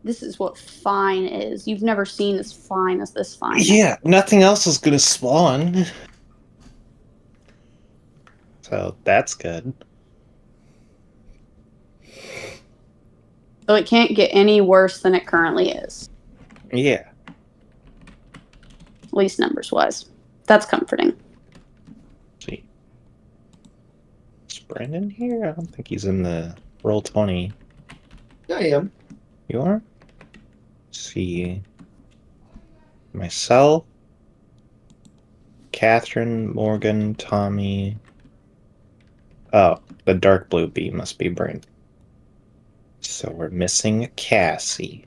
this is what fine is. You've never seen as fine as this fine. Yeah, nothing else is gonna spawn. So that's good. So it can't get any worse than it currently is, Yeah. at least numbers wise. That's comforting. See. Is Brandon here? I don't think he's in the roll 20. Yeah, I am. You are? Let's see. Myself, Catherine, Morgan, Tommy. Oh, the dark blue bee must be Brandon. So we're missing Cassie.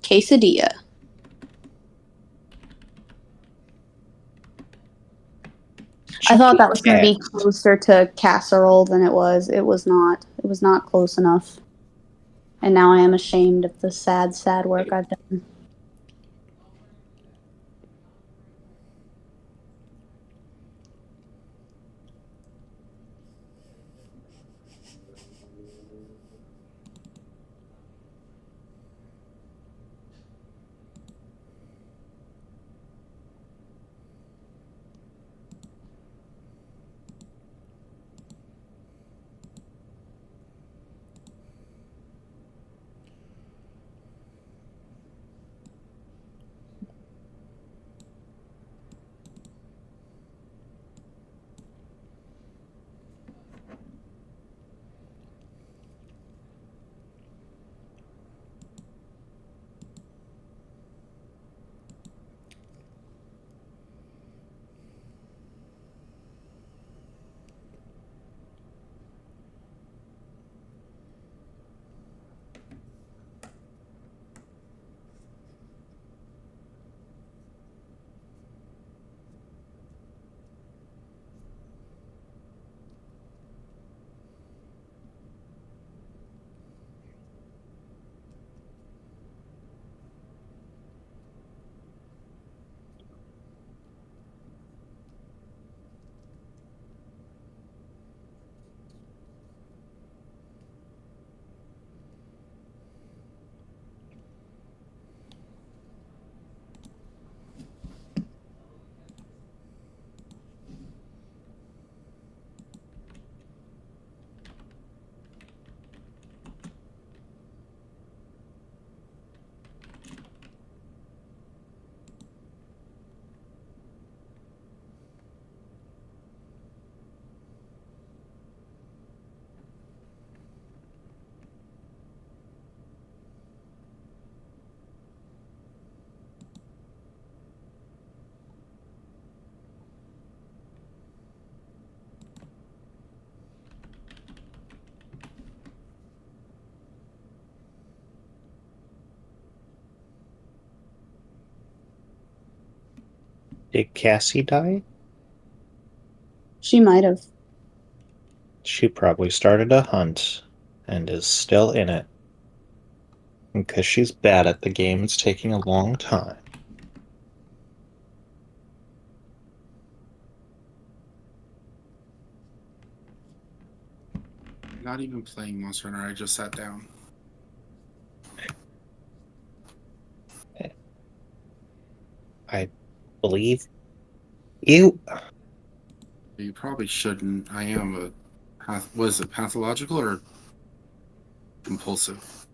Quesadilla. I thought that was going to be closer to casserole than it was. It was not. It was not close enough. And now I am ashamed of the sad, sad work I've done. Did Cassie die? She might have. She probably started a hunt and is still in it. Because she's bad at the game, it's taking a long time. Not even playing Monster Hunter, I just sat down. I believe you. You probably shouldn't. I am was it pathological or compulsive?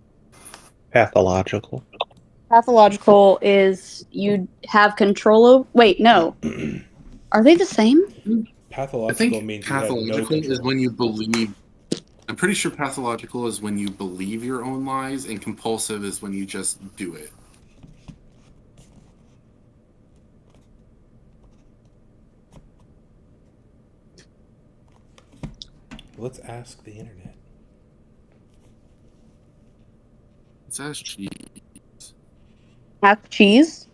Pathological. Pathological is you have control over. Wait, no. Are they the same? I Pathological think means you have no pathological is control. when you believe. I'm pretty sure pathological is when you believe your own lies, and compulsive is when you just do it. Let's ask the internet. It says cheese. Half cheese?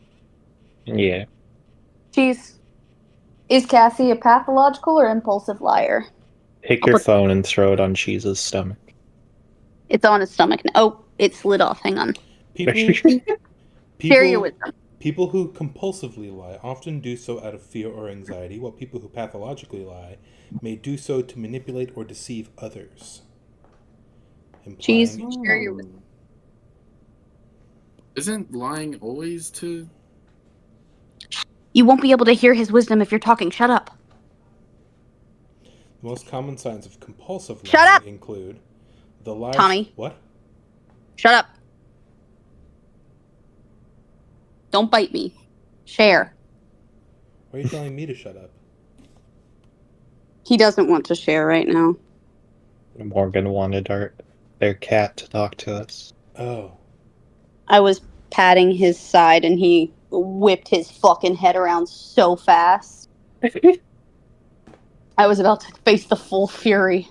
Yeah. Cheese. Is Cassie a pathological or impulsive liar? Pick I'll your put phone and throw it on Cheese's stomach. it's on his stomach now. Oh, it slid off. Hang on. People, Share your people, wisdom. people who compulsively lie often do so out of fear or anxiety, while people who pathologically lie may do so to manipulate or deceive others. Cheese. implying Share your wisdom. Isn't lying always to? You won't be able to hear his wisdom if you're talking. Shut up. the most common signs of compulsive Shut lying up! include the lies. Tommy. What? Shut up. Don't bite me. Share. Why are you telling me to shut up? He doesn't want to share right now. Morgan wanted their cat to talk to us. Oh, I was patting his side and he whipped his fucking head around so fast. I was about to face the full fury.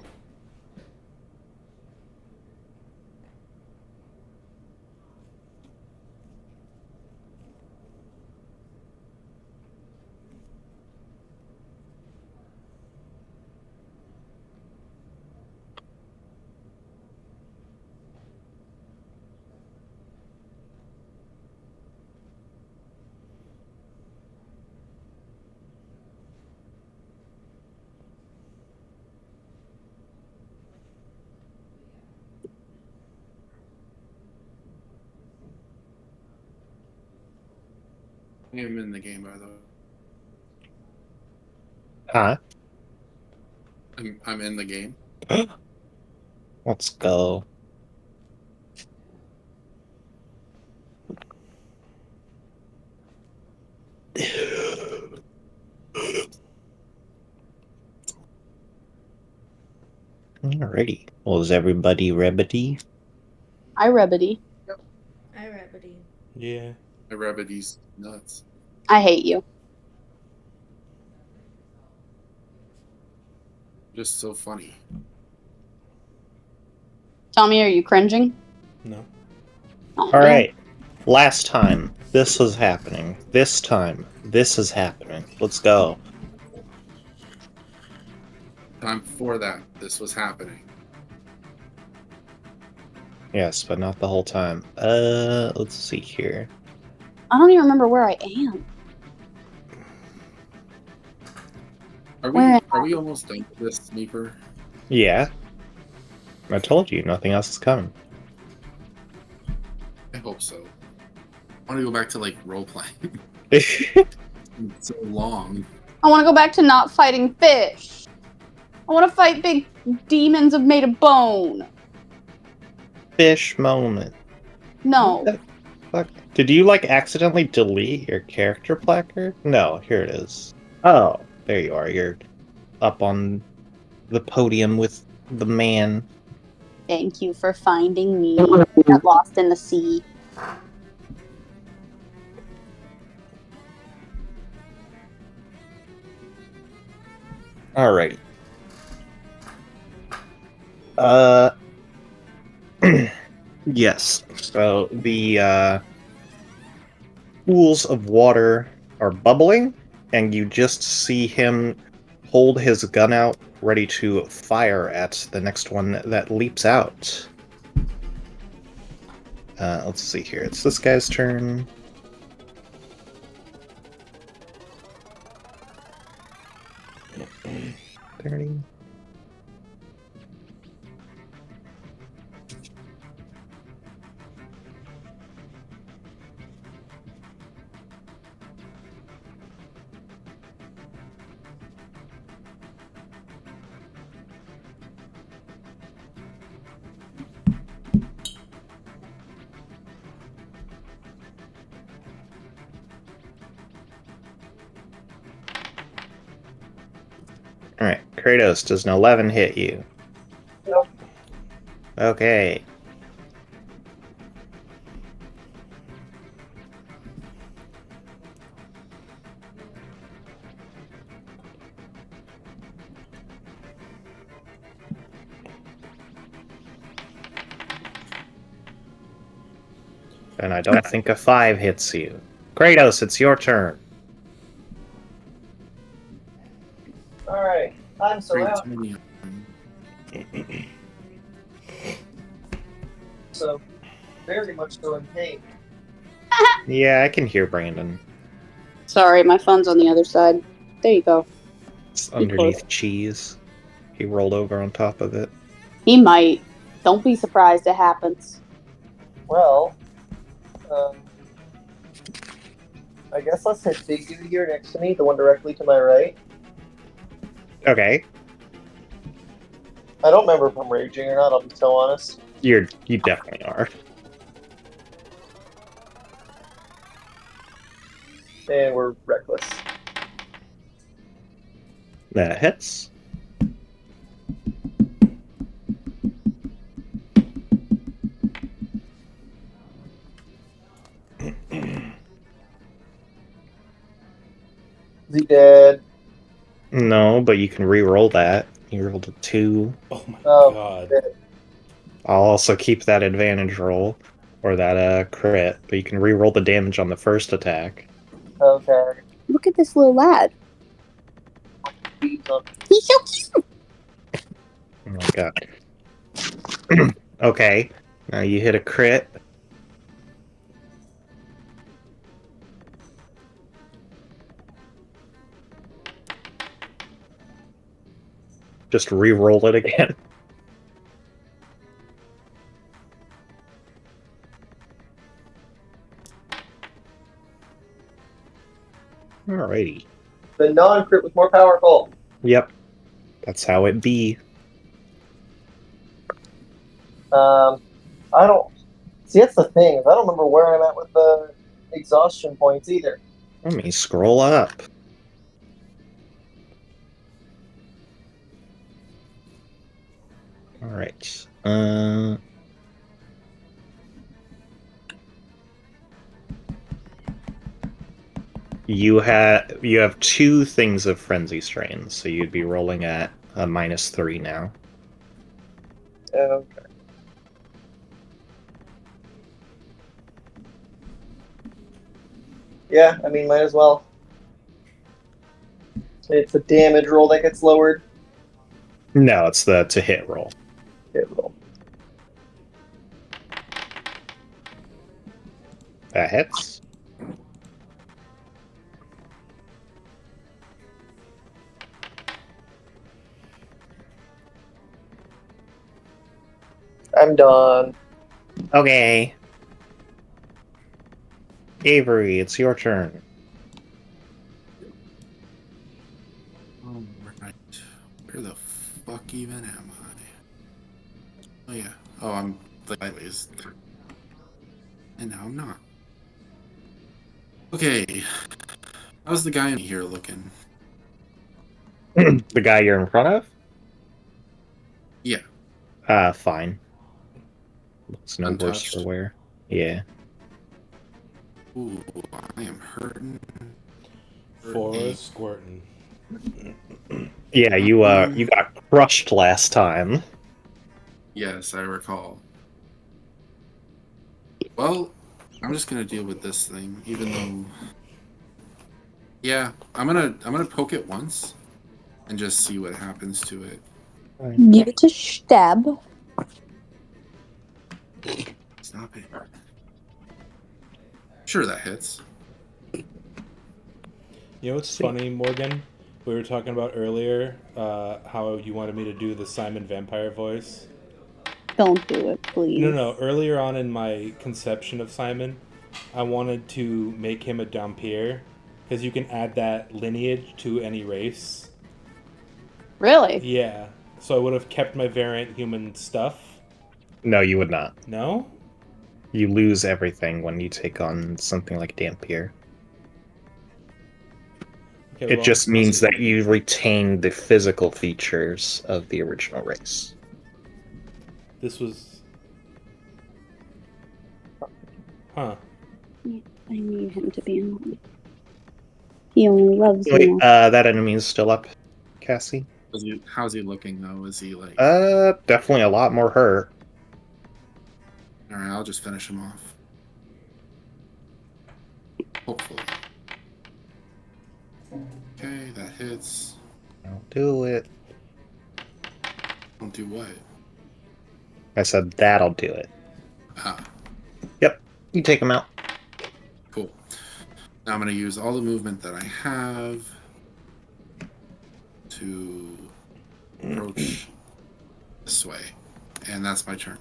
I am in the game, by the way. Huh? I'm in the game. Let's go. Alrighty. Well, is everybody ready? I rebity. I remedy. yeah. I remedy's nuts. I hate you. Just so funny. Tommy, are you cringing? No. Oh, Alright. Last time, this was happening. This time, this is happening. Let's go. Time before that, this was happening. Yes, but not the whole time. Let's see here. I don't even remember where I am. Where Are we almost done with this, Sneaker? Yeah. I told you, nothing else is coming. I hope so. I want to go back to like role playing. It's so long. I want to go back to not fighting fish. I want to fight big demons made of bone. Fish moment. No. What the fuck? Did you, like, accidentally delete your character placard? No, here it is. Oh, there you are. You're up on the podium with the man. Thank you for finding me. Got lost in the sea. Alrighty. Yes. So the pools of water are bubbling, and you just see him hold his gun out, ready to fire at the next one that leaps out. Let's see here. It's this guy's turn. $30. Alright, Kratos, does an 11 hit you? Nope. Okay. And I don't think a 5 hits you. Kratos, it's your turn. Alright, I'm so Great out. many. So, very much so in pain. Yeah, I can hear Brandon. Sorry, my phone's on the other side. There you go. It's underneath cheese. He rolled over on top of it. He might, Don't be surprised it happens. Well, I guess let's hit Big Dude here next to me, the one directly to my right. Okay. I don't remember if I'm raging or not, I'll be so honest. You definitely are. And we're reckless. That hits. Is he dead? No, but you can re-roll that. You rolled a 2. Oh my Oh, god. dead. I'll also keep that advantage roll, or that crit, but you can re-roll the damage on the first attack. Okay. Look at this little lad. He's so cute. Oh my god. Okay, now you hit a crit. Just re-roll it again. Alrighty. The non-crit was more powerful. Yep. That's how it be. I don't... See, that's the thing. Is I don't remember where I'm at with the exhaustion points either. Let me scroll up. Alright. You have 2 things of frenzy strain, so you'd be rolling at a -3 now. Okay. Yeah, I mean, might as well. It's a damage roll that gets lowered. No, it's the to hit roll. Hit roll. That hits. I'm done. Okay. Avery, it's your turn. Alright. Where the fuck even am I? Oh yeah. Oh, I'm sideways. And now I'm not. Okay. How's the guy in here looking? The guy you're in front of? Yeah. Fine. Looks no worse Untouched. for wear. Yeah. Ooh, I am hurting. For squirting. Yeah, you got crushed last time. Yes, I recall. Well, I'm just gonna deal with this thing, even though. Yeah, I'm gonna poke it once, and just see what happens to it. Give it a stab. Stop it. Sure, that hits. You know what's funny, Morgan? We were talking about earlier how you wanted me to do the Simon vampire voice. Don't do it, please. No. Earlier on in my conception of Simon, I wanted to make him a Dhampir, because you can add that lineage to any race. Really? Yeah. So I would have kept my variant human stuff. No, you would not. No? You lose everything when you take on something like Dampier. Okay, It just means that you retain the physical features of the original race. This was... Huh. I need him to be in. He only loves Wait, me. that enemy is still up, Cassie? How's he looking though? Is he like? Definitely a lot more hurt. All right, I'll just finish him off. Hopefully. Okay, that hits. I'll do it. Don't do what? I said that'll do it. Ah, Yep, you take him out. cool. Now I'm going to use all the movement that I have to approach this way And that's my turn.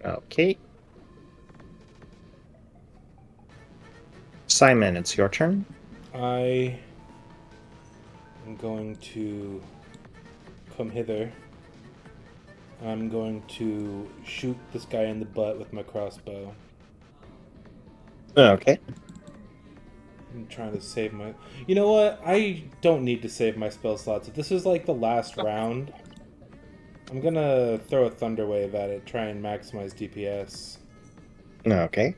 Okay. Simon, it's your turn. I am going to come hither. I'm going to shoot this guy in the butt with my crossbow. Okay. I'm trying to save my... You know what? I don't need to save my spell slots. If this is like the last round, I'm gonna throw a Thunder Wave at it, try and maximize DPS. Okay.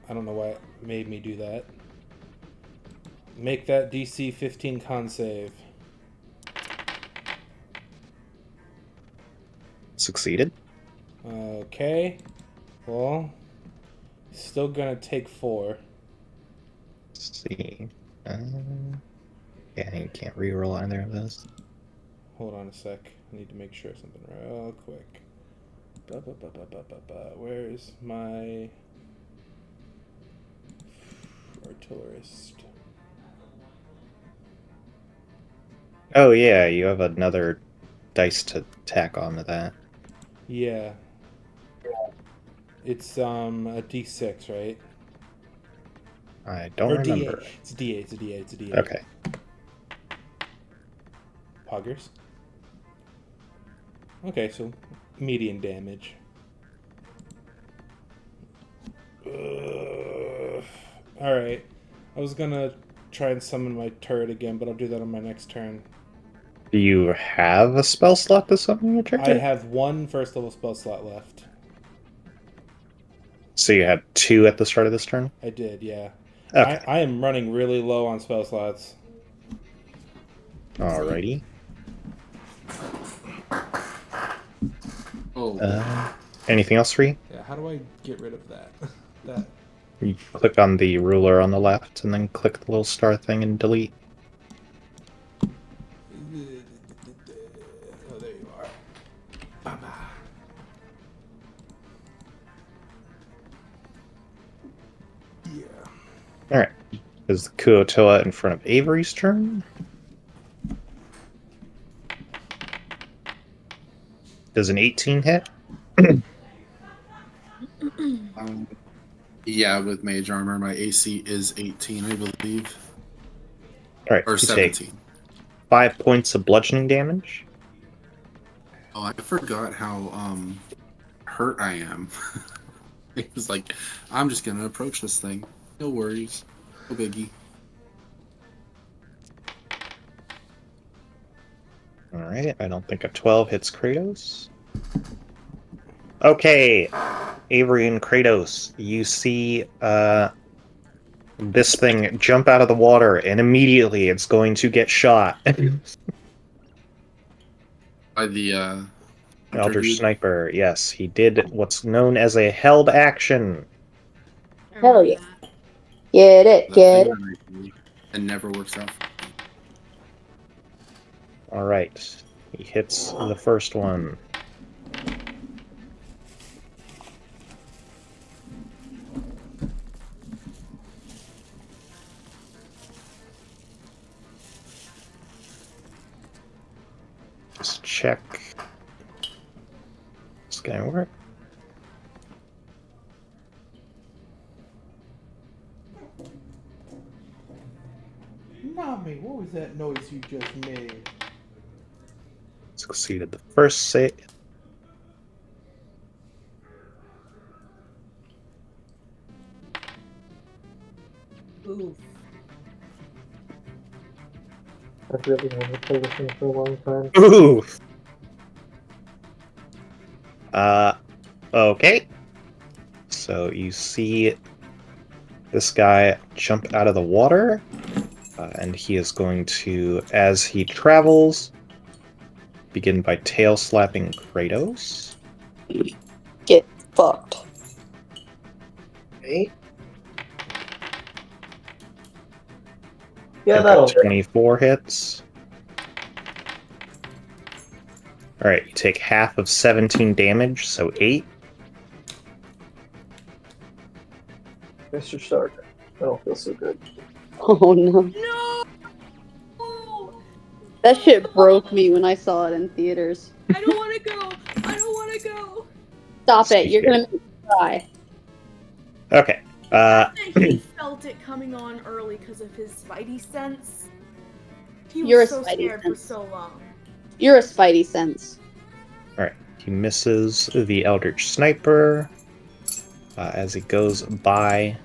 I don't know why it made me do that. Make that DC 15 con save. Succeeded. Okay. Well, still gonna take 4. Let's see. Yeah, you can't reroll either of those. Hold on a sec. I need to make sure something real quick. Where's my artillerist? Oh yeah, you have another dice to tack onto that. Yeah. It's a D6, right? I don't Or remember. D8. It's a D8. It's a D8. It's a D8. Okay. Poggers. Okay, so medium damage. Alright. I was gonna try and summon my turret again, but I'll do that on my next turn. Do you have a spell slot to summon your I turret? have 1 first level spell slot left. So you had 2 at the start of this turn? I did, yeah. Okay. I am running really low on spell slots. Alrighty. Oh, Anything else for you? Yeah, how do I get rid of that? that. You click on the ruler on the left and then click the little star thing and delete. Oh, there you are. Baba. Yeah. Alright. Is the Kuotoa in front of Avery's turn? Does an 18 hit? yeah, with mage armor, my AC is 18, I believe. Alright, Or you 17. take 5 points of bludgeoning damage. Oh, I forgot how hurt I am. It was like, I'm just gonna approach this thing. No worries. No biggie. Alright, I don't think a 12 hits Kratos. Okay, Avery and Kratos, you see this thing jump out of the water, and immediately it's going to get shot. By the Eldritch dude. Sniper, yes, he did what's known as a held action. Hell yeah. Get it, That get thing it. that I do, and never works out. Alright, he hits the first one. Just check. It's gonna work. Nami, what was that noise you just made? Succeeded the first save. Oof. I've really wanted to play this thing for a long time. Ooh! Okay. So you see this guy jump out of the water, and he is going to, as he travels, begin by tail slapping Kratos. Get fucked. Okay. Yeah, that'll hit. 24 hits. Alright, you take half of 17 damage, so 8. Mr. Stark. I don't feel so good. Oh no. No! That shit broke me when I saw it in theaters. I don't want to go. I don't want to go. Stop it! You're gonna make me cry. Okay. The fact that he felt it coming on early because of his Spidey sense. He You're was a so Spidey scared for sense. so long. You're a Spidey sense. Alright. He misses the Eldritch Sniper as he goes by.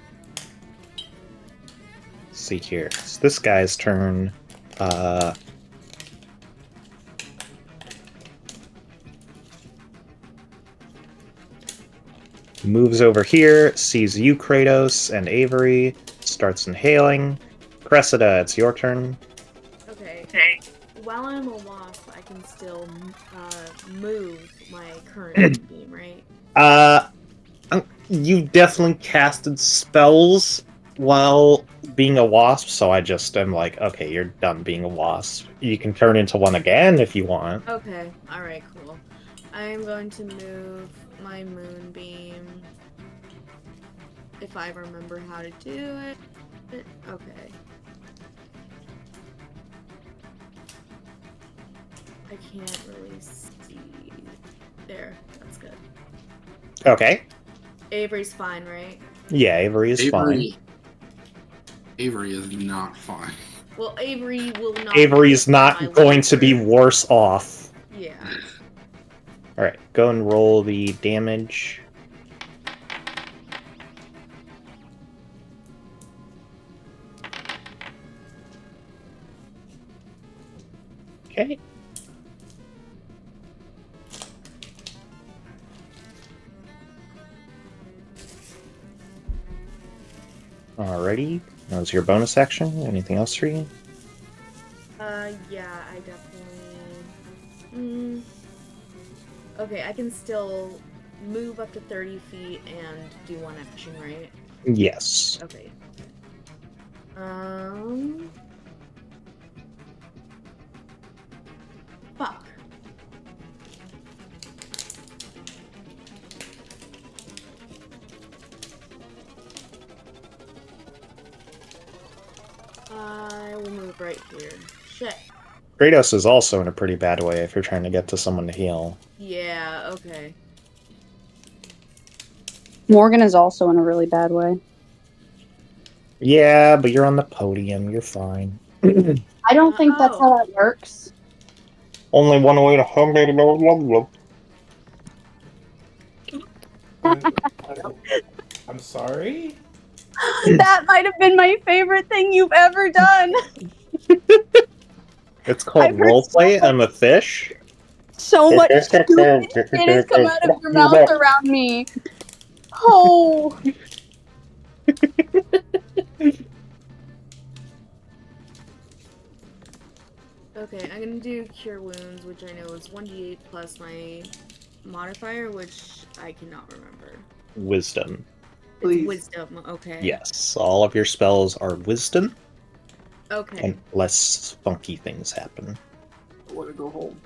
Let's see here. It's this guy's turn. Moves over here, sees you, Kratos, and Avery, starts inhaling. Cressida, it's your turn. Okay. While I'm a wasp, I can still move my current beam, right? You definitely casted spells while being a wasp, so I just am like, okay, you're done being a wasp. You can turn into one again if you want. Okay. Alright, cool. I'm going to move my moonbeam. If I remember how to do it. Okay. I can't really see. There, that's good. Okay. Avery's fine, right? Yeah, Avery is fine. Avery is not fine. Well, Avery will not. Avery's be my not going to be leader. worse off. Yeah. Alright, go and roll the damage. Okay. Alrighty. That was your bonus action. Anything else for you? Yeah, I definitely. Okay, I can still move up to 30 feet and do one action, right? Yes. Okay. Fuck. I will move right here. Shit. Kratos is also in a pretty bad way if you're trying to get to someone to heal. Yeah, okay. Morgan is also in a really bad way. Yeah, but you're on the podium. You're fine. I don't think that's how that works. Only one way to home, baby. I'm sorry? That might have been my favorite thing you've ever done. It's called I've heard roleplay. so I'm a fish. So much stupid shit has come out of your mouth around me. Oh. Okay, I'm gonna do Cure Wounds, which I know is 1d8 plus my modifier, which I cannot remember. Wisdom. It's Wisdom, okay. Yes, all of your spells are wisdom, Okay. unless funky things happen. I want to go home.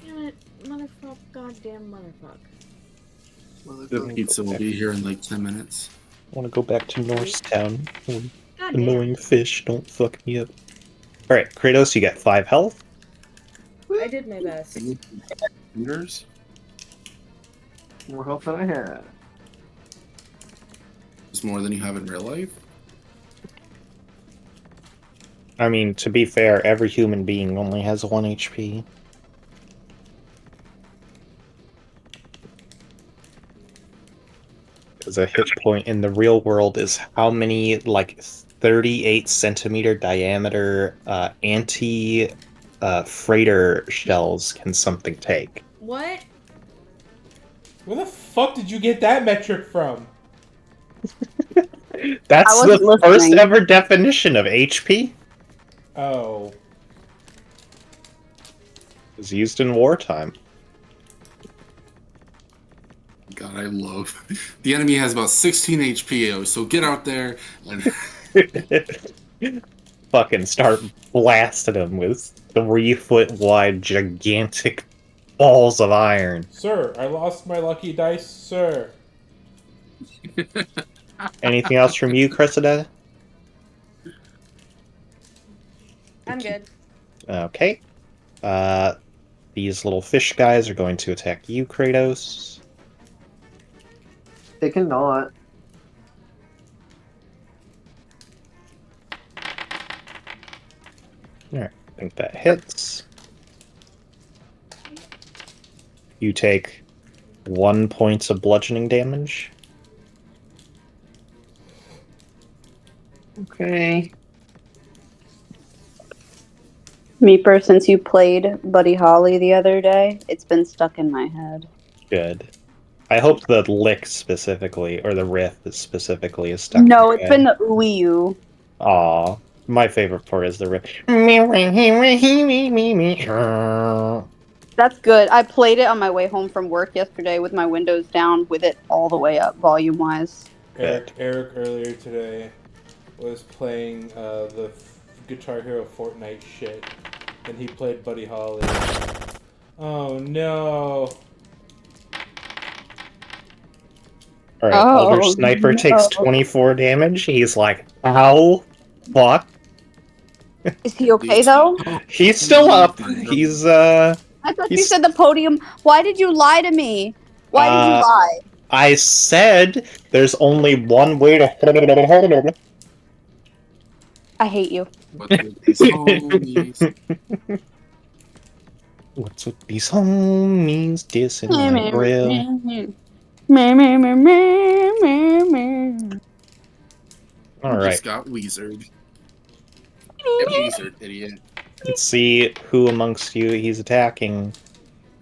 Damn it, motherfuck, goddamn motherfuck. The pizza will be here in like 10 minutes. I want to go back to Norristown. Goddamn. Annoying fish, don't fuck me up. Alright, Kratos, you get 5 health. I did my best. Fingers? More health than I had. It's more than you have in real life. I mean, to be fair, every human being only has 1 HP. Because a hit point in the real world is how many, like, 38 centimeter diameter anti-freighter shells can something take? What? Where the fuck did you get that metric from? That's I the wasn't first listening. ever definition of HP. Oh. It's used in wartime. God, I love. The enemy has about 16 HP, so get out there and Fucking start blasting them with 3-foot wide gigantic balls of iron. Sir, I lost my lucky dice, sir. Anything else from you, Cressida? I'm good. Okay. These little fish guys are going to attack you, Kratos. They cannot. Alright, I think that hits. You take 1 point of bludgeoning damage. Okay. Meeper, since you played Buddy Holly the other day, it's been stuck in my head. Good. I hope the lick specifically, or the riff specifically, is stuck No, in it's your been head. the ooey-oo. Aw. My favorite part is the riff. That's good. I played it on my way home from work yesterday with my windows down with it all the way up volume-wise. Eric earlier today was playing the Guitar Hero Fortnite shit, and he played Buddy Holly. Oh no! Alright, Oh, Elder Sniper takes no. 24 damage. He's like, ow, fuck. Is he okay, though? He's still up. He's, I thought you He's- said the podium. Why did you lie to me? Why did you lie? I said there's only one way to hold it. I hate you. What's with these homies? What's with these homies dissing my grill? Alright, Just got Weezered. Get Weezered, idiot. let's see who amongst you he's attacking.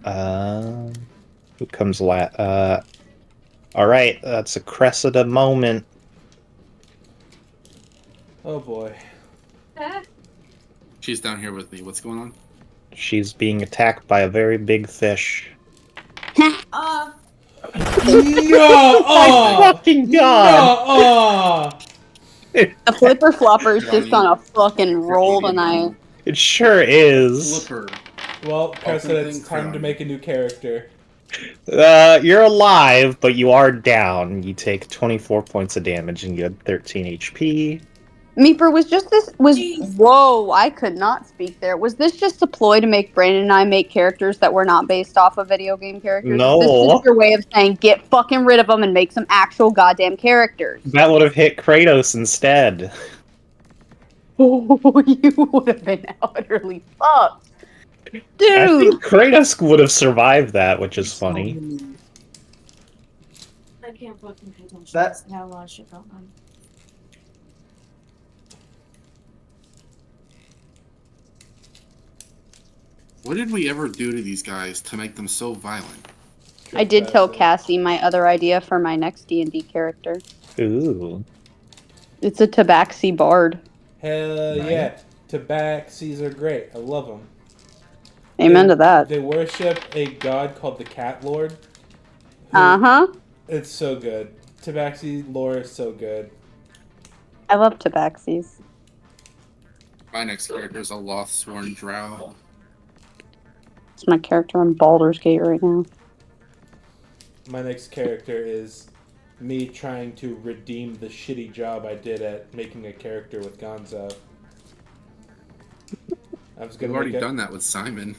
Who comes alright, that's a Cressida moment. Oh boy. She's down here with me. What's going on? She's being attacked by a very big fish. No! Oh! Fucking god! No! The flipper flopper's just on a fucking roll tonight. It sure is. Flipper. Well, Cressida, it's things time to crown. make a new character. You're alive, but you are down. You take 24 points of damage and you had 13 HP. Meeper, whoa, I could not speak there. Was this just a ploy to make Brandon and I make characters that were not based off of video game characters? No. Is this just your way of saying, get fucking rid of them and make some actual goddamn characters? That would have hit Kratos instead. Oh, you would have been utterly fucked. I Dude! think Kratos would have survived that, which is funny. I can't fucking pay attention. That- I have a lot of shit going on. What did we ever do to these guys to make them so violent? I did tell Cassie my other idea for my next D&D character. Ooh. It's a Tabaxi bard. Hell Nice. yeah. Tabaxis are great. I love them. Amen to that. They worship a god called the Cat Lord. Uh-huh. It's so good. Tabaxi lore is so good. I love Tabaxis. My next character is a Lothsworn Drow. It's my character on Baldur's Gate right now. My next character is me trying to redeem the shitty job I did at making a character with Gonzo. I was We've gonna already make done that with Simon.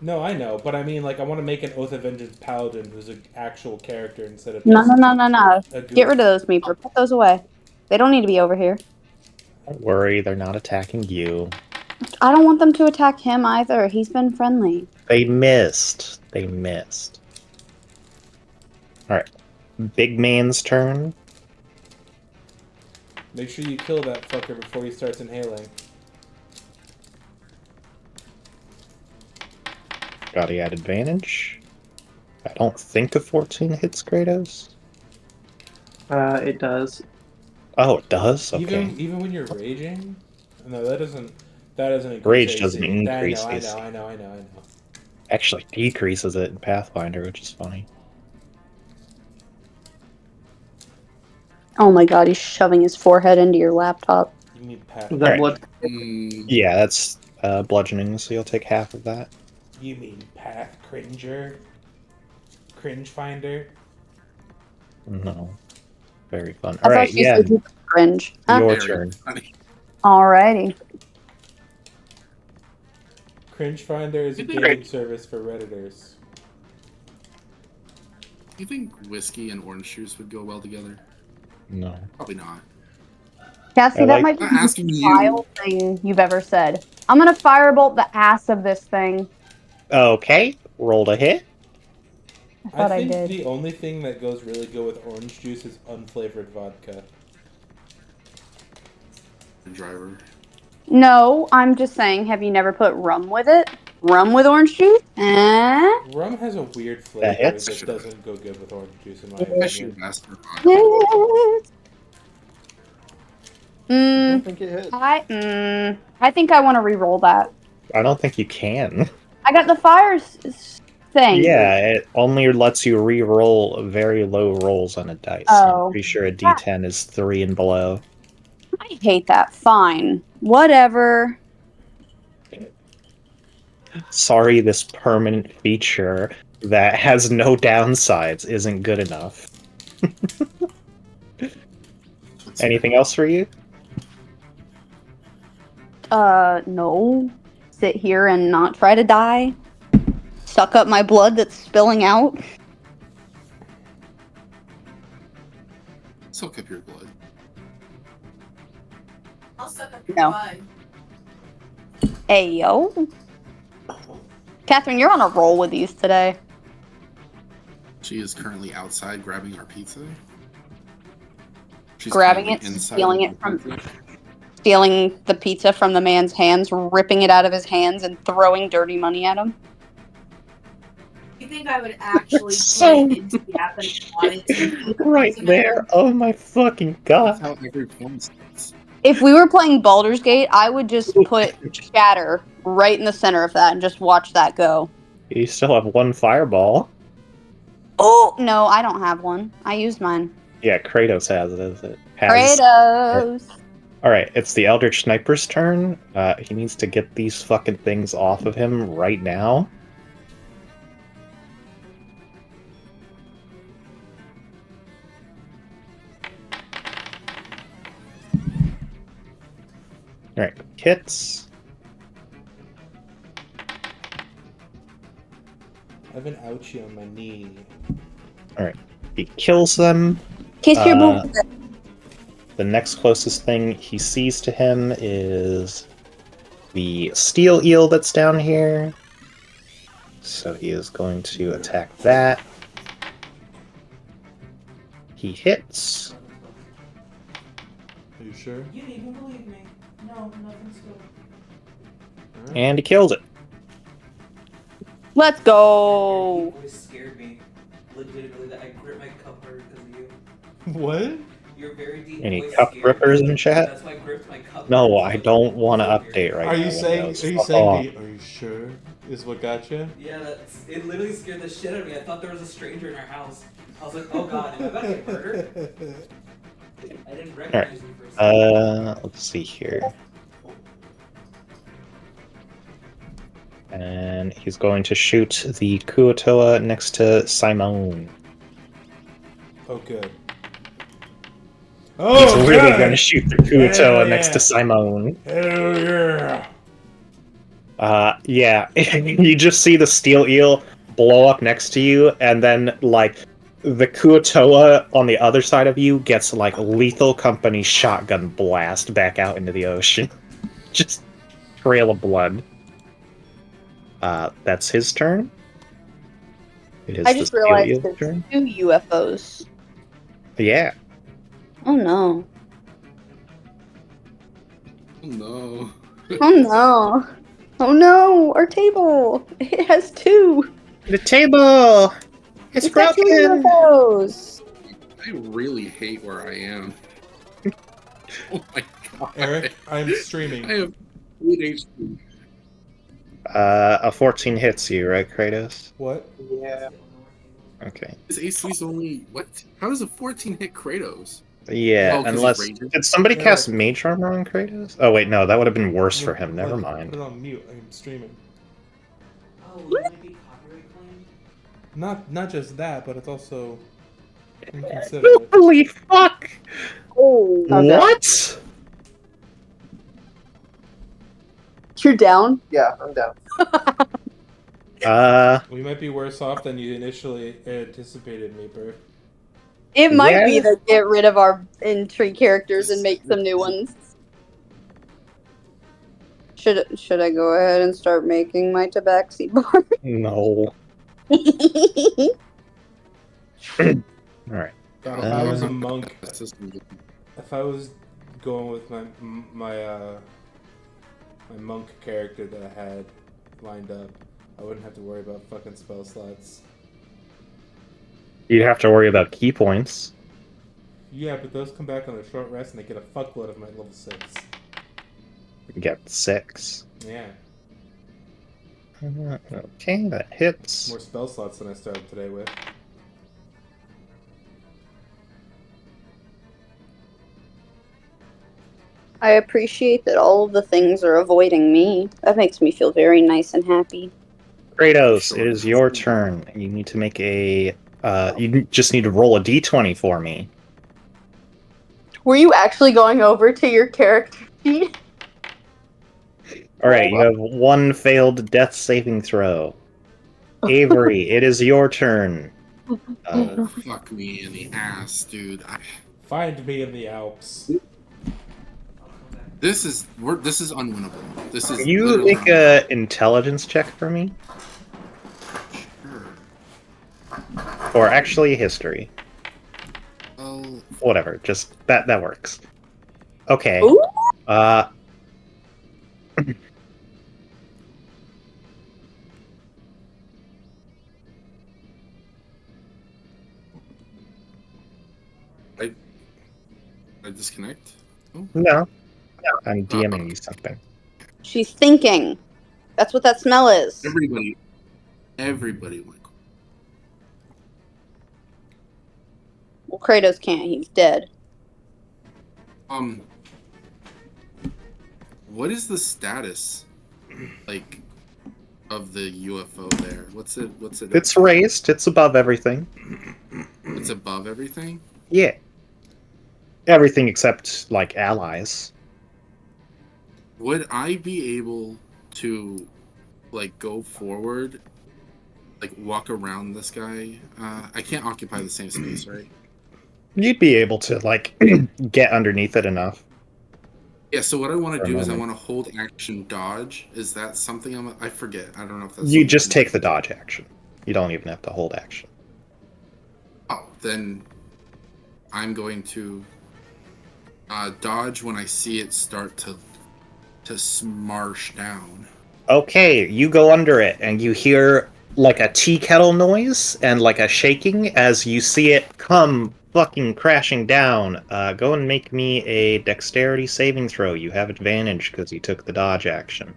No, I know, but I mean, like, I want to make an Oath of Vengeance paladin who's an actual character instead of No, just no, no, no, no. a goof. Get rid of those, Meeper. Put those away. They don't need to be over here. Don't worry, they're not attacking you. I don't want them to attack him either. He's been friendly. They missed. They missed. Alright. Big man's turn. Make sure you kill that fucker before he starts inhaling. Got he at advantage. I don't think a 14 hits Kratos. It does. Oh, it does? Okay. Even when you're raging? No, that doesn't increase Rage AC. doesn't increase I AC. know. Actually decreases it in Pathfinder, which is funny. Oh my god, he's shoving his forehead into your laptop. You mean Pat? Is that Alright. what? Yeah, that's bludgeoning, so you'll take half of that. You mean Pat Cringer? Cringe Finder? No. Very fun. I thought Alright, she yeah. said you cringe. Huh? Your Very turn. funny. Alrighty. Cringe Finder is a You think- gaming service for Redditors. You think whiskey and orange juice would go well together? No. Probably not. Cassie, I that like- might be I'm not the most asking you. vile thing you've ever said. I'm gonna firebolt the ass of this thing. Okay, rolled a hit. I thought I think did. the only thing that goes really good with orange juice is unflavored vodka. The driver. No, I'm just saying, have you never put rum with it? Rum with orange juice? Rum has a weird flavor hits. that doesn't go good with orange juice, in my I should opinion. ask for vodka. Yes. I don't think it hit. I think I want to re-roll that. I don't think you can. I got the fire thing. Yeah, it only lets you re-roll very low rolls on a dice. Oh. I'm pretty sure a D10 is 3 and below. I hate that. Fine. Whatever. Sorry, this permanent feature that has no downsides isn't good enough. Anything else for you? No. Sit here and not try to die. Suck up my blood that's spilling out. Soak up your blood. I'll suck up your No. blood. Hey, yo. Catherine, you're on a roll with these today. She is currently outside grabbing our pizza. She's Grabbing currently it, inside stealing of it the from- pizza. Stealing the pizza from the man's hands, ripping it out of his hands, and throwing dirty money at him. You think I would actually So- put it into the app and wanted to? Right there! Oh my fucking That's god! how every porn starts. If we were playing Baldur's Gate, I would just put Shatter right in the center of that and just watch that go. You still have one fireball. Oh, no, I don't have one. I used mine. Yeah, Kratos has it, is it? Kratos! Alright, it's the Eldritch Sniper's turn. He needs to get these fucking things off of him right now. Alright, hits. I have an ouchie on my knee. He kills them. Kiss your Uh, boob. The next closest thing he sees to him is the steel eel that's down here. So he is going to attack that. He hits. Are you sure? You didn't even believe me. No, nothing's good. Alright. And he kills it. Let's go! Your voice scared me. Legitimately, that I gripped my cup hard because of you. What? Your very deep Any voice cup scared rippers me. in chat? That's why I gripped my cup. No, hard. I don't want to update right now. Are you saying? Windows. Are you Fuck saying? off. Are you sure? Is what got you? Yeah, it literally scared the shit out of me. I thought there was a stranger in our house. I was like, oh god, am I about to get murdered? I didn't recognize you for a second. Let's see here. And he's going to shoot the Kuotoa next to Simone. Oh, good. He's Oh, really good. going to shoot the Kuotoa Hell next yeah. to Simone. Hell yeah! Yeah, you just see the steel eel blow up next to you, and then, like, the Kuotoa on the other side of you gets, like, Lethal Company shotgun blast back out into the ocean. Just trail of blood. That's his turn. It is I the just steel realized eel's there's turn. 2 UFOs. Yeah. Oh no. Oh no. Oh no. Oh no, our table! It has 2! The table! It's got 2 broken! UFOs! I really hate where I am. Oh my god. Eric, I'm streaming. I have 8 HP. A 14 hits you, right, Kratos? What? Yeah. Okay. His AC's only what? How does a 14 hit Kratos? Yeah, Oh, 'cause he's unless... raging? Did somebody Yeah. cast Mage Armor on Kratos? Oh wait, no, that would have been worse for him. Never Put mind. it on mute. I'm streaming. Oh, you might be copyright claimed? Not just that, but it's also inconsiderate. Holy fuck! Oh. What? You're down? Yeah, I'm down. We might be worse off than you initially anticipated, Meeper. It might Yeah. be to get rid of our entry characters and make some new ones. Should I go ahead and start making my tabaxi bar? No. Alright. God, If I was a Uh, monk, system. if I was going with my monk character that I had lined up, I wouldn't have to worry about fucking spell slots. You'd have to worry about key points. Yeah, but those come back on a short rest and they get a fuckload of my level 6. You get 6. Yeah. Okay, that hits. More spell slots than I started today with. I appreciate that all of the things are avoiding me. That makes me feel very nice and happy. Kratos, it is your turn. You need to make a... you just need to roll a d20 for me. Were you actually going over to your character sheet? Alright, you have one failed death saving throw. Avery, it is your turn. Oh, fuck me in the ass, dude. Find me in the Alps. This is unwinnable. This is. Can you literally make a intelligence check for me? Sure. Or actually history. Well, Whatever, just that works. Okay. Ooh. I disconnect. Oh. No. I'm DMing you something. She's thinking. That's what that smell is. Everybody went. Well, Kratos can't. He's dead. What is the status, like, of the UFO there? What's it? It's raised. It's above everything. It's above everything. Yeah. Everything except, like, allies. Would I be able to, like, go forward, like, walk around this guy? I can't occupy the same space, right? You'd be able to, like, get underneath it enough. Yeah, so what I want For to a do is I moment. want to hold action dodge. Is that something I forget. I don't know if that's... You something just I'm- take the dodge action. You don't even have to hold action. Oh, then I'm going to dodge when I see it start to smarsh down. Okay, you go under it, and you hear, like, a tea kettle noise, and, like, a shaking as you see it come fucking crashing down. Go and make me a dexterity saving throw. You have advantage because you took the dodge action.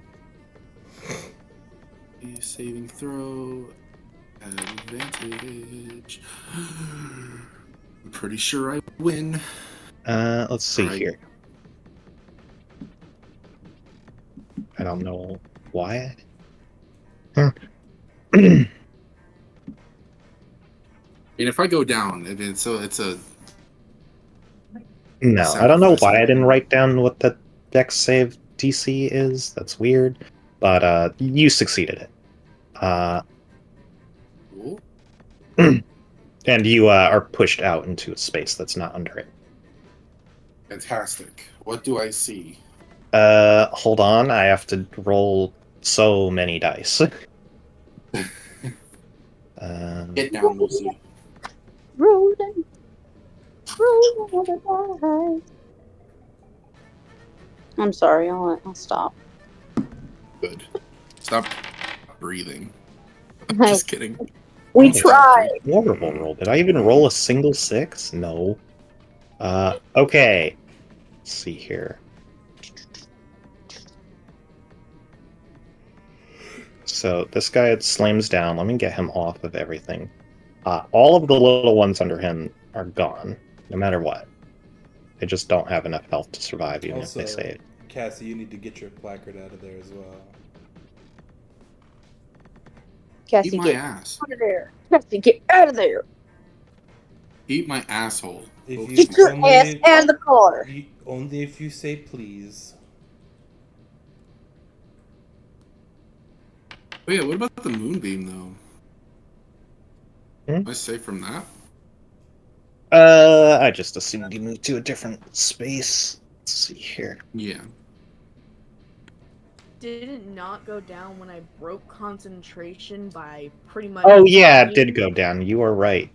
Saving throw. Advantage. I'm pretty sure I win. Let's see Right. here. I don't know why. I mean, if I go down, it's a... No, I don't know Sacrifice. why I didn't write down what the dex save DC is. That's weird. But you succeeded it. Cool. And you are pushed out into a space that's not under it. Fantastic. What do I see? Hold on. I have to roll so many dice. Get down, Lucy. Rolling. Rolling the dice. I'm sorry. I'll stop. Good. Stop breathing. I- Just kidding. We Oh, tried. Horrible roll. Did I even roll a single 6? No. Okay. Let's see here. So this guy slams down. Let me get him off of everything. All of the little ones under him are gone, no matter what. They just don't have enough health to survive, even Also, if they save. Cassie, you need to get your placard out of there as well. Cassie, Eat my get ass. out of there. Cassie, get out of there. Eat my asshole. If you- Get your Only- ass out of the car. Only if you say please. Oh yeah, what about the moonbeam though? Hmm? Am I safe from that? I just assumed you moved to a different space. Let's see here. Yeah. Did it not go down when I broke concentration by pretty much? Oh yeah, it did dying? go down. You are right.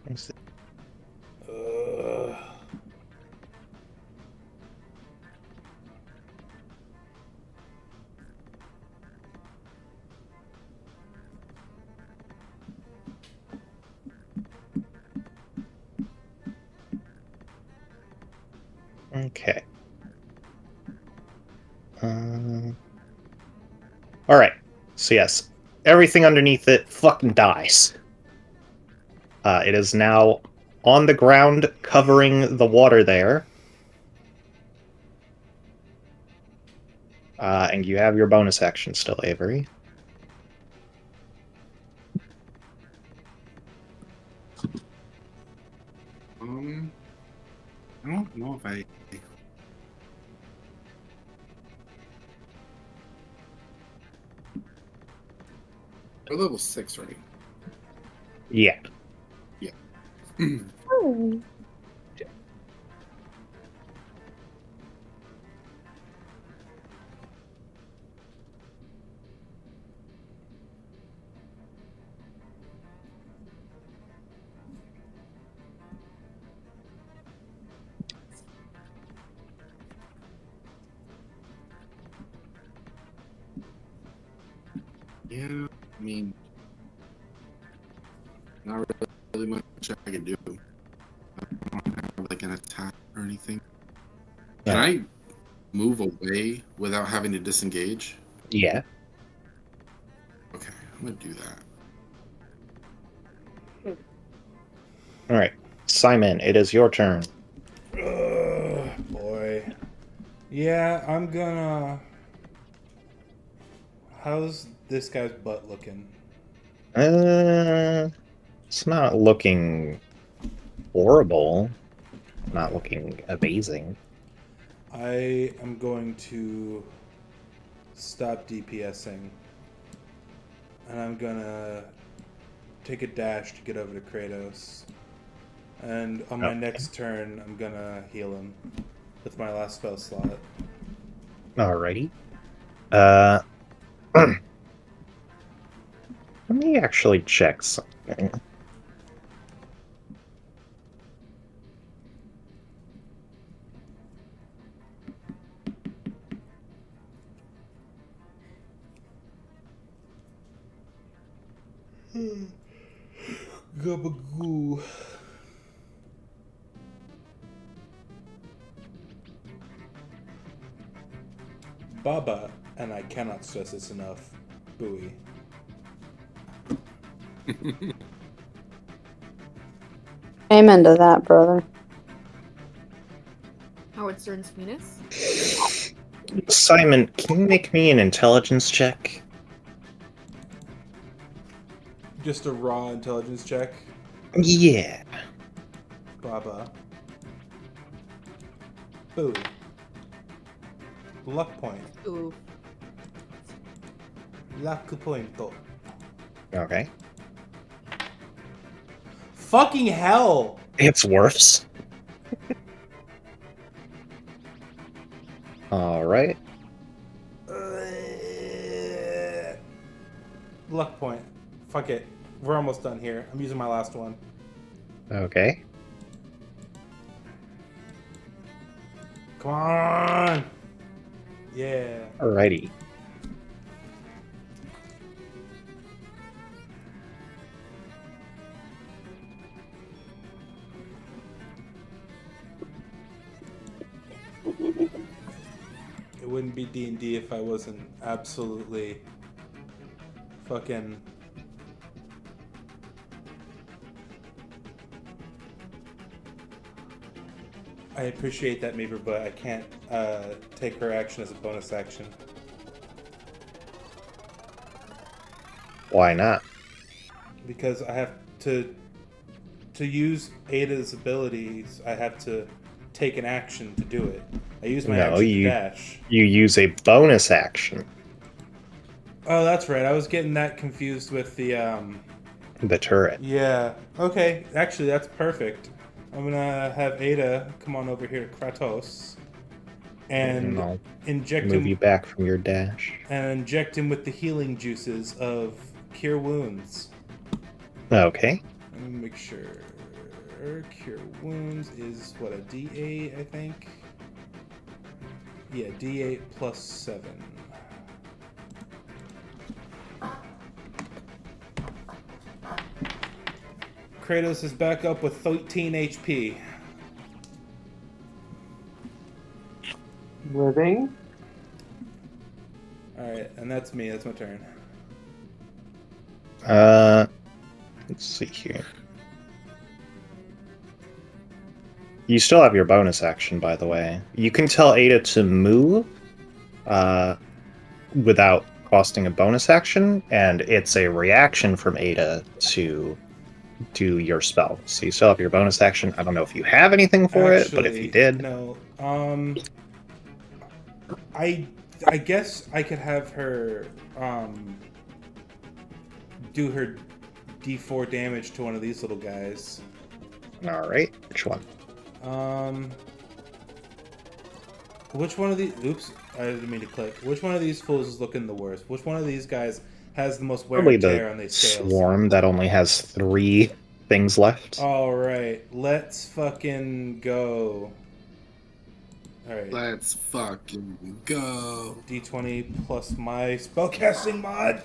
Let's see. Okay. All right. So yes, everything underneath it fucking dies. It is now on the ground, covering the water there. And you have your bonus action still, Avery. I don't know if I. We're level 6, right? Yeah. Oh. Yeah, I mean, not really much I can do. I don't have like an attack or anything. Can I move away without having to disengage? Yeah. Okay, I'm gonna do that. All right, Simon, it is your turn. Boy. Yeah, I'm gonna... How's this guy's butt looking? It's not looking horrible. Not looking amazing. I am going to stop DPSing. And I'm gonna take a dash to get over to Kratos. And on my Okay. next turn, I'm gonna heal him with my last spell slot. Alrighty. Let me actually check something. Gabagoo. Baba, and I cannot stress this enough, buoy. Amen to that, brother. Howard Stern's penis? Simon, can you make me an intelligence check? Just a raw intelligence check. Yeah. Baba. Buoy. Luck point. Ooh. Luck pointo. Okay. Fucking hell! It's worse. Alright. Luck point. Fuck it. We're almost done here. I'm using my last one. Okay. Come on! Yeah. Alrighty. It wouldn't be D&D if I wasn't absolutely fucking... I appreciate that, Maber, but I can't take her action as a bonus action. Why not? Because I have to use Ada's abilities, I have to take an action to do it. I use my No, action to you- dash. You use a bonus action. Oh, that's right. I was getting that confused with the The turret. Yeah. Okay. Actually, that's perfect. I'm gonna have Ada come on over here to Kratos and I'll inject move him you back from your dash. with the healing juices of Cure Wounds. Okay. Let me make sure. Cure Wounds is what, a D8, I think? Yeah, D8 plus 7. Kratos is back up with 13 HP. Living. Alright, and that's me. That's my turn. Let's see here. You still have your bonus action, by the way. You can tell Ada to move without costing a bonus action, and it's a reaction from Ada to do your spell. So you still have your bonus action. I don't know if you have anything for it, but if you did... No. I guess I could have her do her D4 damage to one of these little guys. Alright, which one? Which one of these... Oops, I didn't mean to click. Which one of these fools is looking the worst? Which one of these guys has the most wear Probably and tear the on these scales? swarm that only has 3 things left. Alright, let's fucking go. Alright. Let's fucking go. D20 plus my spellcasting mod.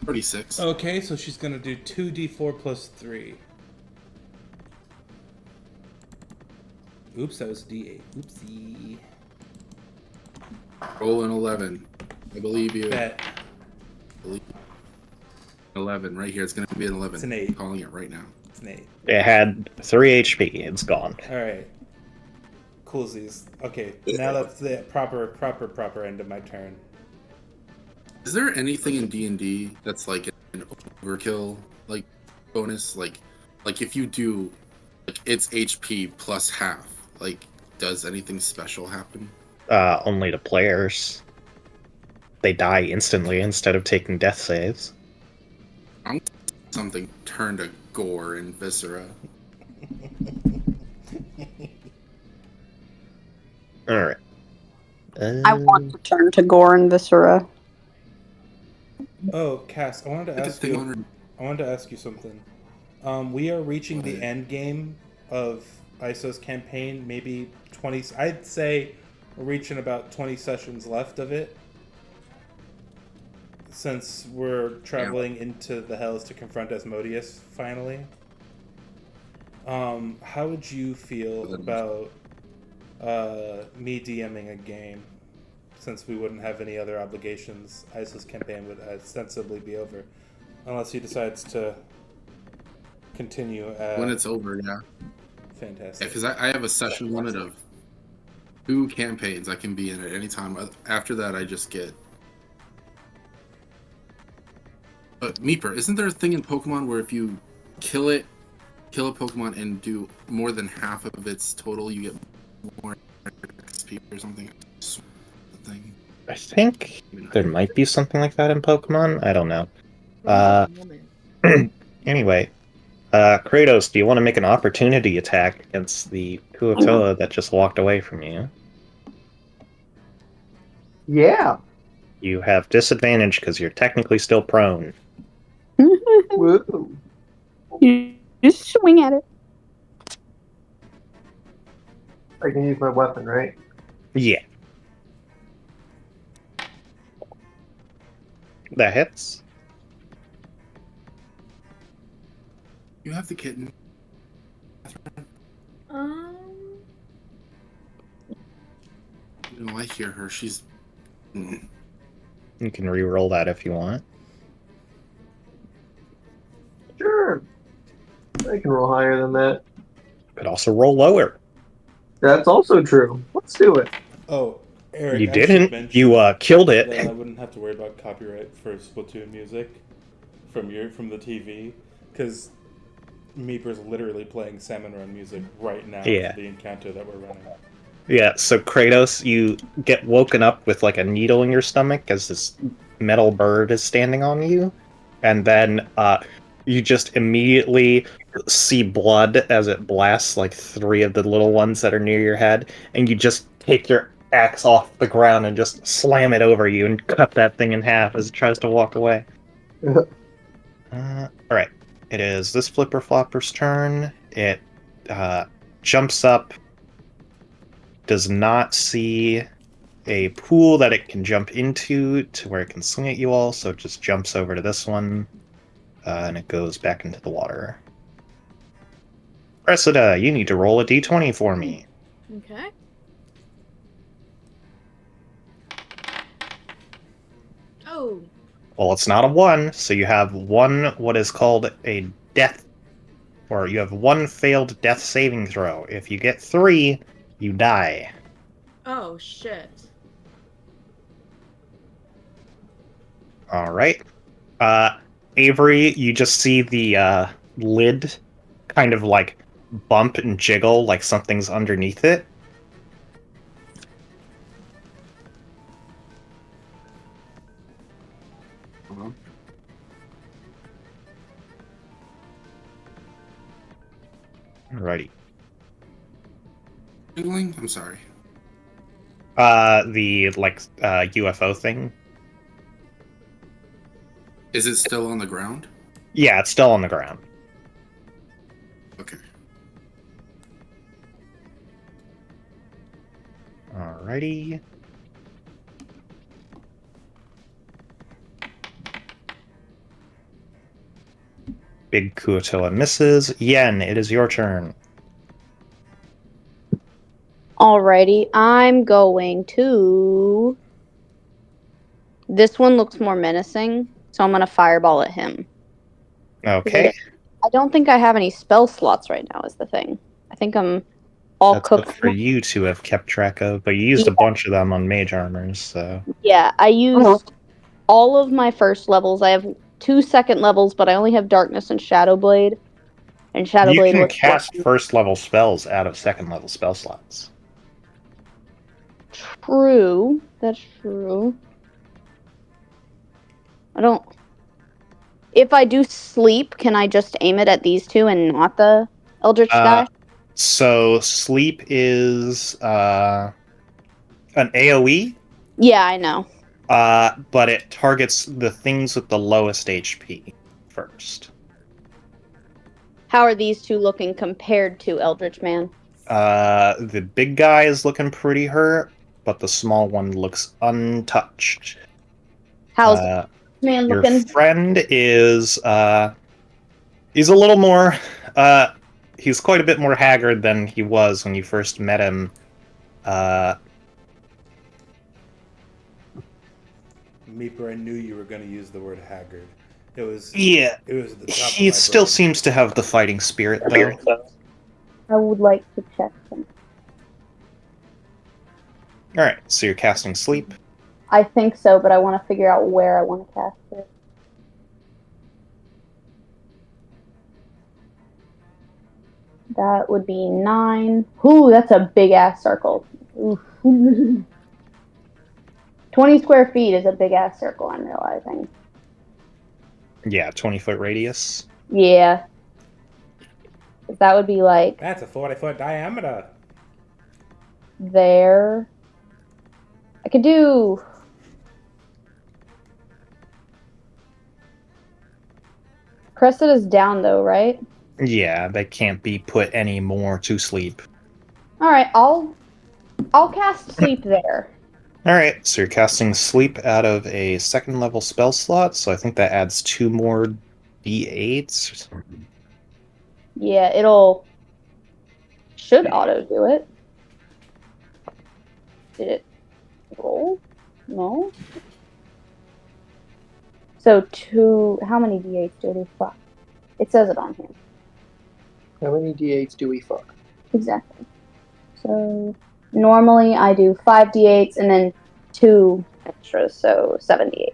36. Okay, so she's gonna do 2d4 plus 3. Oops, that was d8. Oopsie. Roll an 11. I believe you. Bet. 11 right here. It's going to be an 11. It's an 8. I'm calling it right now. It's an 8. It had 3 HP. It's gone. Alright. Coolsies. Okay, now that's the proper end of my turn. Is there anything in D&D that's like an overkill like bonus? Like if you do like it's HP plus half, like does anything special happen? Only to players. They die instantly instead of taking death saves. Something turn to gore and viscera. Alright. I want to turn to gore and viscera. Oh, Cass, I wanted to ask you something. We are reaching the end game of ISO's campaign, maybe 20... I'd say we're reaching about 20 sessions left of it. Since we're traveling into the Hells to confront Asmodeus, finally. How would you feel about me DMing a game? Since we wouldn't have any other obligations, ISO's campaign would ostensibly be over. Unless he decides to continue. When it's over, yeah. Fantastic. Because I have a session limit of 2 campaigns I can be in at any time. After that, I just get... But Meeper, isn't there a thing in Pokemon where if you kill a Pokemon and do more than half of its total, you get more XP or something? I think there might be something like that in Pokemon. I don't know. Anyway, Kratos, do you want to make an opportunity attack against the Kuotoa that just walked away from you? Yeah. You have disadvantage because you're technically still prone. Woo. You just swing at it. I can use my weapon, right? Yeah. That hits. You have the kitten. No, I hear her. She's... You can re-roll that if you want. Sure. I can roll higher than that. Could also roll lower. That's also true. Let's do it. Oh, Eric, You I should didn't. mention You killed that I it. wouldn't have to worry about copyright for Splatoon music from the TV, because Meeper's literally playing Salmon Run music right now Yeah. for the encounter that we're running. Yeah, so Kratos, you get woken up with like a needle in your stomach as this metal bird is standing on you, and then you just immediately see blood as it blasts like 3 of the little ones that are near your head, and you just take your axe off the ground and just slam it over you and cut that thing in half as it tries to walk away. Alright, it is this Flipper Flopper's turn. It jumps up, does not see a pool that it can jump into to where it can swing at you all, so it just jumps over to this one, and it goes back into the water. Cressida, you need to roll a d20 for me. Okay. Oh. Well, it's not a 1, so you have 1 what is called a death, or you have 1 failed death saving throw. If you get 3, you die. Oh, shit. Alright. Avery, you just see the lid kind of like bump and jiggle like something's underneath it. Alrighty. I'm sorry. The UFO thing. Is it still on the ground? Yeah, it's still on the ground. Okay. Alrighty. Big Kuotilla misses. Yen, it is your turn. Alrighty, I'm going to... This one looks more menacing, so I'm going to fireball at him. Okay. I don't think I have any spell slots right now is the thing. I think I'm all That's cooked. up for you to have kept track of, but you used a bunch of them on mage armors, so... Yeah, I used all of my first levels. I have 2 second levels, but I only have Darkness and Shadow Blade. And Shadow You Blade can was cast first level spells out of second level spell slots. True. That's true. I don't... If I do sleep, can I just aim it at these 2 and not the Eldritch guy? So sleep is an AoE, Yeah, I know. but it targets the things with the lowest HP first. How are these 2 looking compared to Eldritch Man? The big guy is looking pretty hurt, but the small one looks untouched. How's Man Your looking? friend is he's a little more he's quite a bit more haggard than he was when you first met him. Meeper, I knew you were going to use the word haggard. It was at the top He of my still brain. seems to have the fighting spirit, though. I would like to check them. Alright, so you're casting sleep. I think so, but I want to figure out where I want to cast it. That would be 9. Ooh, that's a big ass circle. Oof. 20 square feet is a big ass circle, I'm realizing. Yeah, 20-foot radius. Yeah. That would be like That's a 40-foot diameter. there. I could do... Cressida's down though, right? Yeah, they can't be put any more to sleep. Alright, I'll cast sleep there. Alright, so you're casting sleep out of a second level spell slot, so I think that adds 2 more d8s. Yeah, should auto do it. Did it roll? No. So how many d8s do we fuck? It says it on here. How many d8s do we fuck? Exactly. So normally I do 5 d8s and then 2 extras, so 7 d8.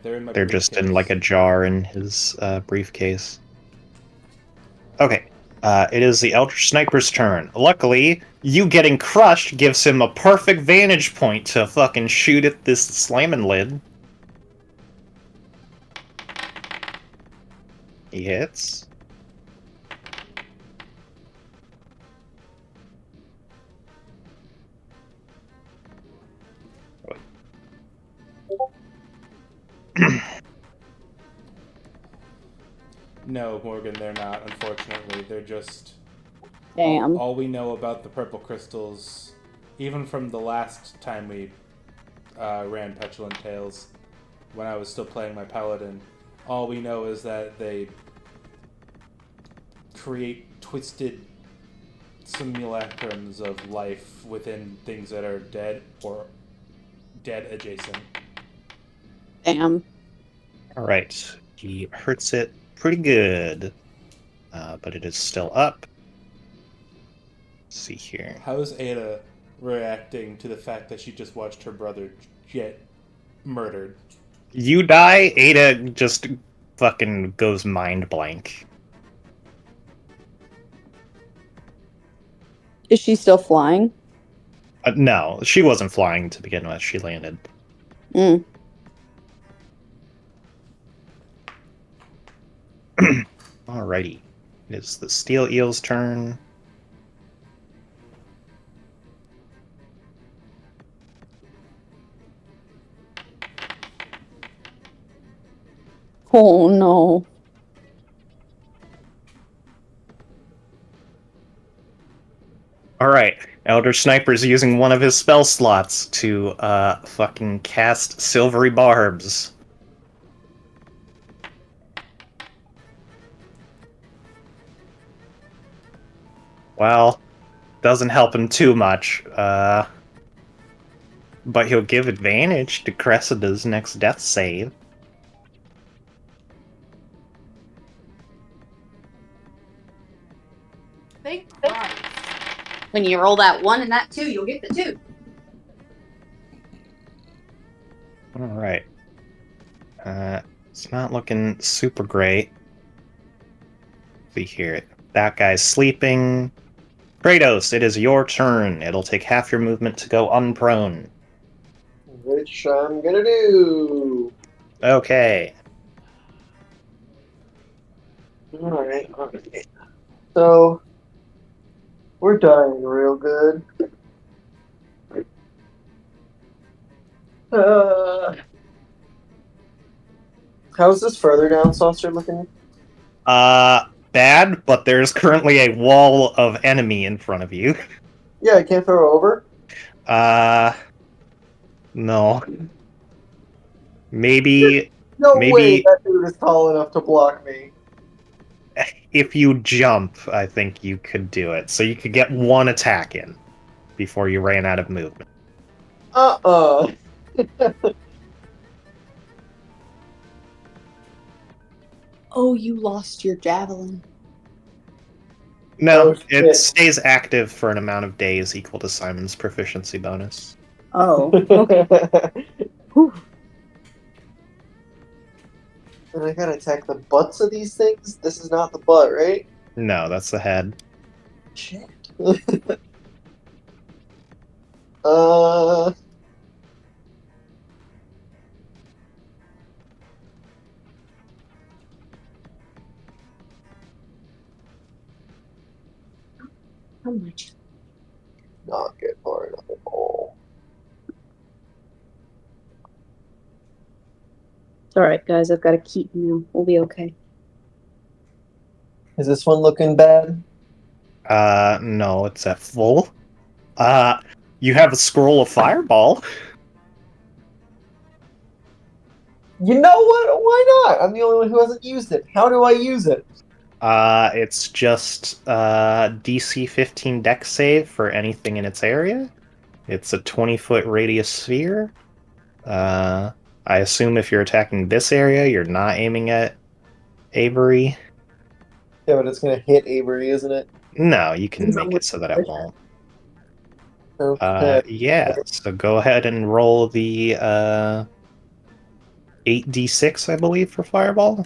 They're in my They're just in briefcase. like a jar in his briefcase. Okay. It is the Elder Sniper's turn. Luckily, you getting crushed gives him a perfect vantage point to fucking shoot at this slamming lid. He hits. No, Morgan, they're not, unfortunately. They're just... Damn. All we know about the purple crystals, even from the last time we ran Petulant Tales, when I was still playing my Paladin, all we know is that they create twisted simulacrums of life within things that are dead or dead adjacent. Damn. Alright. He hurts it pretty good. But it is still up. Let's see here. How is Ada reacting to the fact that she just watched her brother get murdered? You die, Ada just fucking goes mind blank. Is she still flying? No, she wasn't flying to begin with. She landed. Mm. Alrighty. It's the Steel Eel's turn. Oh no. Alright. Elder Sniper's using one of his spell slots to fucking cast Silvery Barbs. Well, doesn't help him too much. But he'll give advantage to Cressida's next death save. Thank Christ. When you roll that 1 and that 2, you'll get the 2. Alright. It's not looking super great. Let's see here. That guy's sleeping. Kratos, it is your turn. It'll take half your movement to go unprone. Which I'm gonna do. Okay. Alright. So, we're dying real good. How's this further down, Saucer, looking? Bad, but there's currently a wall of enemy in front of you. Yeah, I can't throw over. No. Maybe No Maybe- way that dude is tall enough to block me. if you jump, I think you could do it. So you could get one attack in before you ran out of movement. Oh, you lost your javelin. No, Oh, shit. it stays active for an amount of days equal to Simon's proficiency bonus. Oh, okay. Whew. And I gotta attack the butts of these things? This is not the butt, right? No, that's the head. Shit. How much? Not get far enough at all. It's alright, guys. I've got a keep now. We'll be okay. Is this one looking bad? No, it's at full. You have a scroll of fireball. You know what? Why not? I'm the only one who hasn't used it. How do I use it? It's just DC 15 dex save for anything in its area. It's a 20-foot radius sphere. I assume if you're attacking this area, you're not aiming at Avery. Yeah, but it's gonna hit Avery, isn't it? No, you can make it so that it won't. Okay. Yeah, so go ahead and roll the 8d6, I believe, for fireball.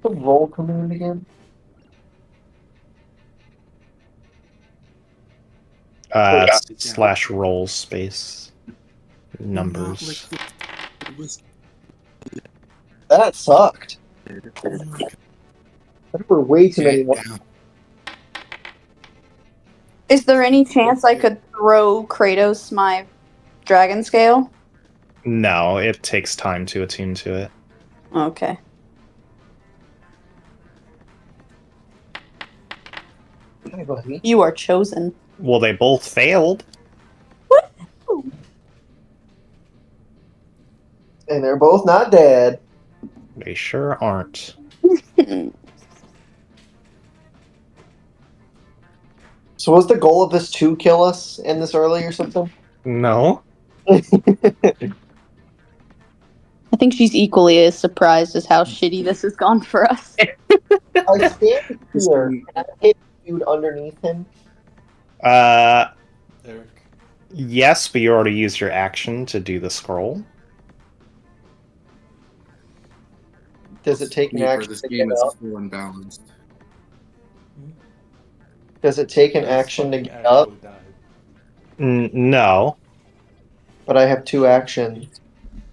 The roll command again? Slash roll space numbers. That sucked. Oh my god. There were way too many. Is there any chance I could throw Kratos my dragon scale? No, it takes time to attune to it. Okay. Hi, buddy. You are chosen. Well, they both failed. And they're both not dead. They sure aren't. So was the goal of this to kill us in this early or something? No. I think she's equally as surprised as how shitty this has gone for us. I stand here and I hit the dude underneath him. Eric. Yes, but you already used your action to do the scroll. Does it take an action This to game get is up? so unbalanced. Does it take an action to get up? No. But I have 2 actions.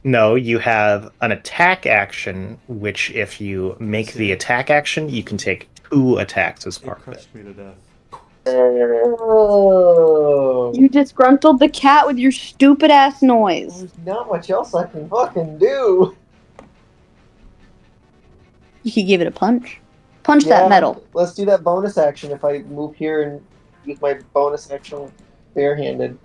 No, you have an attack action, which if you make the attack action, you can take 2 attacks as It part of it. crushed me to death. Oh. You disgruntled the cat with your stupid ass noise. There's not much else I can fucking do. You could give it a punch. Punch that metal. Let's do that bonus action if I move here and use my bonus action barehanded.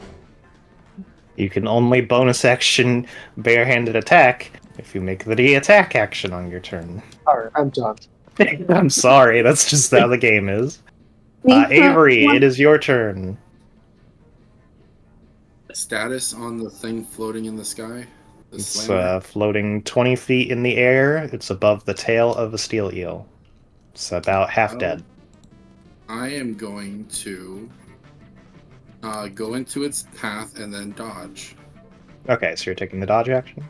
You can only bonus action barehanded attack if you make the attack action on your turn. Alright, I'm done. I'm sorry, that's just how the game is. Avery, it is your turn. Status on the thing floating in the sky? The It's slammer? floating 20 feet in the air. It's above the tail of a steel eel. It's about half dead. I am going to go into its path and then dodge. Okay, so you're taking the dodge action?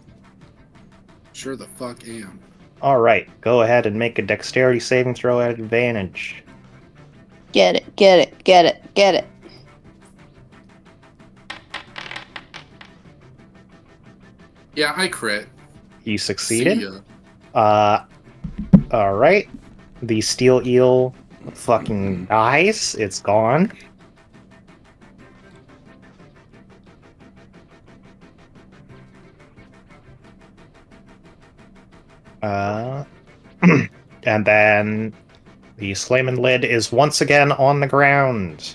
Sure the fuck am. Alright, go ahead and make a dexterity saving throw at advantage. Get it, get it, get it, get it. Yeah, I crit. You See succeeded? ya. Alright. The steel eel fucking dies. It's gone. And then the Slamin lid is once again on the ground.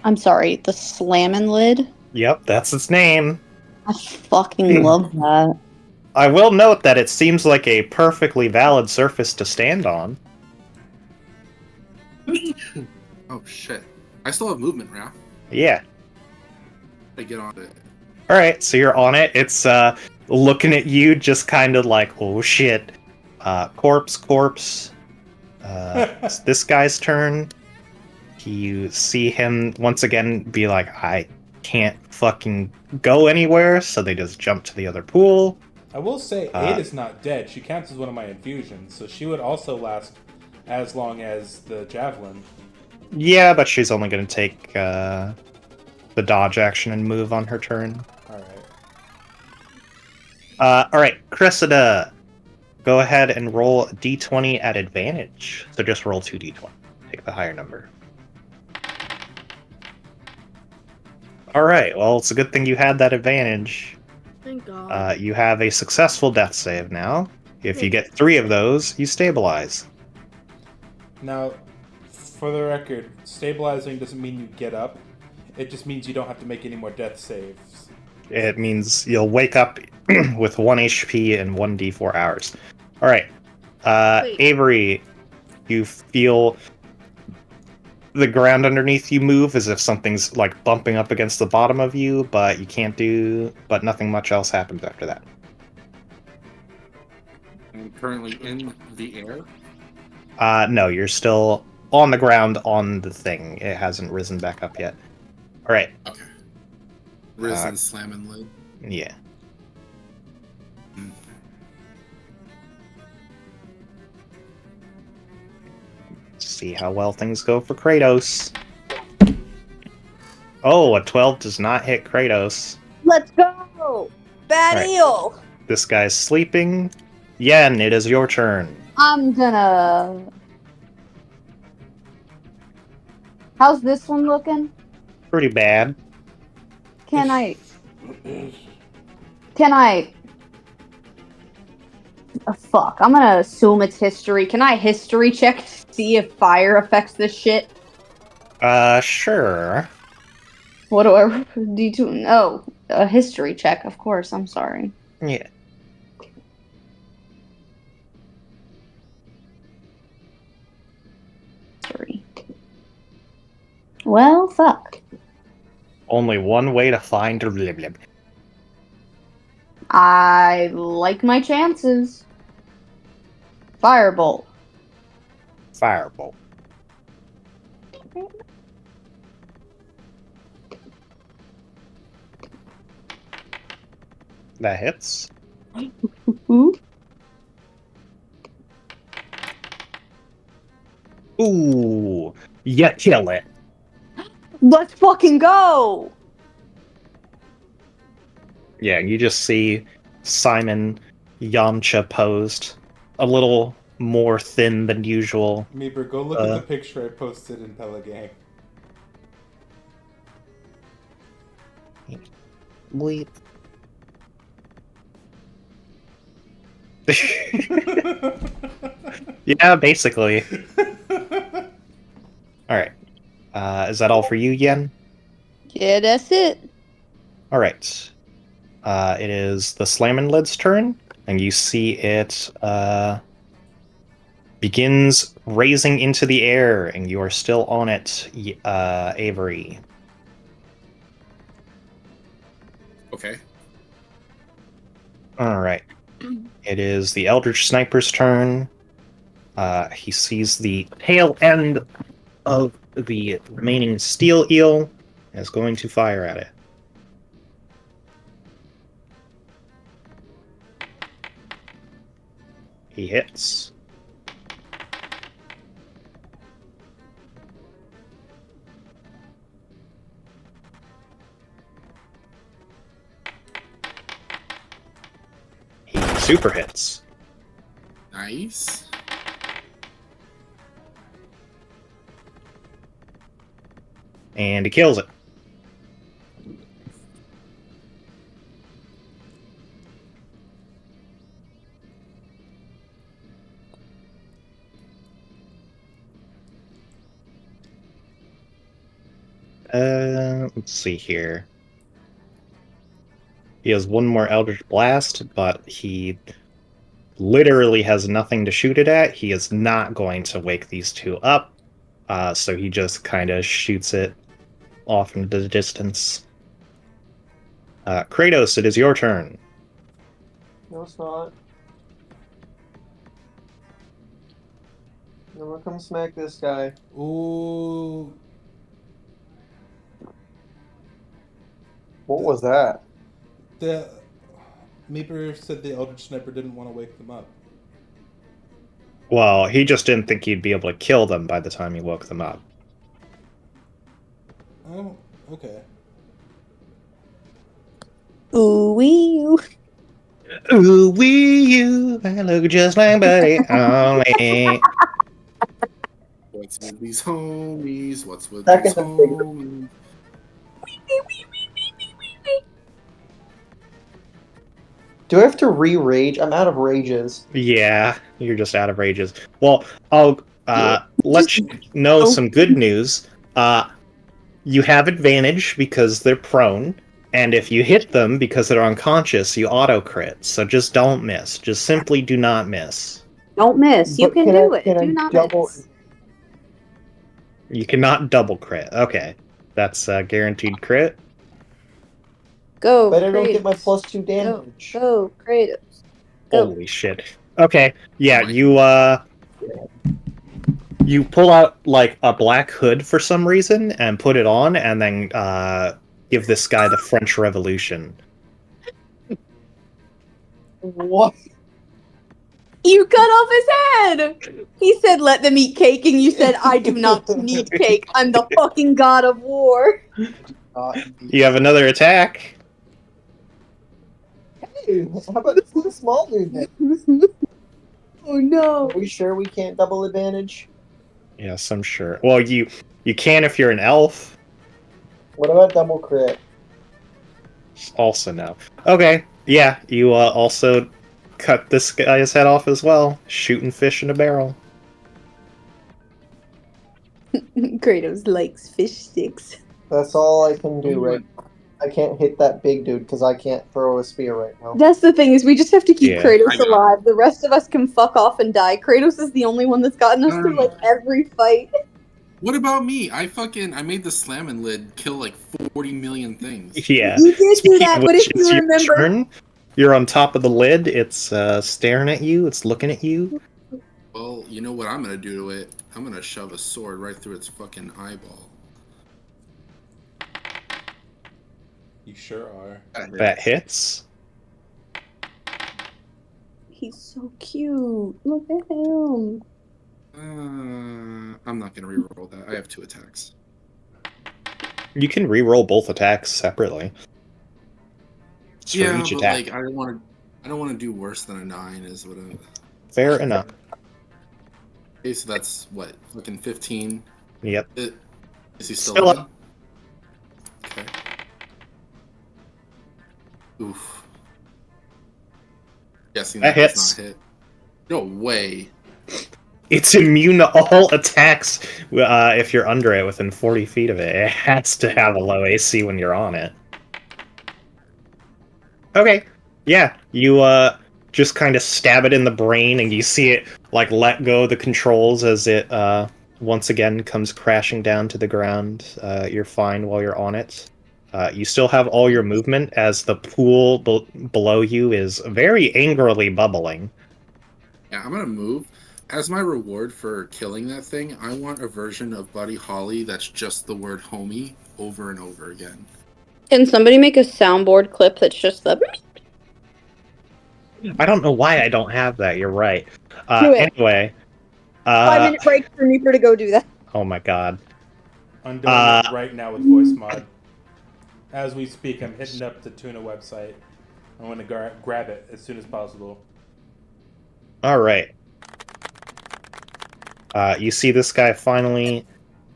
I'm sorry, the slammin' lid? Yep, that's its name. I fucking love that. I will note that it seems like a perfectly valid surface to stand on. Oh shit. I still have movement, Raph. Yeah. I get on it. Alright, so you're on it. It's looking at you just kind of like, oh shit. Corpse. It's this guy's turn. You see him once again be like, I can't fucking go anywhere, so they just jump to the other pool. I will say, Ada's not dead. She counts as one of my infusions, so she would also last as long as the javelin. Yeah, but she's only going to take the dodge action and move on her turn. Alright, Cressida. Go ahead and roll a d20 at advantage. So just roll 2d20. Take the higher number. Alright, well, it's a good thing you had that advantage. Thank God. You have a successful death save now. If you get 3 of those, you stabilize. Now, for the record, stabilizing doesn't mean you get up. It just means you don't have to make any more death saves. It means you'll wake up with 1 HP and 1d4 hours. Alright. Avery, you feel the ground underneath you move as if something's like bumping up against the bottom of you, but but nothing much else happens after that. I'm currently in the air. No, you're still on the ground on the thing. It hasn't risen back up yet. Alright. Okay. Risen slamming lid. Yeah. See how well things go for Kratos. Oh, a 12 does not hit Kratos. Let's go! Bad Alright. eel! This guy's sleeping. Yen, it is your turn. I'm gonna... How's this one looking? Pretty bad. Can I... fuck. I'm gonna assume it's history. Can I history check to see if fire affects this shit? Sure. What do I... D2... Oh, a history check, of course. I'm sorry. Yeah. History. Well, fuck. Only one way to find a I like my chances. Firebolt. Firebolt. That hits. Ooh. Ooh, you kill it. Let's fucking go! Yeah, you just see Simon Yamcha posed, a little more thin than usual. Meeper, go look at the picture I posted in Telegang. Wait. Yeah, basically. Alright. Is that all for you, Yen? Yeah, that's it. Alright. It is the Slammin' Lid's turn, and you see it begins raising into the air, and you are still on it, Avery. Okay. Alright. It is the Eldritch Sniper's turn. He sees the tail end of the remaining steel eel and is going to fire at it. He hits. He super hits. Nice. And he kills it. Let's see here. He has one more Eldritch Blast, but he literally has nothing to shoot it at. He is not going to wake these two up, so he just kind of shoots it off into the distance. Kratos, it is your turn. No, it's not. No, we're come smack this guy. Ooh. What was that? The Meeper said the Eldritch Sniper didn't want to wake them up. Well, he just didn't think he'd be able to kill them by the time he woke them up. Oh, okay. Ooh wee oo. Ooh, wee you, I look just like Buddy Holly. What's with these homies? What's with Back these in the finger. homies? Do I have to re-rage? I'm out of rages. Yeah, you're just out of rages. Well, I'll let you know some good news. You have advantage because they're prone, and if you hit them because they're unconscious, you auto-crit. So just don't miss. Just simply do not miss. Don't miss. You But can can do I- it. can I Do not double- miss. You cannot double crit. Okay. That's a guaranteed crit. Go, Better don't get my Kratos. +2 Go, damage. go, Kratos. Go. Holy shit. Okay. Yeah, you pull out like a black hood for some reason and put it on and then give this guy the French Revolution. What? You cut off his head! He said, let them eat cake, and you said, I do not need cake. I'm the fucking god of war. You have another attack. Hey, how about the small dude then? Oh no. Are we sure we can't double advantage? Yes, I'm sure. Well, you can if you're an elf. What about double crit? Also no. Okay, yeah, you also cut this guy's head off as well. Shooting fish in a barrel. Kratos likes fish sticks. That's all I can do right now. I can't hit that big dude because I can't throw a spear right now. That's the thing, is we just have to keep Yeah. Kratos alive. The rest of us can fuck off and die. Kratos is the only one that's gotten us through, like, every fight. What about me? I made the slamming lid kill like 40 million things. Yeah. You did do Speaking that, of but which, if you it's your remember... turn. You're on top of the lid. It's staring at you. It's looking at you. Well, you know what I'm gonna do to it? I'm gonna shove a sword right through its fucking eyeball. You sure are. That hits. He's so cute. Look at him. I'm not gonna reroll that. I have 2 attacks. You can re-roll both attacks separately. It's for each but attack. like I don't want to do worse than a 9. Is what I. Fair enough. Okay, so that's what fucking 15. Yep. Is he still Still up? up. Okay. Oof. Guessing That that hits. does not hit. No way. It's immune to all attacks if you're under it within 40 feet of it. It has to have a low AC when you're on it. Okay. Yeah, you just kind of stab it in the brain and you see it like let go of the controls as it once again comes crashing down to the ground. You're fine while you're on it. You still have all your movement as the pool below you is very angrily bubbling. Yeah, I'm gonna move. As my reward for killing that thing, I want a version of Buddy Holly that's just the word homie over and over again. Can somebody make a soundboard clip that's just the... I don't know why I don't have that. You're right. Do it. Anyway. 5-minute break for Reaper to go do that. Oh my god. I'm doing it right now with voice mod. As we speak, I'm hitting up the Tuna website. I'm going to grab it as soon as possible. Alright. You see this guy finally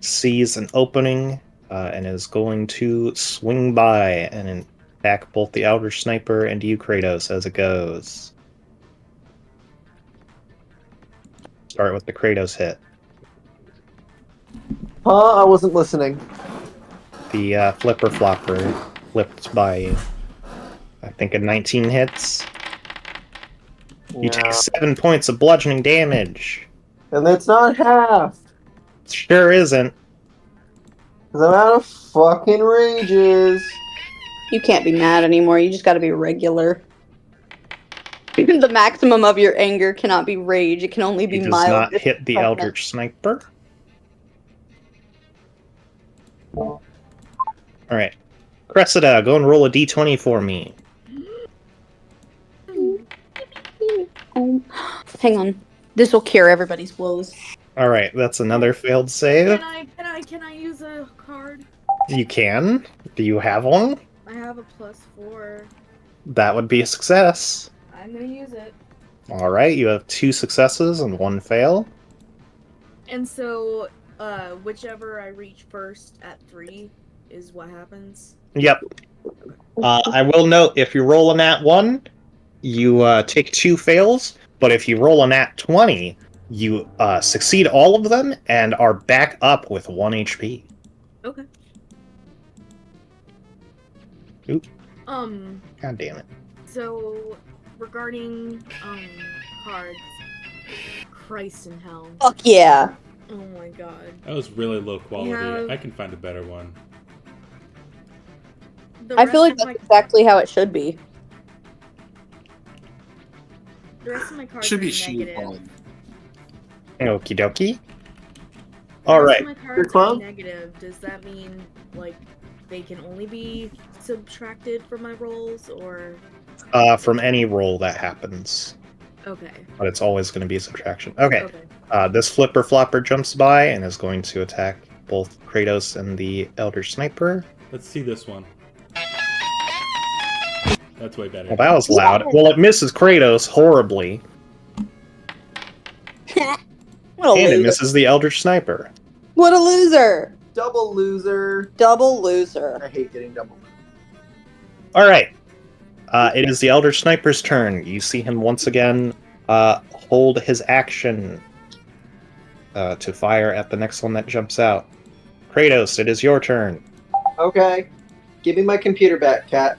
sees an opening and is going to swing by and attack both the Outer Sniper and you, Kratos, as it goes. Start with the Kratos hit. I wasn't listening. The flipper flopper flipped by you. I think a 19 hits. You take 7 points of bludgeoning damage. And that's not half. Sure isn't. Because I'm out of fucking rages. You can't be mad anymore. You just gotta be regular. The maximum of your anger cannot be rage. It can only be He does mild. not hit the disappointment. Eldritch Sniper. Alright. Cressida, go and roll a d20 for me. Oh, hang on. This will cure everybody's woes. Alright, that's another failed save. Can I use a card? You can. Do you have one? I have a +4. That would be a success. I'm gonna use it. Alright, you have 2 successes and 1 fail. And so, whichever I reach first at 3 is what happens. Yep. I will note, if you roll a nat 1, you take 2 fails, but if you roll a nat 20, you succeed all of them and are back up with 1 HP. Okay. Oop. God damn it. So, regarding, cards, Christ in hell. Fuck yeah. Oh my god. That was really low quality. have- I can find a better one. I feel like that's exactly how it should be. The rest of my cards Should are be negative. She-Hulk. Okie dokie. The rest Alright. of my cards club? are negative. Does that mean, like, they can only be subtracted from my rolls, or... From any roll that happens. Okay. but it's always going to be a subtraction. Okay. Okay. This flipper flopper jumps by and is going to attack both Kratos and the Elder Sniper. Let's see this one. That's way better. Well, that was loud. Well, it misses Kratos horribly, What a and it loser. misses the Elder Sniper. What a loser. Double loser. Double loser. I hate getting double. All right. It is the Elder Sniper's turn. You see him once again hold his action to fire at the next one that jumps out. Kratos, it is your turn. Okay. Give me my computer back, cat.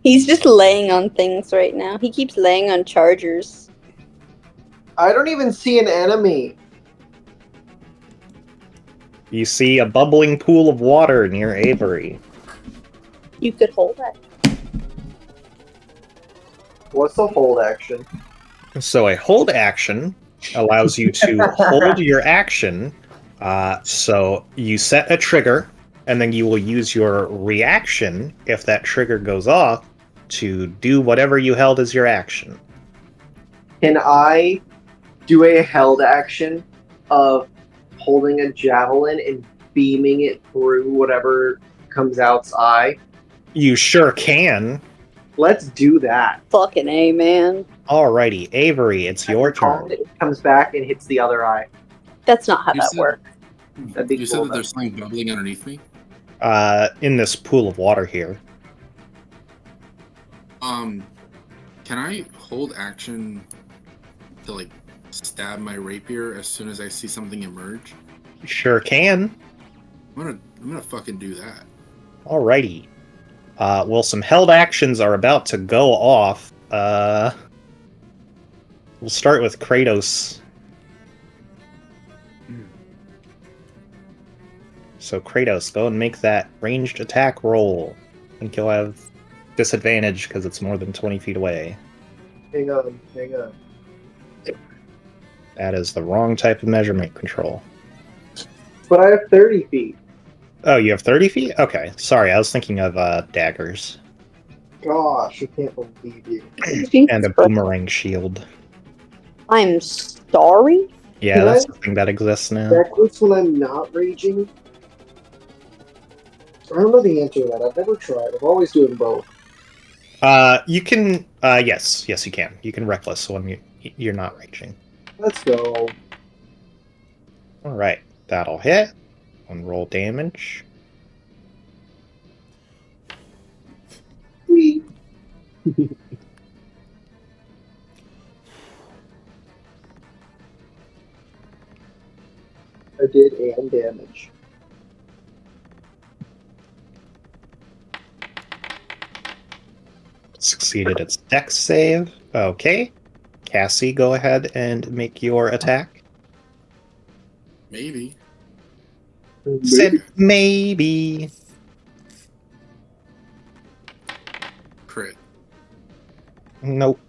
He's just laying on things right now. He keeps laying on chargers. I don't even see an enemy. You see a bubbling pool of water near Avery. You could hold it. What's the hold action? So a hold action allows you to hold your action. So you set a trigger, and then you will use your reaction, if that trigger goes off, to do whatever you held as your action. Can I do a held action of holding a javelin and beaming it through whatever comes out's eye? You sure can. Let's do that. Fucking A, man. Alrighty, Avery, it's your turn. It comes back and hits the other eye. That's not how You that said- works. That'd be You cool, said that there's something bubbling underneath me? In this pool of water here. Can I hold action to, like, stab my rapier as soon as I see something emerge? You sure can. I'm gonna fucking do that. Alrighty. Well, some held actions are about to go off. We'll start with Kratos. So Kratos, go and make that ranged attack roll. I think you'll have disadvantage because it's more than 20 feet away. Hang on. That is the wrong type of measurement control. But I have 30 feet. Oh, you have 30 feet? Okay, sorry, I was thinking of daggers. Gosh, I can't believe you. And a boomerang shield. I'm sorry? Yeah, Can that's I- the thing that exists now. Backwards when I'm not raging? I don't know the answer to that. I've never tried. I'm always doing both. You can, yes, you can. You can reckless when you're not raging. Let's go. Alright, that'll hit. One roll damage. Whee! I did and damage. Succeeded its dex save. Okay. Cassie, go ahead and make your attack. Maybe. Said maybe. Crit. Nope.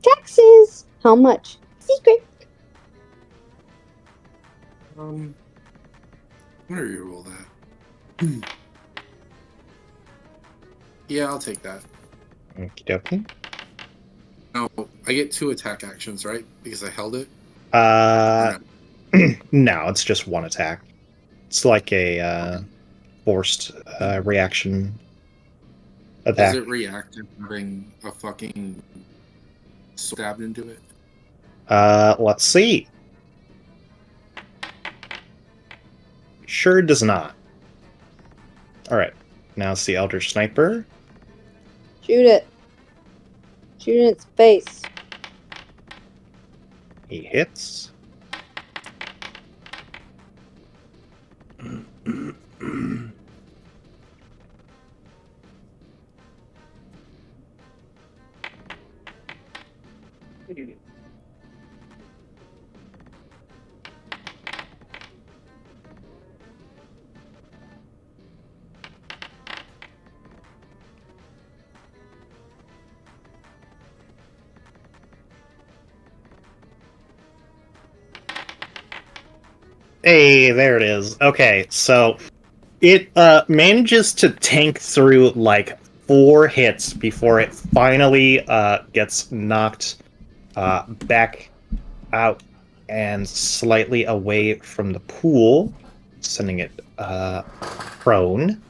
Taxes! How much? Secret. I'm gonna reroll that. Yeah, I'll take that. Okie dokie. No, I get 2 attack actions, right? Because I held it. No, it's just one attack. It's like a forced reaction attack. Does it react to having a fucking stabbed into it? Let's see. Sure does not. Alright, now it's the Elder Sniper. Shoot it. Shoot it in its face. He hits. Hey, there it is. Okay, so it manages to tank through like 4 hits before it finally gets knocked back out and slightly away from the pool, sending it prone.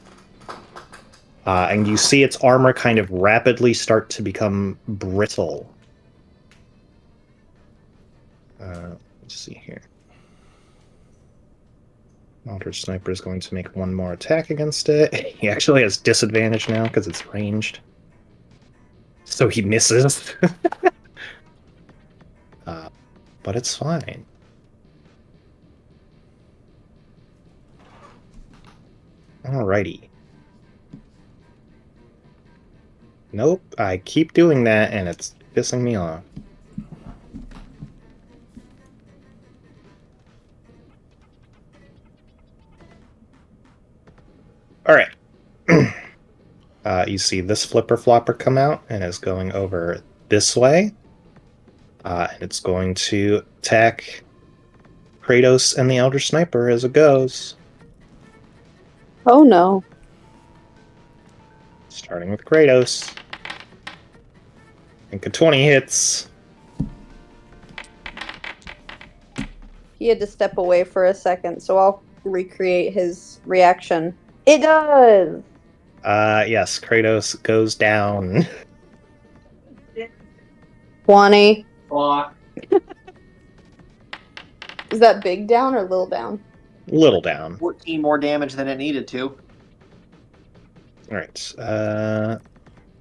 And you see its armor kind of rapidly start to become brittle. Let's see here. Alter Sniper is going to make one more attack against it. He actually has disadvantage now because it's ranged. So he misses. But it's fine. Alrighty. Nope, I keep doing that and it's pissing me off. Alright. You see this flipper flopper come out and is going over this way. And it's going to attack Kratos and the Elder Sniper as it goes. Oh no. Starting with Kratos. I think a 20 hits. He had to step away for a second, so I'll recreate his reaction. It does! Yes, Kratos goes down. 20. Fuck. Is that big down or little down? Little down. 14 more damage than it needed to. Alright.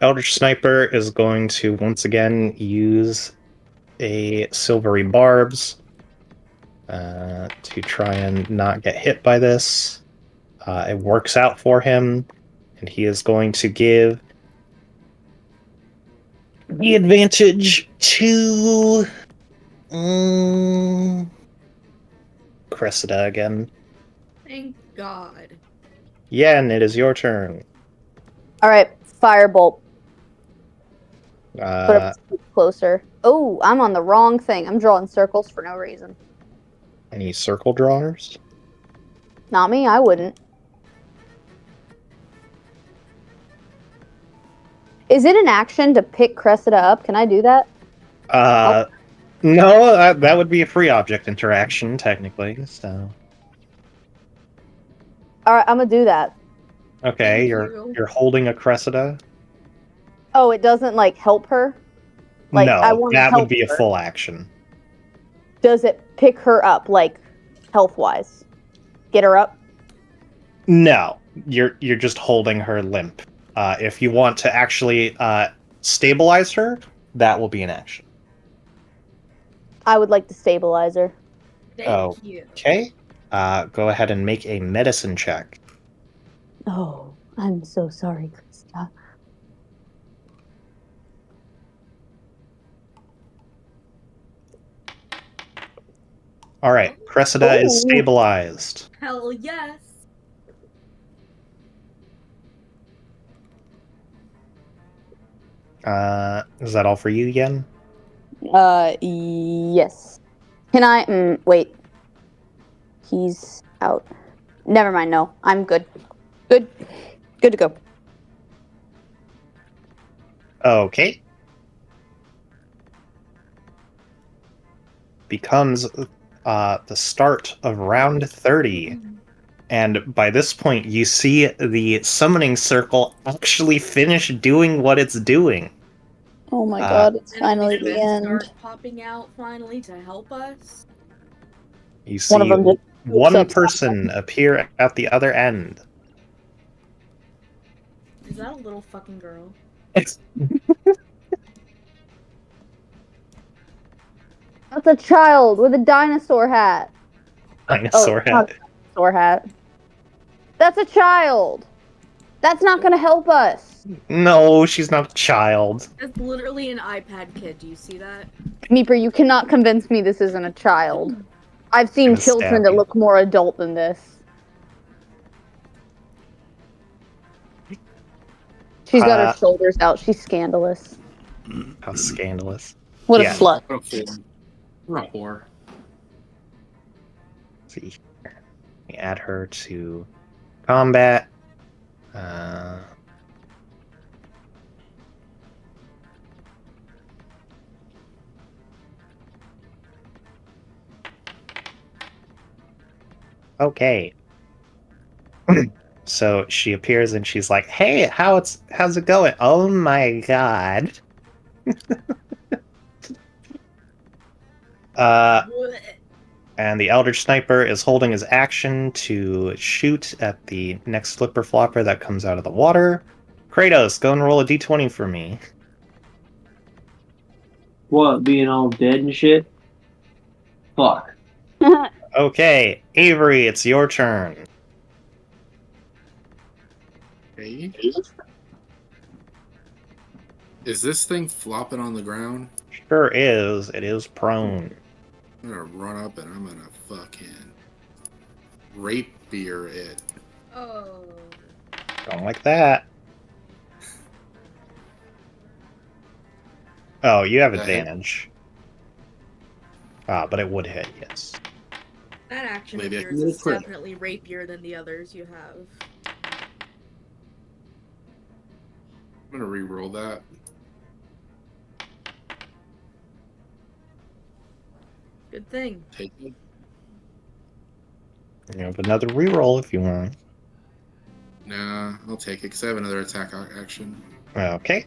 Elder Sniper is going to once again use a Silvery Barbs to try and not get hit by this. It works out for him, and he is going to give the advantage to Cressida again. Thank God. Yen, it is your turn. Alright, Firebolt. Put Uh, it closer. Oh, I'm on the wrong thing. I'm drawing circles for no reason. any circle drawers? Not me, I wouldn't. Is it an action to pick Cressida up? Can I do that? No, that would be a free object interaction, technically, so... Alright, I'm gonna do that. Okay, Thank you're you. you're holding a Cressida? Oh, it doesn't, like, help her? Like, No, I want to that help would be a her. full action. Does it pick her up, like, health-wise? Get her up? No, you're just holding her limp. If you want to actually stabilize her, that will be an action. I would like to stabilize her. Thank you. Okay. Go ahead and make a medicine check. Oh, I'm so sorry, Krista. All right, Cressida is Oh. stabilized. Hell yes. Is that all for you again? Yes. Can I, wait. He's out. Never mind, no. I'm good. Good. Good to go. Okay. Becomes the start of round 30. And by this point, you see the summoning circle actually finish doing what it's doing. Oh my god, it's And finally then the end. start popping out finally to help us. You see One of them just one up. person appear at the other end. Is that a little fucking girl? It's That's a child with a dinosaur hat. dinosaur not hat. a dinosaur hat. That's a child. That's not gonna help us. No, she's not a child. That's literally an iPad kid. Do you see that? Meeper, you cannot convince me this isn't a child. I've seen Gonna children stab that you. look more adult than this. She's got her shoulders out. She's scandalous. How scandalous. What Yeah. a slut. What a whore. What a whore. Let's see. Let me add her to combat. Okay. So she appears and she's like, "Hey, how's it going? Oh my god." And the Eldritch Sniper is holding his action to shoot at the next flipper flopper that comes out of the water. Kratos, go and roll a d20 for me. What, being all dead and shit? Fuck. Okay, Avery, it's your turn. Okay. Is this thing flopping on the ground? Sure is. It is prone. I'm gonna run up and I'm gonna fucking rapier it. Oh. Don't like that. Oh, you have That hit? advantage. But it would hit, yes. That action Maybe I of can yours get a is crit. definitely rapier than the others you have. I'm gonna re-roll that. Good thing. Take it. You have another reroll if you want. Nah, I'll take it because I have another attack action. Okay.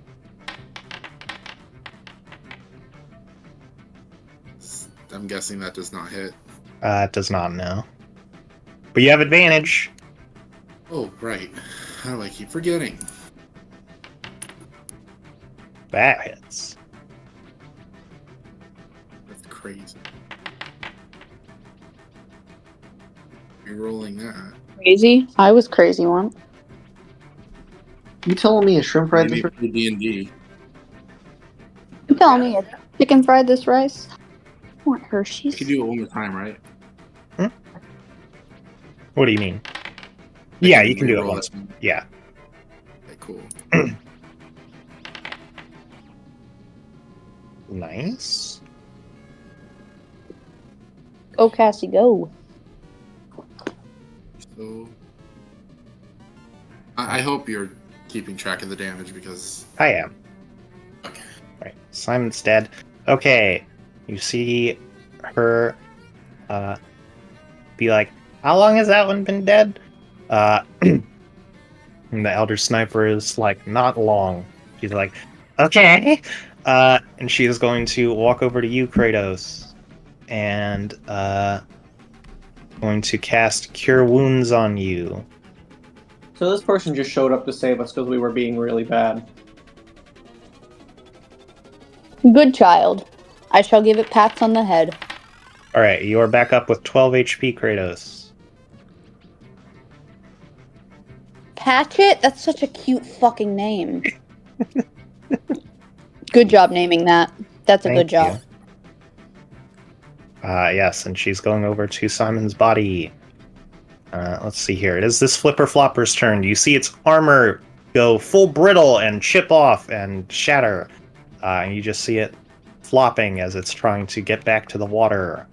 I'm guessing that does not hit. It does not know. But you have advantage. Oh, right. How do I keep forgetting? That hits. That's crazy. Re-rolling that. Crazy? I was crazy one. You telling me a shrimp fried Maybe this? for D&D. You telling me a chicken fried this rice? I want I Hershey's. can do it one more time, right? What do you mean? I Yeah, you can do it re-roll once. that. Yeah. Okay, cool. Nice. Go, Cassie, go. So, I hope you're keeping track of the damage because. I am. Okay. Right. Simon's dead. Okay. You see her be like, how long has that one been dead? And the Elder Sniper is like, not long. She's like, okay. And she is going to walk over to you, Kratos, and going to cast Cure Wounds on you. So this person just showed up to save us because we were being really bad. Good child. I shall give it pats on the head. Alright, you are back up with 12 HP, Kratos. Patchett? That's such a cute fucking name. Good job naming that. That's a Thank good job. you. Yes, and she's going over to Simon's body. Let's see here. It is this Flipper Flopper's turn. You see its armor go full brittle and chip off and shatter. And you just see it flopping as it's trying to get back to the water.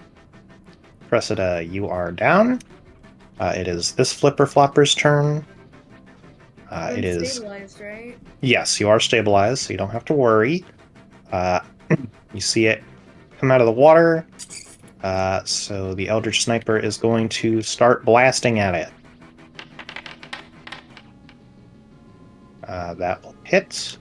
Cressida, you are down. It is this Flipper Flopper's turn. It is... Stabilized, right? Yes, you are stabilized, so you don't have to worry. You see it come out of the water. So the Eldritch Sniper is going to start blasting at it. That will hit.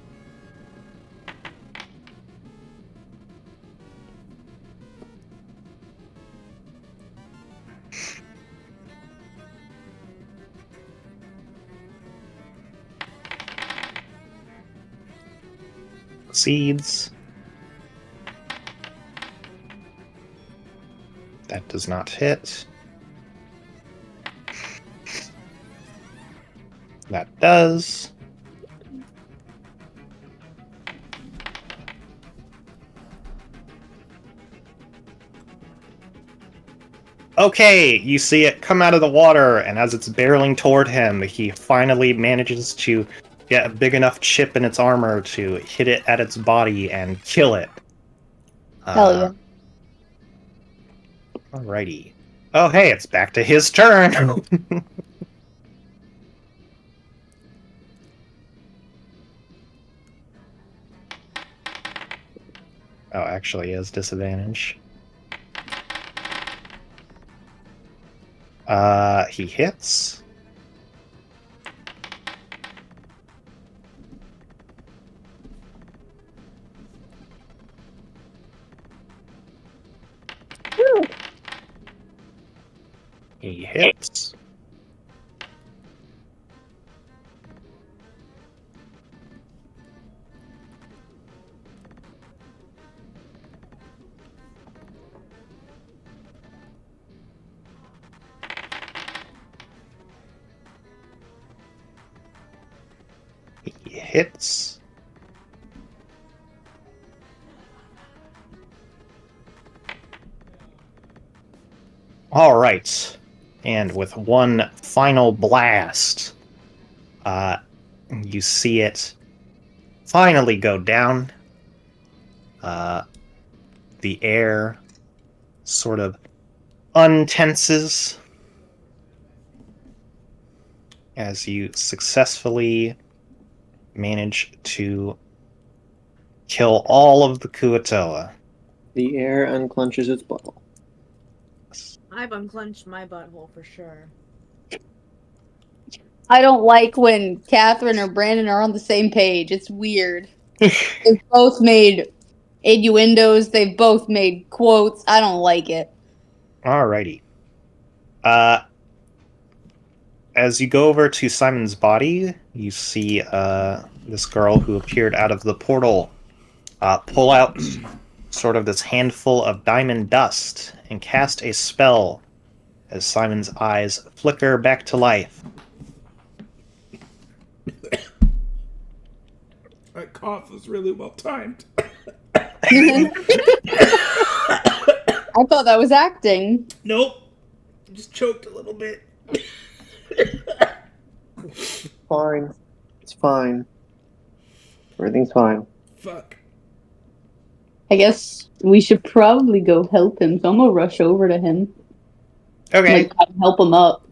Seeds. That does not hit. That does. Okay, you see it come out of the water, and as it's barreling toward him, he finally manages to get a big enough chip in its armor to hit it at its body and kill it. Hell yeah. Alrighty. Oh, hey, it's back to his turn! Oh, actually, he has disadvantage. He hits. He hits. He hits. All right. And with one final blast, you see it finally go down. The air sort of untenses as you successfully manage to kill all of the Kuatoa. The air unclenches its butthole. I've unclenched my butthole for sure. I don't like when Catherine or Brandon are on the same page. It's weird. They've both made innuendos. They've both made quotes. I don't like it. Alrighty. As you go over to Simon's body, you see this girl who appeared out of the portal pull out sort of this handful of diamond dust and cast a spell as Simon's eyes flicker back to life. That cough was really well timed. I thought that was acting. Nope. Just choked a little bit. Fine. It's fine. Everything's fine. Fuck. I guess we should probably go help him. So I'm gonna rush over to him. Okay. Like, help him up.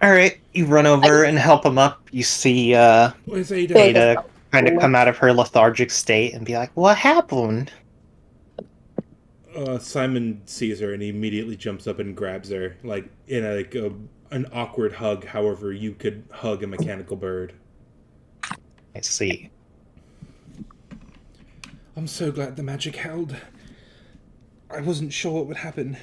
Alright, you run over and help him up. You see What is Ada? Ada kind of come out of her lethargic state and be like, what happened? Simon sees her and he immediately jumps up and grabs her, like in an awkward hug. However, you could hug a mechanical bird. I see. I'm so glad the magic held. I wasn't sure what would happen.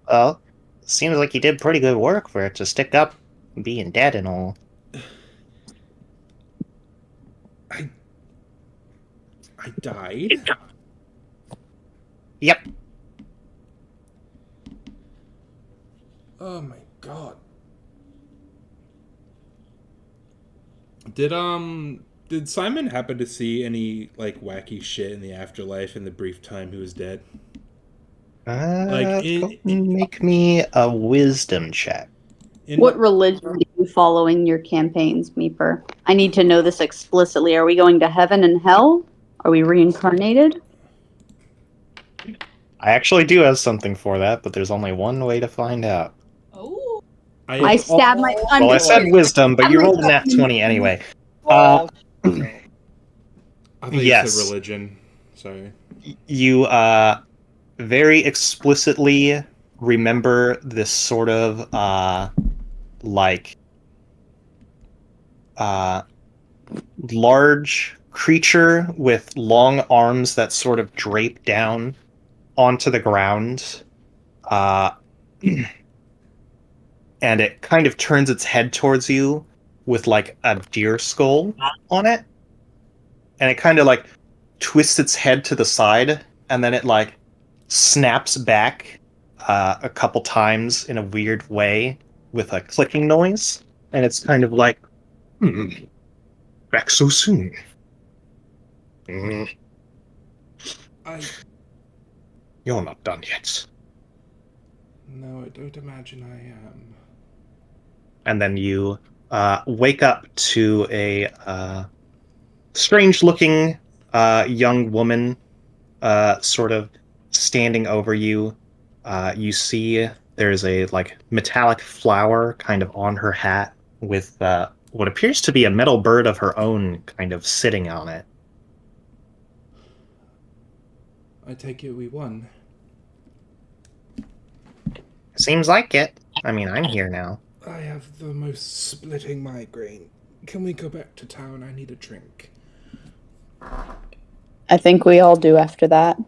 Well, seems like you did pretty good work for it to stick up being dead and all. I died? Yep. Oh my god. Did Simon happen to see any, like, wacky shit in the afterlife in the brief time he was dead? Make me a wisdom check. What religion do you follow in your campaigns, Meeper? I need to know this explicitly. Are we going to heaven and hell? Are we reincarnated? I actually do have something for that, but there's only one way to find out. Oh. I stabbed my Well, I said wisdom, but you rolled a nat 20 anyway. I thought you yes. said religion. Sorry. You very explicitly remember this sort of large creature with long arms that sort of drape down onto the ground, and it kind of turns its head towards you with like a deer skull on it, and it kind of like twists its head to the side, and then it like snaps back a couple times in a weird way with a clicking noise, and it's kind of like, back so soon. You're not done yet. No, I don't imagine I am. And then you wake up to a strange-looking young woman sort of standing over you. You see there's a like metallic flower kind of on her hat with what appears to be a metal bird of her own kind of sitting on it. I take it we won. Seems like it. I mean, I'm here now. I have the most splitting migraine. Can we go back to town? I need a drink. I think we all do after that.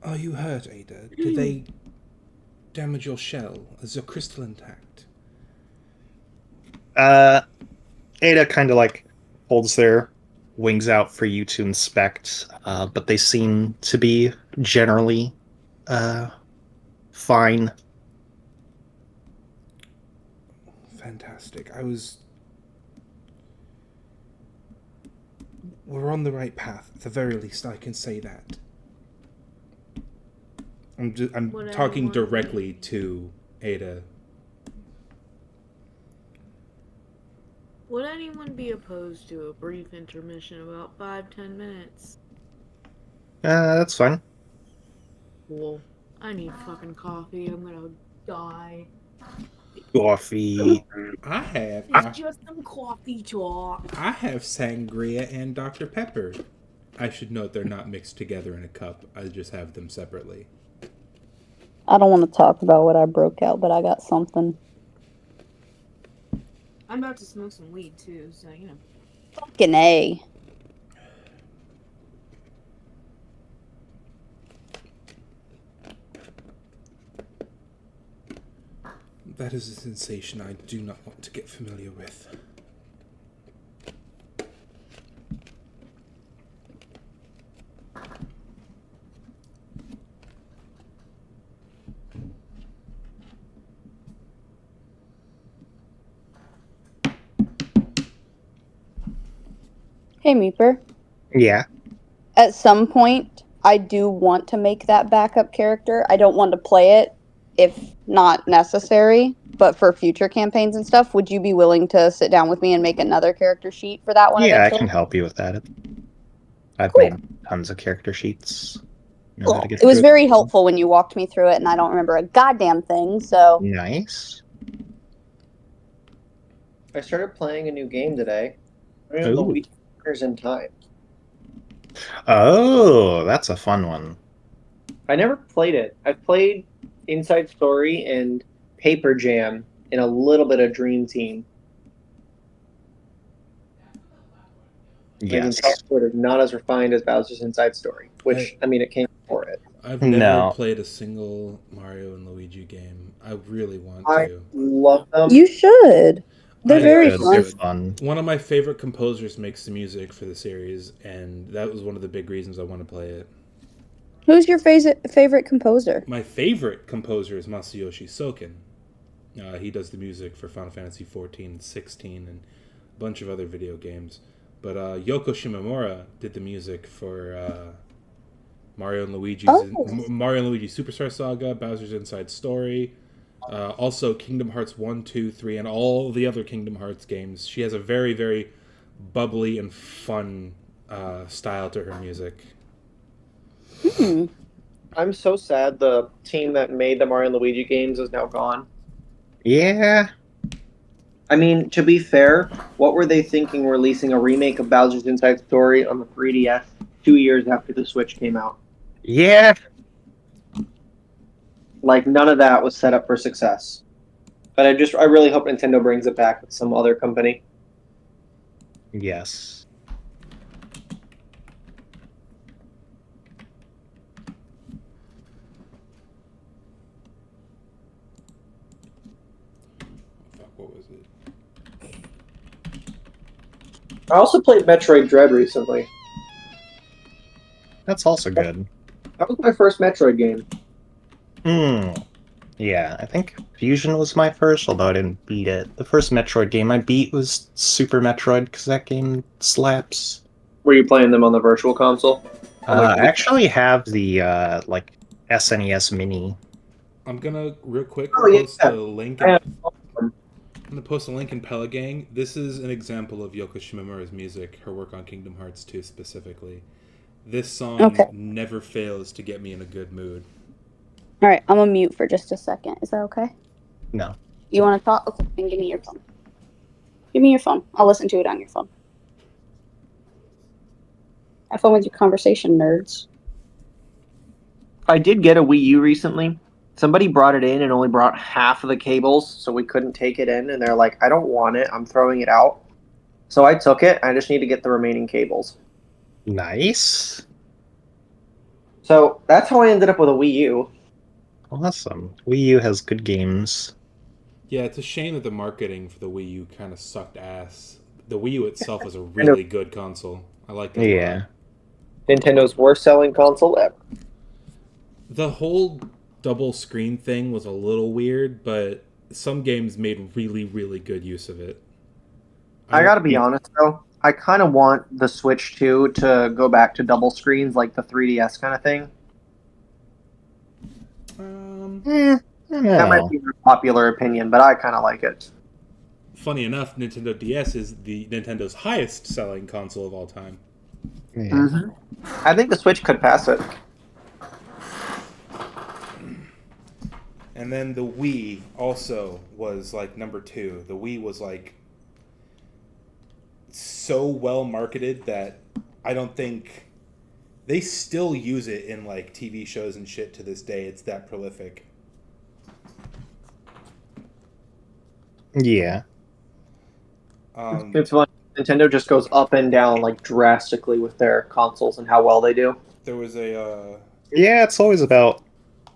Are you hurt, Ada? Did they damage your shell? Is your crystal intact? Ada kind of like holds their wings out for you to inspect, but they seem to be generally fine. Fantastic. We're on the right path. At the very least, I can say that. I'm Would talking anyone directly to Ada. Would anyone be opposed to a brief intermission, about 5-10 minutes? That's fine. Cool. I need fucking coffee. I'm gonna die. Coffee. It's just some coffee talk. I have sangria and Dr. Pepper. I should note they're not mixed together in a cup. I just have them separately. I don't want to talk about what I broke out, but I got something. I'm about to smoke some weed too, so you know. Fucking A. That is a sensation I do not want to get familiar with. Hey, Meeper. Yeah. At some point, I do want to make that backup character. I don't want to play it if not necessary, but for future campaigns and stuff, would you be willing to sit down with me and make another character sheet for that one Yeah, eventually? I can help you with that. I've Cool. made tons of character sheets. Know how to get It was through very helpful when you walked me through it, and I don't remember a goddamn thing, so... Nice. I started playing a new game today. I don't even know Ooh. the Weekers in Time. Oh, that's a fun one. I never played it. I've played Inside Story and Paper Jam and a little bit of Dream Team. Yes. Sort of not as refined as Bowser's Inside Story, which, I mean, it came before it. I've never No. played a single Mario and Luigi game. I really want I to. love them. You should. They're I very Good, fun. they're fun. One of my favorite composers makes the music for the series, and that was one of the big reasons I want to play it. Who's your favorite composer? My favorite composer is Masayoshi Soken. He does the music for Final Fantasy XIV and 16 and a bunch of other video games. But Yoko Shimomura did the music for Mario and Luigi's Mario and Luigi Superstar Saga, Bowser's Inside Story, also Kingdom Hearts 1, 2, 3, and all the other Kingdom Hearts games. She has a very, very bubbly and fun style to her music. I'm so sad the team that made the Mario and Luigi games is now gone. Yeah. I mean, to be fair, what were they thinking releasing a remake of Bowser's Inside Story on the 3DS 2 years after the Switch came out? Yeah. Like, none of that was set up for success. But I really hope Nintendo brings it back with some other company. Yes. Fuck, what was it? I also played Metroid Dread recently. That's also good. That was my first Metroid game. Yeah, I think Fusion was my first, although I didn't beat it. The first Metroid game I beat was Super Metroid, because that game slaps. Were you playing them on the Virtual Console? I actually have the, SNES Mini. I'm gonna real quick yeah. post a link. I have I'm gonna post a link in Pelagang. This is an example of Yoko Shimomura's music, her work on Kingdom Hearts 2 specifically. This song never fails to get me in a good mood. All right, I'm gonna mute for just a second. Is that okay? No. You want to talk? Okay, then give me your phone. Give me your phone. I'll listen to it on your phone. Have fun with your conversation, nerds. I did get a Wii U recently. Somebody brought it in and only brought half of the cables, so we couldn't take it in. And they're like, I don't want it. I'm throwing it out. So I took it. I just need to get the remaining cables. Nice. So that's how I ended up with a Wii U. Awesome. Wii U has good games. Yeah, it's a shame that the marketing for the Wii U kind of sucked ass. The Wii U itself was a really good console. I liked it a Yeah. lot. Nintendo's worst selling console ever. The whole double screen thing was a little weird, but some games made really, really good use of it. I gotta be honest though, I kind of want the Switch 2 to go back to double screens like the 3DS kind of thing. I don't know. That might be a popular opinion, but I kind of like it. Funny enough, Nintendo DS is the Nintendo's highest selling console of all time. Yeah. Mm-hmm. I think the Switch could pass it. And then the Wii also was like number 2. The Wii was like so well marketed that I don't think they still use it in like TV shows and shit to this day. It's that prolific. Yeah. It's fun. Nintendo just goes up and down like drastically with their consoles and how well they do. There was a Yeah, it's always about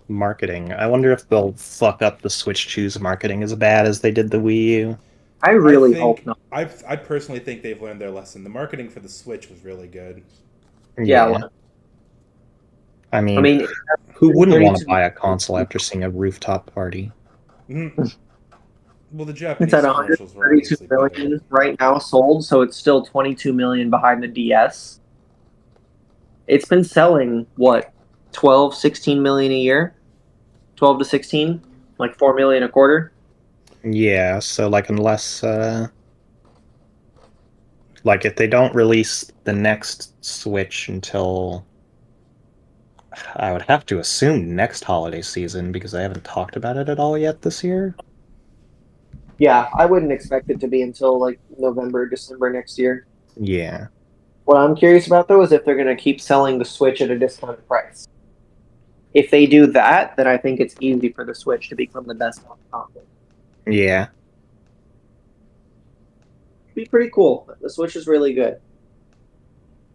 marketing. I wonder if they'll fuck up the Switch 2's marketing as bad as they did the Wii U. I really hope not. I personally think they've learned their lesson. The marketing for the Switch was really good. Yeah. I mean, who wouldn't want to buy a console after seeing a rooftop party? Mm-hmm. Well, the Japanese It's at commercials were 132 obviously million better. right now sold, so it's still 22 million behind the DS. It's been selling, what, 12, 16 million a year? 12 to 16? Like 4 million a quarter? Yeah, so like unless like if they don't release the next Switch until I would have to assume next holiday season because I haven't talked about it at all yet this year. Yeah, I wouldn't expect it to be until like November, December next year. Yeah. What I'm curious about though is if they're going to keep selling the Switch at a discounted price. If they do that, then I think it's easy for the Switch to become the best console. Yeah. It'd be pretty cool. The Switch is really good.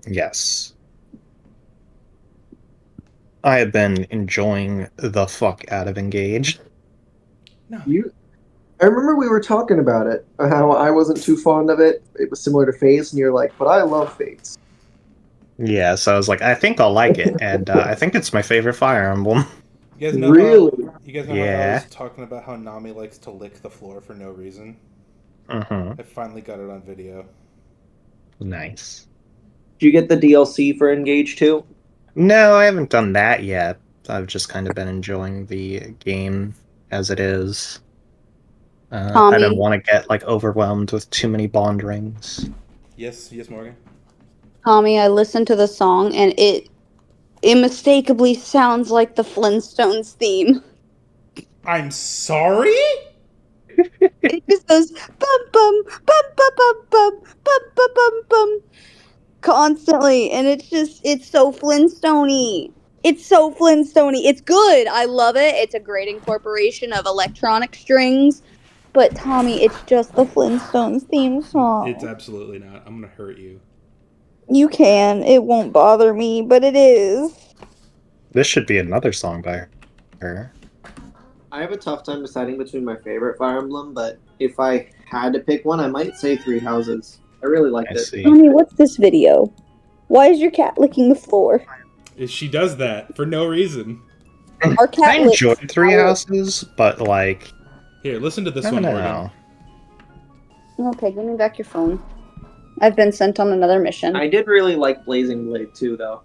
Yes. I have been enjoying the fuck out of Engage. No. I remember we were talking about it, how I wasn't too fond of it. It was similar to Phase, and you're like, but I love Phase. Yeah, so I was like, I think I'll like it, and I think it's my favorite Fire Emblem. You guys know Really? how I Yeah. was talking about how Nami likes to lick the floor for no reason? Mm-hmm. I finally got it on video. Nice. Did you get the DLC for Engage 2? No, I haven't done that yet. I've just kind of been enjoying the game as it is. I Tommy. don't want to get like overwhelmed with too many bond rings. Yes, Morgan. Tommy, I listened to the song and it unmistakably sounds like the Flintstones theme. I'm sorry? It just goes bum bum bum bum bum bum bum bum bum bum constantly, and it's so Flintstone-y. It's so Flintstone-y. It's good. I love it. It's a great incorporation of electronic strings. But Tommy, it's just the Flintstones theme song. It's absolutely not. I'm gonna hurt you. You can. It won't bother me, but it is. This should be another song by her. I have a tough time deciding between my favorite Fire Emblem, but if I had to pick one, I might say Three Houses. I really liked I it. see. Tommy, what's this video? Why is your cat licking the floor? She does that for no reason. Our cat I licks enjoyed Three our- Houses, but like, Here, listen to this I one, don't Morgan. know. Okay, give me back your phone. I've been sent on another mission. I did really like Blazing Blade too, though.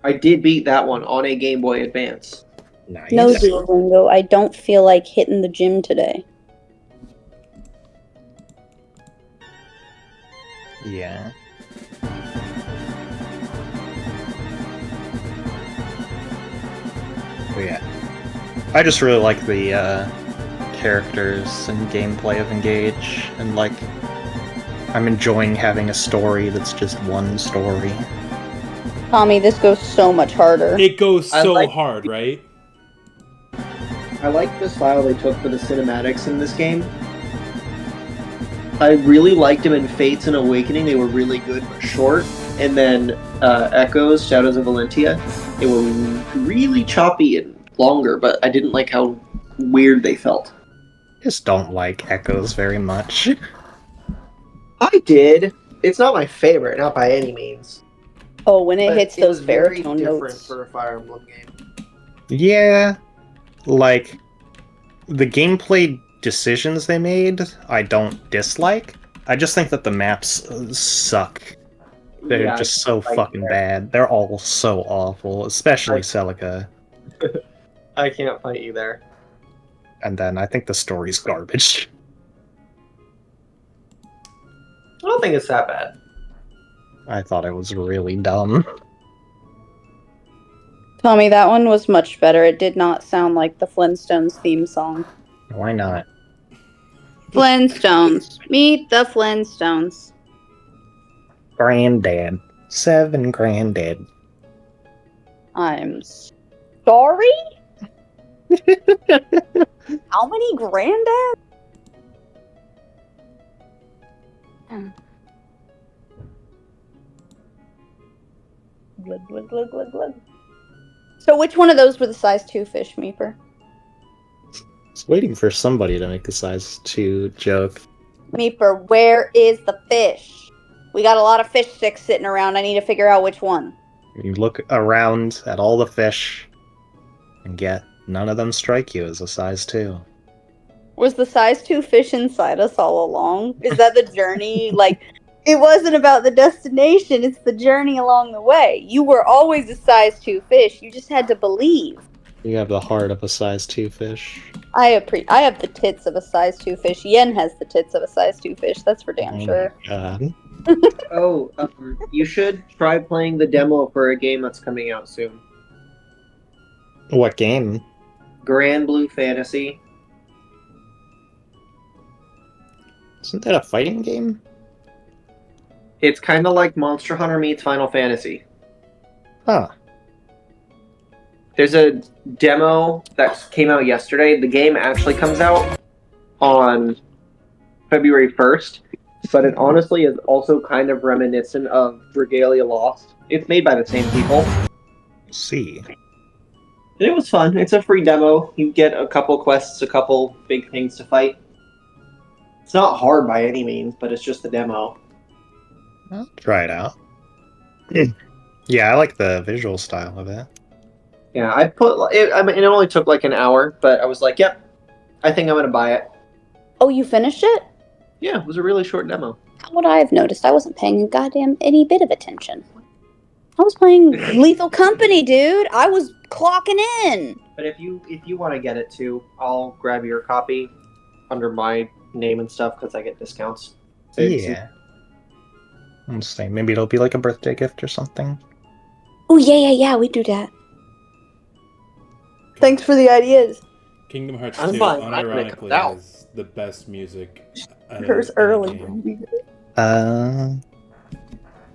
I did beat that one on a Game Boy Advance. Nice. No, Duolingo, I don't feel like hitting the gym today. Yeah. But yeah. I just really like the characters and gameplay of Engage, and like, I'm enjoying having a story that's just one story. Tommy, this goes so much harder. It goes I so like- hard, right? I like the style they took for the cinematics in this game. I really liked them in Fates and Awakening. They were really good but short. And then Echoes, Shadows of Valentia, they were really choppy and longer, but I didn't like how weird they felt. Just don't like Echoes very much. I did. It's not my favorite, not by any means. Oh, when it But hits it was those very baritone different notes. for a Fire Emblem game. Yeah, like the gameplay decisions they made, I don't dislike. I just think that the maps suck. They're Yeah, just so like fucking there. bad. They're all so awful, especially Celica. I can't fight you there. And then I think the story's garbage. I don't think it's that bad. I thought it was really dumb. Tommy, that one was much better. It did not sound like the Flintstones theme song. Why not? Flintstones. Meet the Flintstones. Granddad. 7 Granddad. I'm sorry? How many granddad? Glug, glug, glug, glug, glug. So which one of those were the size 2 fish, Meeper? I was waiting for somebody to make a size 2 joke. Meeper, where is the fish? We got a lot of fish sticks sitting around. I need to figure out which one. You look around at all the fish, and yet none of them strike you as a size 2. Was the size 2 fish inside us all along? Is that the journey? Like, it wasn't about the destination, it's the journey along the way. You were always a size 2 fish. You just had to believe. You have the heart of a size 2 fish. I have the tits of a size 2 fish. Yen has the tits of a size 2 fish. That's for damn sure. God. Oh, you should try playing the demo for a game that's coming out soon. What game? Grand Blue Fantasy. Isn't that a fighting game? It's kind of like Monster Hunter meets Final Fantasy. Huh. There's a demo that came out yesterday. The game actually comes out on February 1st, but it honestly is also kind of reminiscent of Regalia Lost. It's made by the same people. See. And it was fun. It's a free demo. You get a couple quests, a couple big things to fight. It's not hard by any means, but it's just a demo. I'll try it out. Yeah, I like the visual style of it. Yeah, I mean, it only took like an hour, but I was like, yep, I think I'm going to buy it. Oh, you finished it? Yeah, it was a really short demo. How would I have noticed? I wasn't paying goddamn any bit of attention. I was playing Lethal Company, dude. I was clocking in. But if you want to get it too, I'll grab your copy under my name and stuff because I get discounts. So Yeah. I'm saying maybe it'll be like a birthday gift or something. Oh, yeah, we do that. Thanks for the ideas. Kingdom Hearts I'm 2 fine, when it comes unironically out. has the best music. Here's of any early. game.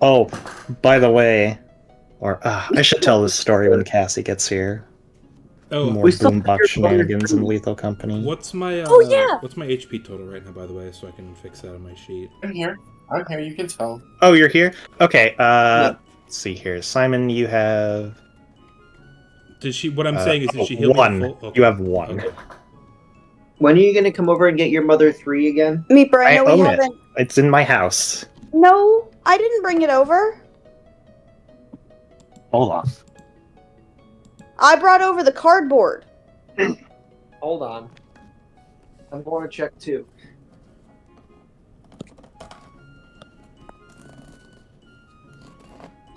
Oh, by the way, I should tell this story when Cassie gets here. Oh, More We still have boombox your shenanigans brother. and Lethal Company. what's my Oh, yeah. What's my HP total right now, by the way, so I can fix that on my sheet? I'm here. You can tell. Oh, you're here? Okay, let's see here. Simon, you have... Did she? What I'm saying is, did she heal me one. full? Okay. You have 1. Okay. When are you going to come over and get your Mother 3 again? Meeper, I know we own it. haven't. It's in my house. No, I didn't bring it over. Hold on. I brought over the cardboard. Hold on. I'm going to check too.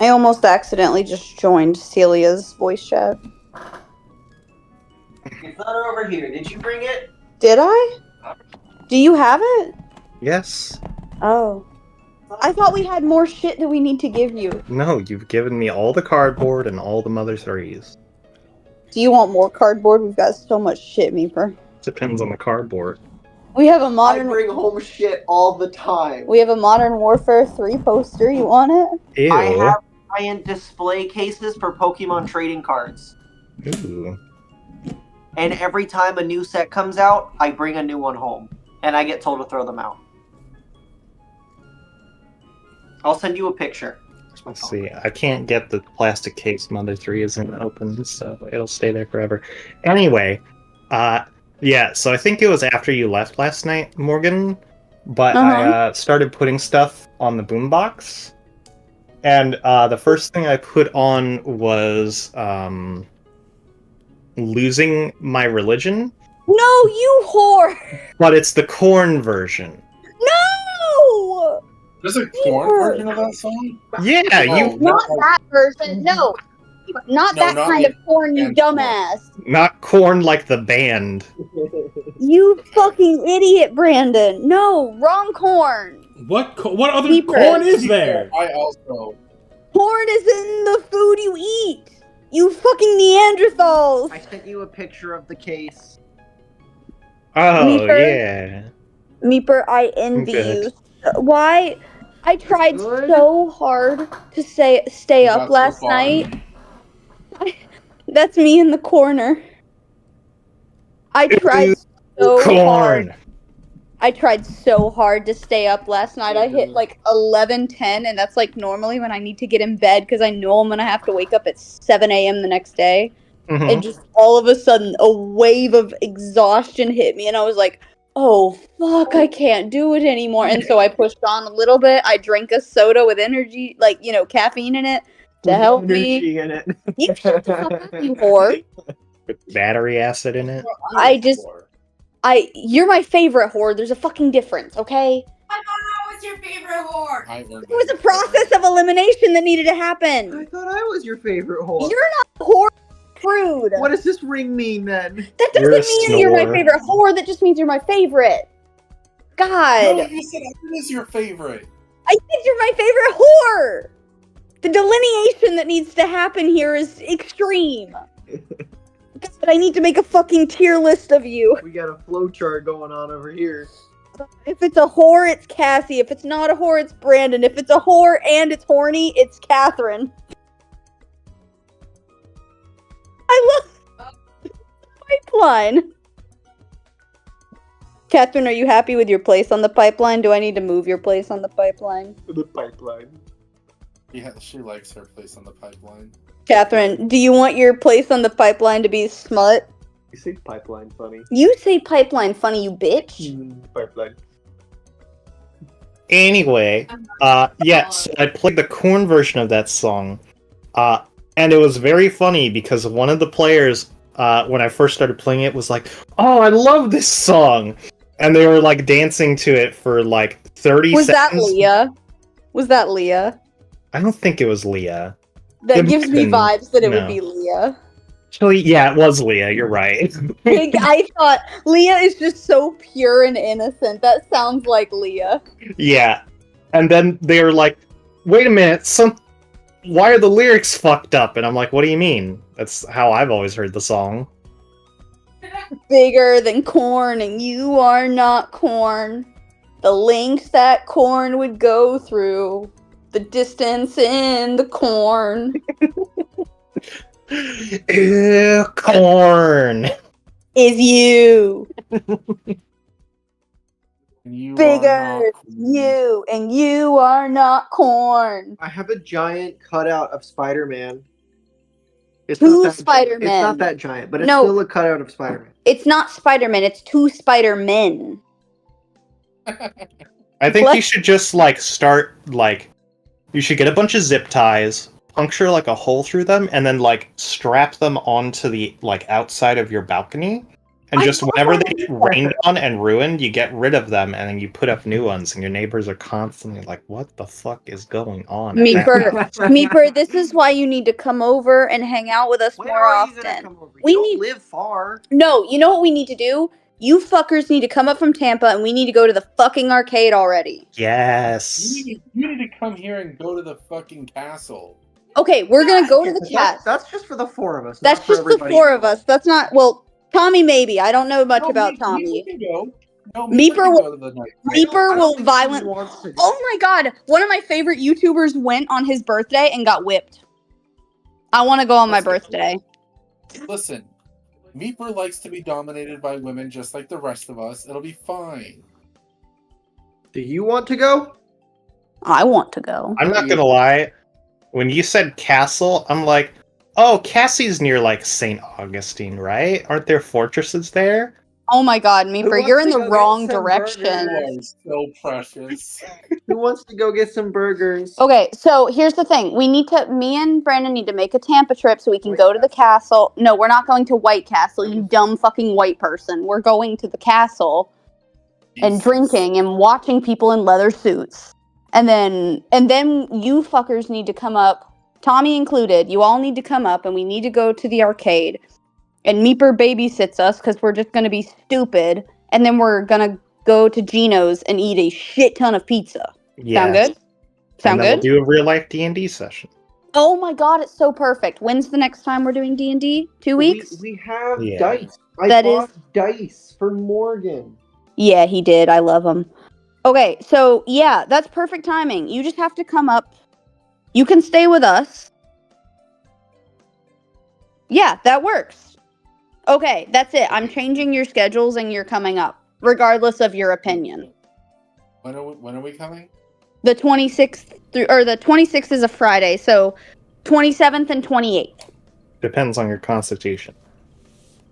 I almost accidentally just joined Celia's voice chat. It's not over here. Did you bring it? Did I? Do you have it? Yes. Oh. I thought we had more shit that we need to give you. No, you've given me all the cardboard and all the Mother 3s. Do you want more cardboard? We've got so much shit, Meeper. Depends on the cardboard. We have a I modern. bring home shit all the time. We have a Modern Warfare 3 poster. You want it? Ew. giant display cases for Pokemon trading cards. Ooh. And every time a new set comes out, I bring a new one home. And I get told to throw them out. I'll send you a picture. Let's see. I can't get the plastic case. Mother 3 isn't open, so it'll stay there forever. Anyway, yeah, so I think it was after you left last night, Morgan, but I started putting stuff on the boombox. And the first thing I put on was Losing My Religion. No, you whore! But it's the corn version. No! There's a corn version of that song? Yeah, you... Not that version, no. Not that kind of corn, you dumbass. Not corn like the band. You fucking idiot, Brandon. No, wrong corn. What other corn is there? I also... Corn is in the food you eat. You fucking Neanderthals. I sent you a picture of the case. Oh, Meeper? yeah. Meeper, I envy you. Why? I tried so hard to stay up last night. That's me in the corner. I tried so hard. I tried so hard to stay up last night. I hit like 11:10, and that's like normally when I need to get in bed because I know I'm going to have to wake up at 7 a.m. the next day. Mhm. And just all of a sudden, a wave of exhaustion hit me, and I was like, oh, fuck, I can't do it anymore. And so I pushed on a little bit. I drank a soda with energy, like, you know, caffeine in it to help me. In it. You shut the fuck up, you whore. With battery acid in it. You're my favorite whore. There's a fucking difference, okay? I thought I was your favorite whore. It was a process of elimination that needed to happen. I thought I was your favorite whore. You're not a whore. Rude. What does this ring mean then? That doesn't mean that you're my favorite whore. That just means you're my favorite. God. No, you said it is your favorite. I think you're my favorite whore. The delineation that needs to happen here is extreme. God, I need to make a fucking tier list of you. We got a flowchart going on over here. If it's a whore, it's Cassie. If it's not a whore, it's Brandon. If it's a whore and it's horny, it's Catherine. I love the pipeline. Catherine, are you happy with your place on the pipeline? Do I need to move your place on the pipeline? The pipeline. Yeah, she likes her place on the pipeline. Catherine, do you want your place on the pipeline to be smut? You say pipeline funny. You say pipeline funny, you bitch. Pipeline. Anyway, yeah, so I played the corn version of that song. And it was very funny because one of the players, when I first started playing it, was like, oh, I love this song! And they were, like, dancing to it for, like, 30 seconds. Was that Leah? Was that Leah? I don't think it was Leah. That gives me vibes that it would be Leah. Actually, yeah, it was Leah, you're right. I thought, Leah is just so pure and innocent. That sounds like Leah. Yeah. And then they were like, wait a minute, why are the lyrics fucked up? And I'm like, what do you mean? That's how I've always heard the song. Bigger than corn, and you are not corn. The lengths that corn would go through. The distance in the corn. Ew, corn. Is you. Bigger than you, and you are not corn. I have a giant cutout of Spider-Man. Who's Spider-Man? It's not that giant, but it's still a cutout of Spider-Man. It's not Spider-Man, it's two Spider-Men. I think you should just, like, start, like, you should get a bunch of zip ties, puncture, like, a hole through them, and then, like, strap them onto the, like, outside of your balcony. And just whenever they get rained on and ruined, you get rid of them, and then you put up new ones, and your neighbors are constantly like, what the fuck is going on? Meeper, this is why you need to come over and hang out with us more often. We don't live far. No, you know what we need to do? You fuckers need to come up from Tampa, and we need to go to the fucking arcade already. Yes. You need to come here and go to the fucking castle. Okay, we're gonna go to the castle. That's just for the four of us. That's just the four of us. That's not, well, Tommy maybe. I don't know much about Tommy. You can go. No, Meeper can will- go to the night. Meeper will He violent. wants to go. Oh my god! One of my favorite YouTubers went on his birthday and got whipped. I want to go on my birthday. Listen, Meeper likes to be dominated by women just like the rest of us. It'll be fine. Do you want to go? I want to go. I'm not gonna lie. When you said castle, I'm like, oh, Cassie's near like St. Augustine, right? Aren't there fortresses there? Oh my god, Meeper, wants you're in to the go get wrong some direction. burgers? You are so precious. Who wants to go get some burgers? Okay, so here's the thing. Me and Brandon need to make a Tampa trip so we can White go to the castle. No, we're not going to White Castle, you dumb fucking white person. We're going to the castle and Jesus. drinking and watching people in leather suits. And then you fuckers need to come up, Tommy included. You all need to come up and we need to go to the arcade. And Meeper babysits us because we're just going to be stupid. And then we're going to go to Gino's and eat a shit ton of pizza. Yeah. Sound good? Sound and then good? we'll do a real life D&D session. Oh my god, it's so perfect. When's the next time we're doing D&D? 2 weeks? We have Yeah. dice. I That bought dice for Morgan. Yeah, he did. I love him. Okay, so yeah, that's perfect timing. You just have to come up. You can stay with us. Yeah, that works. Okay, that's it. I'm changing your schedules and you're coming up, regardless of your opinion. When are we coming? The 26th or the 26th is a Friday, so 27th and 28th. Depends on your constitution.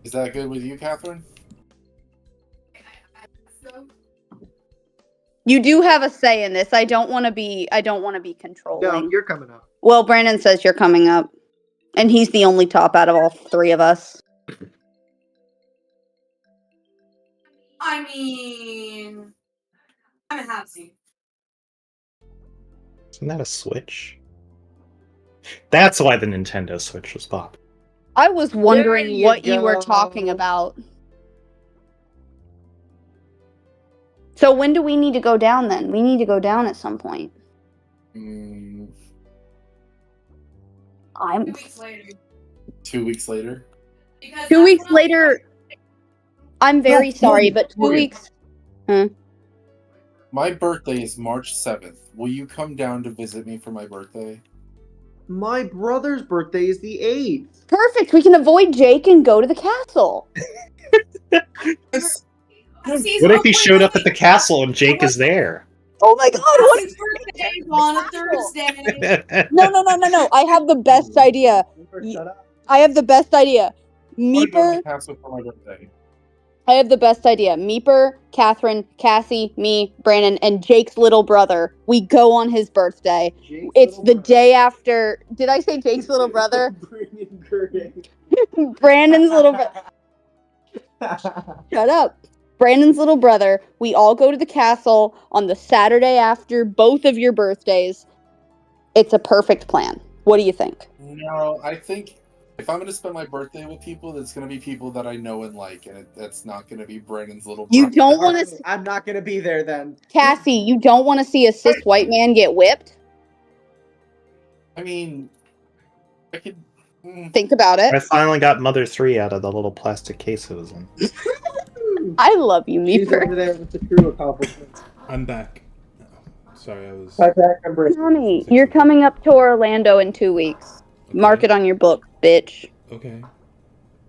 Is that good with you, Catherine? You do have a say in this. I don't want to be controlling. No, you're coming up. Well, Brandon says you're coming up. And he's the only top out of all three of us. I mean, I'm a hot seat. Isn't that a Switch? That's why the Nintendo Switch was popped. I was wondering you what you were go. talking about. So when do we need to go down then? We need to go down at some point. I'm 2 weeks later. 2 weeks later. Because 2 weeks that's when I'll- later. I'm very sorry, but 2 Morgan. weeks. My birthday is March 7th. Will you come down to visit me for my birthday? My brother's birthday is the 8th. Perfect. We can avoid Jake and go to the castle. Yes. Cassie's What if he showed up at the birthday- castle and Jake is there? Oh my god! What? Cassie's birthday is on a Thursday. No! I have the best idea. Shut up. I have the best idea. I wanna go to Meeper. the castle for my birthday. I have the best idea. Meeper, Catherine, Cassie, me, Brandon, and Jake's little brother. We go on his birthday. Jake's It's little the brother. day after. Did I say Jake's little brother? Brandon Gurdon. Brandon's little brother. Shut up. Brandon's little brother. We all go to the castle on the Saturday after both of your birthdays. It's a perfect plan. What do you think? No, I think if I'm going to spend my birthday with people, it's going to be people that I know and like, and that's not going to be Brandon's little brother. You don't want to, I'm not gonna be there then. Cassie. You don't want to see a cis white man get whipped. I mean, I could. Think about I it. finally got Mother 3 out of the little plastic case it was in. I love you, She's Meeper. over there with the true accomplishments. I'm back. Oh, sorry, I was. Hi, back. I'm Brandon. Tommy, you're coming up to Orlando in 2 weeks. Mark it on your book, bitch. Okay.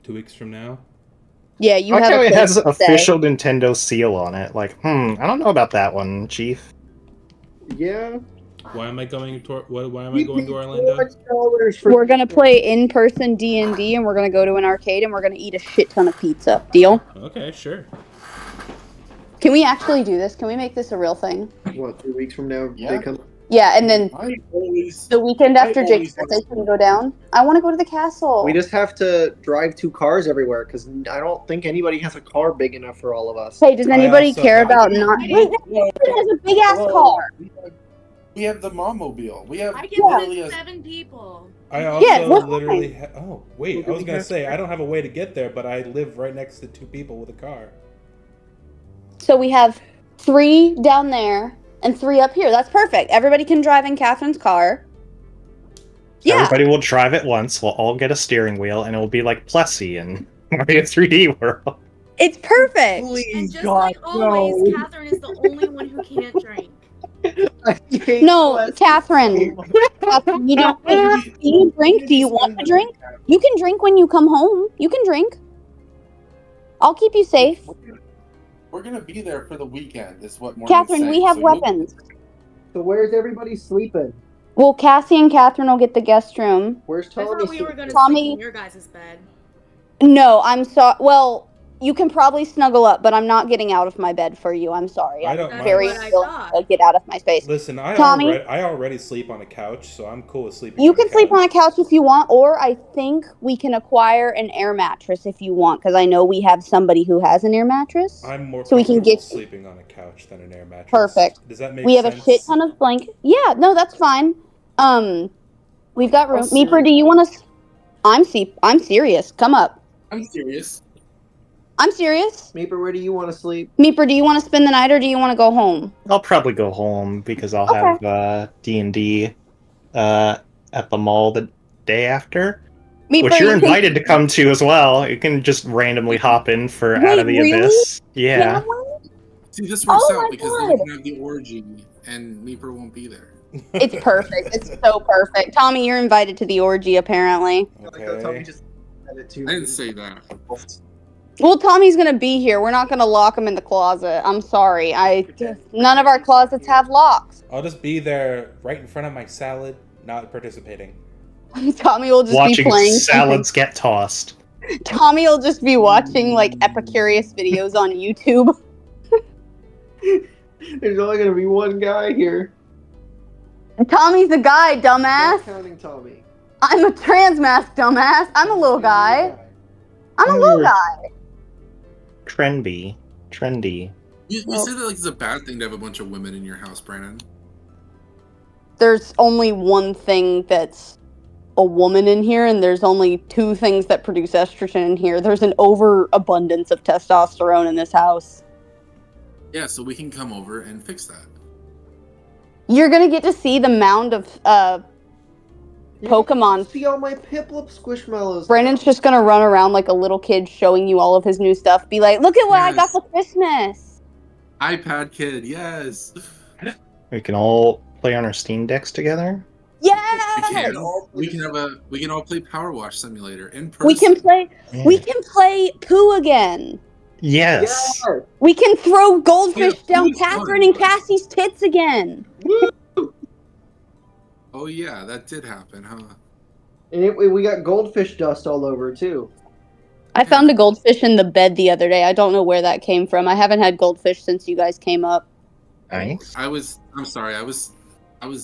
2 weeks from now. Yeah, you Like have how a it place has to stay. official Nintendo seal on it. Like, I don't know about that one, Chief. Yeah. Why am I going to? Why am I going to Orlando? $400 for We're gonna play in-person D&D, and we're gonna go to an arcade, and we're gonna eat a shit ton of pizza. Deal? Okay, sure. Can we actually do this? Can we make this a real thing? what? 2 weeks from now, Yeah. they come. Yeah, and then I always. the weekend after I Jake's always birthday, can we go down? I want to go to the castle. We just have to drive 2 cars everywhere because I don't think anybody has a car big enough for all of us. Hey, does I anybody also care have- about not? Wait, that has a big ass car. We have the Mommobile. We have I can literally fit a 7 people. I also Yeah, what literally. Oh wait, I was gonna say I don't have a way to get there, but I live right next to 2 people with a car. So we have 3 down there and 3 up here. That's perfect. Everybody can drive in Catherine's car. Yeah. Everybody will drive it once. We'll all get a steering wheel, and it will be like Plessy in Mario 3D World. It's perfect. And Please, just God, like always, no. Catherine is the only one who can't drink. I hate No, Celeste Catherine. so much. Catherine, you don't. Do you drink? Do you want to drink? You can drink when you come home. You can drink. I'll keep you safe. We're gonna be there for the weekend, is what Morgan's Catherine, saying. we have so you'll- weapons. So where's everybody sleeping? Well, Cassie and Catherine will get the guest room. Where's I Tommy thought we were gonna Tommy- sleep in your guys' bed. No, I'm sorry. Well, you can probably snuggle up, but I'm not getting out of my bed for you. I'm sorry. I I'm don't That's very what I willing thought. to get out of my space. Listen, Tommy? I already sleep on a couch, so I'm cool with sleeping. You on can a sleep couch. on a couch if you want, or I think we can acquire an air mattress if you want, because I know we have somebody who has an air mattress. I'm more So we can comfortable get- sleeping on a couch than an air mattress. Perfect. Does that make We have sense? a shit ton of blankets. Yeah, no, that's fine. We've got room. How Meeper, serious? do you want to? I'm serious. Come up. I'm serious. I'm serious. Meeper, where do you want to sleep? Meeper, do you want to spend the night or do you want to go home? I'll probably go home because I'll Okay. have D&D at the mall the day after. Meeper, Which you're you can- invited to come to as well. You can just randomly hop in for Out Wait, of the really? Abyss. Yeah. Can we? See, this works Oh out my because then God. we can have the orgy, and Meeper won't be there. It's perfect. It's so perfect. Tommy, you're invited to the orgy, apparently. Like how Tommy Okay. just said it too. I didn't say that. Well, Tommy's gonna be here. We're not gonna lock him in the closet. I'm sorry. None of our closets have locks. I'll just be there right in front of my salad, not participating. Tommy will just be Watching playing. salads get tossed. Tommy will just be watching like Epicurious videos on YouTube. There's only gonna be one guy here. Tommy's the guy, Not dumbass. counting Tommy. I'm a trans mask, dumbass. I'm a little guy. I'm a little guy. Trendy. You said that like it's a bad thing to have a bunch of women in your house, Brandon. There's only one thing that's a woman in here, and there's only two things that produce estrogen in here. There's an overabundance of testosterone in this house. Yeah, so we can come over and fix that. You're gonna get to see the mound of Pokemon. See all my Piplup Squishmallows. Brandon's just gonna run around like a little kid showing you all of his new stuff. Be like, look at what I got Yes. for Christmas. iPad kid, yes. We can all play on our Steam Decks together. We Yeah. can. We can all play Power Wash Simulator in person. We can play. Yeah. We can play poo again. Yes. Yeah. We can throw goldfish Yeah, down poo's Catherine fun. and Cassie's tits again. Oh yeah, that did happen, huh? And we got goldfish dust all over too. I found a goldfish in the bed the other day. I don't know where that came from. I haven't had goldfish since you guys came up. Nice. I'm sorry, I was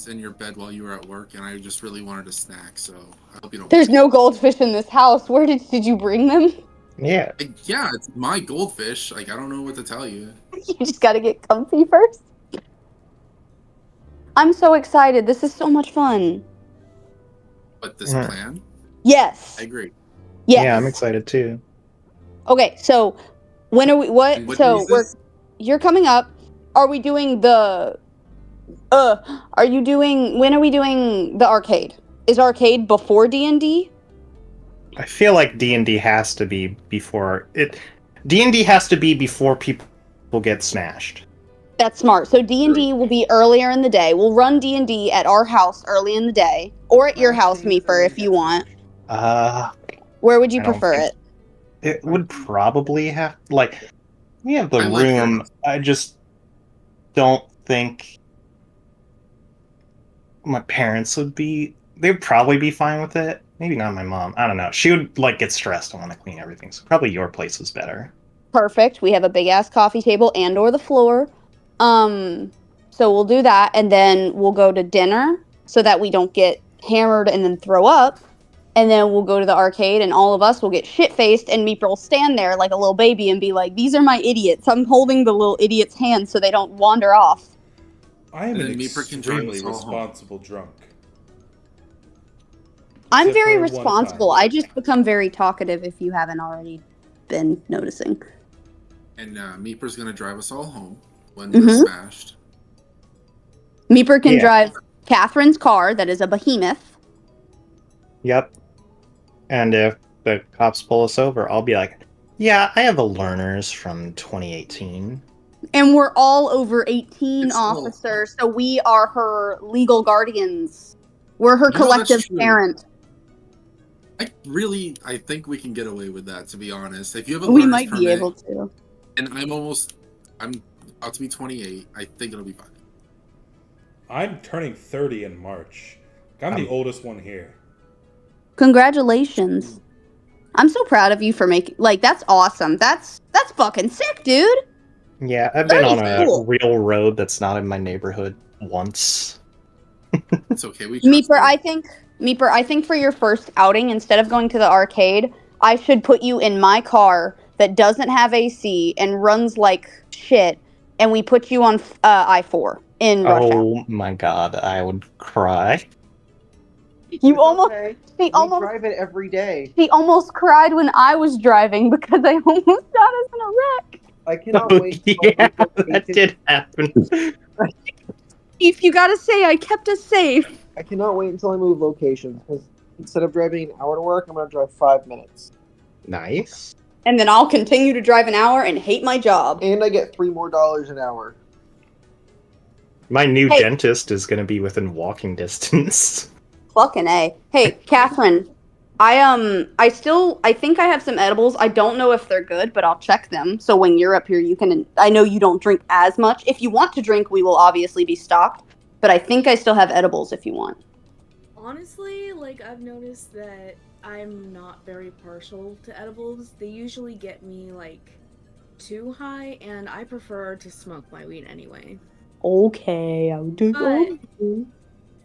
in your bed while you were at work, and I just really wanted a snack. So I hope you don't. There's no goldfish in this house. Where did you bring them? Yeah. Yeah, it's my goldfish. Like I don't know what to tell you. You just gotta get comfy first. I'm so excited. This is so much fun. But this Yeah. plan, Yes. I agree. Yes. Yeah, I'm excited too. Okay, so when are we? What? And what So is this? you're coming up. Are we doing the? Are you doing? When are we doing the arcade? Is arcade before D&D? I feel like D&D has to be before it. D&D has to be before people get smashed. That's smart. So D&D will be earlier in the day. We'll run D&D at our house early in the day, or at your house, Meeper, if you want. Where would you I don't prefer think- it? It would probably have we have the I like your room. house. I just don't think my parents would be. They'd probably be fine with it. Maybe not my mom. I don't know. She would get stressed and want to clean everything. So probably your place is better. Perfect. We have a big ass coffee table and or the floor. So we'll do that, and then we'll go to dinner so that we don't get hammered and then throw up. And then we'll go to the arcade, and all of us will get shit-faced, and Meeper will stand there like a little baby and be like, "These are my idiots. I'm holding the little idiot's hand so they don't wander off." I am And an then Meeper can drive extremely us all home. responsible drunk. I'm Except very for one responsible. time. I just become very talkative if you haven't already been noticing. And Meeper's gonna drive us all home when Mhm. we're smashed. Meeper can Yeah. drive Catherine's car that is a behemoth. Yep. And if the cops pull us over, I'll be like, Yeah, I have a learner's from 2018. And we're all over 18, It's still- officer, so we are her legal guardians. We're her You know, that's collective true. parent. I think we can get away with that, to be honest. If you have a We learner's might be permit, able to. and I'm about to be 28, I think it'll be fine. I'm turning 30 in March. I'm the oldest one here. Congratulations. I'm so proud of you for making, like, that's awesome. That's fucking sick, dude. Yeah, I've been on a Cool. real road that's not in my neighborhood once. It's okay. We trust Meeper, you. I think for your first outing, instead of going to the arcade, I should put you in my car that doesn't have AC and runs like shit, and we put you on I-4 in rush hour. Oh my god, I would cry. You It's almost, okay. she We almost, drive it every day. she almost cried when I was driving because I almost got us in a wreck. I cannot Oh, wait. until yeah, we that locate it. did happen. If you gotta say, I kept us safe. I cannot wait until I move locations because instead of driving an hour to work, I'm gonna drive 5 minutes, Nice. And then I'll continue to drive an hour and hate my job. and I get $3 more an hour. My new Hey. dentist is going to be within walking distance. Fucking A. Hey, Catherine, I think I have some edibles. I don't know if they're good, but I'll check them. So when you're up here, you can, I know you don't drink as much. If you want to drink, we will obviously be stocked, but I think I still have edibles if you want. Honestly, like, I've noticed that I'm not very partial to edibles. They usually get me, like, too high, and I prefer to smoke my weed anyway. Okay, I'll do But-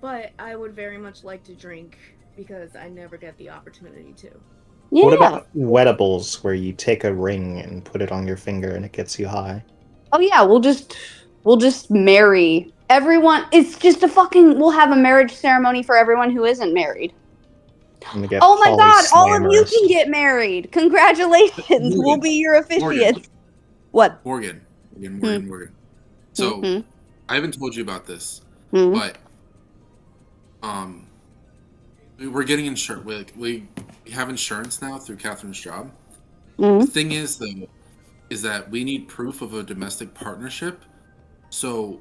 But I would very much like to drink because I never get the opportunity to. Yeah. What about wetables, where you take a ring and put it on your finger and it gets you high? Oh yeah, we'll just marry everyone. It's just we'll have a marriage ceremony for everyone who isn't married. And get Oh my god, all of you polyslammerous. can get married. Congratulations. We'll be your officiants. What? Morgan. So, Mhm. I haven't told you about this, Mhm. but we're getting insurance. We have insurance now through Catherine's job. The Mhm. thing is, though, is that we need proof of a domestic partnership. So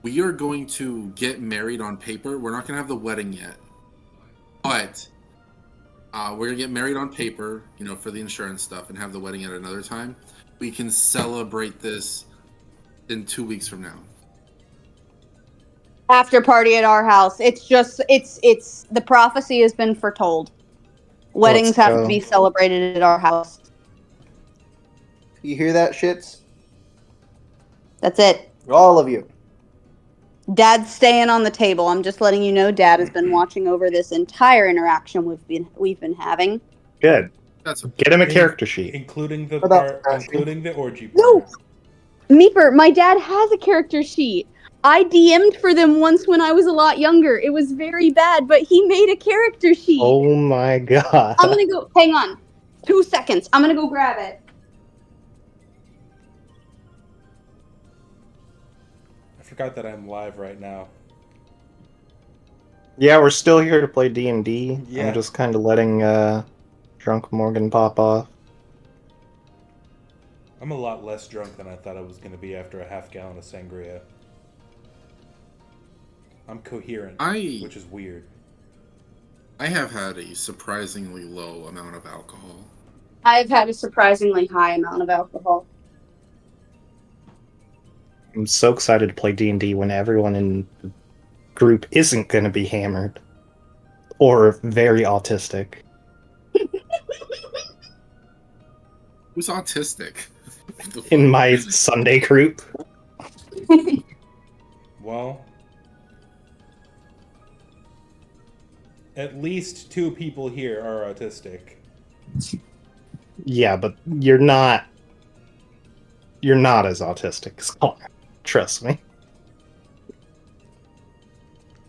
we are going to get married on paper. We're not going to have the wedding yet, but we're going to get married on paper, for the insurance stuff, and have the wedding at another time. We can celebrate this in 2 weeks from now. After party at our house. It's the prophecy has been foretold. Weddings Let's have go. to be celebrated at our house. You hear that, shits? That's it. All of you. Dad's staying on the table. I'm just letting you know Dad has been watching over this entire interaction we've been having. Good. That's okay. Get him a character sheet. Including the About part, asking. including the orgy part. No! Meeper, my dad has a character sheet. I DM'd for them once when I was a lot younger. It was very bad, but he made a character sheet. Oh my god. I'm gonna go, hang on. 2 seconds. I'm gonna go grab it. I forgot that I'm live right now. Yeah, we're still here to play D&D. Yeah. I'm just kind of letting drunk Morgan pop off. I'm a lot less drunk than I thought I was going to be after a half gallon of sangria. I'm coherent, which is weird. I have had a surprisingly low amount of alcohol. I've had a surprisingly high amount of alcohol. I'm so excited to play D&D when everyone in the group isn't going to be hammered. Or very autistic. Who's autistic? In my Sunday group. Well, at least 2 people here are autistic. Yeah, but you're not as autistic as Connor. Trust me.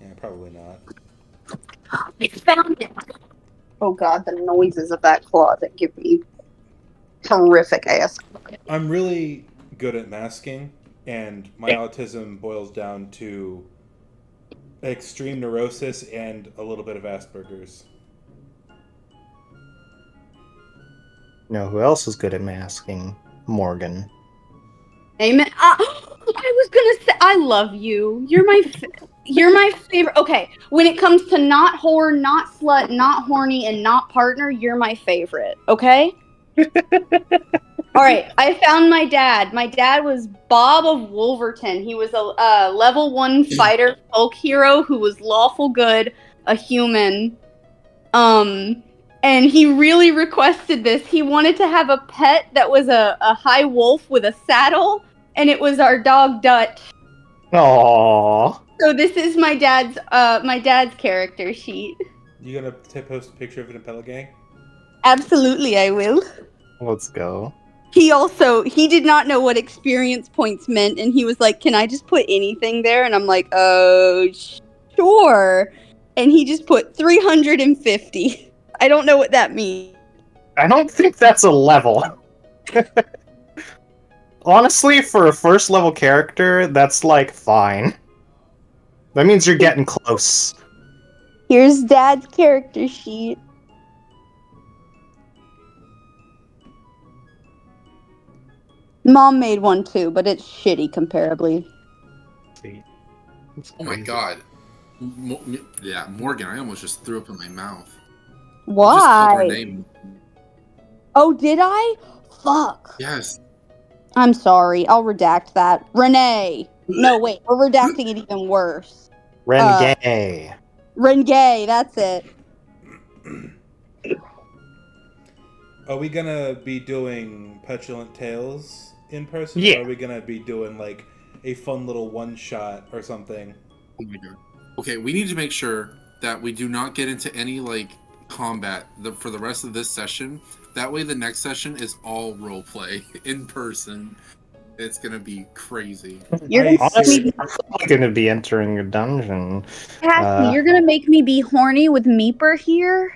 Yeah, probably not. I found it. Oh god, the noises of that closet give me horrific ass. I'm really good at masking, and my autism boils down to extreme neurosis and a little bit of Asperger's. know who else is good at masking? Morgan. Amen. I was gonna say, I love you. You're my favorite. Okay, when it comes to not whore, not slut, not horny, and not partner, you're my favorite. Okay. All right, I found my dad. My dad was Bob of Wolverton. He was a level 1 fighter folk hero who was lawful good, a human. And he really requested this. He wanted to have a pet that was a high wolf with a saddle, and it was our dog Dutch. Aww. So this is my dad's character sheet. You gonna post a picture of it in Pellet Gang? Absolutely, I will. Let's go. He did not know what experience points meant, and he was like, "Can I just put anything there?" And I'm like, "Oh, sure." And he just put 350. I don't know what that means. I don't think that's a level. Honestly, for a first level character, that's like fine. That means you're getting close. Here's Dad's character sheet. Mom made one too, but it's shitty comparably. Oh my god. Yeah, Morgan, I almost just threw up in my mouth. You just called her Why? name. Oh, did I? Fuck. Yes. I'm sorry. I'll redact that. Renee. No, wait. We're redacting it even worse. Rengay. Rengay. That's it. Are we gonna be doing Petulant Tales in person? Yeah. Or are we gonna be doing like a fun little one shot or something? Oh my god. Okay, we need to make sure that we do not get into any like combat for the rest of this session. That way the next session is all roleplay in person. It's gonna be crazy. You're gonna Honestly, I'm probably gonna be entering a dungeon. Cassie, you're gonna make me be horny with Meeper here?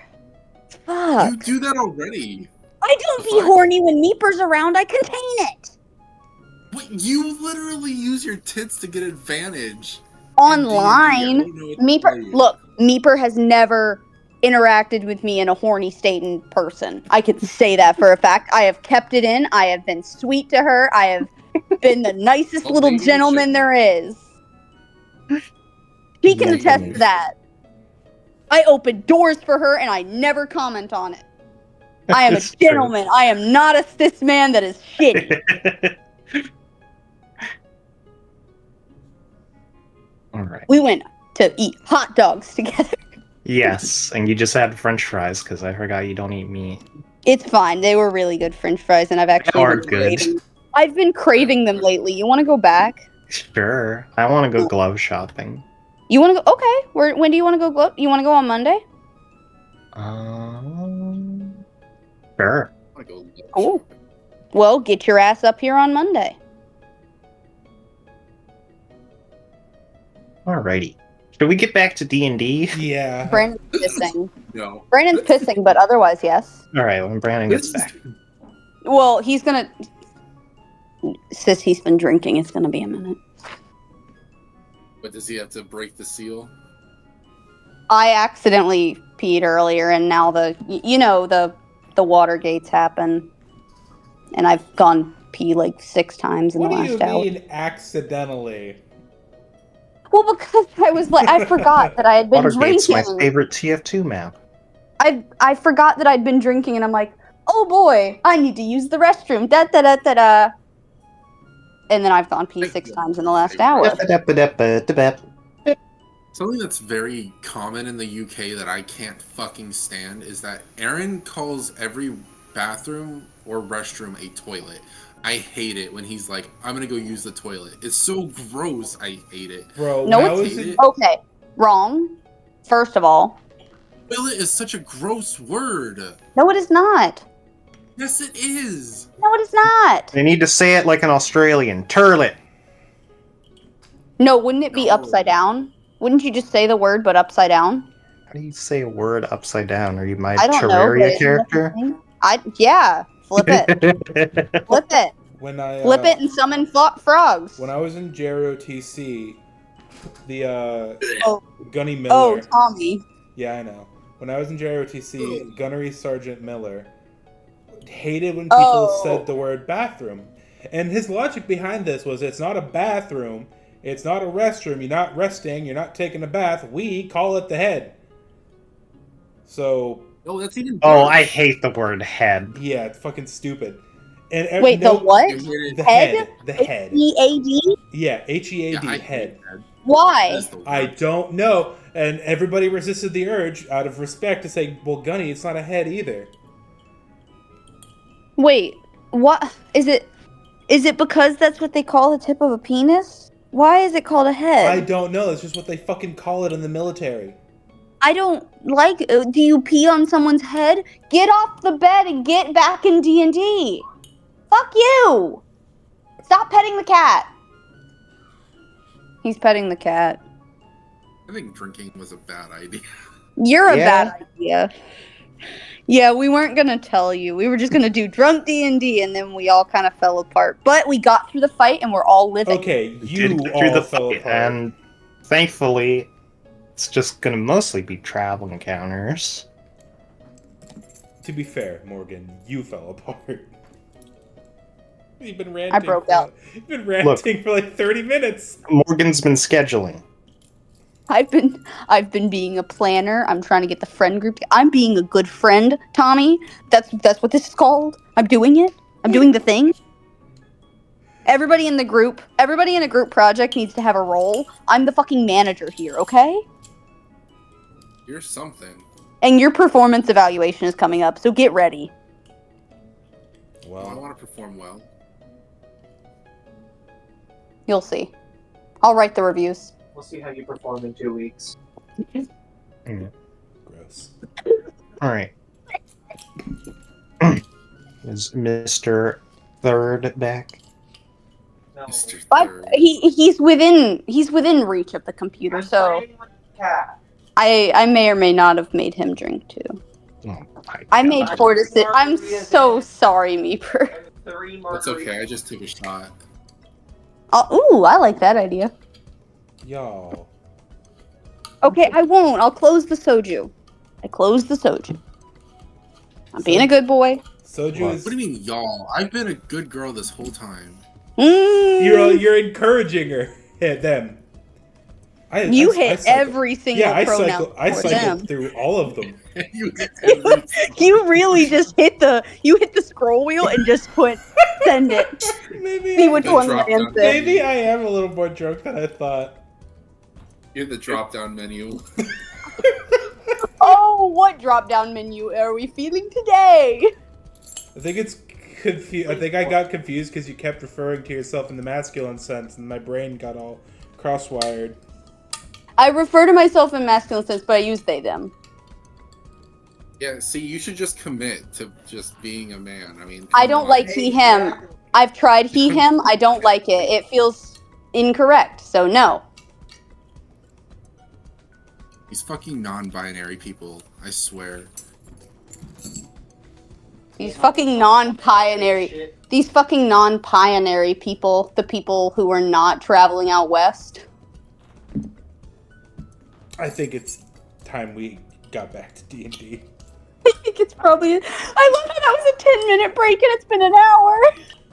Fuck. You do that already. I don't be horny when Meeper's around. I contain it. Wait, you literally use your tits to get advantage. Online. Meeper has never interacted with me in a horny state in person. I can say that for a fact. I have kept it in. I have been sweet to her. I have been the nicest little gentleman there is. She can attest to that. I open doors for her and I never comment on it. I am a gentleman. I am not a cis man that is shitty. All right. We went to eat hot dogs together. Yes, and you just had French fries because I forgot you don't eat meat. It's fine. They were really good French fries, and I've actually I've been craving them lately. You want to go back? Sure. I want to go glove shopping. You want to go? Okay. When do you want to go glove? You want to go on Monday? Sure. Cool. Well, get your ass up here on Monday. Alrighty. Should we get back to D&D? Yeah. Brandon's pissing. No. Brandon's pissing, but otherwise, yes. Alright, when Brandon gets back. Well, he's gonna... Sis, he's been drinking. It's gonna be a minute. But does he have to break the seal? I accidentally peed earlier, and now the water gates happen. And I've gone pee like 6 times in the last hour. What do you mean accidentally? Well, because I was like, I forgot that I had been Watergate's drinking. my favorite TF2 map. I forgot that I'd been drinking, and I'm like, oh boy, I need to use the restroom. Da da da da da. And then I've gone pee 6 times in the last hour. Something that's very common in the UK that I can't fucking stand is that Aaron calls every bathroom or restroom a toilet. I hate it when he's like, I'm gonna go use the toilet. It's so gross. I hate it. Bro, No, it's okay. Wrong. First of all. Toilet is such a gross word. No, it is not. Yes, it is. No, it is not. They need to say it like an Australian. Turlet. No, wouldn't it be upside down? Wouldn't you just say the word but upside down? How do you say a word upside down? Are you my I don't know, Terraria character? Yeah. Flip it. Flip it. When I flip it and summon frogs. When I was in JROTC, the Gunny Miller. Oh, Tommy. Yeah, I know. When I was in JROTC, Gunnery Sergeant Miller hated when people Oh. said the word bathroom. And his logic behind this was it's not a bathroom, it's not a restroom, you're not resting, you're not taking a bath, we call it the head. So, Oh, that's even Oh, worse. I hate the word head. yeah, it's fucking stupid. And Wait, the what? It made it- The Head? head. The head. H-E-A-D? Yeah, H-E-A-D, Yeah, I hate head. that. Why? That's the I worst. don't know. And everybody resisted the urge out of respect to say, well, Gunny, it's not a head either. Wait, what? Is it because that's what they call the tip of a penis? Why is it called a head? I don't know. It's just what they fucking call it in the military. I don't like. Do you pee on someone's head? Get off the bed and get back in D&D. Fuck you. Stop petting the cat. He's petting the cat. I think drinking was a bad idea. You're a Yeah. bad idea. Yeah, we weren't gonna tell you. We were just gonna do drunk D&D, and then we all kind of fell apart. But we got through the fight, and we're all living. Okay, Did you get through all the fell fight, apart. and thankfully, it's just gonna mostly be travel encounters. To be fair, Morgan, you fell apart. You've been ranting. I broke out. You've been ranting for like 30 minutes. Morgan's been scheduling. I've been being a planner. I'm trying to get the friend group. I'm being a good friend, Tommy. That's what this is called. I'm doing it. I'm doing the thing. Everybody in a group project needs to have a role. I'm the fucking manager here, okay? You're something. And your performance evaluation is coming up, so get ready. Well, I Well, want to perform well. You'll see. I'll write the reviews. We'll see how you perform in 2 weeks. gross. Alright. Is Mr. Third back? No. Mr. But Third. he's within reach of the computer, so playing with the cat. I may or may not have made him drink too. Oh, my I God. made Fortis. I'm so sorry, Meeper. 3 That's margaritas. okay. I just took a shot. Ooh, I like that idea. Y'all. Okay, I won't. I'll close the soju. I closed the soju. I'm being a good boy. Soju What? is. What do you mean, y'all? I've been a good girl this whole time. You're encouraging her. Hit them. You I hit cycle- every single Yeah, I pronoun cycled for them. cycled through all of them. You hit every You really just hit the scroll wheel and just put send it. Maybe See which The one drop lands down. it. Maybe I am a little more drunk than I thought. You hit the drop down menu. Oh, what drop down menu are we feeling today? I think it's I think I got confused because you kept referring to yourself in the masculine sense, and my brain got all cross-wired. I refer to myself in masculine sense, but I use they them. Yeah, see, you should just commit to just being a man. I mean, I come don't on. like he him. I've tried he him. I don't like it. It feels incorrect. So no. These fucking non-binary people. I swear. These fucking non-pioneering. These fucking non-pioneering people. The people who are not traveling out west. I think it's time we got back to D&D. I think it's probably. I love that was a 10-minute break and it's been an hour.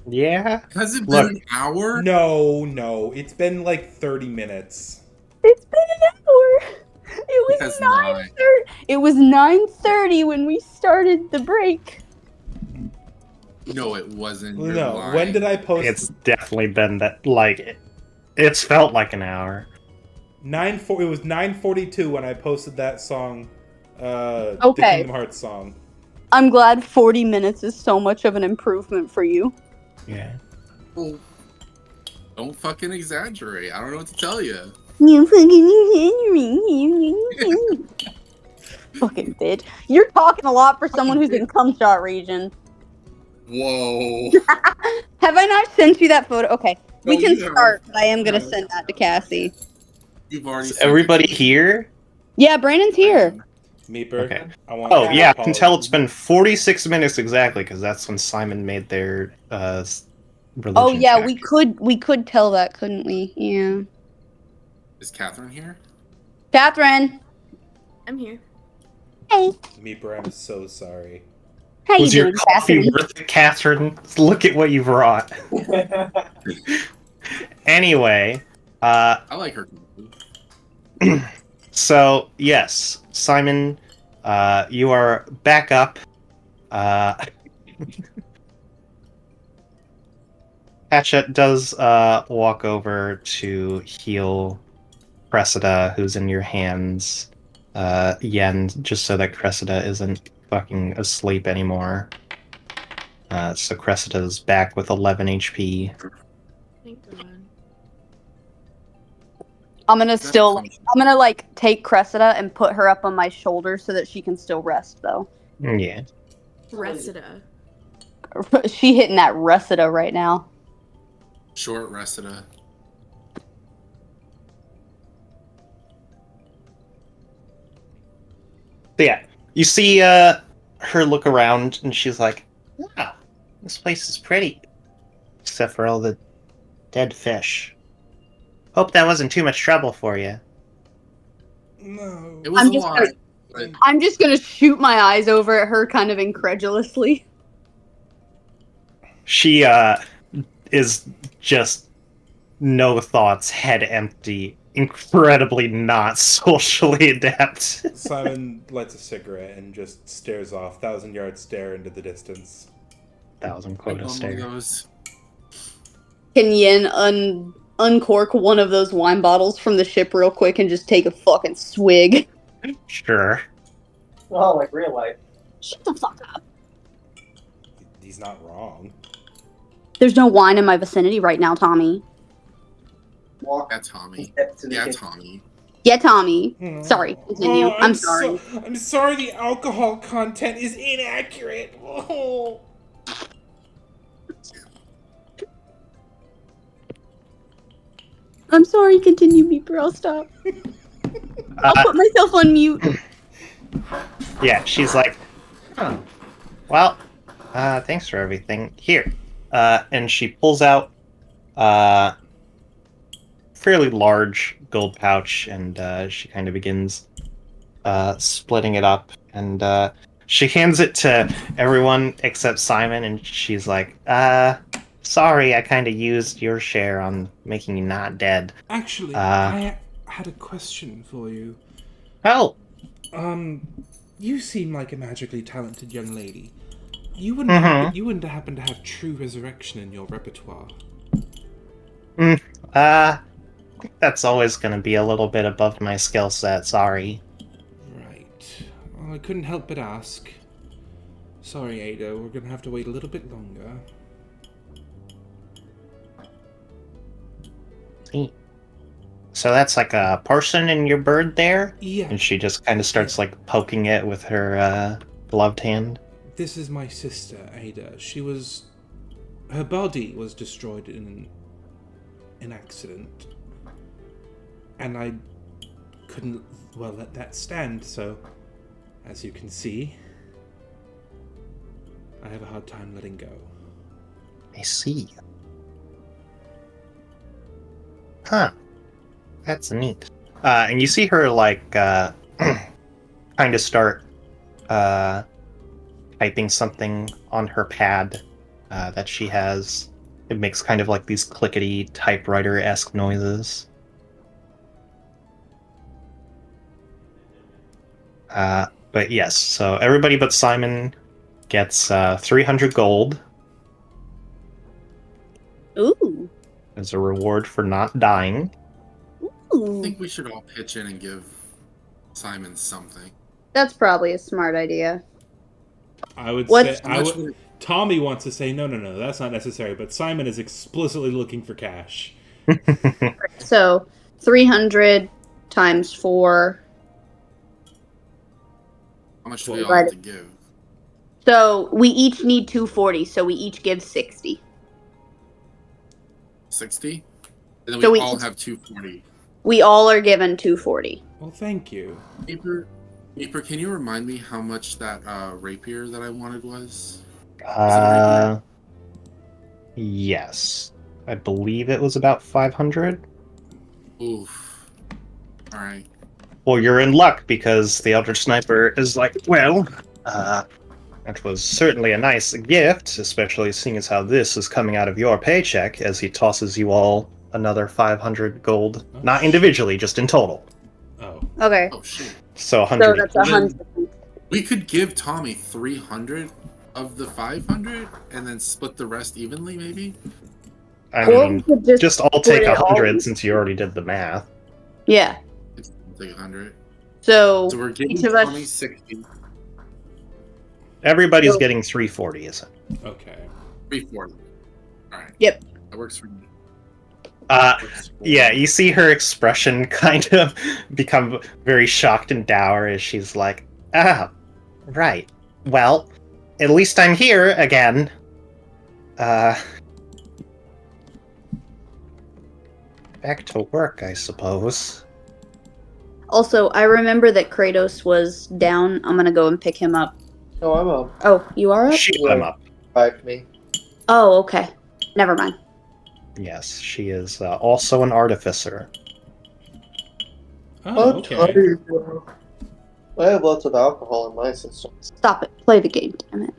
Yeah? Has it been Look. an hour? No, it's been like 30 minutes. It's been an hour. It has was not. 9:30. It was 9:30 when we started the break. No, it wasn't. You're No, lying. when did I post? It's definitely been that, like, it's felt like an hour. It was 9:42 when I posted that song. The Okay. Kingdom Hearts song. I'm glad 40 minutes is so much of an improvement for you. Yeah. Well, don't fucking exaggerate. I don't know what to tell you. You fucking bitch. You're talking a lot for someone who's in cum shot region. Whoa. Have I not sent you that photo? Okay, we No, can you start, haven't. but I am gonna No. send that to Cassie. You've already. Is sent it everybody to me. here? Yeah, Brandon's here. Meeper. Okay. I want Oh, to yeah, I can tell apologize. it's been 46 minutes exactly, because that's when Simon made their religion Oh yeah, check. we could tell that, couldn't we? Yeah. Is Catherine here? Catherine. I'm here. Hey. Meeper, I'm so sorry. How you Was your doing, coffee Cassidy? worth it, Catherine? Look at what you brought. Anyway, I like her. so yes, Simon, you are back up. Hatchet does walk over to heal Cressida, who's in your hands, Yen, just so that Cressida isn't fucking asleep anymore. So Cressida's back with 11 HP. Thank God. I'm gonna That's still, fun. I'm gonna like take Cressida and put her up on my shoulder so that she can still rest, though. Yeah. Resida. She hitting that Resida right now. Short Resida. So yeah, you see her look around, and she's like, "Wow, this place is pretty, except for all the dead fish. Hope that wasn't too much trouble for you." No. It was I'm a just lot. gonna- but I'm just gonna shoot my eyes over at her kind of incredulously. She is just no thoughts, head empty, incredibly not socially adept. Simon lights a cigarette and just stares off, 1,000-yard stare into the distance. 1,000 I quota normally stare. goes. Can Yin uncork one of those wine bottles from the ship real quick and just take a fucking swig? Sure. Oh, like real life. Shut the fuck up. He's not wrong. There's no wine in my vicinity right now, Tommy. Walk Yeah, Tommy. steps to the Yeah, kitchen. Tommy. Yeah, Tommy. Sorry, continue. Oh, I'm sorry. I'm sorry the alcohol content is inaccurate. Oh. I'm sorry, continue, Beeper. I'll stop. I'll put myself on mute. Yeah, she's like, "Oh, well, thanks for everything. Here." And she pulls out a fairly large gold pouch, and she kind of begins splitting it up. And she hands it to everyone except Simon, and she's like, sorry, I kind of used your share on making you not dead. Actually, I had a question for you. Oh, You seem like a magically talented young lady. You wouldn't happen to have true resurrection in your repertoire. I think that's always going to be a little bit above my skill set, sorry. Right. Well, I couldn't help but ask. Sorry, Ada, we're gonna have to wait a little bit longer. So that's like a person in your bird there? Yeah, And she just kind of starts like poking it with her gloved hand. this is my sister, Ada. Her body was destroyed in an accident. And I couldn't, let that stand, so as you can see, I have a hard time letting go. I see. Huh. That's neat. And you see her like kind of start typing something on her pad that she has. It makes kind of like these clickety typewriter-esque noises. But yes, so everybody but Simon gets 300 gold Ooh. as a reward for not dying. I Ooh. think we should all pitch in and give Simon something. That's probably a smart idea. I would What's- say Tommy wants to say no, that's not necessary, but Simon is explicitly looking for cash. So, 300 times 4. How much do we all Right. have to give? So, we each need 240, so we each give 60. 60? And then So we we all each- have 240. We all are given 240. Well, thank you. Beeper, can you remind me how much that rapier that I wanted was? Yes. I believe it was about 500. Oof. Alright. Well, you're in luck because the Eldritch Sniper is like, well, That was certainly a nice gift, especially seeing as how this is coming out of your paycheck, as he tosses you all another 500 gold. Oh, Not shit. individually, just in total. Oh. Okay, Oh shit. So so 100 that's each. 100. We could give Tommy 300 of the 500 and then split the rest evenly, maybe? I Or we mean, could just all split take it all 100 in- since you already did the math. Yeah. It's like 100. So, So we're giving each of Tommy us. 60. Everybody's So- getting 340, isn't it? Okay. 340. Alright. Yep. That works for me. Yeah, you see her expression kind of become very shocked and dour as she's like, "Ah, right. Well, at least I'm here again. Back to work, I suppose." Also, I remember that Kratos was down. I'm gonna go and pick him up. No, I'm up. Oh, you are up? She got him up. Revived me. Oh, okay. Never mind. Yes, she is also an artificer. Oh, okay. I have lots of alcohol in my system. Stop it. Play the game, damn it.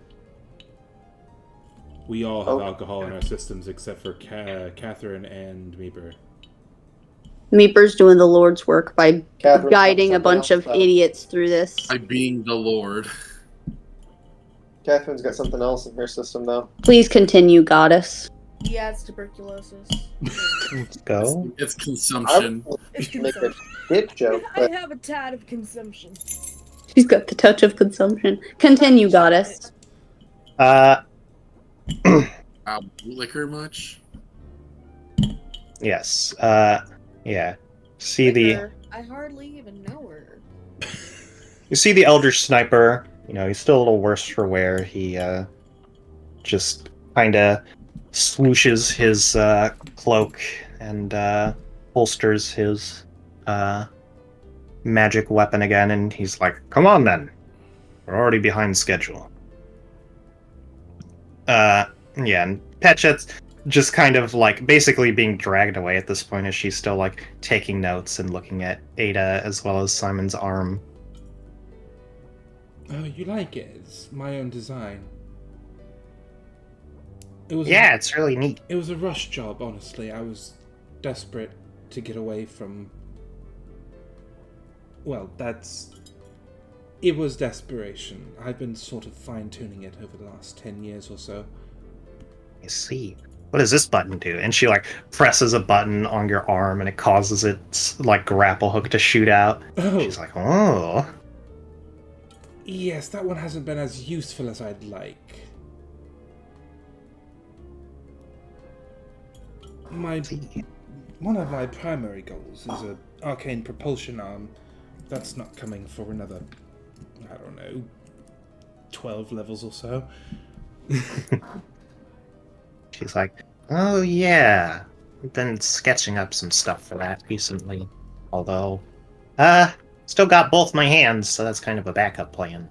We all have Oh. alcohol in our systems except for Catherine and Meeper. Meeper's doing the Lord's work by Catherine's guiding got a bunch something of else, though. idiots through this. By being the Lord. Catherine's got something else in her system, though. Please continue, goddess. Yeah, it's tuberculosis. Let's go. It's consumption. It's Make a consumption. dick joke, I but have a tad of consumption. She's got the touch of consumption. Continue, goddess. Liquor much? Yes. Yeah. See Liquor, I hardly even know her. You see the Elder Sniper. You know, he's still a little worse for wear. He just kind of swooshes his cloak and holsters his magic weapon again, and he's like, "Come on then, we're already behind schedule." Yeah, and Petillent's just kind of like basically being dragged away at this point, as she's still like taking notes and looking at Ada as well as Simon's arm. Oh, you like it? It's my own design. It was Yeah, it's really neat. It was a rush job, honestly. I was desperate to get away from... Well, it was desperation. I've been sort of fine-tuning it over the last 10 years or so. I see. What does this button do? And she like presses a button on your arm and it causes its like grapple hook to shoot out. Oh, She's like, "Oh." yes, that one hasn't been as useful as I'd like. One of my primary goals is an arcane propulsion arm. That's not coming for another, I don't know, 12 levels or so. She's like, "Oh yeah. I've been sketching up some stuff for that recently. Although, still got both my hands, so that's kind of a backup plan."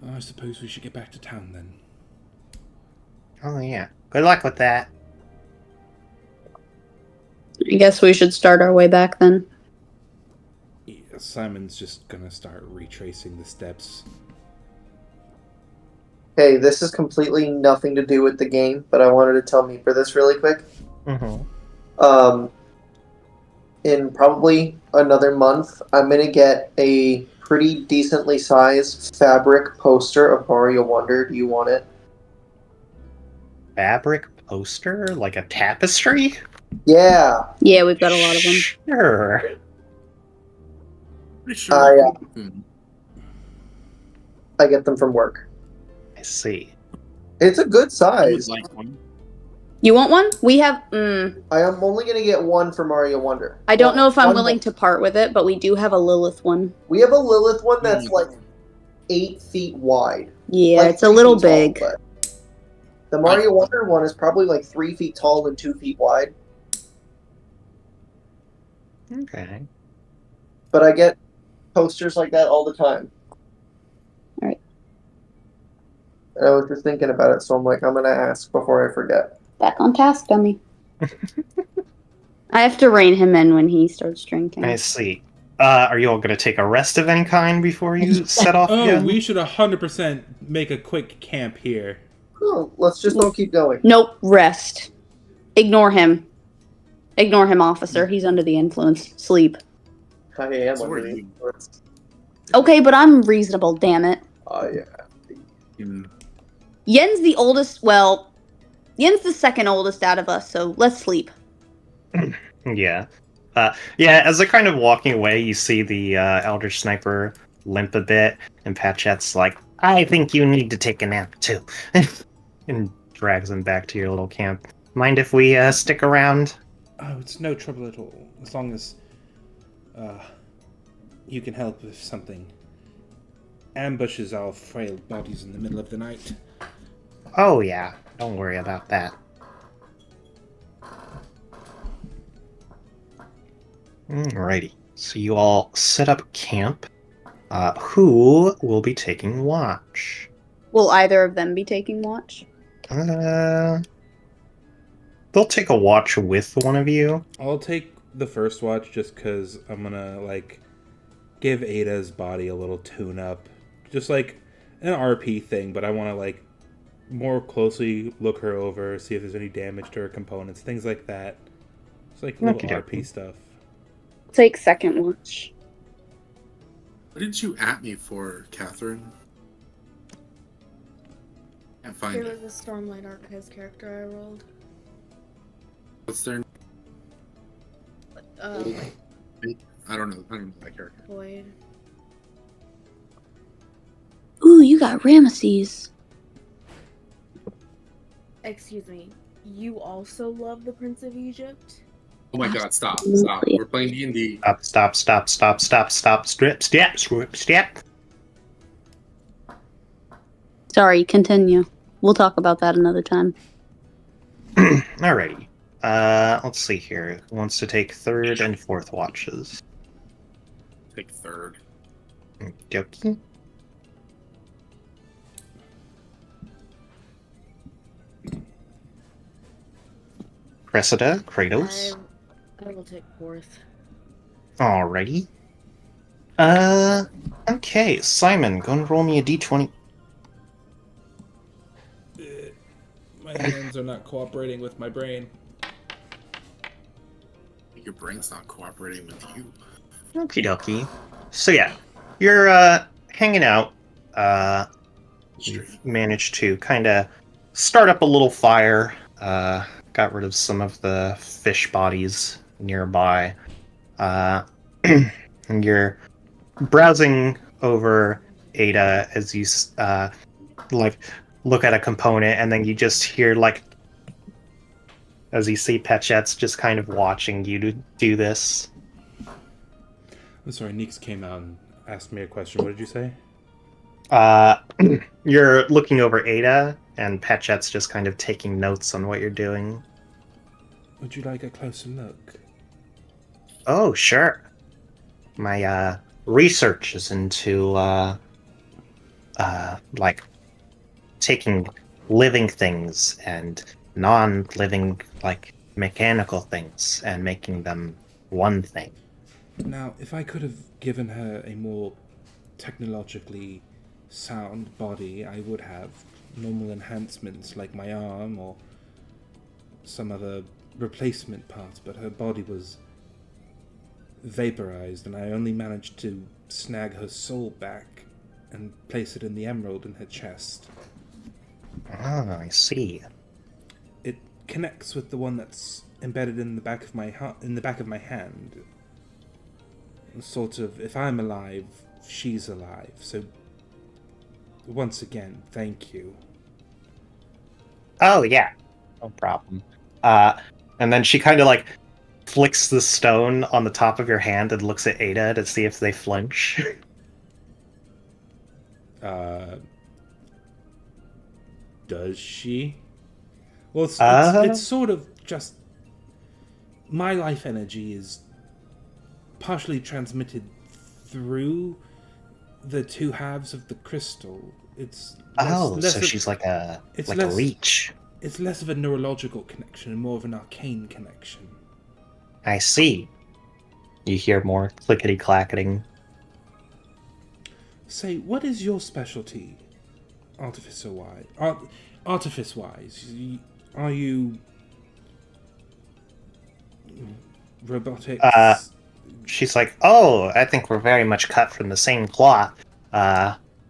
I suppose we should get back to town then. "Oh yeah. Good luck with that." I guess we should start our way back then. Yeah, Simon's just gonna start retracing the steps. hey, this is completely nothing to do with the game, but I wanted to tell me for this really quick. Mm-hmm. In probably another month, I'm gonna get a pretty decently sized fabric poster of Mario Wonder. Do you want it? Fabric poster? Like a tapestry? Yeah. Yeah, we've got a lot of them. Sure. Pretty sure. I get them from work. I see. It's a good I would size. like one. You want one? We have. I am only gonna get one for Mario Wonder. I don't know if I'm One willing more. to part with it, but we do have a Lilith one. We have a Lilith one that's like 8 feet wide. Yeah, Like it's a 3 little feet tall, big. but the Mario Wonder one is probably like 3 feet tall and 2 feet wide. Okay. But I get posters like that all the time. Alright. And I was just thinking about it, so I'm like, I'm gonna ask before I forget. Back on task, dummy. I have to rein him in when he starts drinking. I see. Are you all going to take a rest of any kind before you set off Oh, again? we should 100% make a quick camp here. Oh, let's just don't keep going. Nope, rest. Ignore him. Ignore him, officer. He's under the influence. Sleep. I am So are under the you. influence. Okay, but I'm reasonable, damn it. Oh, yeah. Mm. Yen's the oldest, well, Yen's the second oldest out of us, so let's sleep. Yeah. Yeah, as they're kind of walking away, you see the Elder Sniper limp a bit, and Patchet's like, I think you need to take a nap too. And drags him back to your little camp. Mind if we stick around? Oh, it's no trouble at all. As long as you can help with something. Ambushes our frail bodies in the middle of the night. Oh yeah, don't worry about that. Alrighty, so you all set up camp. Who will be taking watch? Will either of them be taking watch? They'll take a watch with one of you. I'll take the first watch just because I'm gonna, like, give Ada's body a little tune-up. Just like an RP thing, but I want to, like, more closely look her over, see if there's any damage to her components, things like that. It's like little Okey-dokey. RP stuff. Take second watch. What did you at me for, Catherine? Can't find There it. was a Stormlight Archives character I rolled. What's their name? Um, I don't know that character. Void. Ooh, you got Ramesses. Excuse me. You also love the Prince of Egypt? Oh my god, stop. Absolutely. We're playing D&D. Stop, strip. Sorry, continue. We'll talk about that another time. Alrighty. Let's see here. Who wants to take third and fourth watches? Take third. Okey-dokey. Cressida, Kratos. I will take fourth. Alrighty. Okay, Simon, go and roll me a d20. My hands are not cooperating with my brain. Your brain's not cooperating with you. Okie dokie. So yeah, you're hanging out. You've managed to kind of start up a little fire. Got rid of some of the fish bodies nearby. And you're browsing over Ada as you like look at a component, and then you just hear like as you see Petchet's just kind of watching you to do this. I'm sorry, Neeks came out and asked me a question. What did you say? You're looking over Ada, and Petchet's just kind of taking notes on what you're doing. Would you like a closer look? Oh, sure. My research is into like taking living things and non-living, like mechanical things, and making them one thing. Now, if I could have given her a more technologically sound body, I would have normal enhancements like my arm or some other replacement parts, but her body was vaporized, and I only managed to snag her soul back and place it in the emerald in her chest. Ah, I see. It connects with the one that's embedded in the back of my hand. Sort of, if I'm alive, she's alive. So, once again, thank you. Oh, yeah. No problem. And then she kind of like flicks the stone on the top of your hand and looks at Ada to see if they flinch. Does she? Well, it's sort of just... My life energy is partially transmitted through the two halves of the crystal. It's so she's like a leech. It's less of a neurological connection and more of an arcane connection. I see. You hear more clickety-clacketing. Say, what is your specialty, artificer-wise? Artifice-wise, are you robotics? She's like, oh, I think we're very much cut from the same cloth,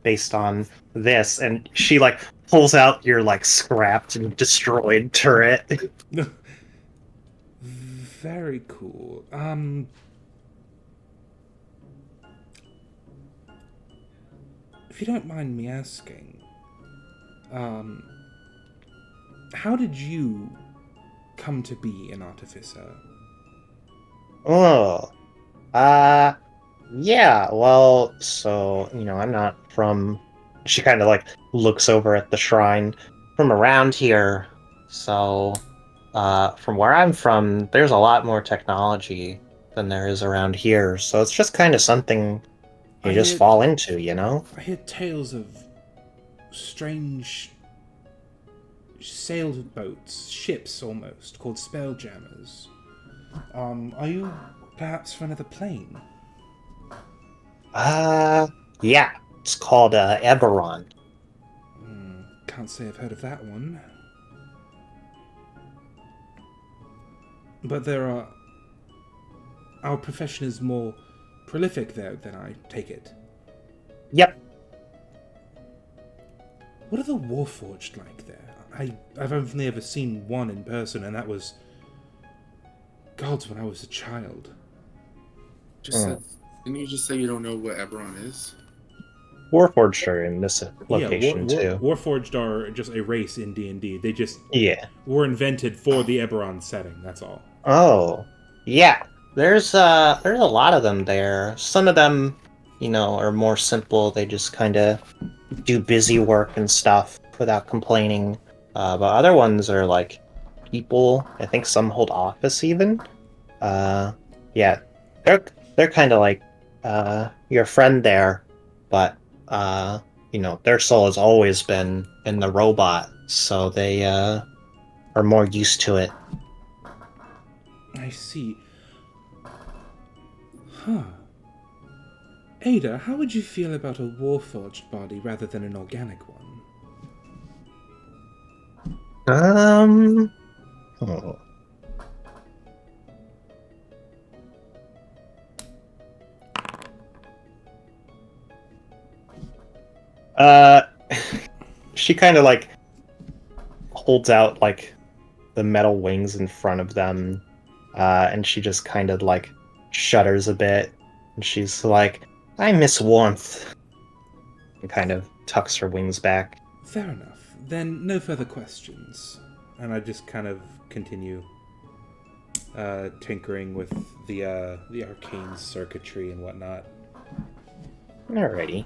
based on this. And she, like, pulls out your, like, scrapped and destroyed turret. Very cool. If you don't mind me asking, how did you come to be an artificer? Oh, yeah, well, so, I'm not from... She kind of, like, looks over at the shrine from around here. So, from where I'm from, there's a lot more technology than there is around here. So it's just kind of something you just fall into, I hear tales of strange sailboats, ships almost, called spelljammers. Are you perhaps from another plane? Yeah, it's called, Eberron. Can't say I've heard of that one. But our profession is more prolific there than I take it. Yep. What are the Warforged like there? I've only ever seen one in person, and that was gods when I was a child. Didn't you just say you don't know what Eberron is? Warforged are in this location, too. Warforged are just a race in D&D. They just were invented for the Eberron setting, that's all. Oh, yeah. There's a lot of them there. Some of them, are more simple. They just kind of do busy work and stuff without complaining. But other ones are like people. I think some hold office even. Yeah, they're kind of like your friend there, but their soul has always been in the robot, so they are more used to it. I see. Huh. Ada, how would you feel about a Warforged body rather than an organic one? Oh. She kind of like holds out like the metal wings in front of them, and she just kind of like shudders a bit, and she's like, I miss warmth, and kind of tucks her wings back. Fair enough. Then no further questions. And I just kind of continue tinkering with the arcane circuitry and whatnot. Alrighty.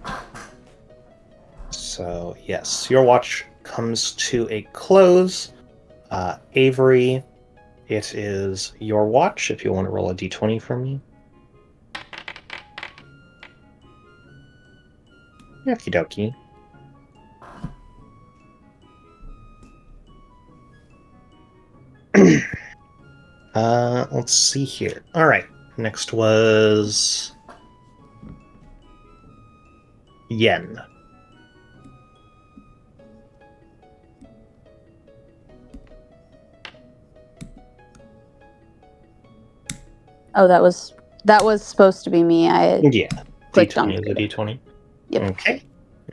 So, yes, your watch comes to a close. Avery, it is your watch if you want to roll a d20 for me. Okie dokie. Let's see here. Alright, next was Yen. Oh, that was supposed to be me. I clicked on D20 is a D20. Yep. Okay.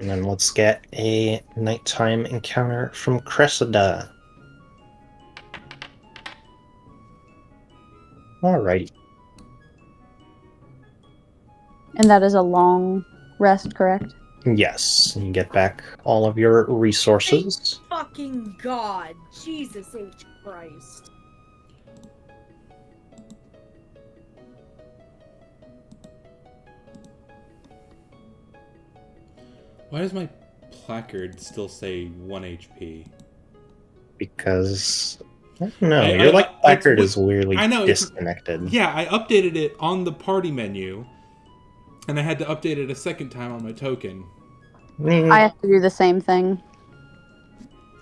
And then let's get a nighttime encounter from Cressida. Alrighty. And that is a long rest, correct? Yes, you get back all of your resources. Thank fucking God. Jesus H. Christ. Why does my placard still say 1 HP? Because, I don't know, your placard is weirdly disconnected. Yeah, I updated it on the party menu, and I had to update it a second time on my token. I have to do the same thing.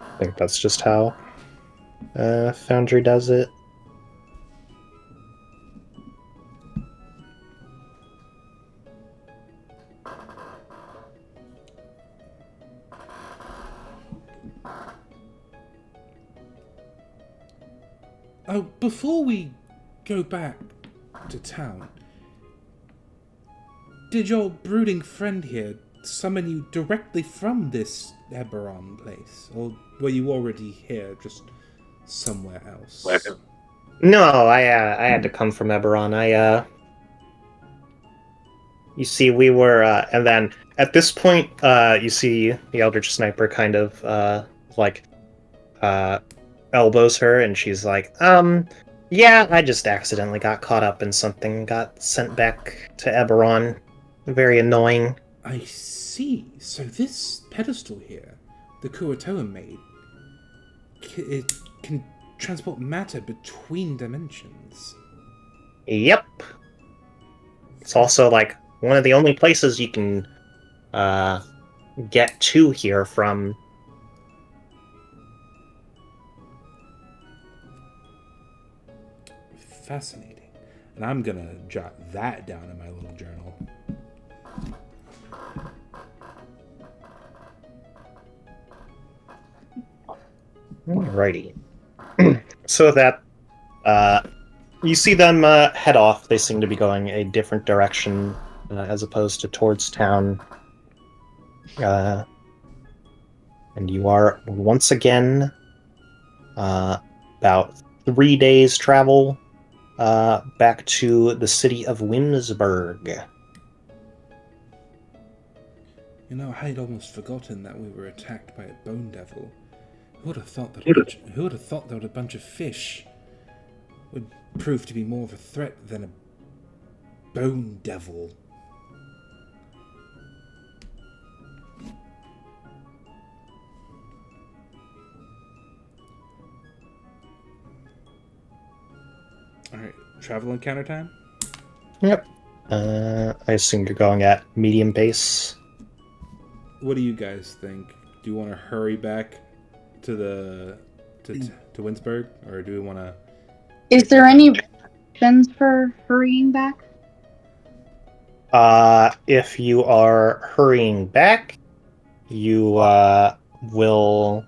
I think that's just how Foundry does it. Oh, before we go back to town, did your brooding friend here summon you directly from this Eberron place? Or were you already here, just somewhere else? No, I had to come from Eberron. You see, we were, and then at this point, you see the Eldritch Sniper kind of, elbows her, and she's like, yeah, I just accidentally got caught up in something, got sent back to Eberron. Very annoying. I see. So this pedestal here, the Kuatoa made, it can transport matter between dimensions. Yep. It's also, like, one of the only places you can, get to here from. Fascinating. And I'm gonna jot that down in my little journal. Alrighty. So that, you see them head off. They seem to be going a different direction as opposed to towards town. And you are once again about 3 days travel back to the city of Whimsburg. You know, I had almost forgotten that we were attacked by a bone devil. Who would have thought that a bunch of fish would prove to be more of a threat than a bone devil? Alright, travel encounter time? Yep. I assume you're going at medium pace. What do you guys think? Do you want to hurry back to Winsburg, or do we want to? Is there any options for hurrying back? If you are hurrying back, you will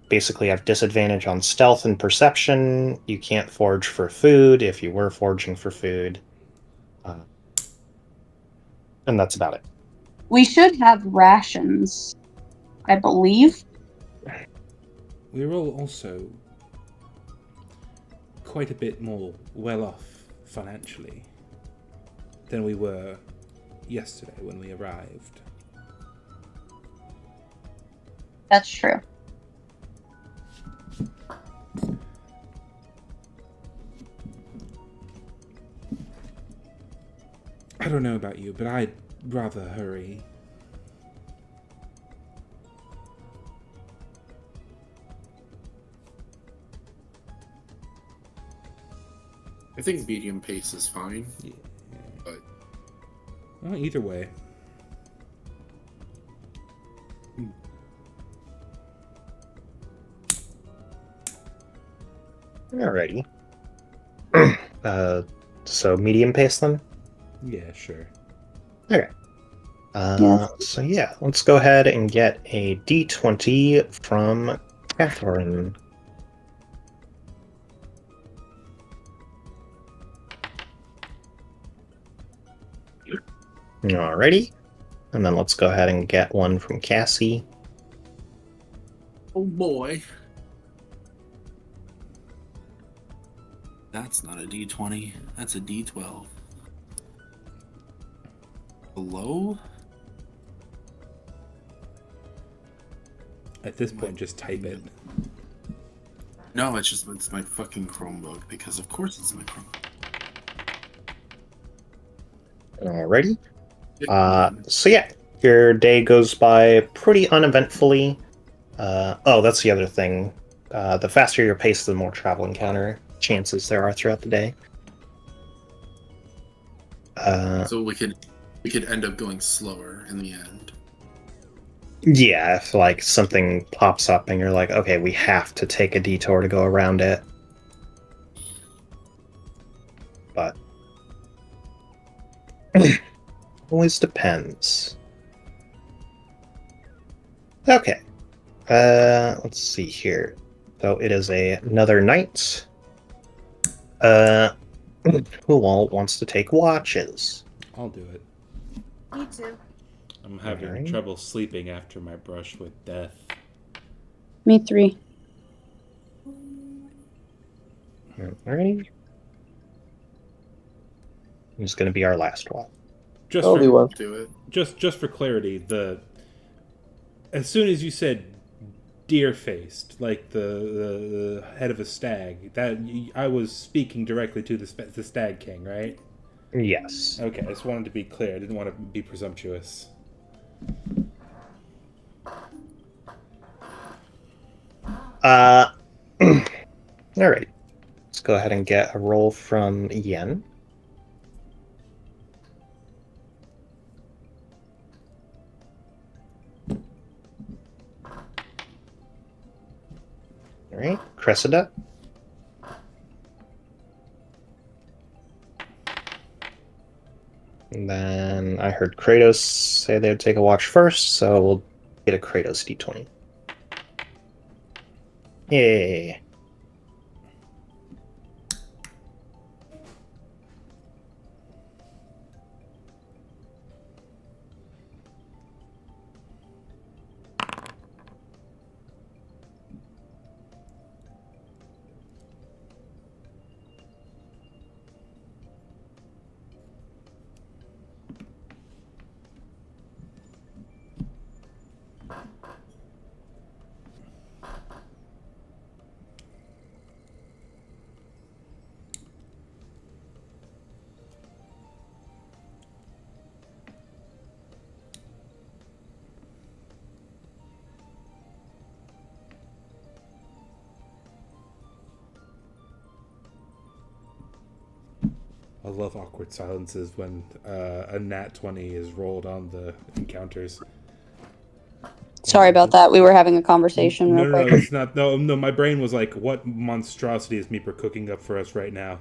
basically have disadvantage on stealth and perception. You can't forage for food if you were foraging for food. And that's about it. We should have rations, I believe. We were all also quite a bit more well off financially than we were yesterday when we arrived. That's true. I don't know about you, but I'd rather hurry. I think medium pace is fine. Yeah. But Well, either way. Alrighty. So medium pace then? Yeah, sure. Okay. Yes. So yeah, let's go ahead and get a D20 from Catherine. Alrighty. And then let's go ahead and get one from Cassie. oh boy, that's not a D20. That's a D12. Hello? At this point, just type it. No, it's my fucking Chromebook, because of course it's my Chromebook. Alrighty. So yeah, your day goes by pretty uneventfully. Oh, that's the other thing. The faster your pace, the more travel encounter chances there are throughout the day. So we could end up going slower in the end. Yeah, if like something pops up and you're like, okay, we have to take a detour to go around it. But always depends. Okay. Let's see here. So it is another night. Who all wants to take watches? I'll do it. Me too. I'm having Alright. trouble sleeping after my brush with death. Me 3. Alrighty. It's going to be our last one. Just I'll do for one. Do it. just for clarity, as soon as you said deer-faced, like the head of a stag, that I was speaking directly to the Stag King, right? Yes. Okay, I just wanted to be clear. I didn't want to be presumptuous. Alright. Let's go ahead and get a roll from Yen. Alright, Cressida. And then I heard Kratos say they would take a watch first, so we'll get a Kratos d20. Yay. I love awkward silences when a nat 20 is rolled on the encounters. Sorry about that. We were having a conversation real No, quick. it's not. No, my brain was like, what monstrosity is Meeper cooking up for us right now?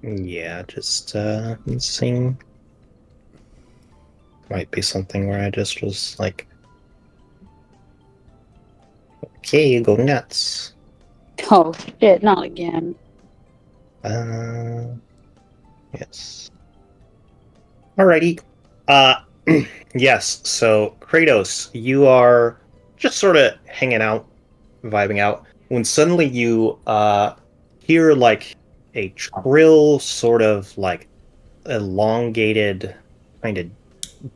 Yeah, just seeing. Might be something where I just was like, okay, you go nuts. Oh shit, not again. Yes. Alrighty. Yes, so Kratos, you are just sort of hanging out, vibing out, when suddenly you hear like a trill, sort of like elongated, kind of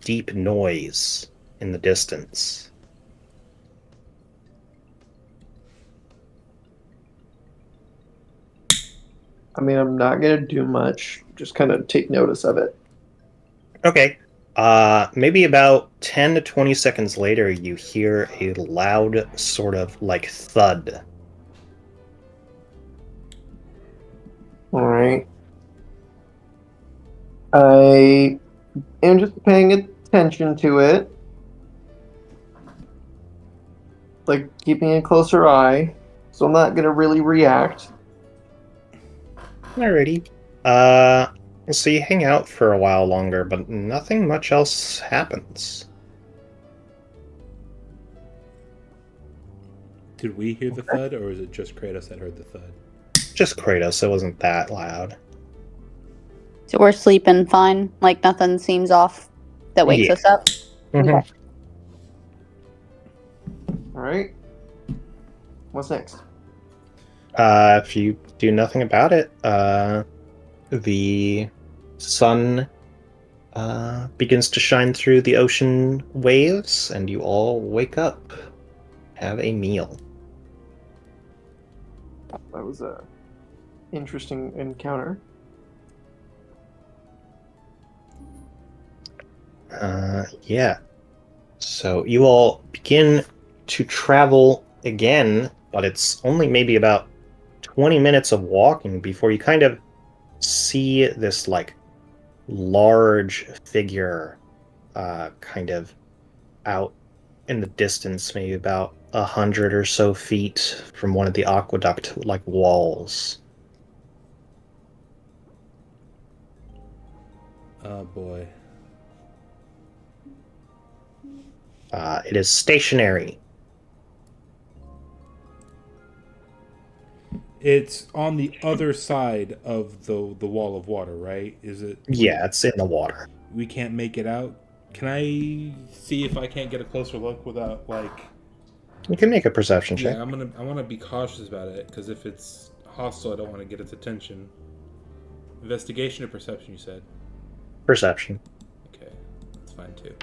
deep noise in the distance. I mean, I'm not gonna do much. Just kind of take notice of it. Okay. Maybe about 10 to 20 seconds later, you hear a loud sort of like thud. All right. I am just paying attention to it, like keeping a closer eye. So I'm not gonna really react. Alrighty. So you hang out for a while longer, but nothing much else happens. Did we hear the thud, or is it just Kratos that heard the thud? Just Kratos, it wasn't that loud. So we're sleeping fine. Like nothing seems off that wakes Yeah. us up. Mhm. Okay. All right. What's next? If you do nothing about it, the sun begins to shine through the ocean waves, and you all wake up, have a meal. That was a interesting encounter. Yeah. So you all begin to travel again, but it's only maybe about 20 minutes of walking before you kind of see this like large figure kind of out in the distance, maybe about 100 or so feet from one of the aqueduct like walls. Oh boy. It is stationary. It's on the other side of the wall of water, right? Is it? Yeah, it's in the water. We can't make it out. Can I see if I can't get a closer look without like? You can make a perception check. Yeah, I want to be cautious about it because if it's hostile, I don't want to get its attention. Investigation or perception? You said. Perception. Okay, that's fine too.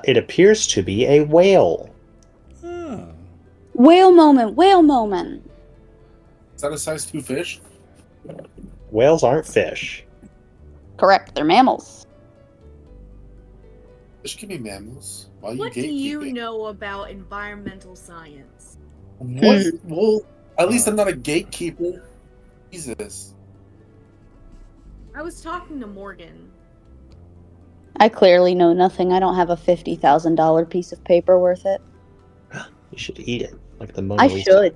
It appears to be a whale. Oh. Whale moment, whale moment. Is that a size 2 fish? Whales aren't fish. Correct, they're mammals. Fish can be mammals. Why are you What do you gatekeeping? know about environmental science? What? Well, at least I'm not a gatekeeper. Jesus. I was talking to Morgan. I clearly know nothing. I don't have a $50,000 piece of paper worth it. You should eat it, like the Mona I Lisa. should.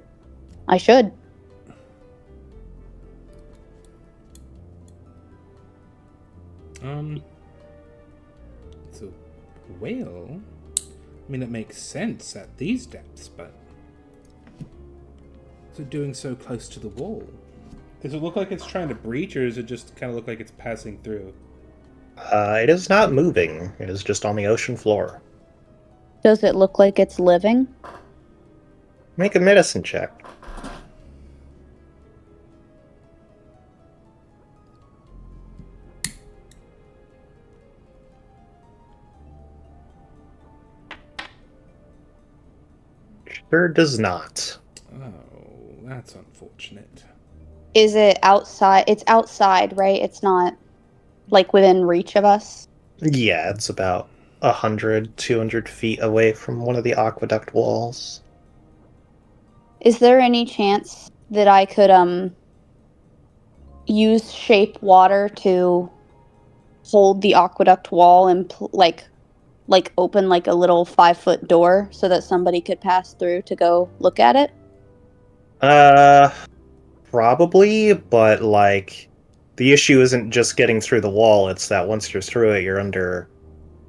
I should. So, whale? I mean, it makes sense at these depths, but... So doing so close to the wall? Does it look like it's trying to breach, or does it just kind of look like it's passing through? It is not moving. It is just on the ocean floor. Does it look like it's living? Make a medicine check. Sure does not. Oh, that's unfortunate. Is it outside? It's outside, right? It's not like within reach of us. Yeah, it's about 100, 200 feet away from one of the aqueduct walls. Is there any chance that I could use shape water to hold the aqueduct wall and like open like a little 5-foot door so that somebody could pass through to go look at it? Probably, but like the issue isn't just getting through the wall, it's that once you're through it, you're under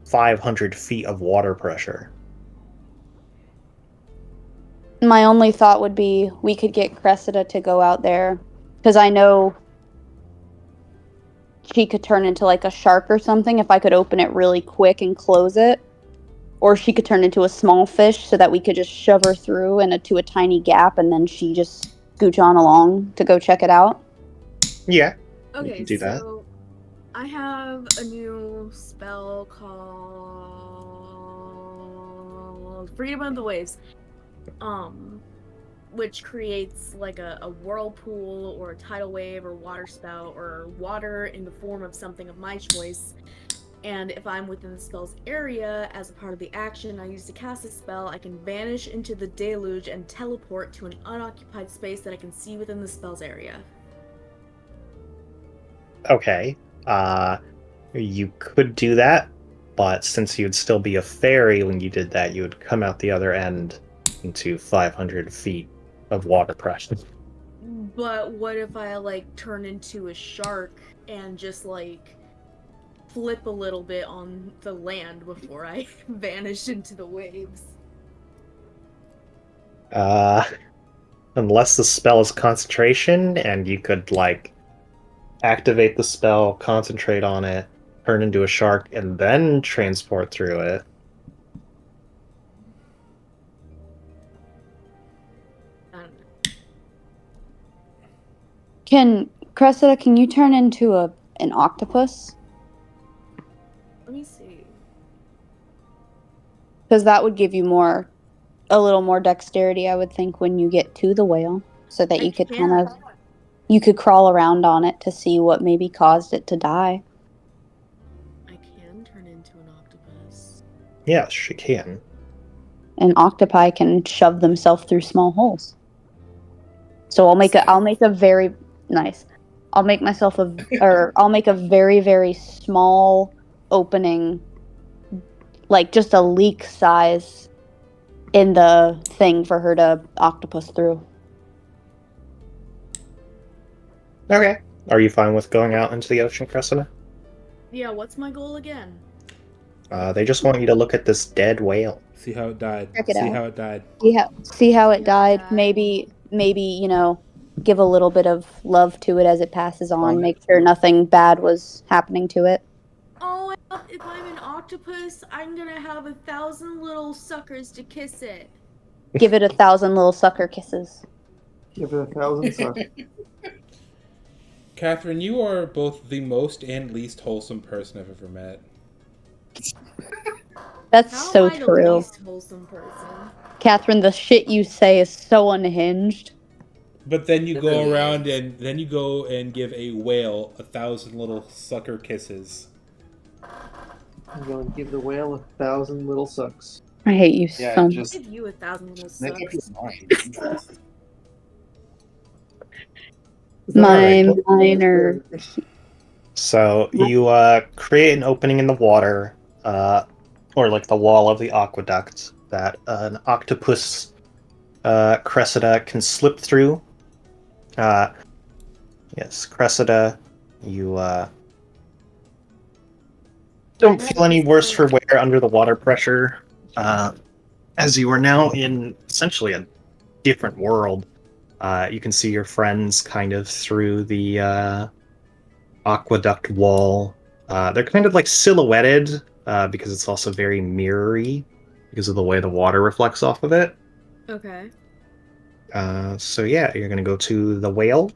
500 feet of water pressure. My only thought would be we could get Cressida to go out there, because I know she could turn into like a shark or something if I could open it really quick and close it. Or she could turn into a small fish so that we could just shove her through to a tiny gap and then she just scooch on along to go check it out. Yeah. Okay, can do that. so I have a new spell called Freedom of the Waves. Which creates like a whirlpool or a tidal wave or water spout or water in the form of something of my choice. And if I'm within the spell's area, as a part of the action I use to cast a spell, I can vanish into the deluge and teleport to an unoccupied space that I can see within the spell's area. Okay. You could do that, but since you'd still be a fairy when you did that, you would come out the other end into 500 feet of water pressure. But what if I like turn into a shark and just like flip a little bit on the land before I vanish into the waves? Unless the spell is concentration, and you could, like, activate the spell, concentrate on it, turn into a shark, and then transport through it. Cressida, can you turn into an octopus? Let me see. Because that would give you a little more dexterity, I would think, when you get to the whale, so that you could you could crawl around on it to see what maybe caused it to die. I can turn into an octopus. Yes, she can. And octopi can shove themselves through small holes. So I'll make a very nice. I'll make a very, very small opening, like just a leak size in the thing for her to octopus through. Okay. Are you fine with going out into the ocean, Cressida? Yeah, what's my goal again? They just want you to look at this dead whale. See how it died. Check it See out. how it died. See how it See how it died. died. Maybe give a little bit of love to it as it passes on. Fun. Make sure nothing bad was happening to it. Oh, if I'm an octopus, I'm gonna have 1,000 little suckers to kiss it. Give it 1,000 little sucker kisses. Give it 1,000 sucks. Catherine, you are both the most and least wholesome person I've ever met. That's How so am I the true. least wholesome person? Catherine, the shit you say is so unhinged. But then you It go really around is. and then you go and give a whale 1,000 little sucker kisses. I'm going to give the whale 1,000 little sucks. I hate you Yeah, so much. just Give you 1,000 little make up your sucks. mind. My Alright. minor. So you create an opening in the water, or like the wall of the aqueduct that an octopus Cressida can slip through. Yes, Cressida, you don't feel any worse for wear under the water pressure, as you are now in essentially a different world. You can see your friends kind of through the aqueduct wall. They're kind of like silhouetted because it's also very mirrory because of the way the water reflects off of it. Okay. So yeah, you're gonna go to the whale.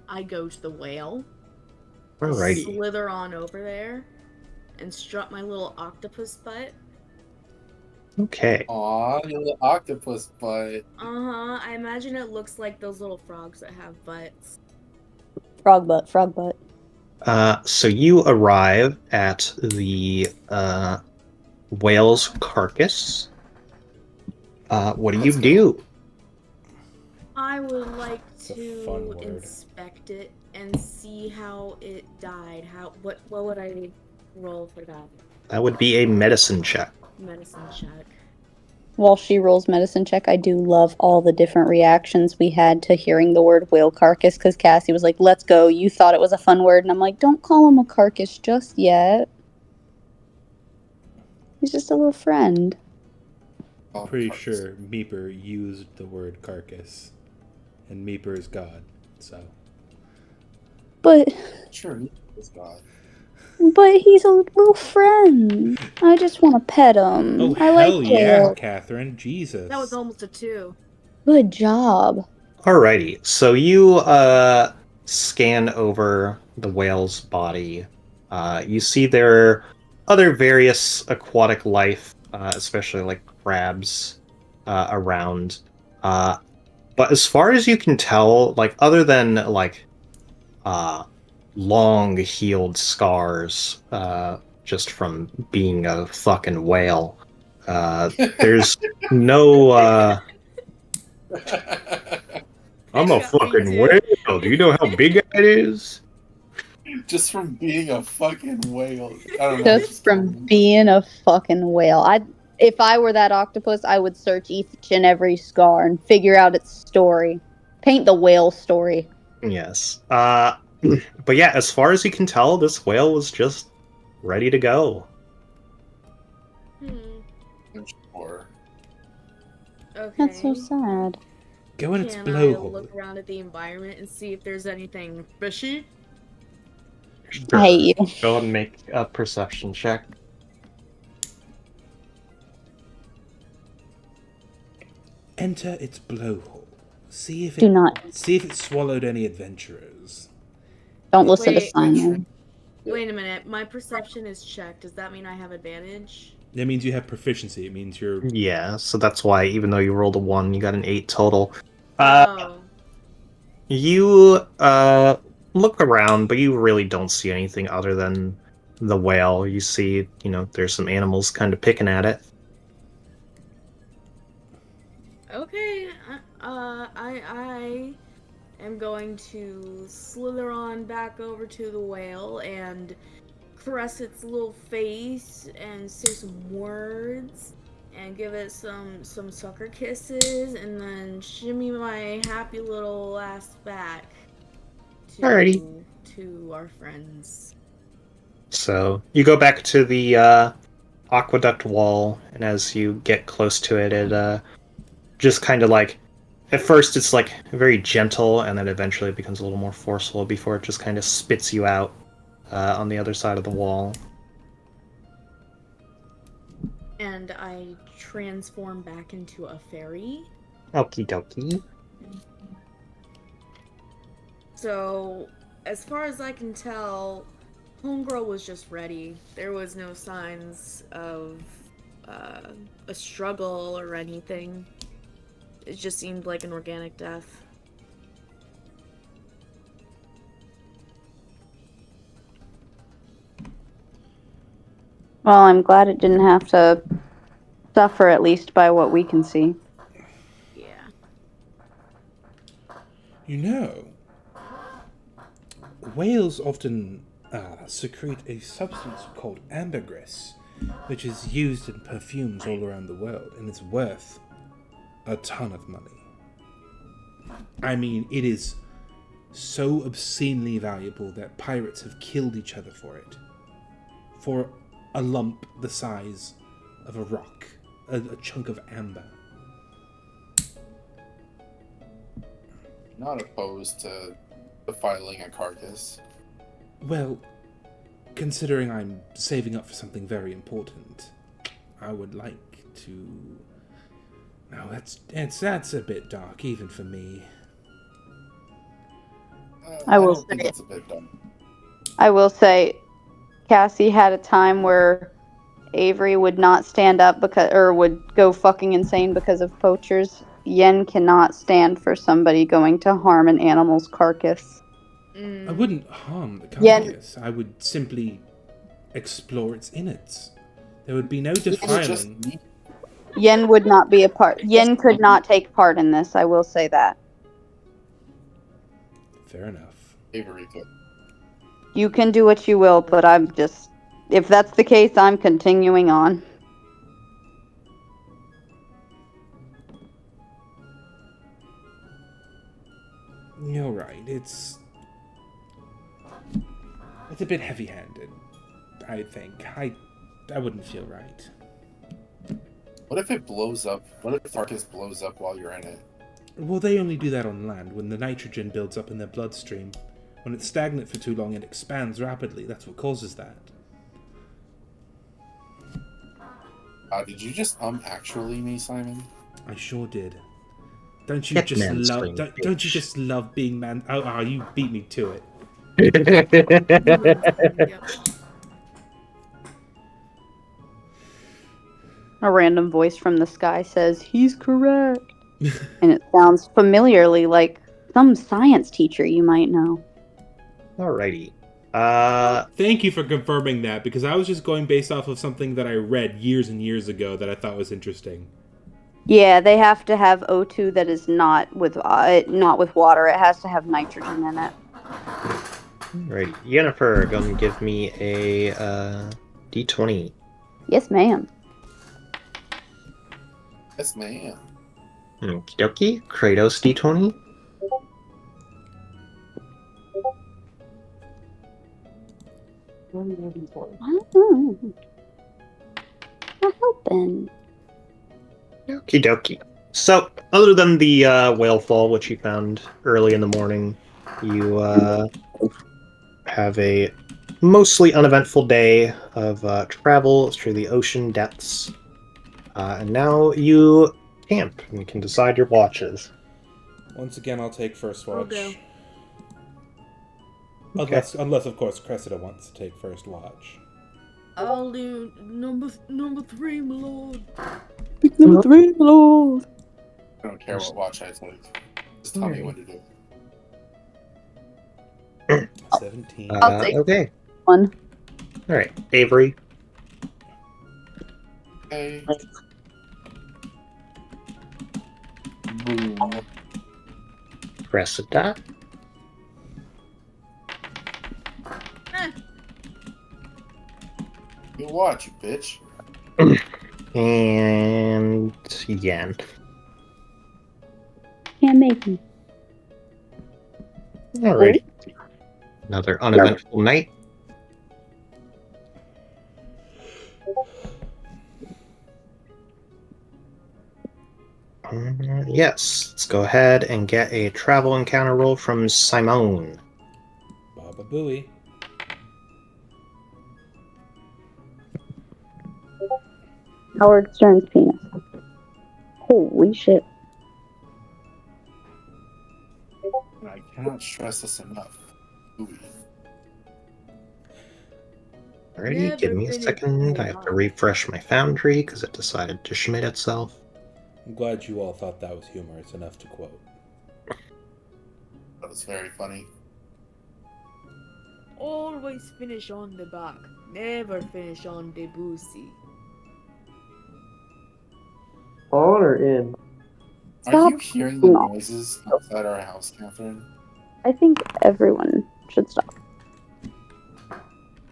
I go to the whale. Alrighty. Slither on over there and strut my little octopus butt. Okay. Aw, your little octopus butt. Uh-huh. I imagine it looks like those little frogs that have butts. Frog butt, frog butt. So you arrive at the whale's carcass. What do you Let's go. do? I would like a fun to word. inspect it and see how it died. What would I roll for that? That would be a medicine check. Medicine check. While she rolls medicine check, I do love all the different reactions we had to hearing the word whale carcass, because Cassie was like, let's go, you thought it was a fun word, and I'm like, don't call him a carcass just yet. He's just a little friend. Oh, Pretty carcass. sure Meeper used the word carcass. And Meeper is God, so. But Sure, it's God. he's a little friend. I just want to pet him. Oh, I like hell yeah, whales. Catherine. Jesus. That was almost a 2. Good job. Alrighty. So you scan over the whale's body. You see there are other various aquatic life, especially like crabs, around. But as far as you can tell, like other than like long healed scars, just from being a fucking whale, there's no. I'm a Got me fucking too. whale. Do you know how big it is? Just from being a fucking whale. I don't know. Just from being a fucking whale. If I were that octopus, I would search each and every scar and figure out its story. Paint the whale story. Yes. But yeah, as far as you can tell, this whale was just ready to go. I'm sure. Okay. That's so sad. Go in its Can I blowhole. look around at the environment and see if there's anything fishy? Sure. I hate you. Go and make a perception check. Enter its blowhole. See if Do it not. see if it swallowed any adventurers. Don't listen to Wait. Simon. Wait a minute. My perception is checked. Does that mean I have advantage? That means you have proficiency. It means you're Yeah, so that's why even though you rolled a 1, you got an 8 total. Oh. You look around, but you really don't see anything other than the whale. You see, there's some animals kind of picking at it. Okay. I am going to slither on back over to the whale and caress its little face and say some words and give it some sucker kisses and then shimmy my happy little ass back Alrighty. to our friends. So you go back to the aqueduct wall, and as you get close to it, it just kind of like, at first it's like very gentle, and then eventually it becomes a little more forceful before it just kind of spits you out on the other side of the wall. And I transform back into a fairy. Okie dokie. So, as far as I can tell, Homegirl was just ready. There was no signs of a struggle or anything. It just seemed like an organic death. Well, I'm glad it didn't have to suffer, at least by what we can see. Yeah. You know, whales often secrete a substance called ambergris, which is used in perfumes all around the world, and it's worth a ton of money. I mean, it is so obscenely valuable that pirates have killed each other for it. For a lump the size of a rock, a chunk of amber. Not opposed to defiling a carcass. Well, considering I'm saving up for something very important, I would like to... No, that's a bit dark, even for me. I will don't think say- it's a bit dumb. I will say, Cassie had a time where Avery would not stand up or would go fucking insane because of poachers. Yen cannot stand for somebody going to harm an animal's carcass. I wouldn't harm the Yeah. carcass. I would simply explore its innards. There would be no It's just defiling. meat. Yen would not be a part. Yen could not take part in this. I will say that. Fair enough. Avery could. You can do what you will, but I'm just... If that's the case, I'm continuing on. You're right. It's a bit heavy-handed, I think. I wouldn't feel right. What if it blows up? What if the carcass blows up while you're in it? Well, they only do that on land, when the nitrogen builds up in their bloodstream. When it's stagnant for too long, it expands rapidly. That's what causes that. Did you just actually me, Simon? I sure did. Don't you just Hitman love? string, Don't you bitch. just love being man? Oh, you beat me to it. Yep. A random voice from the sky says, "He's correct." And it sounds familiarly like some science teacher you might know. Alrighty. Thank you for confirming that, because I was just going based off of something that I read years and years ago that I thought was interesting. Yeah, they have to have O2 that is not with water. It has to have nitrogen in it. Right. Yennefer, go and give me a D20. Yes, ma'am. Yes, ma'am. Okie dokie. Kratos D20. I'm hoping. Okie dokie. So, other than the whale fall, which you found early in the morning, you have a mostly uneventful day of travel through the ocean depths. And now you camp and you can decide your watches. Once again, I'll take first watch. I'll go. Unless of course Cressida wants to take first watch. I'll do number 3, my lord. Pick number 3, Lord. I don't care what watch I take. Just tell me when to do it. 17. I'll take Okay. one. Alright. Avery. Okay. Boom. Cressida. You watch, you bitch. And Yen. Can't make me. Alrighty. Another uneventful night. Yes, let's go ahead and get a travel encounter roll from Simone. Baba Booey. Howard Stern's penis. Holy shit. I cannot stress this enough. Ooh. Alrighty, Never give me a finished second. I the have to job. refresh my Foundry because it decided to schmidt itself. I'm glad you all thought that was humorous enough to quote. That was very funny. Always finish on the back, never finish on the boozy. On or in? Are Stop. you hearing the No. noises outside our house, Catherine? I think everyone should stop.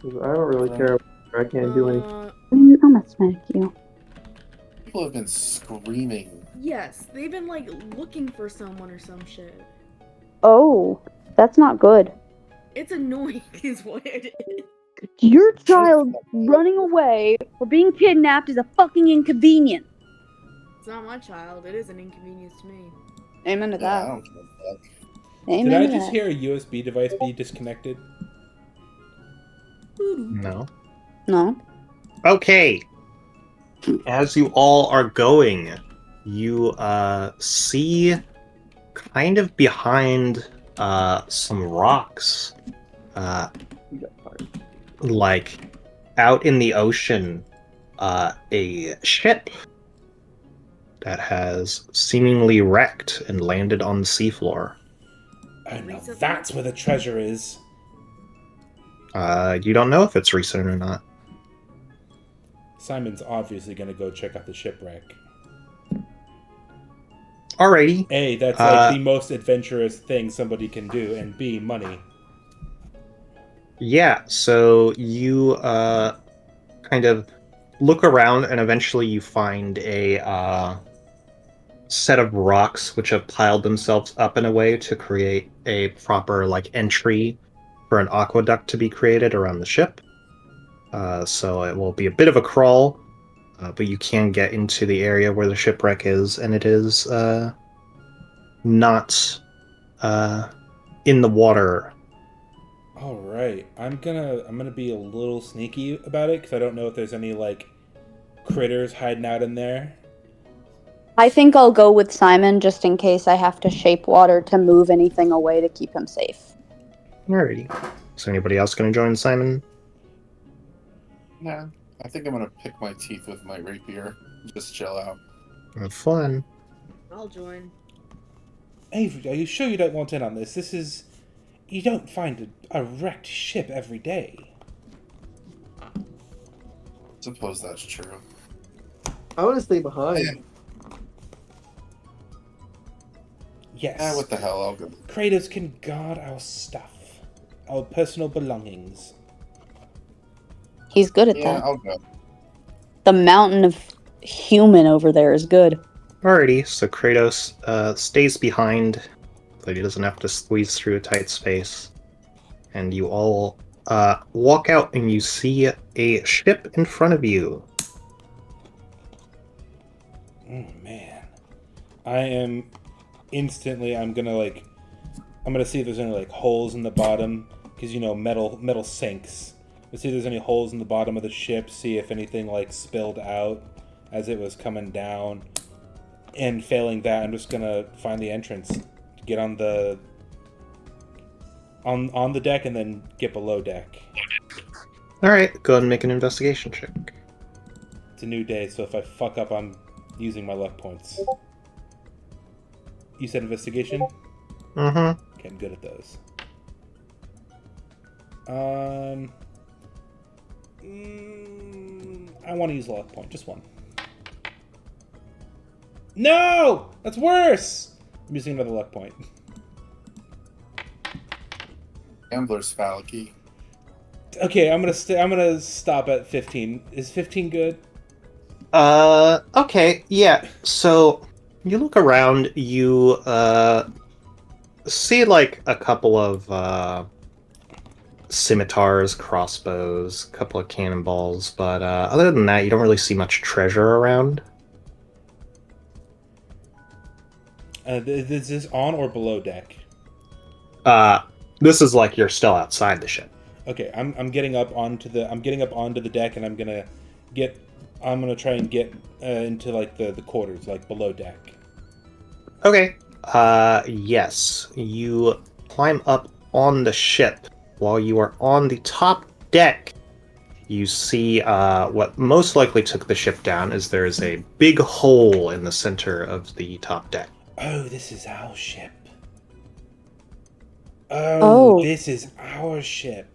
'Cause I don't really care. I can't do anything. I'm gonna smack you. People have been screaming. Yes, they've been like looking for someone or some shit. Oh, that's not good. It's annoying, is what it is. Your child running away or being kidnapped is a fucking inconvenience. It's not my child. It is an inconvenience to me. Amen to Yeah, I that. don't give a fuck. Amen Did I to just that. hear a USB device be disconnected? No. No. Okay. As you all are going, you see kind of behind some rocks, like out in the ocean, a ship that has seemingly wrecked and landed on the seafloor. Oh, now Recently? that's where the treasure is. You don't know if it's recent or not. Simon's obviously going to go check out the shipwreck. Alrighty. A, that's like the most adventurous thing somebody can do, and B, money. Yeah, so you kind of look around and eventually you find a set of rocks which have piled themselves up in a way to create a proper entry for an aqueduct to be created around the ship. So it will be a bit of a crawl, but you can get into the area where the shipwreck is, and it is not in the water. All right, I'm gonna be a little sneaky about it because I don't know if there's any critters hiding out in there. I think I'll go with Simon just in case I have to shape water to move anything away to keep him safe. Alrighty. Is anybody else going to join Simon? Yeah, I think I'm gonna pick my teeth with my rapier. Just chill out. Have fun. I'll join. Avery, are you sure you don't want in on this? This is... You don't find a wrecked ship every day. Suppose that's true. I want to stay behind. Yeah. Yes. What the hell? I'll go. Kratos can guard our stuff. Our personal belongings. He's good at Yeah, that. I'll go. The mountain of human over there is good. Alrighty, so Kratos stays behind, so he doesn't have to squeeze through a tight space. And you all walk out and you see a ship in front of you. Oh, man. I am... Instantly, I'm gonna see if there's any holes in the bottom, because metal sinks. Let's see if there's any holes in the bottom of the ship, see if anything spilled out as it was coming down. And failing that, I'm just gonna find the entrance, get on the deck, and then get below deck. Alright, go ahead and make an investigation check. It's a new day, so if I fuck up, I'm using my luck points. You said investigation? Mm-hmm. Okay, I'm good at those. I want to use a luck point, just one. No! That's worse! I'm using another luck point. Gambler's phallic. Okay, I'm gonna stop at 15. Is 15 good? Okay, yeah, so you look around, you see a couple of scimitars, crossbows, a couple of cannonballs, but other than that, you don't really see much treasure around. Is this on or below deck? This is like you're still outside the ship. Okay, I'm getting up onto the deck, and I'm gonna try and get into like the quarters, like below deck. Okay. Yes. You climb up on the ship. While you are on the top deck, you see what most likely took the ship down is there's a big hole in the center of the top deck. Oh, this is our ship. Oh. This is our ship.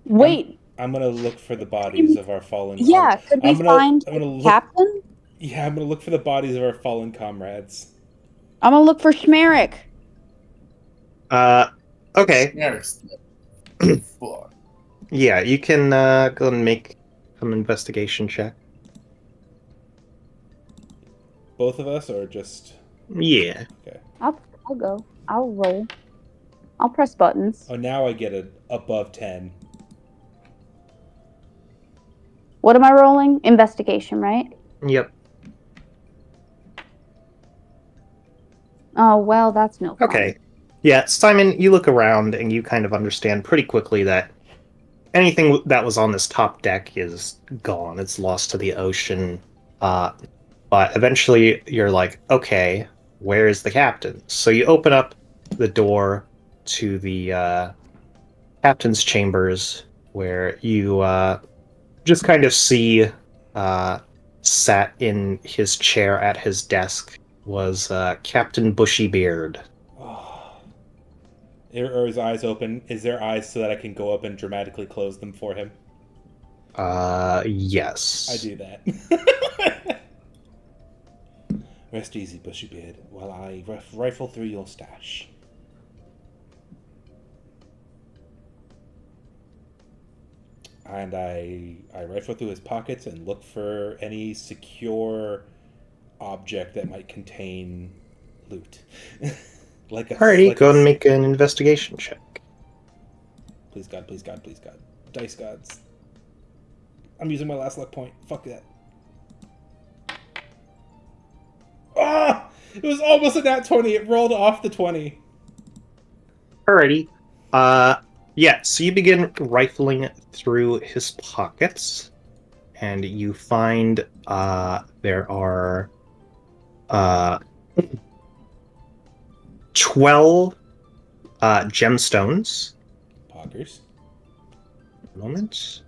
Wait. I'm gonna look for the bodies of our fallen. Yeah, could we find the captain? Yeah, I'm gonna look for the bodies of our fallen comrades. I'm gonna look for Schmerich. Okay. Yes. Yeah, you can go and make some investigation check. Both of us, or just? Yeah. Okay. I'll go. I'll roll. I'll press buttons. Oh, now I get it above 10. What am I rolling? Investigation, right? Yep. Oh, well, that's no fun. Okay. Yeah, Simon, you look around and you kind of understand pretty quickly that anything that was on this top deck is gone. It's lost to the ocean. But eventually you're like, okay, where is the captain? So you open up the door to the captain's chambers, where you just kind of see sat in his chair at his desk was Captain Bushybeard. Oh. Are his eyes open? Is there eyes so that I can go up and dramatically close them for him? Yes. I do that. Rest easy, Bushybeard, while I rifle through your stash. And I rifle through his pockets and look for any secure object that might contain loot. Alrighty, go and make an investigation check. Please God, please God, please God. Dice gods. I'm using my last luck point. Fuck that. Ah! It was almost a nat 20. It rolled off the 20. Alrighty. Yeah, so you begin rifling through his pockets, and you find there are 12 gemstones. Poggers. Moment.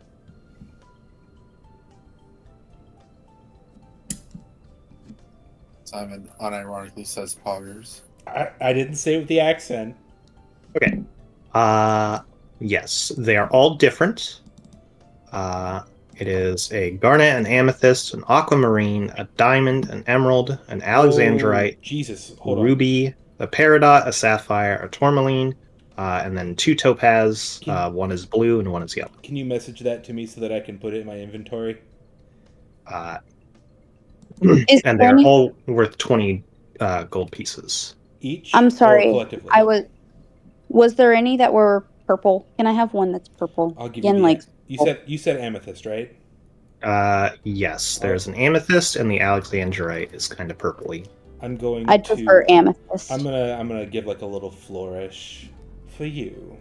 Simon unironically says poggers. I didn't say it with the accent. Okay. Yes, they are all different. It is a garnet, an amethyst, an aquamarine, a diamond, an emerald, an alexandrite, Jesus, hold on. ruby, a peridot, a sapphire, a tourmaline, and then 2 topaz. One is blue and one is yellow. Can you message that to me so that I can put it in my inventory? And they're all worth 20 gold pieces. Each? I'm sorry. Or collectively? Was there any that were purple? Can I have one that's purple? I'll give Again, you said amethyst, right? Yes, there's an amethyst, and the alexandrite is kind of purpley. I'd prefer amethyst. I'm gonna give like a little flourish for you.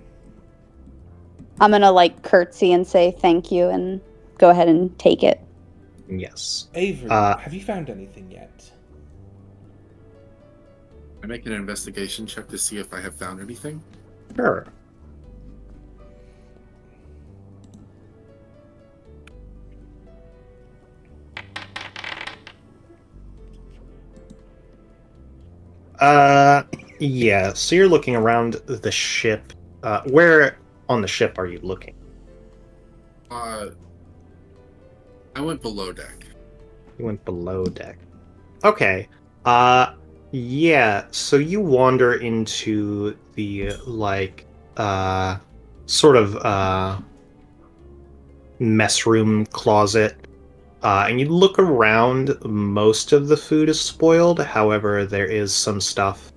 I'm gonna curtsy and say thank you and go ahead and take it. Yes. Avery, have you found anything yet? I make an investigation check to see if I have found anything. Sure. Yeah, so you're looking around the ship. Where on the ship are you looking? I went below deck. You went below deck. Okay. Yeah, so you wander into the, sort of, mess room closet. And you look around, most of the food is spoiled. However, there is some stuff.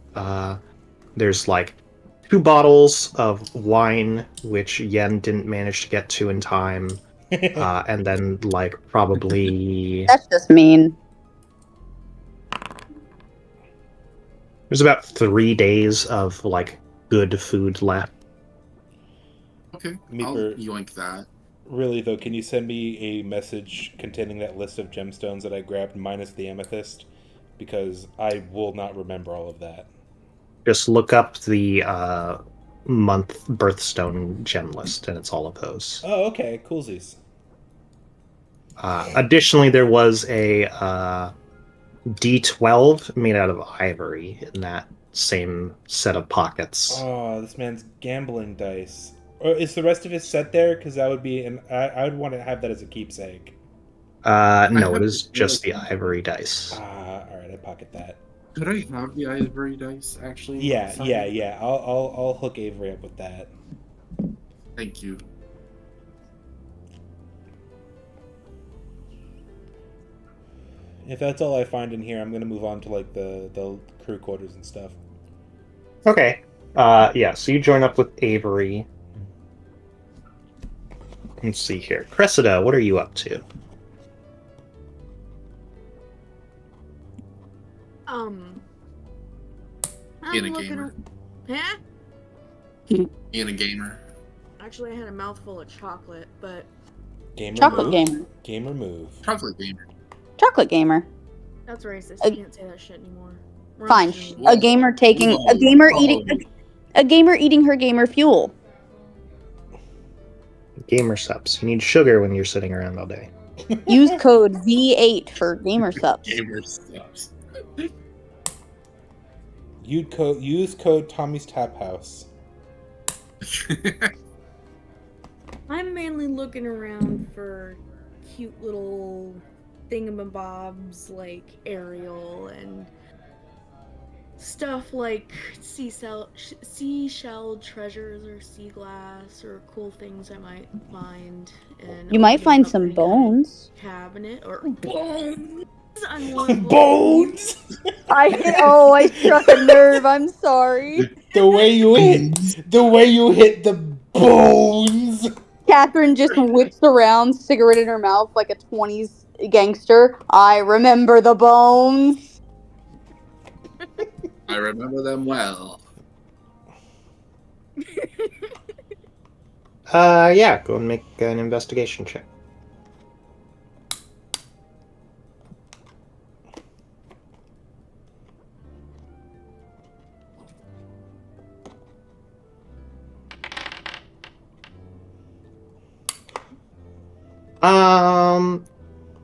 There's 2 bottles of wine, which Yen didn't manage to get to in time. And then, probably... That's just mean. There's about 3 days of like good food left. Okay, Meeper. I'll yoink that. Really, though, can you send me a message containing that list of gemstones that I grabbed minus the amethyst? Because I will not remember all of that. Just look up the month birthstone gem list, and it's all of those. Oh, okay. Coolsies. Additionally, there was a D12 made out of ivory in that same set of pockets. Oh, this man's gambling dice. Or is the rest of his set there? Because that would be... I would want to have that as a keepsake. No, it is just the ivory dice. Alright, I pocket that. Could I have the ivory dice, actually? Yeah. I'll hook Avery up with that. Thank you. If that's all I find in here, I'm gonna move on to like the crew quarters and stuff. Okay. Yeah, so you join up with Avery. Let's see here. Cressida, what are you up to? Being a looking gamer. Huh? Being a gamer. Actually, I had a mouthful of chocolate, but Gamer Chocolate move. gamer. Gamer move. Chocolate gamer. Chocolate gamer. that's racist. A- You can't say that shit anymore. We're Fine. on stream. A gamer taking a gamer eating her gamer fuel. Gamer subs. You need sugar when you're sitting around all day. Use code V8 for gamer subs. Gamer subs. Use code Tommy's Tap House. I'm mainly looking around for cute little thingamabobs like Ariel and stuff like seashell treasures or sea glass or cool things I might find. And You might opening find up some my bones. cabinet or bones. I want Bones. I struck a nerve. I'm sorry. The way you hit the bones. Catherine just whips around, cigarette in her mouth like a 20s gangster. I remember the bones. I remember them well. Yeah, go and make an investigation check.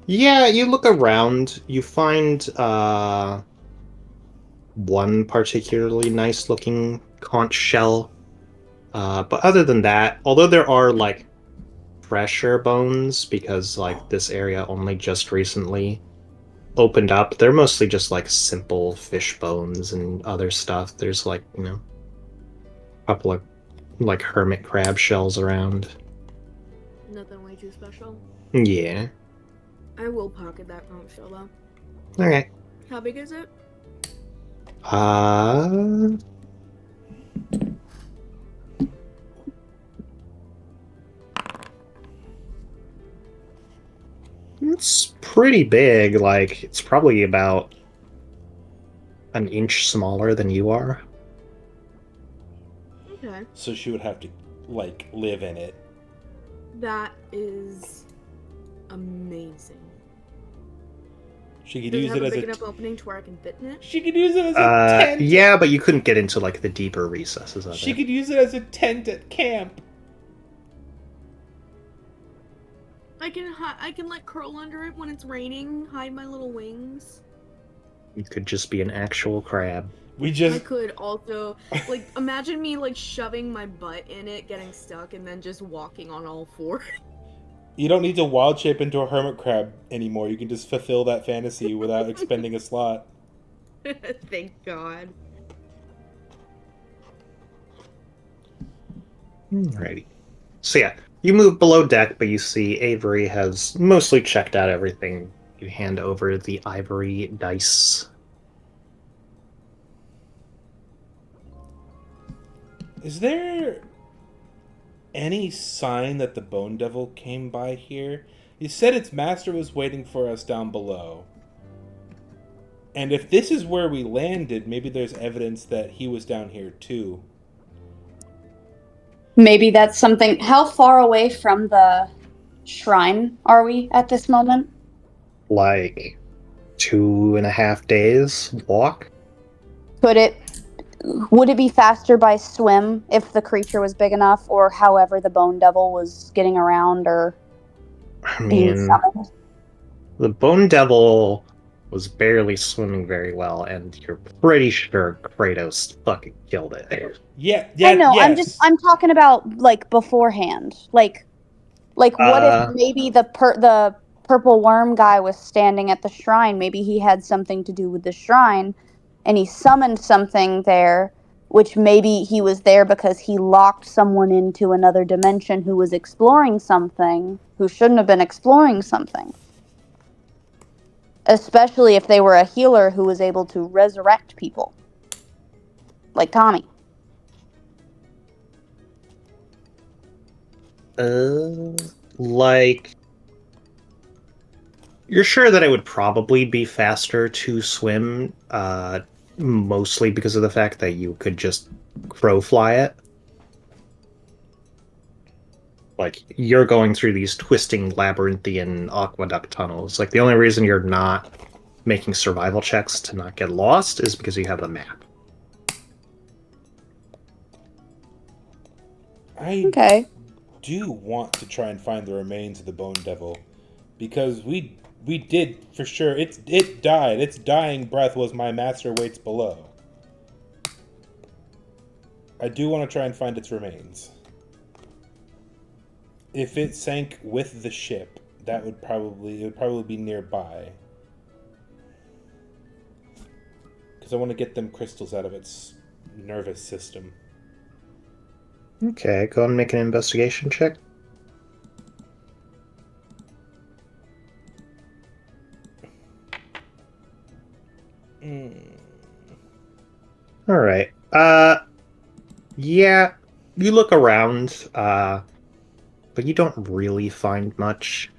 Yeah, you look around, you find one particularly nice looking conch shell. But other than that, although there are like fresher bones, because like this area only just recently opened up, they're mostly just like simple fish bones and other stuff. There's like, a couple of like hermit crab shells around. Nothing way too special. Yeah. I will pocket that conch shell though. Okay. How big is it? It's pretty big. Like, it's probably about an inch smaller than you are. Okay. So she would have to like live in it. That is amazing. She could Does it use have it a as big a. enough opening to where I can fit in it? She could use it as a tent. Yeah, but you couldn't get into like the deeper recesses of She it. could use it as a tent at camp. I can like curl under it when it's raining, hide my little wings. You could just be an actual crab. We I just. could also like imagine me like shoving my butt in it, getting stuck, and then just walking on all fours. You don't need to wild shape into a hermit crab anymore. You can just fulfill that fantasy without expending a slot. Thank God. Alrighty. So yeah, you move below deck, but you see Avery has mostly checked out everything. You hand over the ivory dice. Is there any sign that the Bone Devil came by here? You said its master was waiting for us down below. And if this is where we landed, maybe there's evidence that he was down here too. Maybe that's something. How far away from the shrine are we at this moment? Like 2.5 days walk. Would it be faster by swim if the creature was big enough, or however the bone devil was getting around or I being mean, summoned? the Bone Devil was barely swimming very well, and you're pretty sure Kratos fucking killed it. Yeah, I know. yes. I'm talking about like beforehand. Like what if maybe the purple worm guy was standing at the shrine? Maybe he had something to do with the shrine, and he summoned something there, which maybe he was there because he locked someone into another dimension who was exploring something who shouldn't have been exploring something. Especially if they were a healer who was able to resurrect people. Like Tommy. Like, you're sure that it would probably be faster to swim, mostly because of the fact that you could just crow fly it. Like, you're going through these twisting labyrinthian aqueduct tunnels. Like, the only reason you're not making survival checks to not get lost is because you have the map. I do want to try and find the remains of the Bone Devil, because we did for sure. It died. Its dying breath was my master waits below. I do want to try and find its remains. If it sank with the ship, it would probably be nearby. Because I want to get them crystals out of its nervous system. Okay, go ahead and make an investigation check. Alright. Yeah, you look around, but you don't really find much.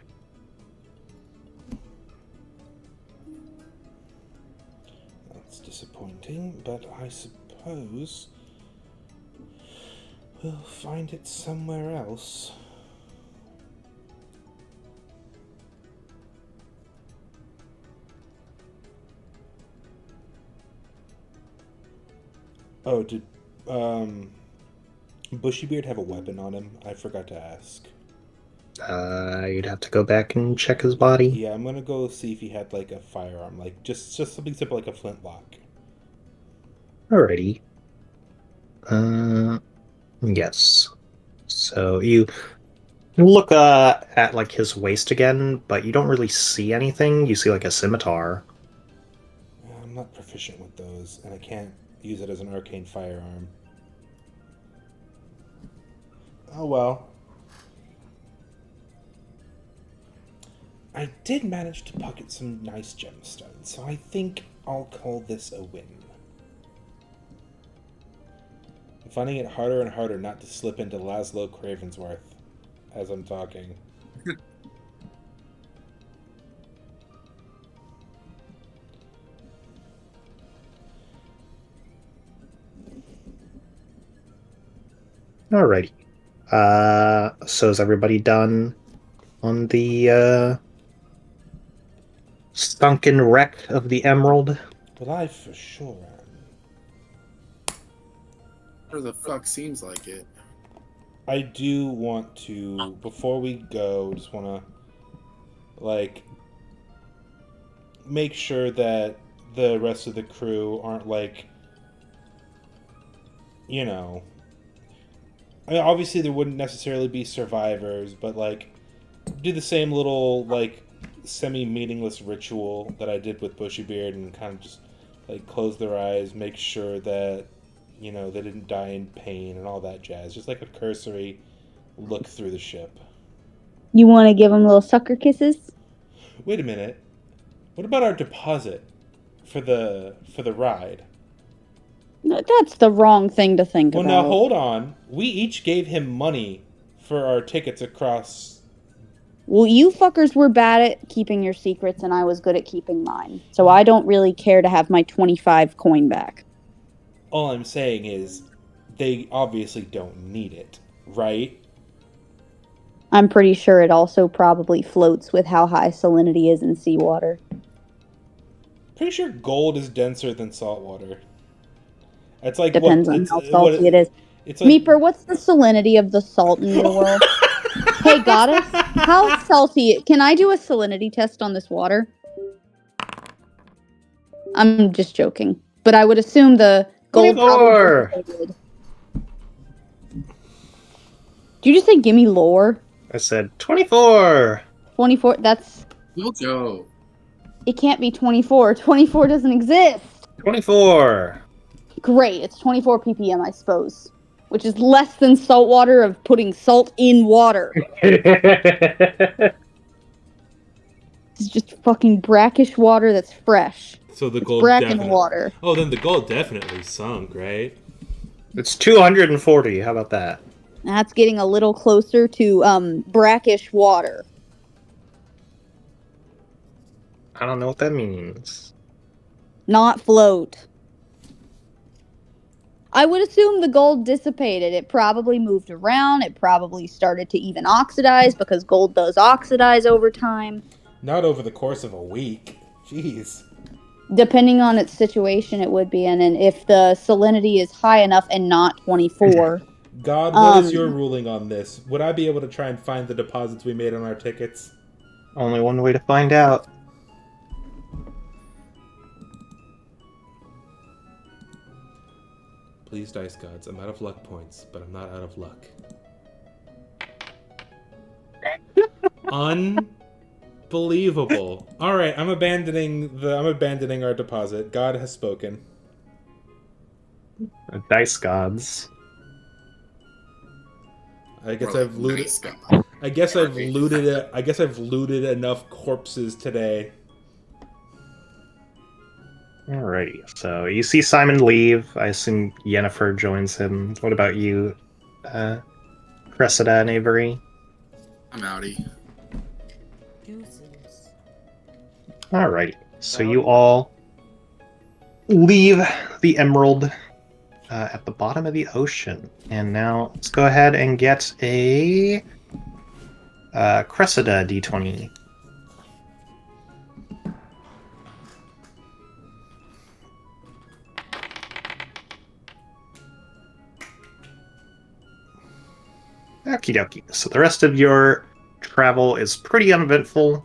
That's disappointing, but I suppose we'll find it somewhere else. Oh, did Bushybeard have a weapon on him? I forgot to ask. You'd have to go back and check his body. Yeah, I'm gonna go see if he had like a firearm, like just something simple like a flintlock. Alrighty. Yes. So you look at like his waist again, but you don't really see anything. You see like a scimitar. I'm not proficient with those, and I can't use it as an arcane firearm. Oh well. I did manage to pocket some nice gemstones, so I think I'll call this a win. I'm finding it harder and harder not to slip into Laszlo Cravensworth as I'm talking. Alrighty. So is everybody done on the sunken wreck of the Emerald? Well, I for sure am. Or the fuck seems like it. I do want to, before we go, just want to, like, make sure that the rest of the crew aren't, like, you know... I mean, obviously there wouldn't necessarily be survivors, but, like, do the same little, like, semi-meaningless ritual that I did with Bushybeard and kind of just, like, close their eyes, make sure that, you know, they didn't die in pain and all that jazz. Just like a cursory look through the ship. You want to give them little sucker kisses? Wait a minute. What about our deposit for the ride? No, that's the wrong thing to think Well, about. now hold on. We each gave him money for our tickets across Well, you fuckers were bad at keeping your secrets, and I was good at keeping mine. So I don't really care to have my 25 coin back. All I'm saying is, they obviously don't need it, right? I'm pretty sure it also probably floats with how high salinity is in seawater. Pretty sure gold is denser than salt water. It's like Depends what on it's how salty it is. It's like Meeper, what's the salinity of the salt in your world? Hey, goddess, how salty? Can I do a salinity test on this water? I'm just joking, but I would assume the gold. 24! Did you just say gimme lore? I said 24! 24. That's. We'll go. It can't be 24. 24 doesn't exist. 24! Great, it's 24 ppm, I suppose, which is less than salt water of putting salt in water. It's just fucking brackish water that's fresh. so the It's gold bracken definitely. water. Oh, then the gold definitely sunk, right? It's 240. How about that? That's getting a little closer to brackish water. I don't know what that means. Not float. I would assume the gold dissipated. It probably moved around. It probably started to even oxidize because gold does oxidize over time. Not over the course of a week. Jeez. Depending on its situation, it would be. And if the salinity is high enough and not 24. God, what is your ruling on this? Would I be able to try and find the deposits we made on our tickets? Only one way to find out. Please, dice gods. I'm out of luck points, but I'm not out of luck. Unbelievable. All right, I'm abandoning our deposit. God has spoken. Dice gods. I guess Bro, I've looted. nice guy. I guess I've looted enough corpses today. Alrighty, so you see Simon leave. I assume Yennefer joins him. What about you, Cressida and Avery? I'm outie. Deuces. Alrighty, so you all leave the Emerald at the bottom of the ocean. And now let's go ahead and get a Cressida D20. Okie dokie. So the rest of your travel is pretty uneventful.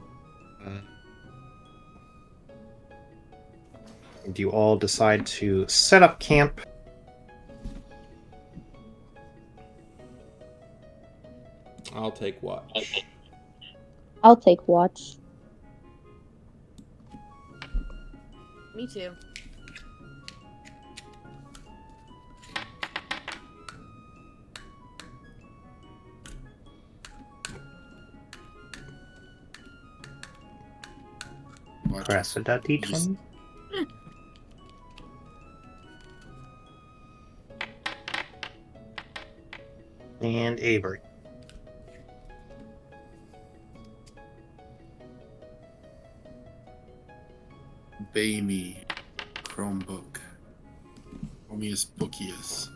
And you all decide to set up camp. I'll take watch. I'll take watch. Me too. Watch. Cressida D20. And Avery. Baby. Chromebook. Homius Bookius.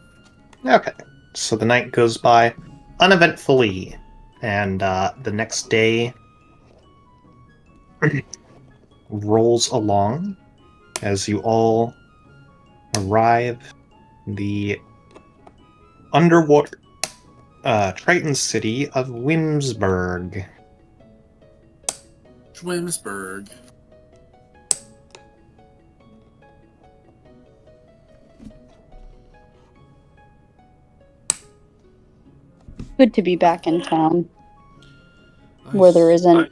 Okay, so the night goes by uneventfully, and the next day rolls along as you all arrive the underwater Triton city of Whimsburg. Schwimsburg. Good to be back in town where there isn't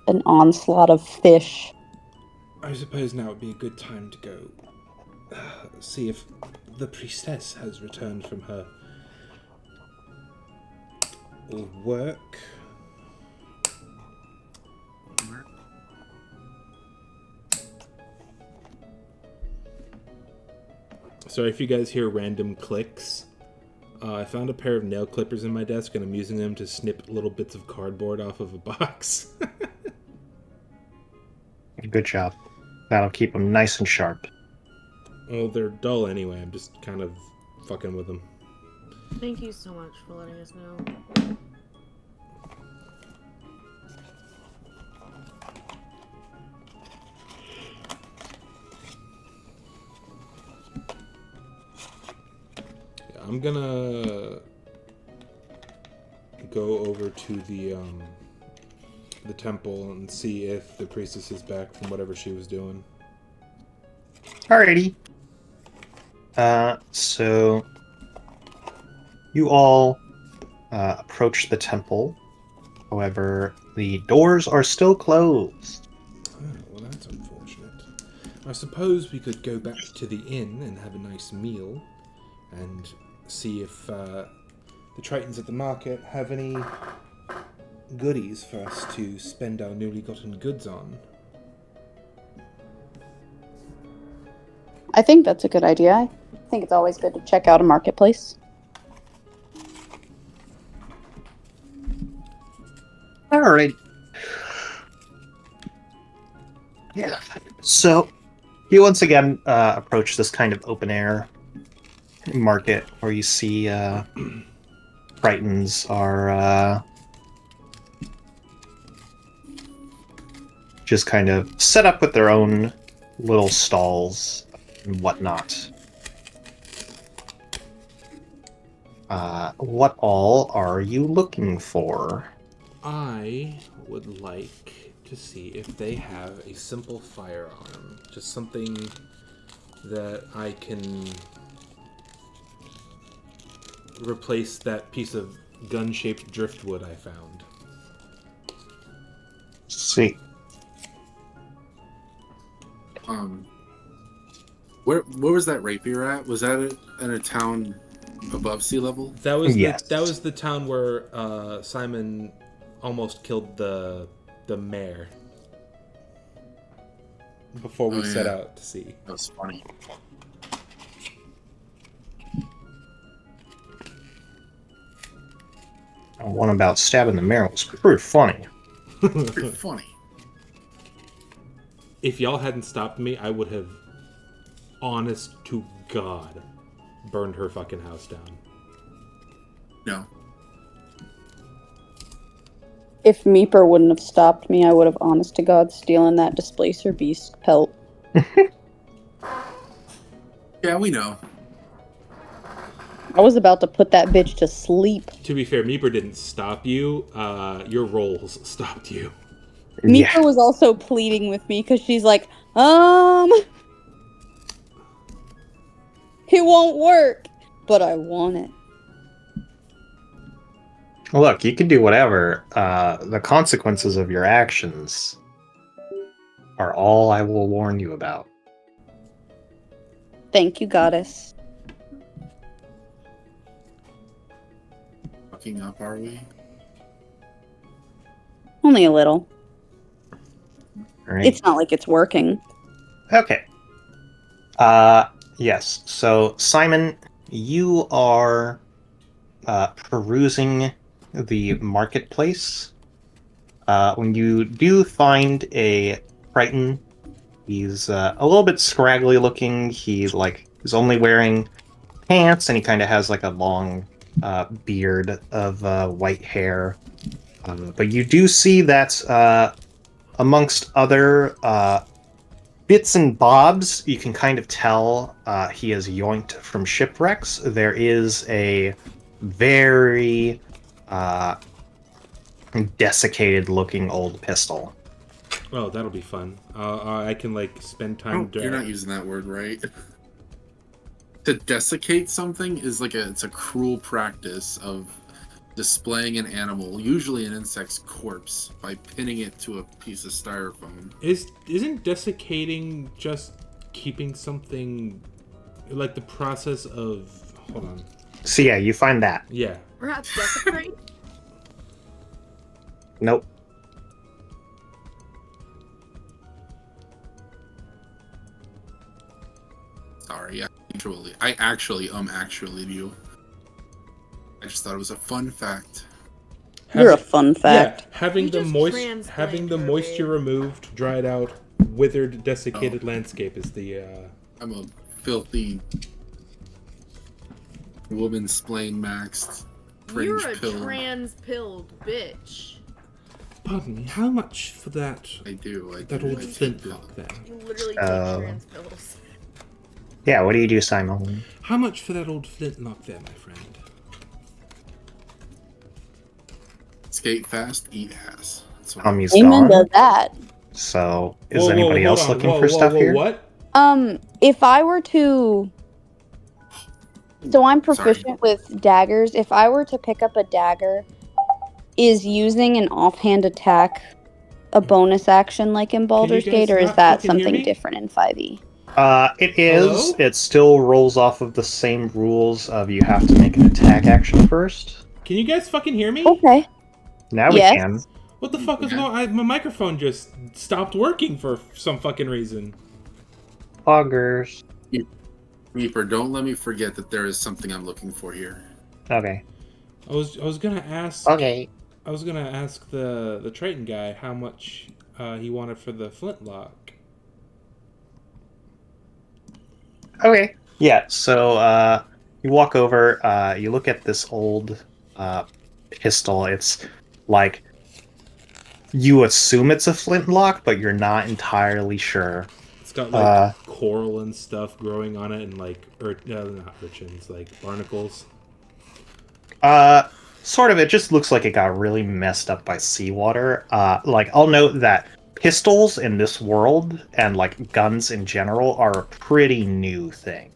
an onslaught of fish. I suppose now would be a good time to go see if the priestess has returned from her work. Sorry if you guys hear random clicks. I found a pair of nail clippers in my desk, and I'm using them to snip little bits of cardboard off of a box. Good job. That'll keep them nice and sharp. Well, they're dull anyway. I'm just kind of fucking with them. Thank you so much for letting us know. I'm gonna go over to the temple and see if the priestess is back from whatever she was doing. Alrighty. So you all approach the temple. However, the doors are still closed. Oh, well, that's unfortunate. I suppose we could go back to the inn and have a nice meal and see if the Tritons at the market have any goodies for us to spend our newly gotten goods on. I think that's a good idea. I think it's always good to check out a marketplace. Alright. Yeah. So you once again approach this kind of open air market where you see Tritons are just kind of set up with their own little stalls and whatnot. What all are you looking for? I would like to see if they have a simple firearm. Just something that I can replace that piece of gun-shaped driftwood I found. See. Where was that rapier at? Was that in a town above sea level? That was Yes. that was the town where Simon almost killed the mayor before we set out to sea. That was funny. One about stabbing the mayor was pretty funny. Pretty funny. If y'all hadn't stopped me, I would have, honest to God, burned her fucking house down. No. If Meeper wouldn't have stopped me, I would have, honest to God, stolen that Displacer Beast pelt. Yeah, we know. I was about to put that bitch to sleep. To be fair, Meeper didn't stop you. Your rolls stopped you. Meeper was also pleading with me because she's like, it won't work, but I want it. Look, you can do whatever. The consequences of your actions are all I will warn you about. Thank you, goddess. Fucking up, are we? Only a little. All right. It's not like it's working. Okay. Yes. So, Simon, you are perusing the marketplace. When you do find a Triton, he's a little bit scraggly looking. He's only wearing pants, and he kind of has like a long beard of white hair. But you do see that amongst other bits and bobs, you can kind of tell he is yoinked from shipwrecks. There is a very desiccated looking old pistol. Oh, that'll be fun. I can spend time. You're not using that word right. To desiccate something is it's a cruel practice of displaying an animal, usually an insect's corpse, by pinning it to a piece of styrofoam. Isn't desiccating just keeping something like the process of? Hold on. So yeah, you find that. Yeah. Perhaps desecrate? Nope. Sorry, I actually you. just thought it was a fun fact. You're a fun fact. Yeah, having You the just having the transplant her, moisture babe. removed, dried out, withered, desiccated landscape is the. I'm a filthy woman splain maxed You're fringe a pill. trans-pilled bitch. Pardon me. How much for that? I do. That old flintlock there. You literally take trans pills. Yeah, what do you do, Simon? How much for that old flintlock there, my friend? Skate fast, eat ass. That's what He's Amen gone. to that. So, is anybody else hold on. looking for stuff here? What? If I were to, so I'm proficient with daggers. If I were to pick up a dagger, is using an offhand attack a bonus action like in Baldur's guys Gate, or is not that fucking hear something me? different in 5e? It is. Hello? It still rolls off of the same rules of you have to make an attack action first. Can you guys fucking hear me? Okay. Now Yes. we can. What the fuck is going on? My microphone just stopped working for some fucking reason. Augers. Reaper, don't let me forget that there is something I'm looking for here. Okay. I was gonna ask. Okay. I was gonna ask the Triton guy how much he wanted for the flintlock. Okay. Yeah, so you walk over, you look at this old pistol. It's like, you assume it's a flintlock, but you're not entirely sure. It's got like coral and stuff growing on it, and like not urchins, like barnacles. Sort of. It just looks like it got really messed up by seawater. Like, I'll note that pistols in this world and like guns in general are a pretty new thing.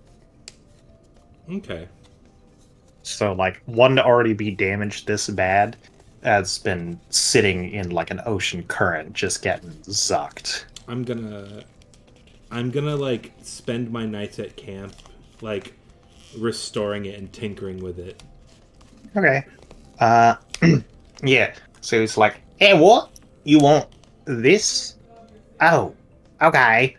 Okay. So like one to already be damaged this bad has been sitting in like an ocean current, just getting zucked. I'm gonna like spend my nights at camp, like restoring it and tinkering with it. Okay. Yeah. So it's like, hey, what? You want this? Oh, okay.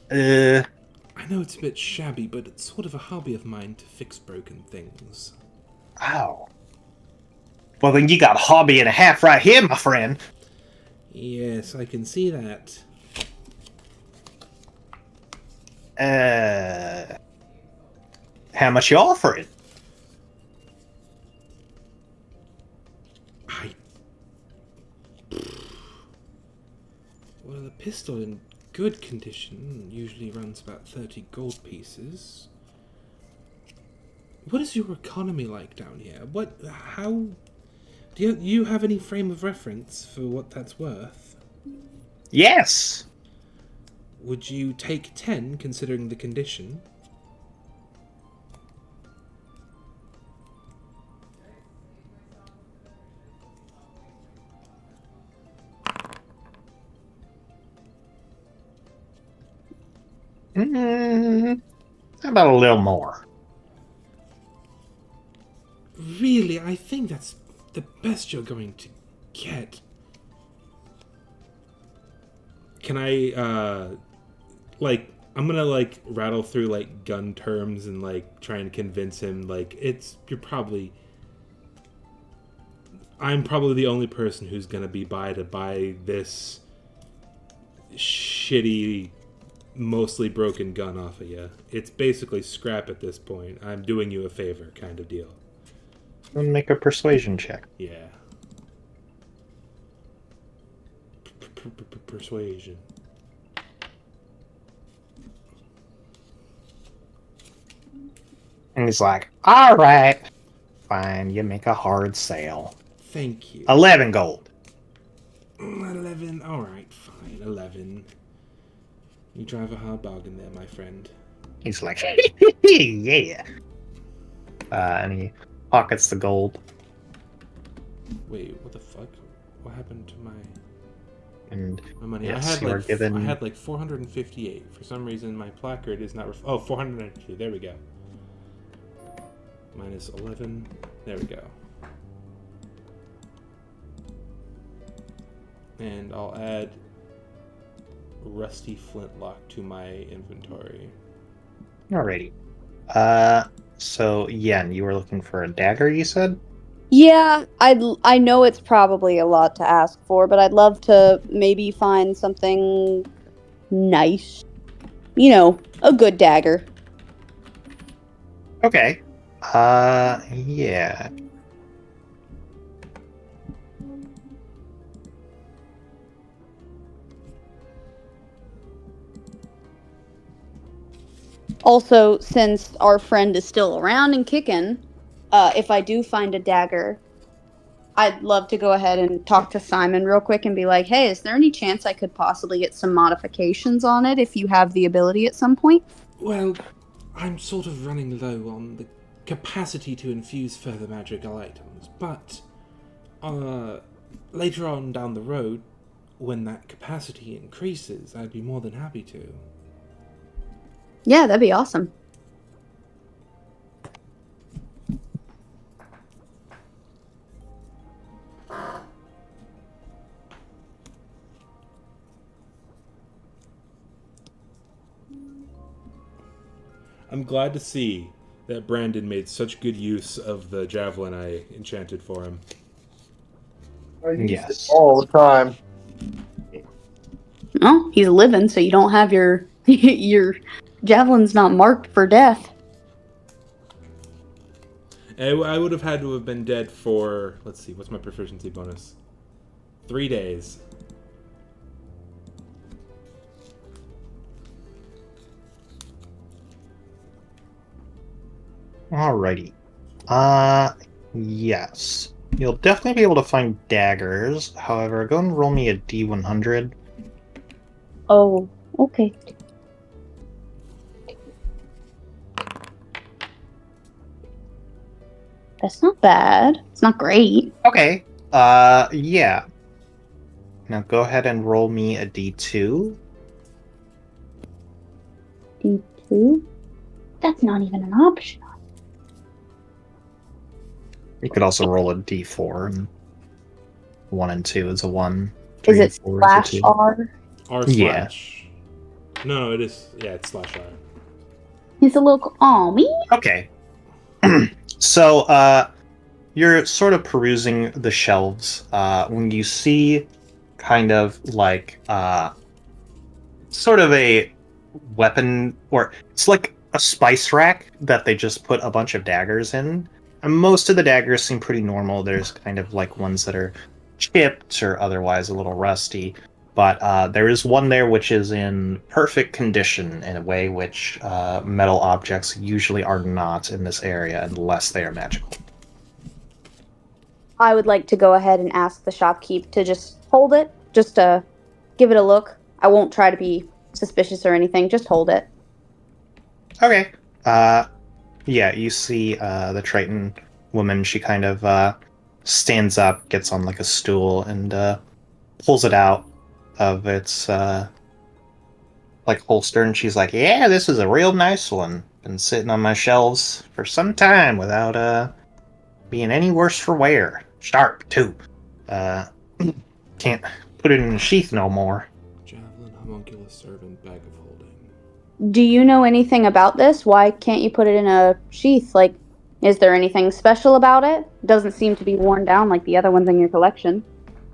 I know it's a bit shabby, but it's sort of a hobby of mine to fix broken things. Oh. Well, then you got a hobby and a half right here, my friend. Yes, I can see that. How much you offering? Well, a pistol in good condition usually runs about 30 gold pieces. What is your economy like down here? How... Do you have any frame of reference for what that's worth? Yes. Would you take 10, considering the condition? How about a little more? Really, I think that's the best you're going to get. Can I, like, I'm gonna, like, rattle through, like, gun terms and, like, try and convince him, like, I'm probably the only person who's gonna be to buy this shitty, mostly broken gun off of you. It's basically scrap at this point. I'm doing you a favor kind of deal. Make a persuasion check. Yeah. Persuasion. And he's like, all right. Fine, you make a hard sale. Thank you. 11 gold. 11. Alright, fine. 11. You drive a hard bargain there, my friend. He's like, yeah. And he pockets the gold. Wait, what the fuck? What happened to my money? Yes, I you given... had like 458. For some reason, my placard is not... 492. There we go. Minus 11. There we go. And I'll add rusty flintlock to my inventory. Alrighty. So, Yen, you were looking for a dagger, you said? Yeah, I know it's probably a lot to ask for, but I'd love to maybe find something nice. You know, a good dagger. Okay. Yeah. Also, since our friend is still around and kicking, if I do find a dagger, I'd love to go ahead and talk to Simon real quick and be like, hey, is there any chance I could possibly get some modifications on it if you have the ability at some point? Well, I'm sort of running low on the capacity to infuse further magical items, but later on down the road, when that capacity increases, I'd be more than happy to. Yeah, that'd be awesome. I'm glad to see that Brandon made such good use of the javelin I enchanted for him. I use Yes. it all the time. Well, he's living, so you don't have your your javelin's not marked for death. I would have had to have been dead for, let's see, what's my proficiency bonus? 3 days. Alrighty. Yes. You'll definitely be able to find daggers. However, go and roll me a D100. Oh, okay. That's not bad. It's not great. Okay. Yeah. Now go ahead and roll me a D2. D2? That's not even an option. You could also roll a D4. And 1 and 2 is a 1. Is 3 it and 4 is a slash 2. R? R Yeah. slash. No, it is. Yeah, it's slash R. He's a local. Aw, me? Okay. So, you're sort of perusing the shelves when you see kind of like sort of a weapon, or it's like a spice rack that they just put a bunch of daggers in. And most of the daggers seem pretty normal. There's kind of like ones that are chipped or otherwise a little rusty. But there is one there which is in perfect condition in a way which metal objects usually are not in this area unless they are magical. I would like to go ahead and ask the shopkeep to just hold it, just to give it a look. I won't try to be suspicious or anything, just hold it. Okay. Yeah, you see the Triton woman, she kind of stands up, gets on like a stool, and pulls it out of its like holster, and she's like, yeah, this is a real nice one. Been sitting on my shelves for some time without being any worse for wear. Sharp, too. Can't put it in a sheath no more. Javelin, homunculus, servant, bag of holding. Do you know anything about this? Why can't you put it in a sheath? Like, is there anything special about it? Doesn't seem to be worn down like the other ones in your collection.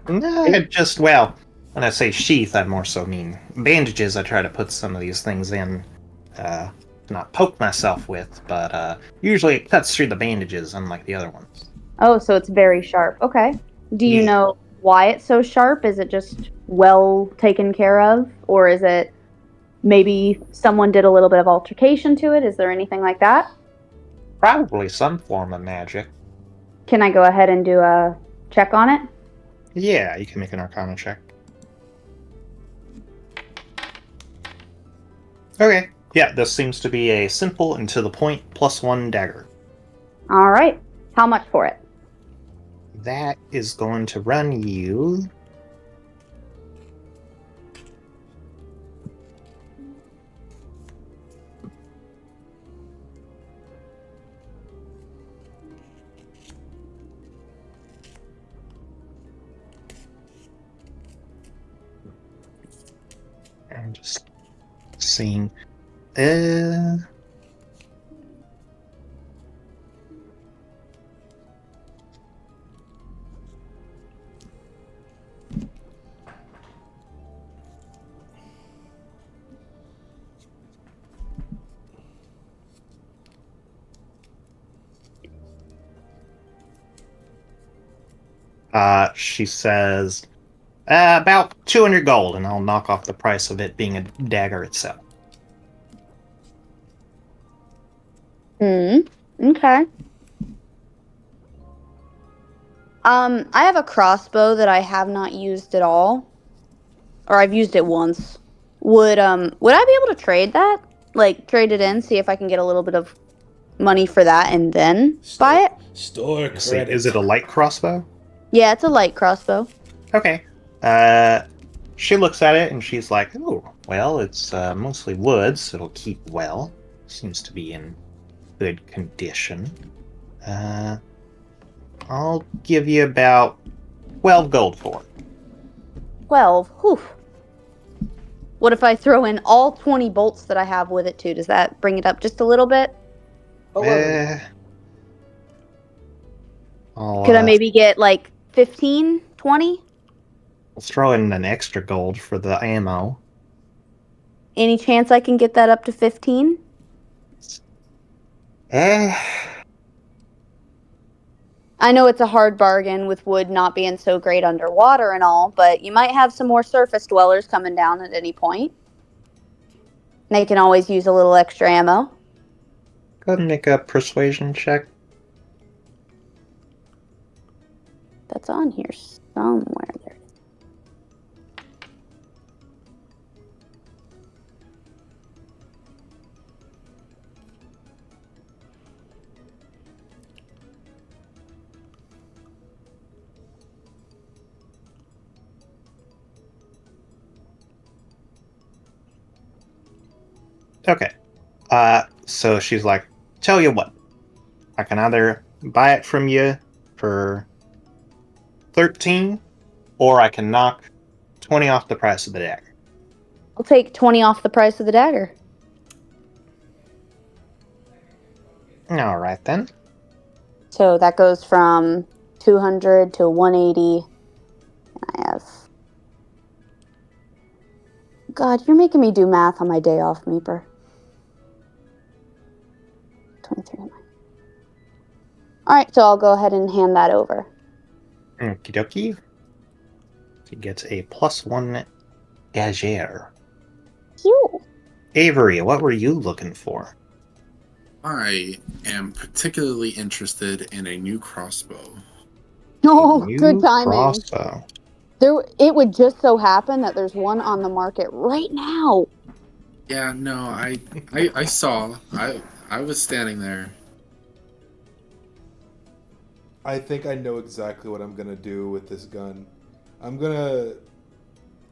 No, it just, well, when I say sheath, I more so mean bandages. I try to put some of these things in, to not poke myself with, but usually it cuts through the bandages, unlike the other ones. Oh, so it's very sharp. Okay. Do you Yeah. know why it's so sharp? Is it just well taken care of? Or is it maybe someone did a little bit of altercation to it? Is there anything like that? Probably some form of magic. Can I go ahead and do a check on it? Yeah, you can make an Arcana check. Okay. Yeah, this seems to be a simple and to the point +1 dagger. All right. How much for it? That is going to run you. I'm just seeing. She says, about 200 gold, and I'll knock off the price of it being a dagger itself. Okay. I have a crossbow that I have not used at all. Or I've used it once. Would I be able to trade that? Like, trade it in, see if I can get a little bit of money for that, and then buy it? Store Let's see, credit. is it a light crossbow? Yeah, it's a light crossbow. Okay. She looks at it and she's like, "Oh, well, it's mostly wood, so it'll keep well. Seems to be in good condition. I'll give you about 12 gold for it." 12. Whew. What if I throw in all 20 bolts that I have with it, too? Does that bring it up just a little bit? 11. Could I maybe get, like, 15, 20? Let's throw in an extra gold for the ammo. Any chance I can get that up to 15? I know it's a hard bargain with wood not being so great underwater and all, but you might have some more surface dwellers coming down at any point. They can always use a little extra ammo. Go ahead and make a persuasion check. That's on here somewhere. There. Okay. So she's like, "Tell you what, I can either buy it from you for 13, or I can knock 20 off the price of the dagger." I'll take 20 off the price of the dagger. All right, then. So that goes from 200 to 180. And I have... God, you're making me do math on my day off, Meeper. 23. Alright, so I'll go ahead and hand that over. Okie dokie. She gets a +1 gager. Phew. Avery, what were you looking for? I am particularly interested in a new crossbow. Oh, New good timing. crossbow. It would just so happen that there's one on the market right now. Yeah, no, I saw. I was standing there. I think I know exactly what I'm gonna do with this gun.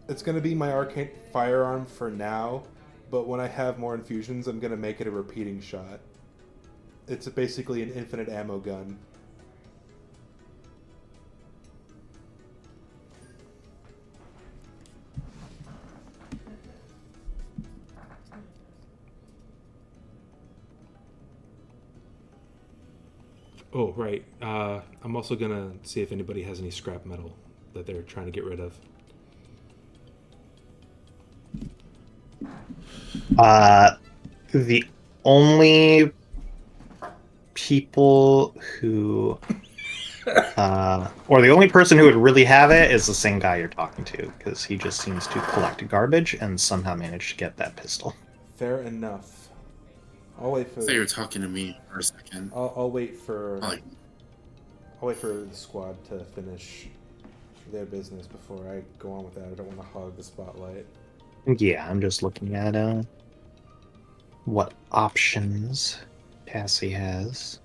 It's gonna be my arcane firearm for now, but when I have more infusions, I'm gonna make it a repeating shot. It's basically an infinite ammo gun. Oh, right. I'm also gonna see if anybody has any scrap metal that they're trying to get rid of. The only people who, or the only person who would really have it is the same guy you're talking to, because he just seems to collect garbage and somehow managed to get that pistol. Fair enough. I'll wait for. I thought you were talking to me for a second. I'll wait for. Like, I'll wait for the squad to finish their business before I go on with that. I don't want to hog the spotlight. Yeah, I'm just looking at what options Cassie has.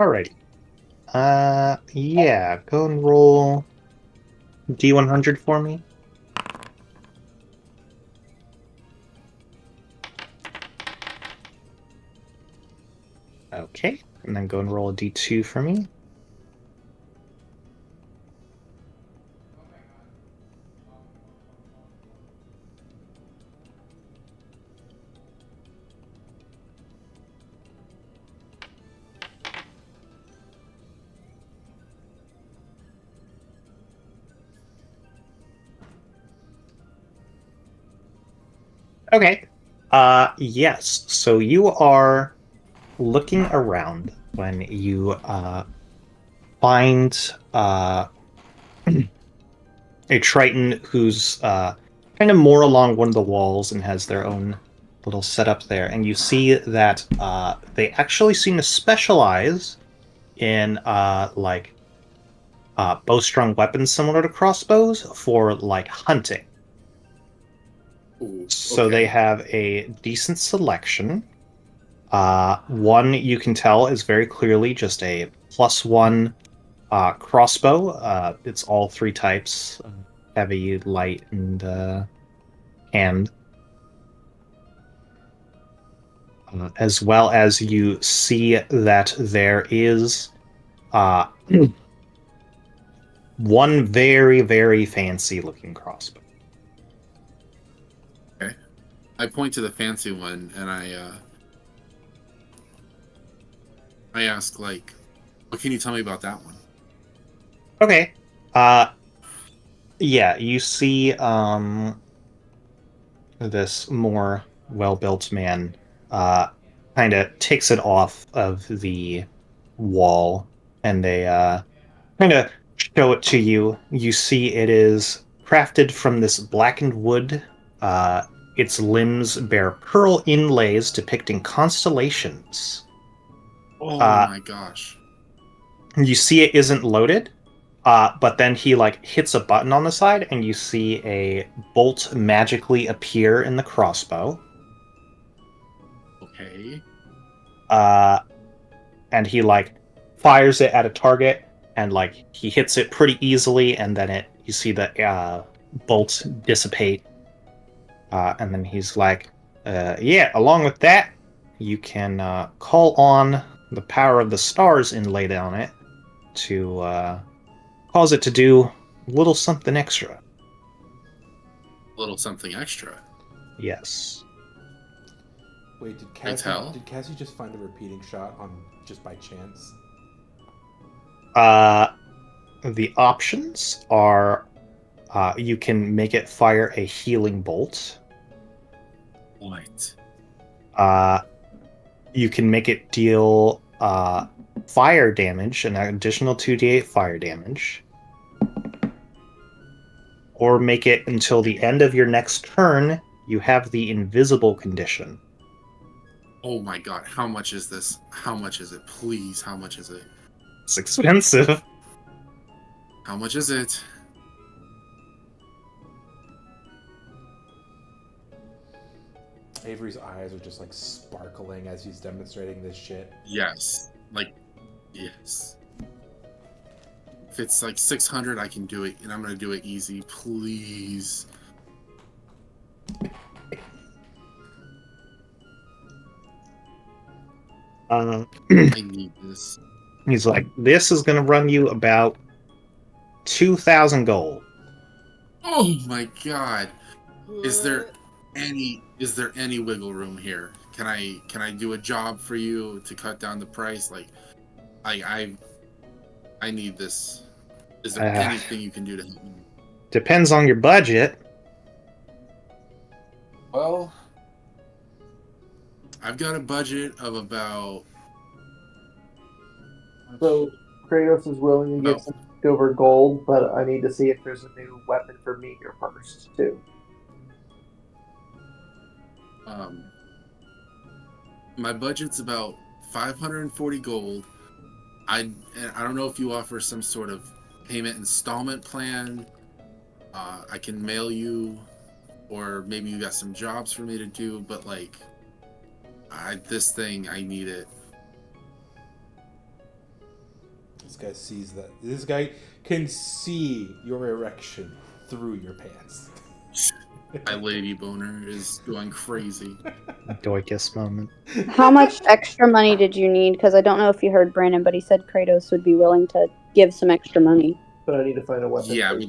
Alrighty. Yeah, go and roll D100 for me. Okay. And then go and roll a d2 for me. Okay. Yes. So you are looking around when you find a Triton who's kind of more along one of the walls and has their own little setup there, and you see that they actually seem to specialize in bowstrung weapons similar to crossbows for like hunting. Ooh, So okay. they have a decent selection. One you can tell is very clearly just a +1 crossbow. It's all 3 types: heavy, light, and hand. As well as you see that there is one very, very fancy looking crossbow. Okay. I point to the fancy one and I ask, like, what can you tell me about that one? Okay. Yeah, you see this more well-built man kind of takes it off of the wall, and they kind of show it to you. You see it is crafted from this blackened wood. Its limbs bear pearl inlays depicting constellations. Oh my gosh. You see it isn't loaded, but then he like hits a button on the side, and you see a bolt magically appear in the crossbow. Okay. And he like fires it at a target, and like he hits it pretty easily, and then you see the bolt dissipate, and then he's like, yeah, along with that, you can call on the power of the stars inlaid on it to cause it to do a little something extra. A little something extra. Yes. Wait, did I tell? Cassie just find a repeating shot on just by chance? The options are you can make it fire a healing bolt. What? You can make it deal fire damage, an additional 2d8 fire damage. Or make it until the end of your next turn, you have the invisible condition. Oh my god, how much is this? How much is it? Please, how much is it? It's expensive. How much is it? Avery's eyes are just like sparkling as he's demonstrating this shit. Yes. Like, yes. If it's like 600, I can do it, and I'm gonna do it easy. Please. I need this. He's like, this is going to run you about 2,000 gold. Oh my god. Is there any wiggle room here? Can I do a job for you to cut down the price? Like, I need this. Is there anything you can do to help me? Depends on your budget. Well, I've got a budget of about. So Kratos is willing to give some silver gold, but I need to see if there's a new weapon for me here first, too. My budget's about 540 gold. I don't know if you offer some sort of payment installment plan. I can mail you, or maybe you got some jobs for me to do. But like, this thing, I need it. This guy sees that. This guy can see your erection through your pants. My lady boner is going crazy. Doicus moment. How much extra money did you need? Because I don't know if you heard Brandon, but he said Kratos would be willing to give some extra money. But I need to find a weapon. Yeah, first.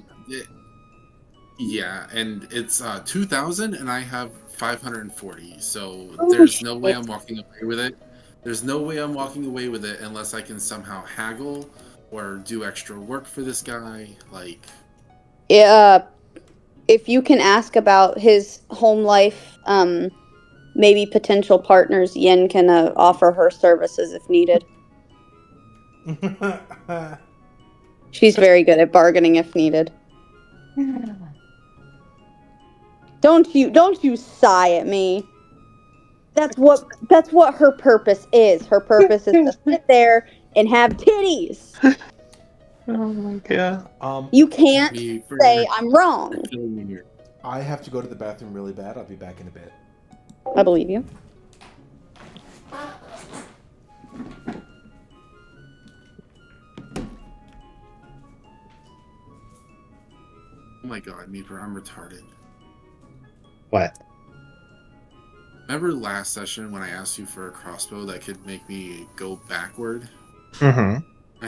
yeah, and it's 2,000, and I have 540. So Oh, there's no way shit. I'm walking away with it. There's no way I'm walking away with it unless I can somehow haggle or do extra work for this guy. Like, If you can ask about his home life, maybe potential partners, Yen can offer her services if needed. She's very good at bargaining if needed. Don't you sigh at me. That's what her purpose is. Her purpose is to sit there and have titties. Oh my god. You can't me for say I'm wrong. killing me here. I have to go to the bathroom really bad. I'll be back in a bit. I believe you. Oh my god, Meeper, I'm retarded. What? Remember last session when I asked you for a crossbow that could make me go backward? Mm-hmm. I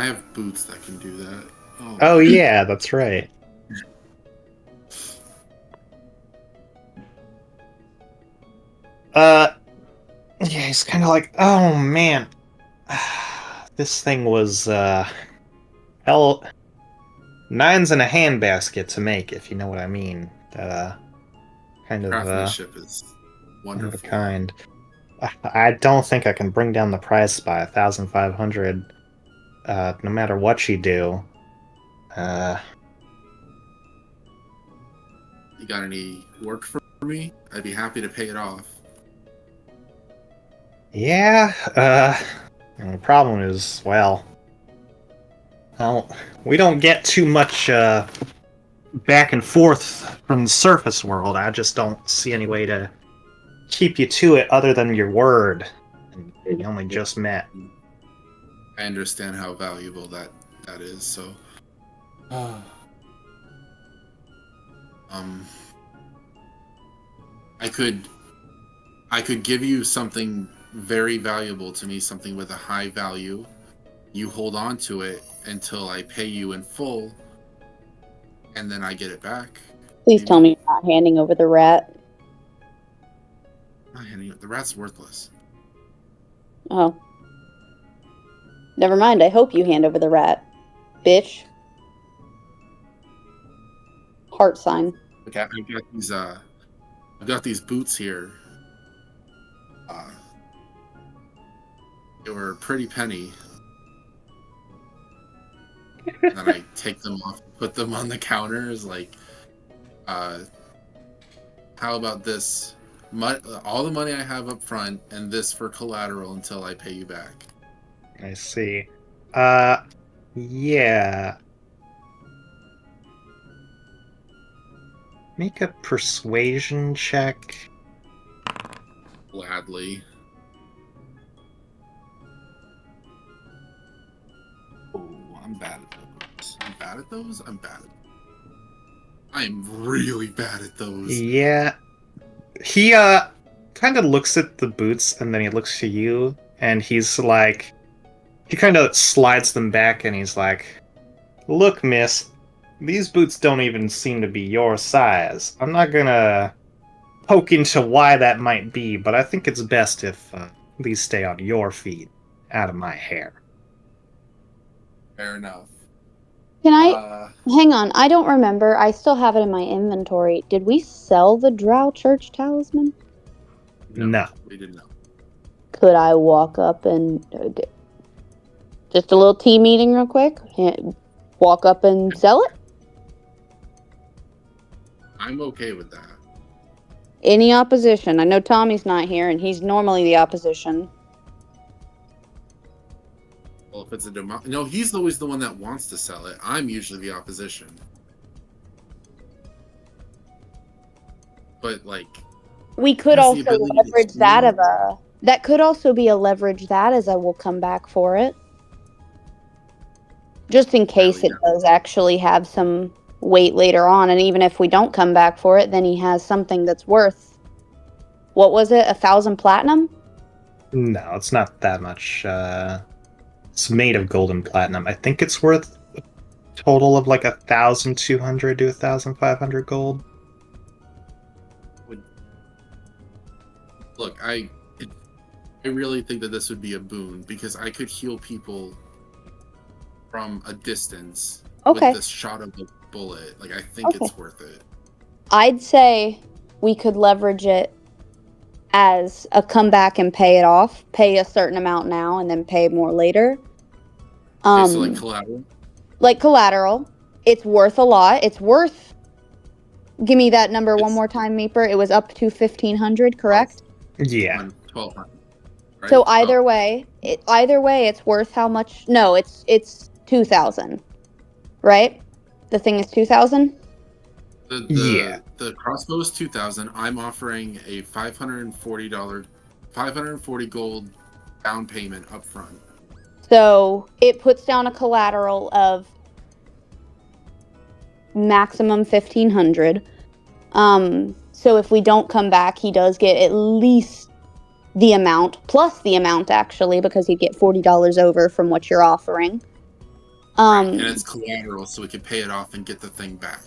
have boots that can do that. Oh yeah, that's right. Yeah, he's kind of like, oh man, this thing was hell, 9s in a handbasket to make, if you know what I mean. Kind of Craftsmanship is one of a wonderful. kind. I don't think I can bring down the price by 1,500. No matter what you do. You got any work for me? I'd be happy to pay it off. Yeah. And the problem is, well, we don't get too much back and forth from the surface world. I just don't see any way to keep you to it other than your word. And you only just met. I understand how valuable that is, so I could give you something very valuable to me, something with a high value. You hold on to it until I pay you in full, and then I get it back. Please tell me you're not handing over the rat. Not handing it. The rat's worthless. Oh. Never mind, I hope you hand over the rat. Bitch. Heart sign. Okay, I've got these boots here. They were a pretty penny. And then I take them off, put them on the counters. Like, how about this? All the money I have up front, and this for collateral until I pay you back. I see. Yeah. Make a persuasion check. Gladly. Oh, I'm bad at those. I'm bad at those? I'm bad at I'm really bad at those. Yeah. He, kind of looks at the boots, and then he looks to you, and he's like... He kind of slides them back, and he's like, "Look, miss, these boots don't even seem to be your size. I'm not gonna poke into why that might be, but I think it's best if these stay on your feet, out of my hair." Fair enough. Can I... Hang on, I don't remember. I still have it in my inventory. Did we sell the Drow Church Talisman? No. We did not. Could I walk up and... just a little tea meeting real quick? Walk up and sell it? I'm okay with that. Any opposition? I know Tommy's not here, and he's normally the opposition. Well, if it's a no, he's always the one that wants to sell it. I'm usually the opposition. But like, We could has the also ability to leverage that steal. of a... That could also be a leverage that as I will come back for it. Just in case it does actually have some weight later on, and even if we don't come back for it, then he has something that's worth what was it, 1,000 platinum? No, it's not that much. It's made of gold and platinum. I think it's worth a total of like 1,200 to 1,500 gold. Look, I really think that this would be a boon because I could heal people from a distance Okay. with the shot of a bullet. Like, I think Okay. it's worth it. I'd say we could leverage it as a come back and pay it off. Pay a certain amount now and then pay more later. Okay, so like collateral? Like collateral. It's worth a lot. It's worth... Give me that number one more time, Meeper. It was up to 1,500, correct? Yeah. 1,200. Right? So either way, it's worth how much? No, it's 2,000, right? The thing is 2,000. Yeah. The crossbow is 2,000. I'm offering a $540 gold down payment up front. So it puts down a collateral of maximum 1,500. So if we don't come back, he does get at least the amount, plus the amount actually, because he'd get $40 over from what you're offering. And it's collateral, so we can pay it off and get the thing back.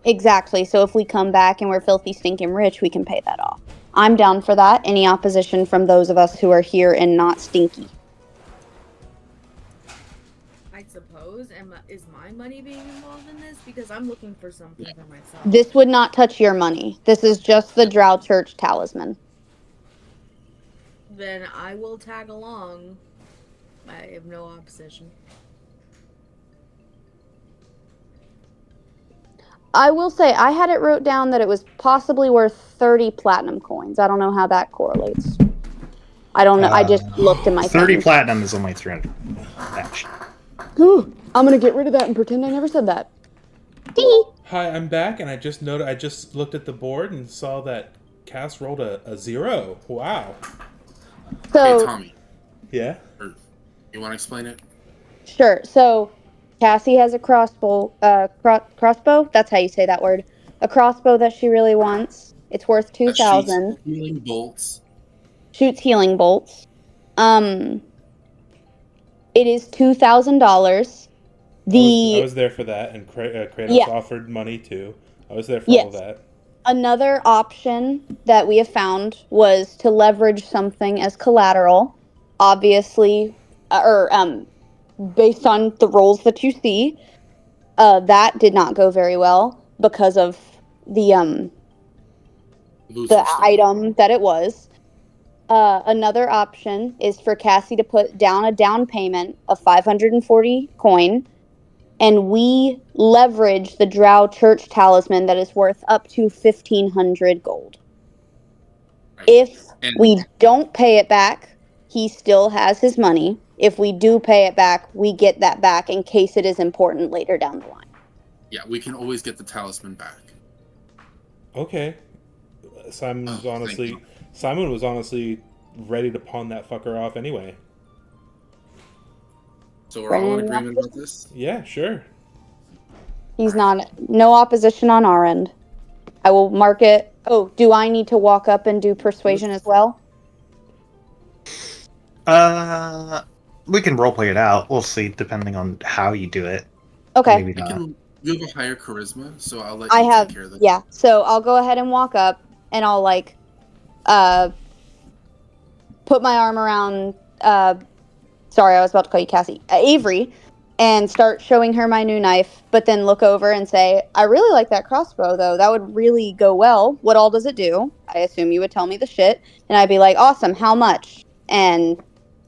Exactly. So if we come back and we're filthy stinking rich, we can pay that off. I'm down for that. Any opposition from those of us who are here and not stinky? I suppose. Is my money being involved in this? Because I'm looking for something for myself. This would not touch your money. This is just the Drow Church talisman. Then I will tag along. I have no opposition. I will say, I had it wrote down that it was possibly worth 30 platinum coins. I don't know how that correlates. I don't know. I just looked at my 30 things. platinum is only 300. Actually. Ooh, I'm going to get rid of that and pretend I never said that. Dee! Hi, I'm back, and I just looked at the board and saw that Cass rolled a 0. Wow. So, Hey, Tommy. Yeah? You want to explain it? Sure. So, Cassie has a crossbow. Crossbow? That's how you say that word. A crossbow that she really wants. It's worth 2,000. Healing bolts. Shoots healing bolts. It is $2,000. I was there for that, and Kratos offered money too. I was there for all of that. Another option that we have found was to leverage something as collateral. Obviously, based on the rolls that you see, that did not go very well because of the item that it was. Another option is for Cassie to put down a down payment of 540 coin, and we leverage the Drow Church talisman that is worth up to 1,500 gold. Right. If we don't pay it back, he still has his money. If we do pay it back, we get that back in case it is important later down the line. Yeah, we can always get the talisman back. Okay. Simon was honestly ready to pawn that fucker off anyway. So we're all in agreement about this? Yeah, sure. He's no opposition on our end. I will mark it. Oh, do I need to walk up and do persuasion as well? We can roleplay it out. We'll see, depending on how you do it. Okay. Maybe not. You have a higher charisma, so I'll let you take care of this. Yeah, so I'll go ahead and walk up, and I'll, put my arm around, sorry, I was about to call you Cassie, Avery, and start showing her my new knife, but then look over and say, I really like that crossbow, though. That would really go well. What all does it do? I assume you would tell me the shit, and I'd be like, awesome, how much? And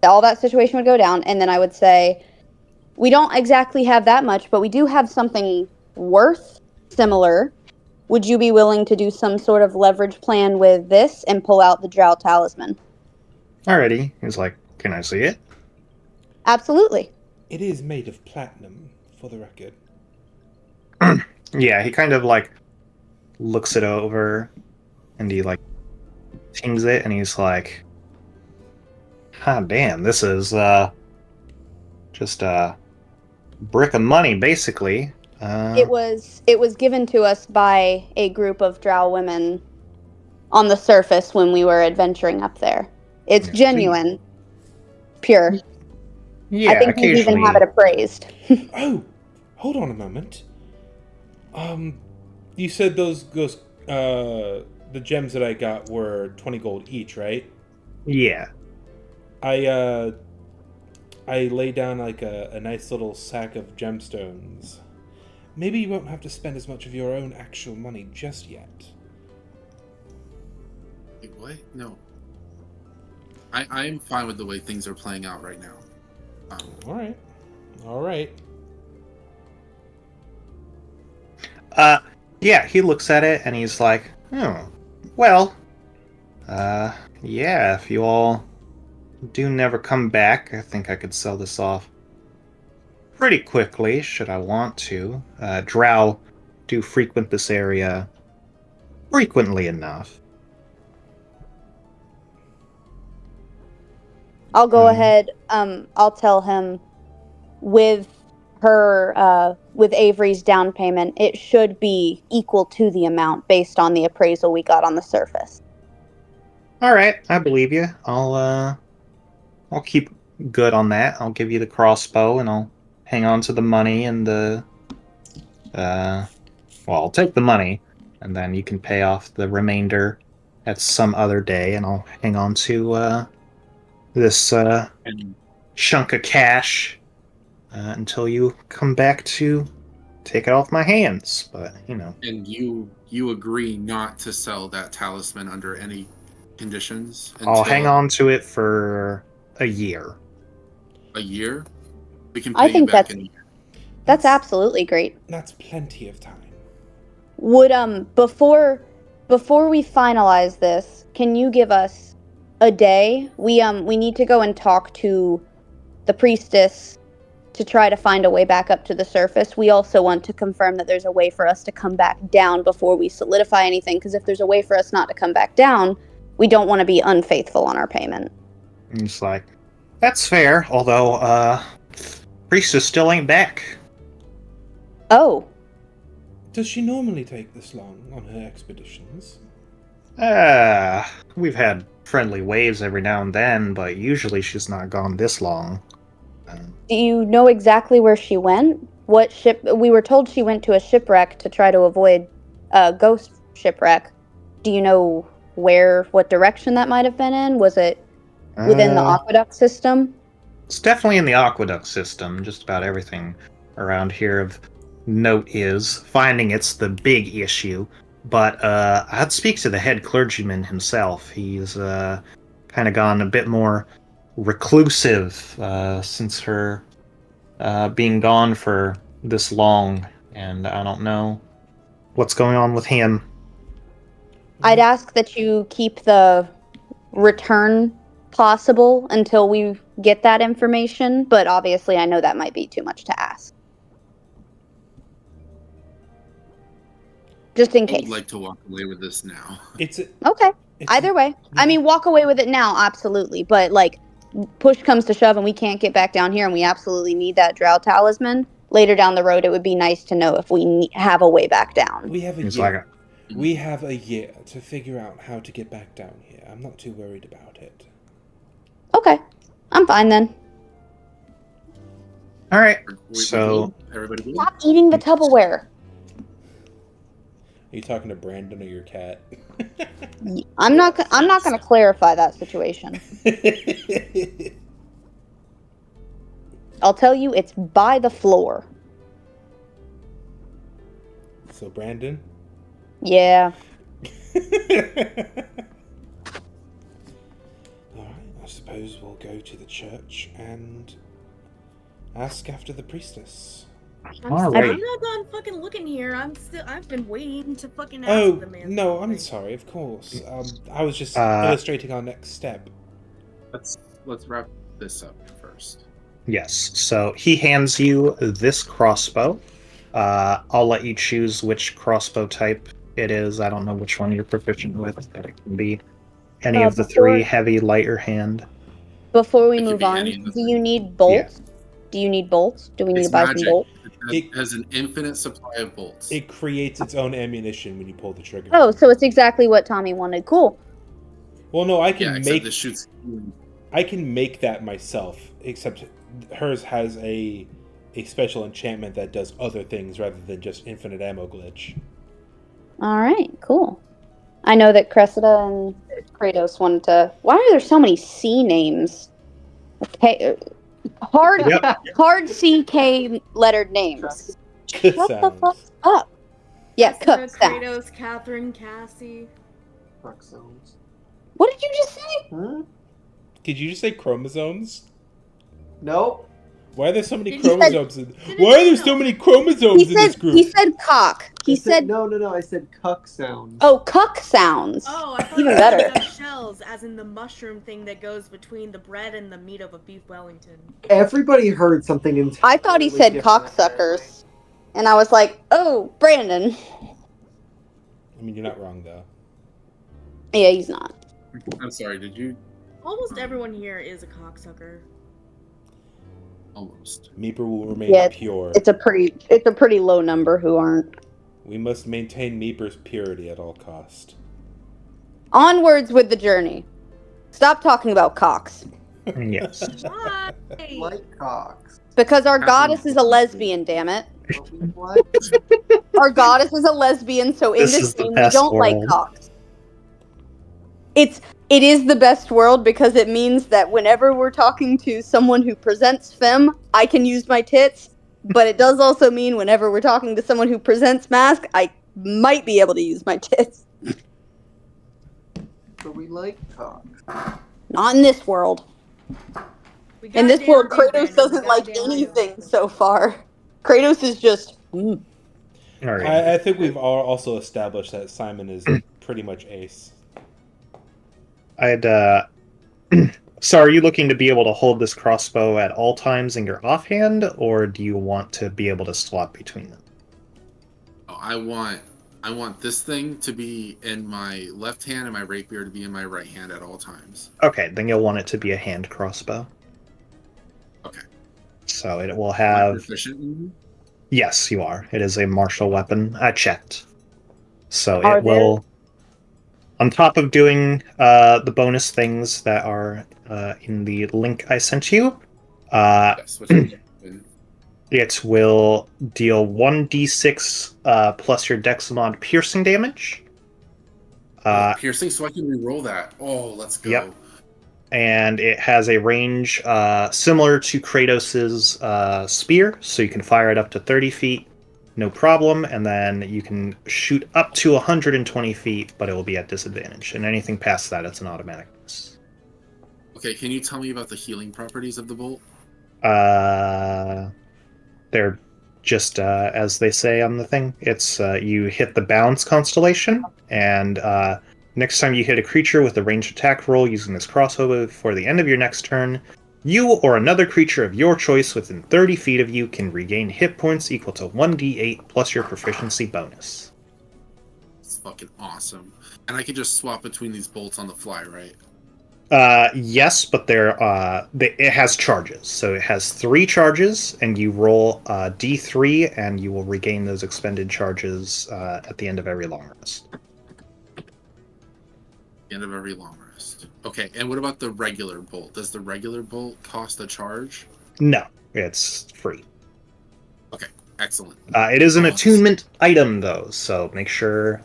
all that situation would go down, and then I would say, we don't exactly have that much, but we do have something worth similar. Would you be willing to do some sort of leverage plan with this and pull out the Drow talisman? Alrighty. He's like, can I see it? Absolutely. It is made of platinum, for the record. Yeah, he kind of looks it over, and he tings it, and he's like, damn, this is just a brick of money, basically. It was given to us by a group of Drow women on the surface when we were adventuring up there. It's Yeah. genuine, pure. Yeah, I think we even occasionally. have it appraised. Oh, hold on a moment. You said those the gems that I got were 20 gold each, right? Yeah. I lay down like a nice little sack of gemstones. Maybe you won't have to spend as much of your own actual money just yet. Wait, what? No. I'm fine with the way things are playing out right now. All right. Yeah, he looks at it and he's like, well, yeah, if you all do never come back, I think I could sell this off pretty quickly, should I want to. Drow do frequent this area frequently enough. I'll go ahead. I'll tell him with with Avery's down payment, it should be equal to the amount based on the appraisal we got on the surface. All right, I believe you. I'll keep good on that. I'll give you the crossbow, and I'll hang on to the money and the. Well, I'll take the money, and then you can pay off the remainder at some other day, and I'll hang on to this chunk of cash until you come back to take it off my hands. But And you agree not to sell that talisman under any conditions? I'll hang on to it for a year. A year? We can pay I think you back that's in a year. that's absolutely great. That's plenty of time. Would before we finalize this, can you give us a day? We need to go and talk to the priestess to try to find a way back up to the surface. We also want to confirm that there's a way for us to come back down before we solidify anything, because if there's a way for us not to come back down, we don't want to be unfaithful on our payment. And it's like, that's fair, although priestess still ain't back. Oh. Does she normally take this long on her expeditions? We've had friendly waves every now and then, but usually she's not gone this long. Do you know exactly where she went? What ship? We were told she went to a shipwreck to try to avoid a ghost shipwreck. Do you know what direction that might have been in? Was it within the aqueduct system? It's definitely in the aqueduct system. Just about everything around here of note is. Finding it's the big issue. But I'd speak to the head clergyman himself. He's kind of gone a bit more reclusive since her being gone for this long, and I don't know what's going on with him. I'd ask that you keep the return possible until we get that information, but obviously I know that might be too much to ask. Just in I case. would like to walk away with this now. Okay. Either way. I mean, walk away with it now, absolutely. But, like, push comes to shove and we can't get back down here and we absolutely need that drow talisman, later down the road it would be nice to know if we have a way back down. We have a year. We have a year to figure out how to get back down here. I'm not too worried about it. Okay. I'm fine then. All right. So everybody stop eating the Tupperware. Are you talking to Brandon or your cat? I'm not going to clarify that situation. I'll tell you, it's by the floor. So Brandon? Yeah. Alright, I suppose we'll go to the church and ask after the priestess. I'm not done fucking looking here. I've been waiting to fucking ask the man. No, I'm sorry, of course. I was just illustrating our next step. Let's wrap this up first. Yes, so he hands you this crossbow. I'll let you choose which crossbow type it is. I don't know which one you're proficient with, but it can be any of the three, heavy, light, or hand. Before we move on, do you need bolts? Yeah. Do you need bolts? Do we need to buy some bolts? It- has an infinite supply of bolts. It creates its own ammunition when you pull the trigger. Oh, so it's exactly what Tommy wanted. Cool. Well, no, I yeah, can except make this shoots. I can make that myself. Except hers has a special enchantment that does other things rather than just infinite ammo glitch. All right, cool. I know that Cressida and Kratos wanted to. Why are there so many C names? Okay, hard CK lettered names. Shut the fuck Sounds. up. Yeah, Cressida, cup sound. Kratos, Catherine, Cassie. Fuck zones. What did you just say? Hmm? Did you just say chromosomes? Nope. Why are there so many Did you- chromosomes? Didn't Why are you there know? so many chromosomes in this group? He said cock. He said no. I said cuck sounds. oh, cuck sounds. Oh, I thought Even you better. said shells, as in the mushroom thing that goes between the bread and the meat of a beef Wellington. Everybody heard something entirely I thought he said different, cocksuckers, and I was like, oh, Brandon. I mean, you're not wrong though. Yeah, he's not. I'm sorry. Did you Almost everyone here is a cocksucker. almost? Meeper will remain Yeah, pure. It's a pretty low number who aren't. We must maintain Meeper's purity at all cost. Onwards with the journey. Stop talking about cocks. Yes. Why? Like cocks. Because our Catherine- goddess is a lesbian, damn it. But we like Our goddess is a lesbian, so in This this is the game we best don't like world. cocks. It is the best world because it means that whenever we're talking to someone who presents femme, I can use my tits. But it does also mean whenever we're talking to someone who presents masc, I might be able to use my tits. but we like cocks. Not in this world. We In this goddamn world, do, Kratos Brandon, doesn't we like goddamn do. anything so far. Kratos is just. All right. I think we've all also established that Simon is pretty much ace. I'd So are you looking to be able to hold this crossbow at all times in your offhand, or do you want to be able to swap between them? Oh, I want this thing to be in my left hand and my rapier to be in my right hand at all times. Okay, then you'll want it to be a hand crossbow. Okay. So it will Am I have... proficient in Yes, you are. It is a martial weapon. I checked. So Are it will... On top of doing the bonus things that are in the link I sent you, yes, which is it will deal 1d6 plus your dex mod piercing damage. piercing, so I can reroll that. Oh, let's go. Yep. And it has a range similar to Kratos' spear, so you can fire it up to 30 feet, no problem, and then you can shoot up to 120 feet, but it will be at disadvantage. And anything past that, it's an automatic miss. Okay, can you tell me about the healing properties of the bolt? They're just as they say on the thing. It's you hit the balance constellation, and next time you hit a creature with a ranged attack roll using this crossbow before the end of your next turn, you or another creature of your choice within 30 feet of you can regain hit points equal to 1d8 plus your proficiency bonus. It's fucking awesome. And I can just swap between these bolts on the fly, right? Yes, but it has charges. So it has 3 charges, and you roll d3, and you will regain those expended charges at the end of every long rest. End of every long rest. Okay, and what about the regular bolt? Does the regular bolt cost a charge? No, it's free. Excellent. It is an Oh, attunement item, though, so make sure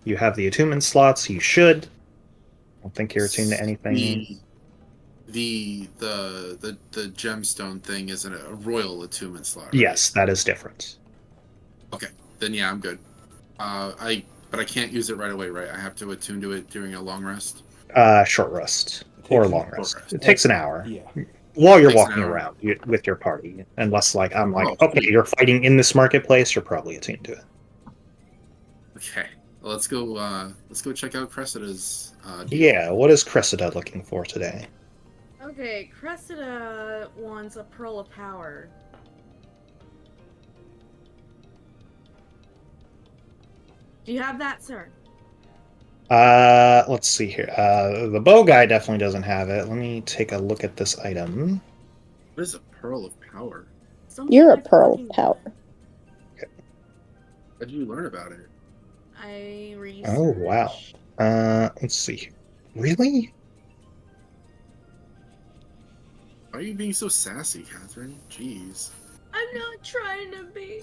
you have the attunement slots. You should. I don't think you're attuned to anything. The gemstone thing isn't a royal attunement slot. Right? Yes, that is different. Then yeah, I'm good. But I can't use it right away, right? I have to attune to it during a long rest. Short rest or Takes- long rest. short rest. It takes an hour. Yeah. While you're Takes an walking hour. around with your party, unless I'm like, Oh, okay, you're fighting in this marketplace, you're probably attuned to it. Okay, well, let's go. Let's go check out Cressida's. Deal. Yeah, what is Cressida looking for today? Okay, Cressida wants a pearl of power. Do you have that, sir? Let's see here. The bow guy definitely doesn't have it. Let me take a look at this item. What is a pearl of power? Something You're a I've pearl fucking- of power. How did you learn about it? I researched. Oh, wow. Let's see. Really? Why are you being so sassy, Catherine? Jeez. I'm not trying to be.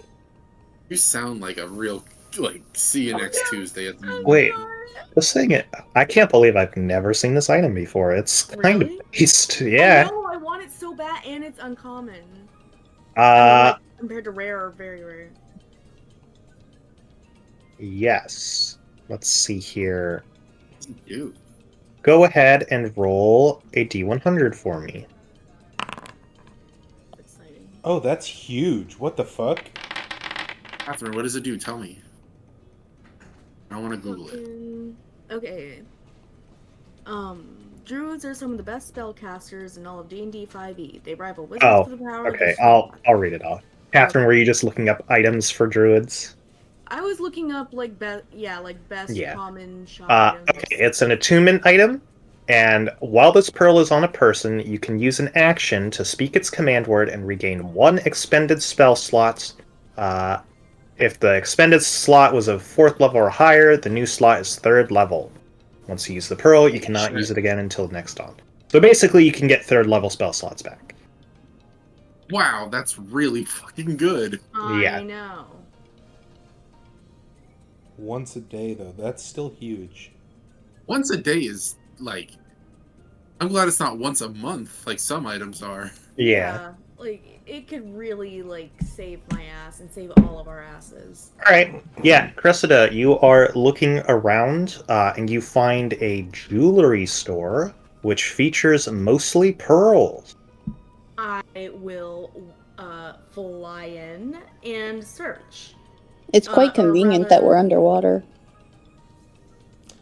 You sound like a real, like, see you next Tuesday at the I'm Wait. not. Just saying it. I can't believe I've never seen this item before. It's kind Really? of beast. I Yeah. know, I want it so bad, and it's uncommon. I mean, like, compared to rare or very rare. Yes. Let's see here. What does it do? Go ahead and roll a D100 for me. Exciting. Oh, that's huge. What the fuck? Catherine, what does it do? Tell me. I want to Google it. Okay. Druids are some of the best spellcasters in all of D&D 5e. They rival wizards Oh, for the power okay. of the I'll read it off. Catherine, Okay. were you just looking up items for druids? I was looking up like best Yeah. common shop items. Okay, it's an attunement item, and while this pearl is on a person, you can use an action to speak its command word and regain 1 expended spell slot. If the expended slot was of 4th level or higher, the new slot is 3rd level. Once you use the pearl, you cannot use it again until next dawn. So basically, you can get 3rd level spell slots back. Wow, that's really fucking good. Yeah. I know. Once a day, though. That's still huge. Once a day is, like... I'm glad it's not once a month, like some items are. Yeah. Like, it could really, like, save my ass and save all of our asses. Alright. Yeah, Cressida, you are looking around, and you find a jewelry store, which features mostly pearls. I will, fly in and search. It's quite Or convenient that rather- we're underwater.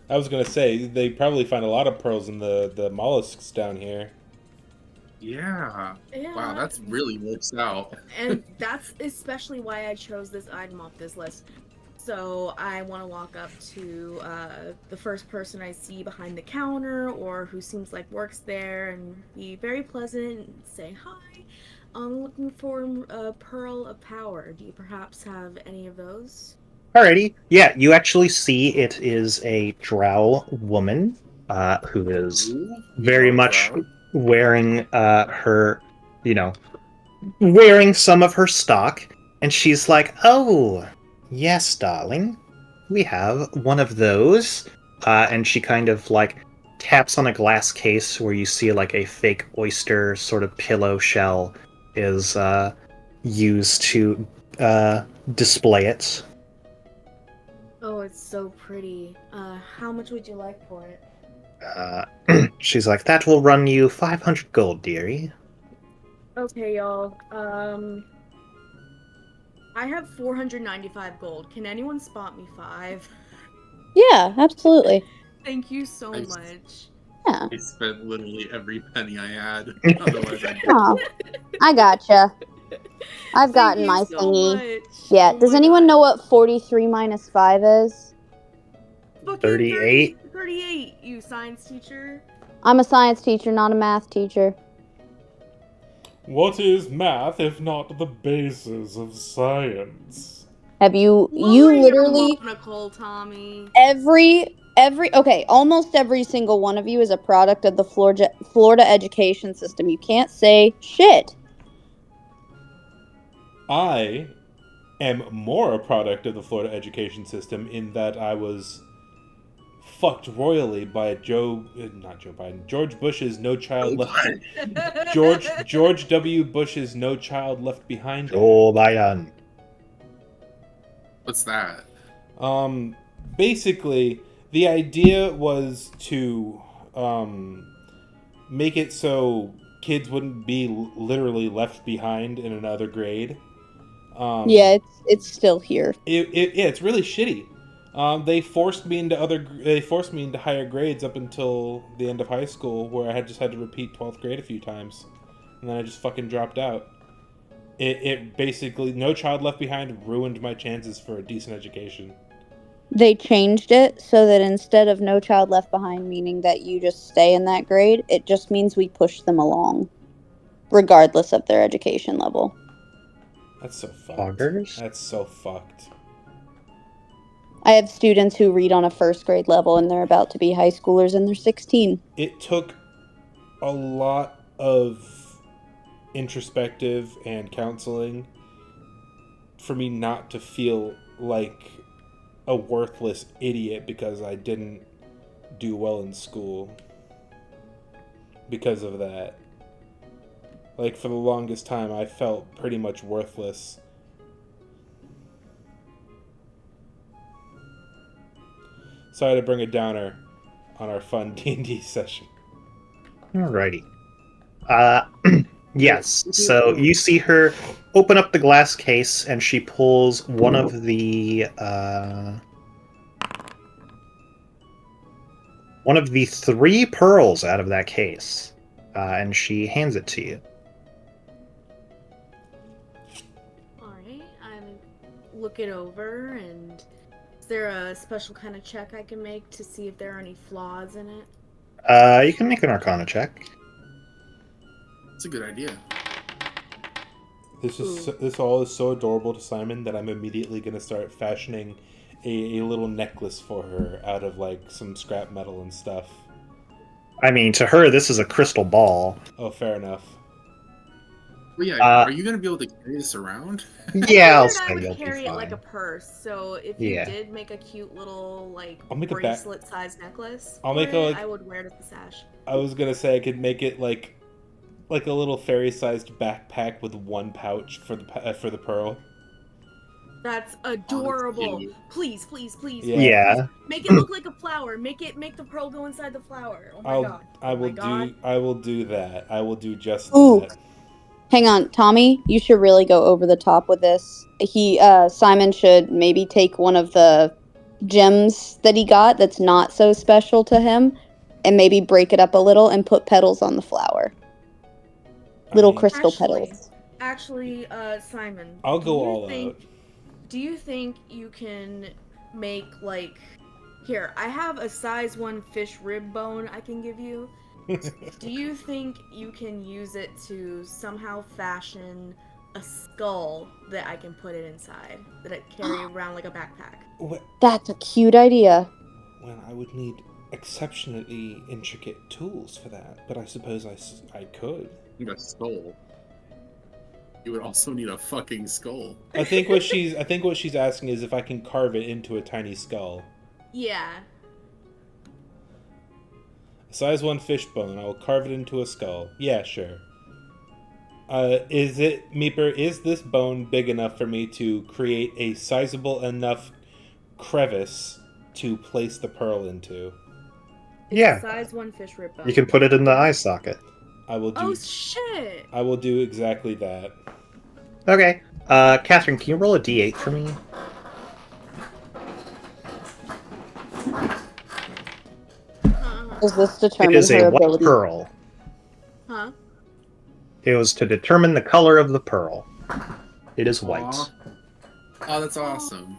I was gonna say, they probably find a lot of pearls in the mollusks down here. Yeah. Yeah. Wow, that's really works out. And that's especially why I chose this item off this list. So I want to walk up to the first person I see behind the counter or who seems like works there and be very pleasant and say, "Hi, I'm looking for a pearl of power. Do you perhaps have any of those?" Alrighty. Yeah, you actually see it is a drow woman, who is Ooh, very drow, much drow. wearing her, wearing some of her stock, and she's like, "Oh, yes, darling, we have one of those." And she kind of like taps on a glass case where you see like a fake oyster sort of pillow shell is used to display it. Oh, it's so pretty. How much would you like for it? She's like, "That will run you 500 gold, dearie." Okay, y'all. I have 495 gold. Can anyone spot me 5? Yeah, absolutely. Thank you so Nice. much. Yeah. I spent literally every penny I had. Otherwise, I'd Oh, I gotcha. I've Thank gotten you my so thingy. much. Yeah. Oh Does my anyone God. know what 43 minus 5 is? Fucking 38? 38, you science teacher. I'm a science teacher, not a math teacher. What is math if not the basis of science? Have you Lower your literally monocle, Tommy. every okay, almost every single one of you is a product of the Florida education system. You can't say shit. I am more a product of the Florida education system in that I was fucked royally by George Bush's No Child Left. George W. Bush's No Child Left Behind. Joe Biden. What's that? Basically, the idea was to make it so kids wouldn't be literally left behind in another grade. Yeah, it's still here. Yeah, it's really shitty. They forced me into higher grades up until the end of high school, where I just had to repeat 12th grade a few times, and then I just fucking dropped out. It basically, No Child Left Behind ruined my chances for a decent education. They changed it so that instead of No Child Left Behind meaning that you just stay in that grade, it just means we push them along, regardless of their education level. That's so fucked. Poggers? That's so fucked. I have students who read on a first grade level, and they're about to be high schoolers, and they're 16. It took a lot of introspective and counseling for me not to feel like a worthless idiot because I didn't do well in school because of that. Like, for the longest time, I felt pretty much worthless. Sorry to bring a downer on our fun D&D session. Alrighty. Yes, so you see her open up the glass case, and she pulls one of the 3 pearls out of that case, and she hands it to you. Alright, I look it over, and is there a special kind of check I can make to see if there are any flaws in it? You can make an Arcana check. That's a good idea. This all is so adorable to Simon that I'm immediately going to start fashioning a little necklace for her out of like some scrap metal and stuff. I mean, to her, this is a crystal ball. Oh, fair enough. Well, yeah, are you going to be able to carry this around? Yeah, I'll I say would you'll be carry it like fine. a purse, so if you Yeah. did make a cute little like I'll make a bracelet-sized necklace, I'll make for it, a, I would wear it as a sash. I was going to say I could make it like a little fairy-sized backpack with one pouch for the pearl. That's adorable. cute. Please, please, please. Yeah. please, Yeah. please. Make it look like a flower. Make the pearl go inside the flower. Oh my god. I will do that. I will do just Ooh. that. Hang on, Tommy, you should really go over the top with this. Simon should maybe take one of the gems that he got that's not so special to him and maybe break it up a little and put petals on the flower. Little crystal petals. Actually, Simon. I'll go do you all think- out. Do you think you can make like here, I have a size 1 fish rib bone I can give you. Do you think you can use it to somehow fashion a skull that I can put it inside? That I carry around like a backpack? That's a cute idea. Well, I would need exceptionally intricate tools for that, but I suppose I could. A skull. You would also need a fucking skull. I think what she's asking is if I can carve it into a tiny skull. Yeah. Size 1 fish bone. I will carve it into a skull. Yeah, sure. Is this bone big enough for me to create a sizable enough crevice to place the pearl into? It's Yeah. a size 1 fish rib bone. You can put it in the eye socket. I will do. Oh shit! I will do exactly that. Okay. Catherine, can you roll a d8 for me? Does this It determine is her a white ability? pearl. Huh? It was to determine the color of the pearl. It is white. Aw. Oh, that's awesome.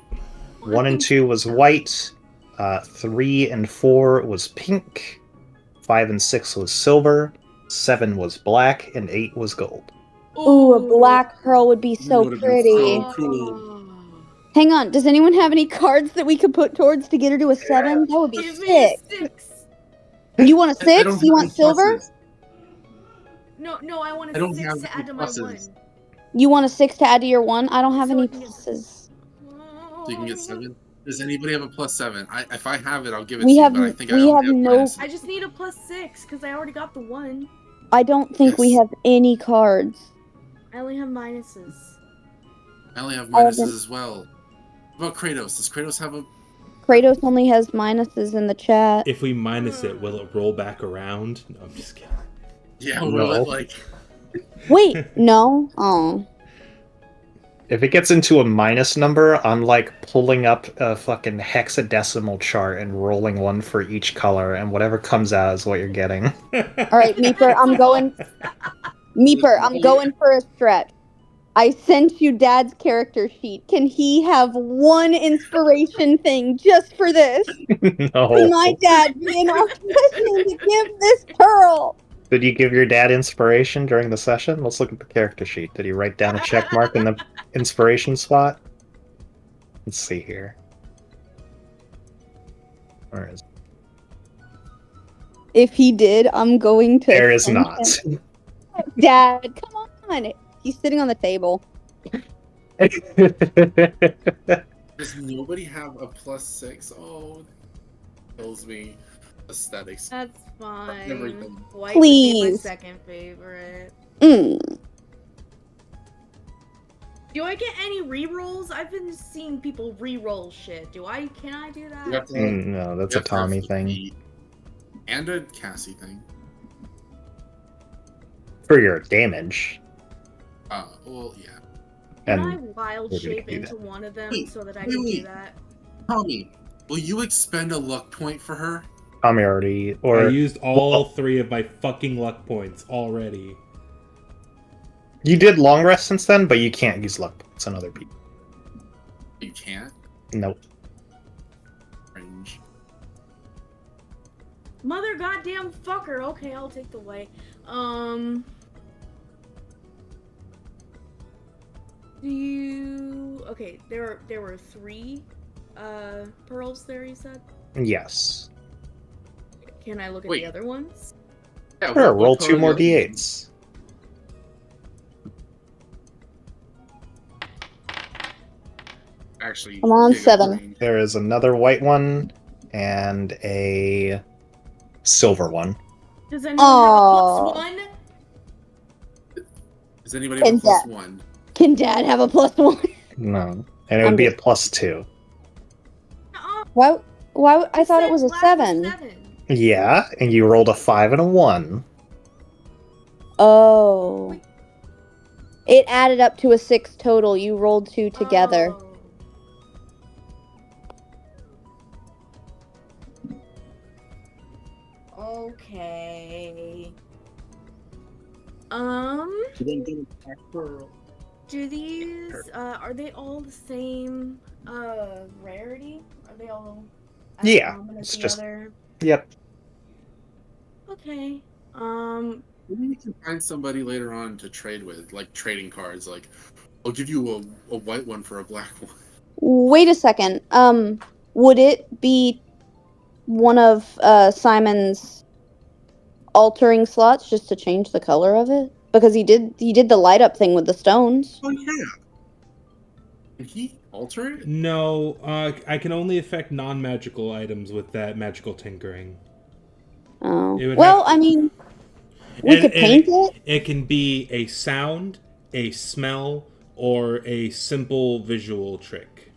1 and 2 was white. 3 and 4 was pink. 5 and 6 was silver. 7 was black, and 8 was gold. Ooh, a black pearl would be so would've been pretty. so cool. Oh. Hang on, does anyone have any cards that we could put towards to get her to a 7? That would be Give me a sick. 6. You want a I 6? don't You have want any silver? pluses. No, I want I a don't 6 have to any add to my pluses. 1. You want a 6 to add to your 1? I don't have So any I can get- pluses. So you can get 7. Does anybody have a +7? If I have it, I'll give it We to have- you. But I think we I only have have no- minus. I just need a +6 because I already got the 1. I don't think we Yes. have any cards. I only have minuses. I only have I minuses haven't- as well. What about Kratos? Does Kratos have a? Kratos only has minuses in the chat. If we minus it, will it roll back around? No, I'm just kidding. Yeah, No. will it like? Wait, no. Oh. If it gets into a minus number, I'm like pulling up a fucking hexadecimal chart and rolling one for each color, and whatever comes out is what you're getting. All right, Meeper, I'm going. Meeper, I'm going for a stretch. I sent you Dad's character sheet. Can he have one inspiration thing just for this? Can No. my dad be in our position to give this pearl? Did you give your dad inspiration during the session? Let's look at the character sheet. Did he write down a check mark in the inspiration spot? Let's see here. Where is If he did, I'm going to. There is send not. him- Dad, come on. He's sitting on the table. Does nobody have a +6? Oh, kills me. Aesthetics. That's fine. Everything. White would be my Please. second favorite. Mm. Do I get any rerolls? I've been seeing people reroll shit. Can I do that? You have to, No, that's you a have to have Tommy the thing. beat and a Cassie thing. For your damage. Well, yeah. Can And I wild we're gonna shape do that. into one of them Wait, so that I wait, can do wait. that? Tommy, will you expend a luck point for her? Tommy already, I or used all 3 of my fucking luck points already. you did long rest since then, but you can't use luck points on other people. You can't. Nope. Range. Mother goddamn fucker. Okay, I'll take the white. Do you? Okay, there were 3 pearls there. You said. Yes. Can I look at Wait. the other ones? Yeah, Sure, roll what 2 more color are you? d8s. Actually, I'm on dig a 7. range. There is another white one and a silver one. Does anyone have Aw. a +1? Does anybody have a And +1? Can Dad have a +1? No. And it would I'm be a just- +2. Nuh-uh. Why? I You thought said it was a black 7. 7. Yeah, and you rolled a 5 and a 1. Oh. It added up to a 6 total. You rolled 2 together. Oh. Okay. You didn't get a black pearl. Do these are they all the same rarity? Are they all as Yeah, common as it's the just- other? Yep. Okay. Maybe you can find somebody later on to trade with, like trading cards. Like, I'll give you a white one for a black one. Wait a second. Would it be one of Simon's altering slots just to change the color of it? Because he did the light up thing with the stones. Oh yeah. Can he alter it? No, I can only affect non-magical items with that magical tinkering. Oh. It would Well, have to- I mean, we could paint it. It can be a sound, a smell, or a simple visual trick.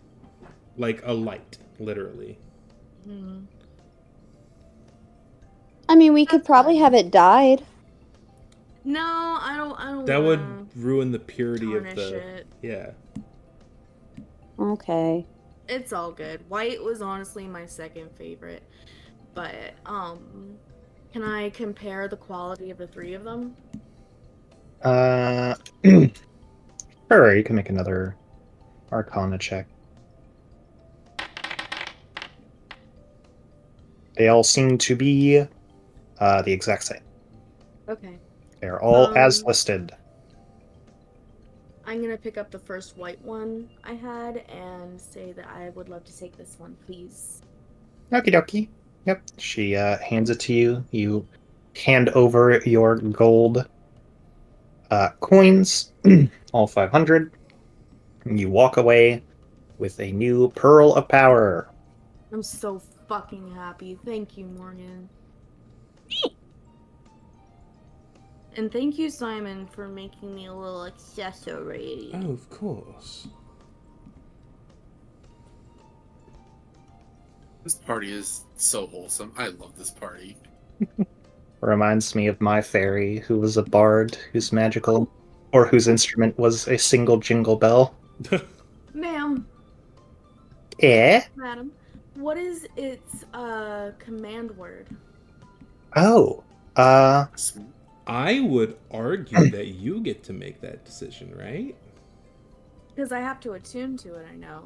Like a light, literally. I mean, we could That's probably fine. have it dyed. No, I don't That wanna would ruin the purity of tarnish the. it. Yeah. Okay. It's all good. White was honestly my second favorite. But can I compare the quality of the 3 of them? Sure, you can make another Arcana check. They all seem to be the exact same. Okay. They're all as Um, listed. I'm gonna pick up the first white one I had and say that I would love to take this one, please. Okie dokie. Yep. She hands it to you. You hand over your gold coins, all 500. And you walk away with a new Pearl of Power. I'm so fucking happy. Thank you, Morgan. And thank you, Simon, for making me a little accessory. Oh, of course. This party is so wholesome. I love this party. Reminds me of my fairy, who was a bard, who's magical, or whose instrument was a single jingle bell. Ma'am, Eh? madam, what is its command word? Oh. I would argue that you get to make that decision, right? Because I have to attune to it, I know.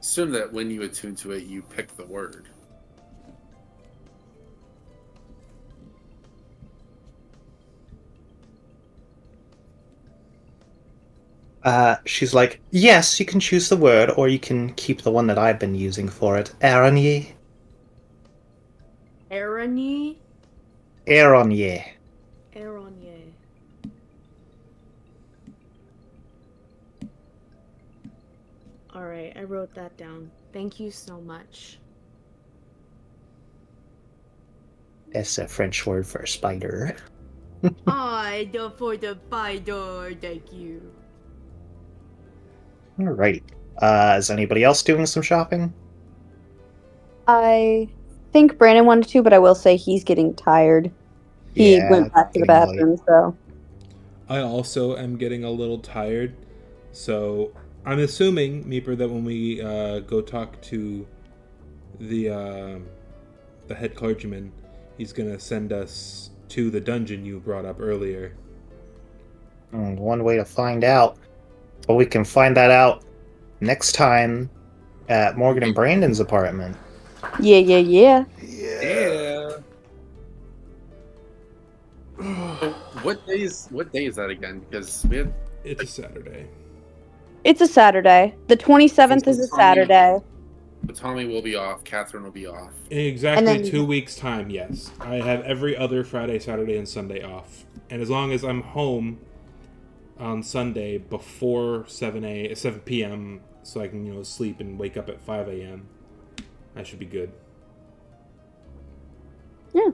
Assume that when you attune to it, you pick the word. She's like, yes, you can choose the word, or you can keep the one that I've been using for it. Aranye. Aranye? Aranye. Aranye. Alright, I wrote that down. Thank you so much. That's a French word for spider. I do for the spider, thank you. Alright. Is anybody else doing some shopping? I think Brandon wanted to, but I will say he's getting tired. He Yeah, went back to the getting late. bathroom, so. I also am getting a little tired, so I'm assuming, Meeper, that when we go talk to the head clergyman, he's gonna send us to the dungeon you brought up earlier. One way to find out. Well, we can find that out next time at Morgan and Brandon's apartment. Yeah. Yeah. What day is that again? Because we have It's a Saturday. It's a Saturday. The 27th is a Saturday. Tommy will be off. Catherine will be off. In exactly And then- 2 weeks' time, yes. I have every other Friday, Saturday, and Sunday off. And as long as I'm home on Sunday before 7 p.m., so I can, sleep and wake up at 5 a.m., I should be good. Yeah.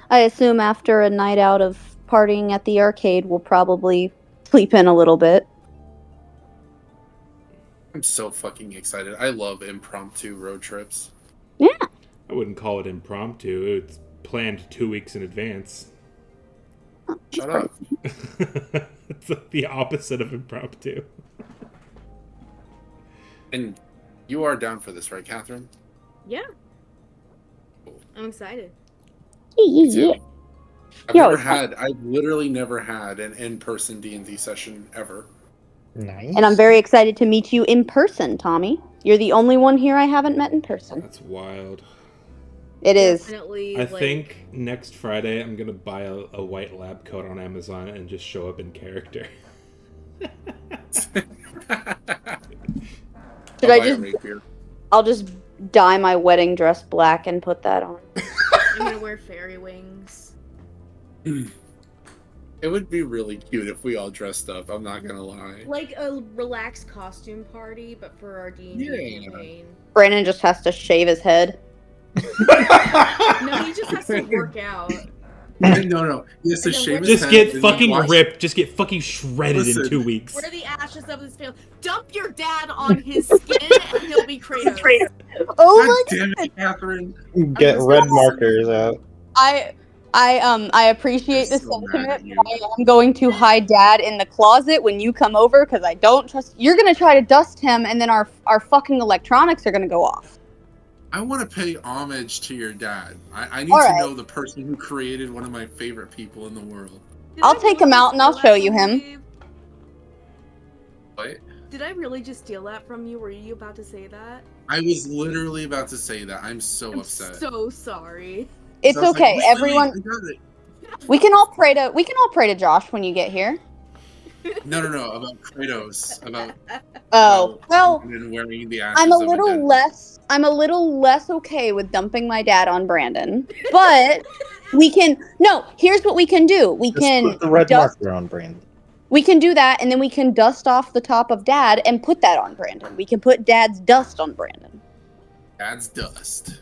I assume after a night out of partying at the arcade, we'll probably sleep in a little bit. I'm so fucking excited. I love impromptu road trips. Yeah. I wouldn't call it impromptu. It's planned 2 weeks in advance. Shut up. It's like the opposite of impromptu. And you are down for this, right, Catherine? Yeah. I'm excited. Me too. Yeah. I've literally never had an in-person D&D session ever. Nice. And I'm very excited to meet you in person, Tommy. You're the only one here I haven't met in person. That's wild. It is. Definitely, I think next Friday I'm gonna buy a white lab coat on Amazon and just show up in character. Should I just? I'll just dye my wedding dress black and put that on. I'm gonna wear fairy wings. It would be really cute if we all dressed up. I'm not gonna lie. Like a relaxed costume party, but for our D&D campaign. Brandon just has to shave his head. No, he just has to work out. No. He has to shave his Just head get and fucking wash- ripped. Just get fucking shredded in 2 weeks. Where the ashes of his family. Dump your dad on his skin, and he'll be Kratos. Oh God my damn it, Catherine. Get red markers out. I appreciate the I'm so mad at sentiment, you. but I am going to hide Dad in the closet when you come over because I don't trust. You're gonna try to dust him, and then our fucking electronics are gonna go off. I want to pay homage to your dad. I need All to right. know the person who created one of my favorite people in the world. Did I'll I take really him out and I'll steal show that you from him. you? What? Did I really just steal that from you? Were you about to say that? I was literally about to say that. I'm so I'm upset. so sorry. It's I was like, okay. "Wait, Everyone, I got it." we can all pray to Josh when you get here. No, about Kratos. About Oh well, and wearing the ashes I'm a of little dead less okay with dumping my dad on Brandon, but we can. No, here's what we can do. We Just can put the red dust. marker on Brandon. We can do that, and then we can dust off the top of Dad and put that on Brandon. We can put Dad's dust on Brandon. Dad's dust.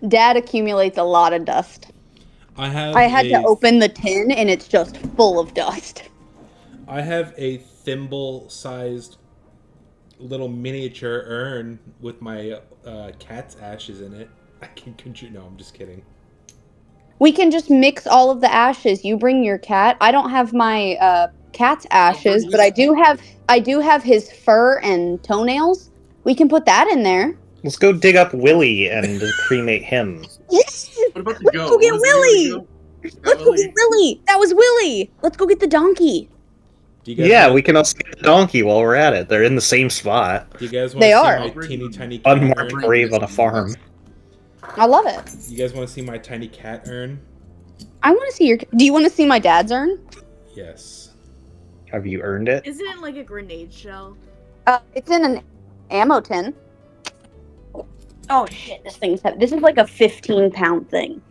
Dad accumulates a lot of dust. I had to open the tin, and it's just full of dust. I have a thimble-sized little miniature urn with my cat's ashes in it. I can contribute. No, I'm just kidding. We can just mix all of the ashes. You bring your cat. I don't have my cat's ashes, but I do have his fur and toenails. We can put that in there. Let's go dig up Willie and cremate him. Yes! What about the Let's goat? go get What was the name Willie! of the goat? Let's go get Willie! That was Willie! Let's go get the donkey. Do you guys Yeah, wanna, we can also get the donkey while we're at it. They're in the same spot. Do you guys want They to see are. my teeny tiny cat Unmarked urn? grave on a farm. I love it. You guys want to see my tiny cat urn? I want to see your. Do you want to see my dad's urn? Yes. Have you earned it? Isn't it like a grenade shell? It's in an ammo tin. Oh shit, this thing's heavy. This is like a 15-pound thing.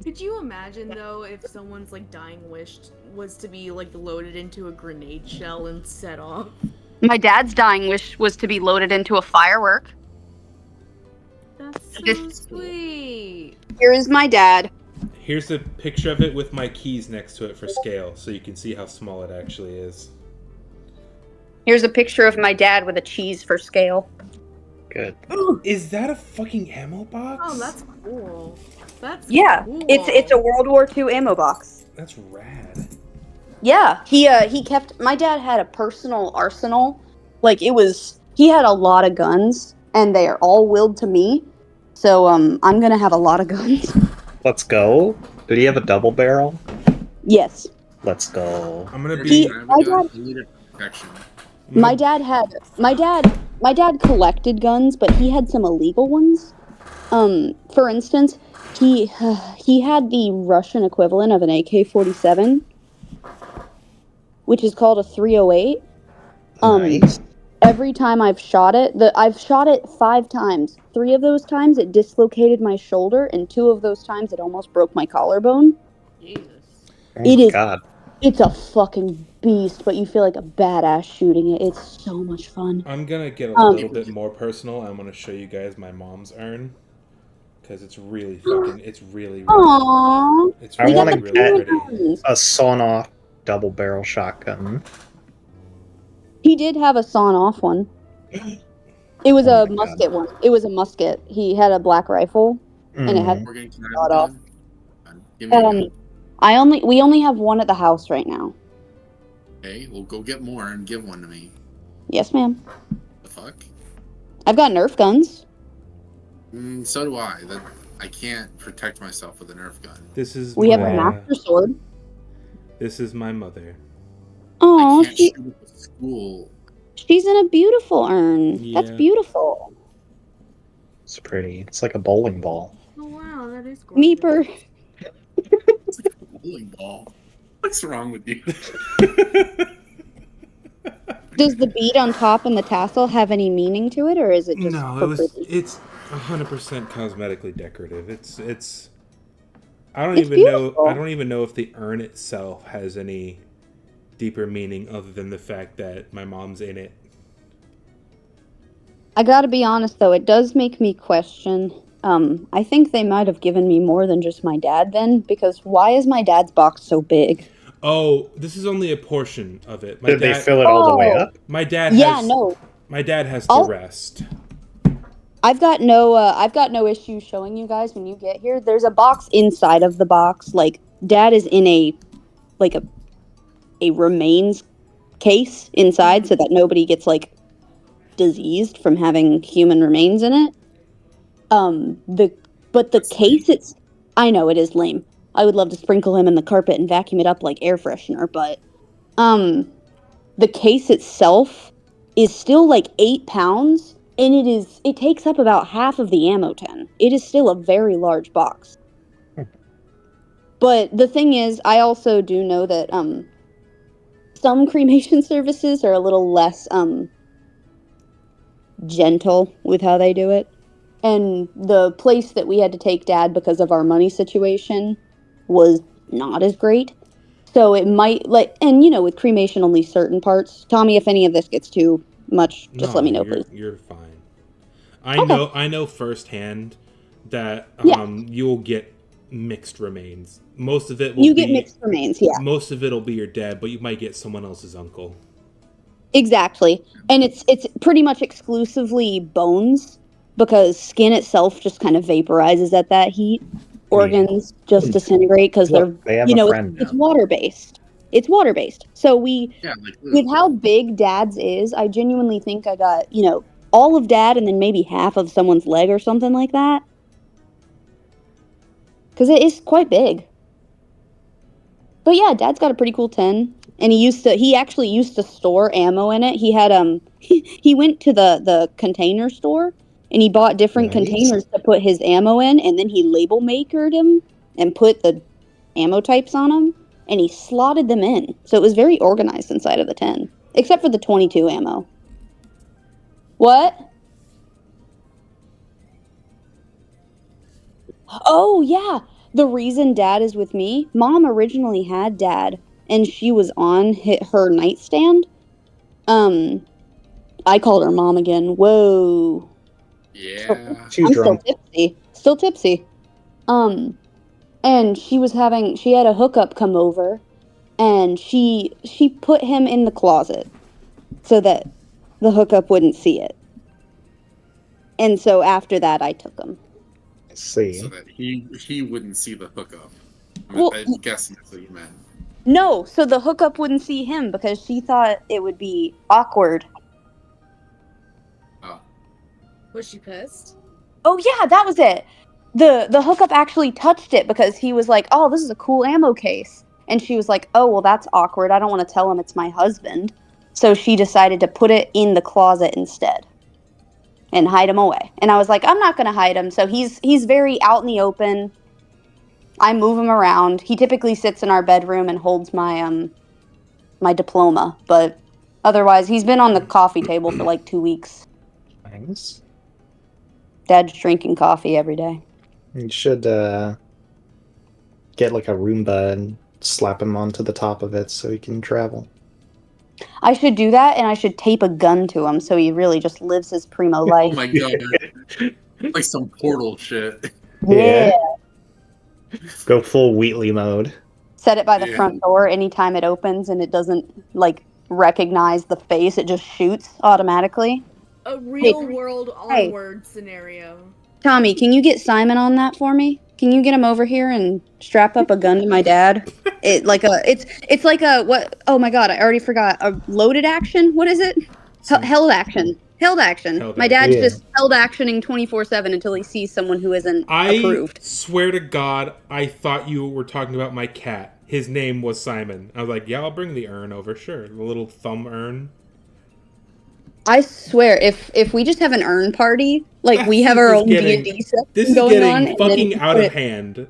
Could you imagine though if someone's like dying wish was to be like loaded into a grenade shell and set off? My dad's dying wish was to be loaded into a firework. That's so This- sweet. Here is my dad. Here's a picture of it with my keys next to it for scale, so you can see how small it actually is. Here's a picture of my dad with a cheese for scale. Good. Is that a fucking ammo box? Oh, that's cool. That's Yeah, cool. it's a World War II ammo box. That's rad. Yeah, he kept. My dad had a personal arsenal. Like he had a lot of guns, and they are all willed to me. So I'm gonna have a lot of guns. Let's go. Did he have a double barrel? Yes. Let's go. I'm gonna He- be. my dad- I needed protection. My dad collected guns, but he had some illegal ones. For instance, he had the Russian equivalent of an AK-47, which is called a 308. Nice. Every time I've shot it, I've shot it 5 times. 3 of those times it dislocated my shoulder, and 2 of those times it almost broke my collarbone. Jesus. Oh It my is- God. It's a fucking beast, but you feel like a badass shooting it. It's so much fun. I'm gonna get a Um, little bit more personal. I want to show you guys my mom's urn because it's really fucking. It's really. Aww. It's I really, wanna really get- pretty. A sawn-off double barrel shotgun. He did have a sawn-off one. It was Oh a my God. musket one. It was a musket. He had a black rifle. And it had- Morgan, can I Shut have off. one? Give me one. We only have one at the house right now. Okay, well, go get more and give one to me. Yes, ma'am. The fuck? I've got Nerf guns. So do I. I can't protect myself with a Nerf gun. This is. We have my, a master sword. This is my mother. Oh, I can't shoot at the school. she's in a beautiful urn. That's Yeah. beautiful. It's pretty. It's like a bowling ball. Oh wow, that is gorgeous. Meeper. It's like a bowling ball. What's wrong with you? Does the bead on top and the tassel have any meaning to it, or is it just No, for it was. pretty? It's 100% cosmetically decorative. It's. I don't It's even know. beautiful. I don't even know if the urn itself has any deeper meaning other than the fact that my mom's in it. I gotta be honest though, it does make me question. I think they might have given me more than just my dad then, because why is my dad's box so big? Oh, this is only a portion of it. My Did dad. they fill it all the way Oh. up? My dad Yeah, has. no. My dad has the I'll- rest. I've got no issue showing you guys when you get here. There's a box inside of the box. Like dad is in a remains case inside so that nobody gets like diseased from having human remains in it. The case it's I know it is lame. I would love to sprinkle him in the carpet and vacuum it up like air freshener, but the case itself is still like 8 pounds. And it takes up about half of the ammo tin. It is still a very large box. But the thing is, I also do know that some cremation services are a little less gentle with how they do it. And the place that we had to take Dad because of our money situation was not as great. So it might and with cremation only certain parts. Tommy, if any of this gets too much, just let me know, please. You're fine. Okay. I know firsthand that Yeah. you'll get mixed remains. Most of it will You be get mixed remains, yeah. most of it'll be your dad, but you might get someone else's uncle. Exactly. And it's pretty much exclusively bones because skin itself just kind of vaporizes at that heat. Organs just disintegrate because they're Look, they have a friend it's now. water based. It's water based. So Yeah, like with how big Dad's is, I genuinely think I got, all of Dad and then maybe half of someone's leg or something like that. Because it is quite big. But yeah, Dad's got a pretty cool 10. And he actually used to store ammo in it. He had he went to the container store and he bought different Nice. containers to put his ammo in, and then he label makered them and put the ammo types on them. and he slotted them in. So it was very organized inside of the 10, except for the 22 ammo. What? Oh, yeah. The reason Dad is with me, Mom originally had Dad, and she was on her nightstand. I called her Mom again. Whoa. Yeah. Too I'm drunk. still tipsy. And she had a hookup come over, and she put him in the closet so that the hookup wouldn't see it. And so after that, I took him. I see. So that he wouldn't see the hookup. Well, I'm guessing that's what you meant. No, so the hookup wouldn't see him because she thought it would be awkward. Oh. Was she pissed? Oh yeah, that was it. The hookup actually touched it because he was like, "Oh, this is a cool ammo case." And she was like, "Oh, well that's awkward. I don't want to tell him it's my husband." So she decided to put it in the closet instead and hide him away. And I was like, "I'm not going to hide him." So he's very out in the open. I move him around. He typically sits in our bedroom and holds my my diploma, but otherwise he's been on the coffee table for like 2 weeks. Nice. Dad's drinking coffee every day. You should get like a Roomba and slap him onto the top of it so he can travel. I should do that, and I should tape a gun to him so he really just lives his primo life. Oh my god. Like some Portal shit. Yeah. Go full Wheatley mode. Set it by the Yeah. front door anytime it opens, and it doesn't like recognize the face. It just shoots automatically. A real world Hey. onward scenario. Tommy, can you get Simon on that for me? Can you get him over here and strap up a gun to my dad? It's like a what? Oh my god, I already forgot. A loaded action? What is it? Held action. Held action. Held My action. dad's Yeah. just held actioning 24/7 until he sees someone who isn't I approved. swear to God, I thought you were talking about my cat. His name was Simon. I was like, yeah, I'll bring the urn over. Sure, the little thumb urn. I swear, if we just have an urn party, like we have our This is own getting- D&D stuff This is going on, getting and fucking then out of hand.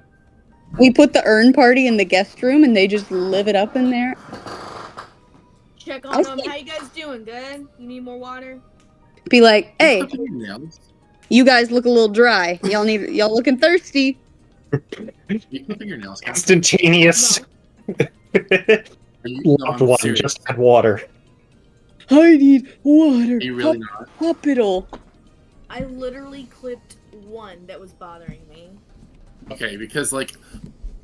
we put the urn party in the guest room, and they just live it up in there. Check I on them. see. How you guys doing? Good? You need more water? Be like, hey, Clipping your nails? you guys look a little dry. Y'all looking thirsty. You clipping your nails? Kat? Instantaneous. No. Are you, no, Loved I'm one serious. just had water. I need water. Are you really not? Hospital. I literally clipped one that was bothering me. Okay, because like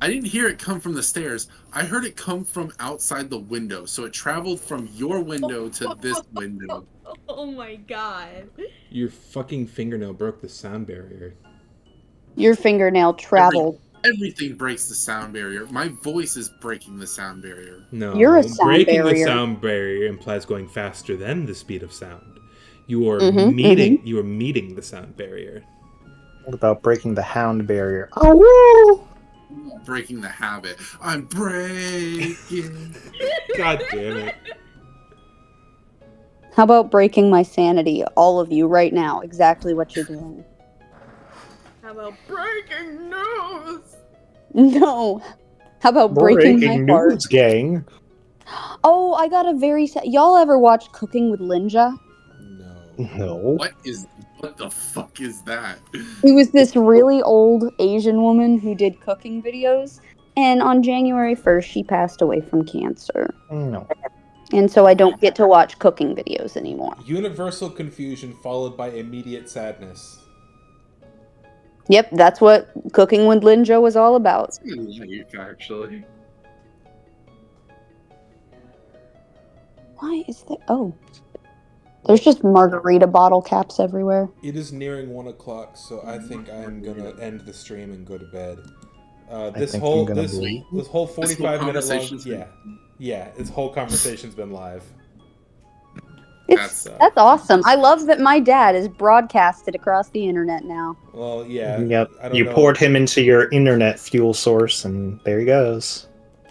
I didn't hear it come from the stairs. I heard it come from outside the window. So it traveled from your window to this window. Oh my god. Your fucking fingernail broke the sound barrier. Your fingernail traveled. Everything breaks the sound barrier. My voice is breaking the sound barrier. No, You're a sound breaking the barrier. sound barrier implies going faster than the speed of sound. You are Mhm, You are meeting the sound barrier. What about breaking the hound barrier? Oh, Breaking the habit. I'm breaking. God damn it! How about breaking my sanity, all of you, right now? Exactly what you're doing. How about breaking news? No. How about breaking my heart? news, gang. Oh, I got a very y'all ever watch Cooking with Linja? No. No. What the fuck is that? It was this really old Asian woman who did cooking videos, and on January 1st she passed away from cancer. No. And so I don't get to watch cooking videos anymore. Universal confusion followed by immediate sadness. Yep, that's what Cooking with Linja was all about. It's gonna like actually. Why is there? Oh. There's just margarita bottle caps everywhere. It is nearing 1 o'clock, so I think I am gonna end the stream and go to bed. This think whole I'm gonna this bleed. this whole 45-minute long conversation's been- yeah, this whole conversation's been live. It's That's, that's awesome. I love that my dad is broadcasted across the internet now. Well, yeah. Yep. I don't You know. poured him into your internet fuel source, and there he goes.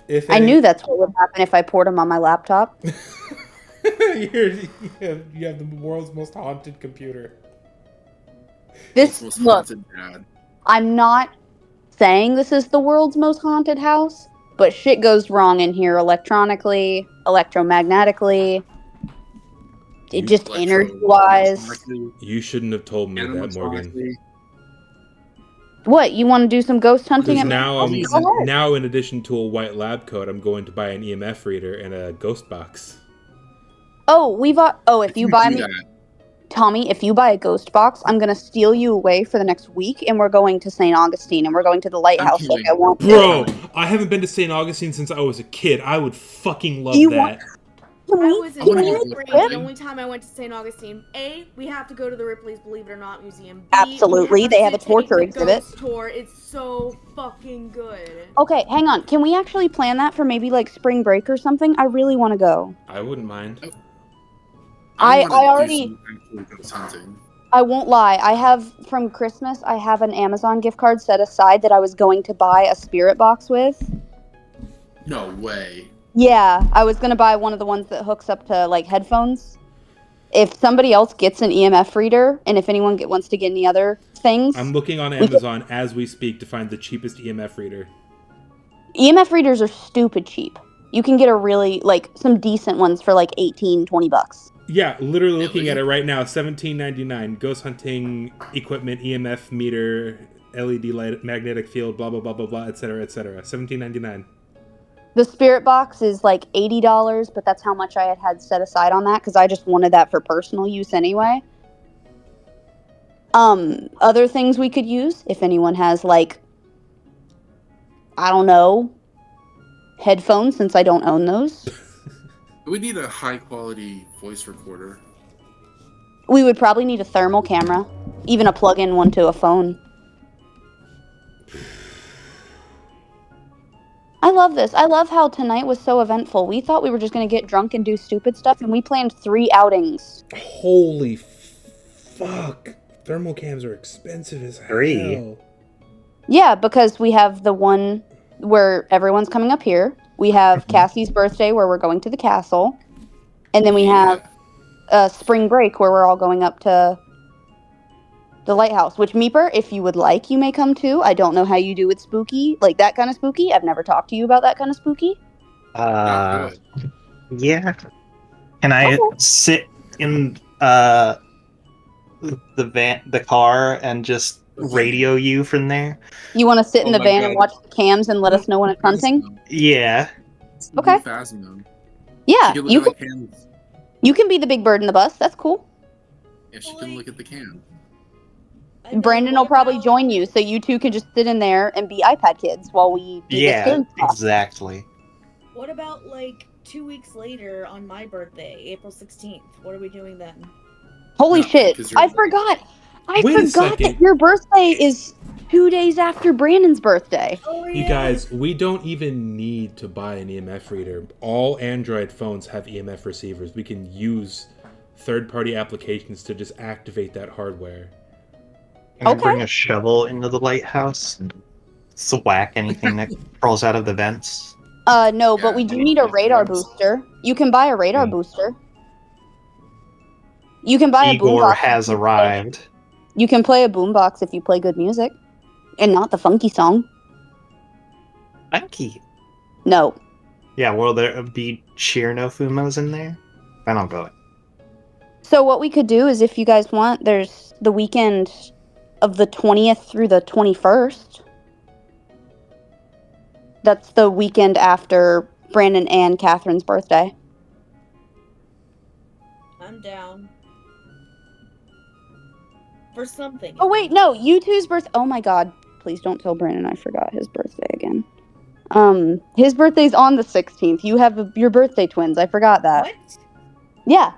If I knew that's what would happen if I poured him on my laptop. you have the world's most haunted computer. This most look, haunted dad. I'm not saying this is the world's most haunted house, but shit goes wrong in here electronically, electromagnetically, just energy-wise. You shouldn't have told me that, Morgan. What, you want to do some ghost hunting? Because now in addition to a white lab coat, I'm going to buy an EMF reader and a ghost box. Oh, if you buy me... Tommy, if you buy a ghost box, I'm going to steal you away for the next week, and we're going to St. Augustine, and we're going to the lighthouse like I want to. Bro, I haven't been to St. Augustine since I was a kid. I would fucking love that. I was in 4th grade. The only time I went to St. Augustine. A, we have to go to the Ripley's Believe It or Not Museum. B, absolutely, they have a torture exhibit. Tour. It's so fucking good. Okay, hang on. Can we actually plan that for maybe like spring break or something? I really want to go. I wouldn't mind. I won't lie. I have, from Christmas, I have an Amazon gift card set aside that I was going to buy a spirit box with. No way. Yeah, I was going to buy one of the ones that hooks up to, like, headphones. If somebody else gets an EMF reader, and if anyone wants to get any other things... I'm looking on Amazon as we speak to find the cheapest EMF reader. EMF readers are stupid cheap. You can get a really, like, some decent ones for, like, $18-$20. Yeah, literally looking at it right now, $17.99. Ghost hunting equipment, EMF meter, LED light, magnetic field, blah blah blah blah blah, etc. etc. $17.99. The spirit box is like $80, but that's how much I had set aside on that because I just wanted that for personal use anyway. Other things we could use if anyone has like, I don't know, headphones since I don't own those. We need a high-quality voice recorder. We would probably need a thermal camera, even a plug-in one to a phone. I love this. I love how tonight was so eventful. We thought we were just going to get drunk and do stupid stuff, and we planned 3 outings. Holy fuck. Thermal cams are expensive as hell. Yeah, because we have the one where everyone's coming up here. We have Cassie's birthday where we're going to the castle. And then we have spring break where we're all going up to the lighthouse. Which, Meeper, if you would like, you may come too. I don't know how you do with spooky. Like that kind of spooky. I've never talked to you about that kind of spooky. Yeah. Can I sit in the car and just radio you from there? You want to sit in the van and watch the cams and let us know when it's hunting? Yeah. Okay. Yeah, you can be the big bird in the bus. That's cool. Yeah, she can look at the cam. Brandon will probably join you, so you two can just sit in there and be iPad kids while we do this game stuff. Exactly. What about like 2 weeks later on my birthday, April 16th? What are we doing then? Holy shit! I forgot. I forgot that your birthday is 2 days after Brandon's birthday. Oh, yeah. You guys, we don't even need to buy an EMF reader. All Android phones have EMF receivers. We can use third-party applications to just activate that hardware. Can I bring a shovel into the lighthouse and whack anything that crawls out of the vents? No, but we do need a radar booster. You can buy a radar booster. You can buy a boombox. Igor has arrived. You can play a boombox if you play good music. And not the funky song. Funky? No. Yeah, will there be sheer no Fumos in there? Then I'll go. So what we could do is, if you guys want, there's the weekend of the 20th through the 21st. That's the weekend after Brandon and Catherine's birthday. I'm down. For something. Oh, wait, no. You two's birthday. Oh, my God. Please don't tell Brandon I forgot his birthday again. His birthday's on the 16th. You have your birthday twins. I forgot that. What? Yeah.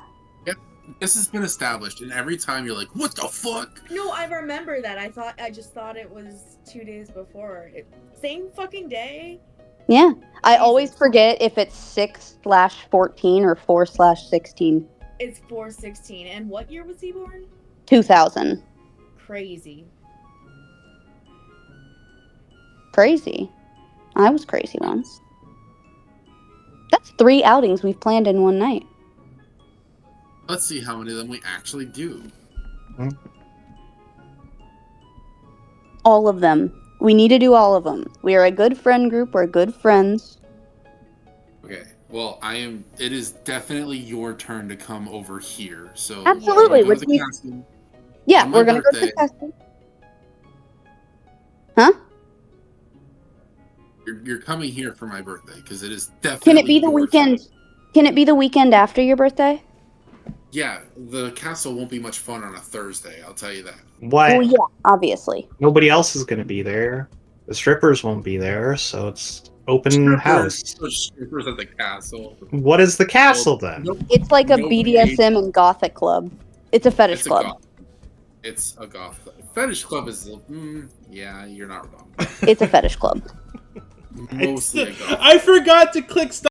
Yep. This has been established, and every time you're like, what the fuck? No, I remember that. I just thought it was 2 days before. Same fucking day? Yeah. I always forget if it's 6/14 or 4/16. It's 4/16. And what year was he born? 2000. Crazy. Crazy. I was crazy once. That's 3 outings we've planned in one night. Let's see how many of them we actually do. All of them. We need to do all of them. We are a good friend group. We're good friends. Okay. Well, it is definitely your turn to come over here. So Absolutely. we're gonna go to the castle. Yeah, on my we're gonna go to the birthday. castle. Huh? You're coming here for my birthday because it is definitely. Can it be the your weekend? turn. Can it be the weekend after your birthday? Yeah, the castle won't be much fun on a Thursday. I'll tell you that. What? Well, yeah, obviously. Nobody else is going to be there. The strippers won't be there, so it's open house. Strippers at the castle. What is the castle then? Nope. It's like a No BDSM and gothic club. It's a fetish It's a club. goth. It's a goth club. Fetish club is. Yeah, you're not wrong. It's a fetish club. Mostly a goth. I forgot to click stop.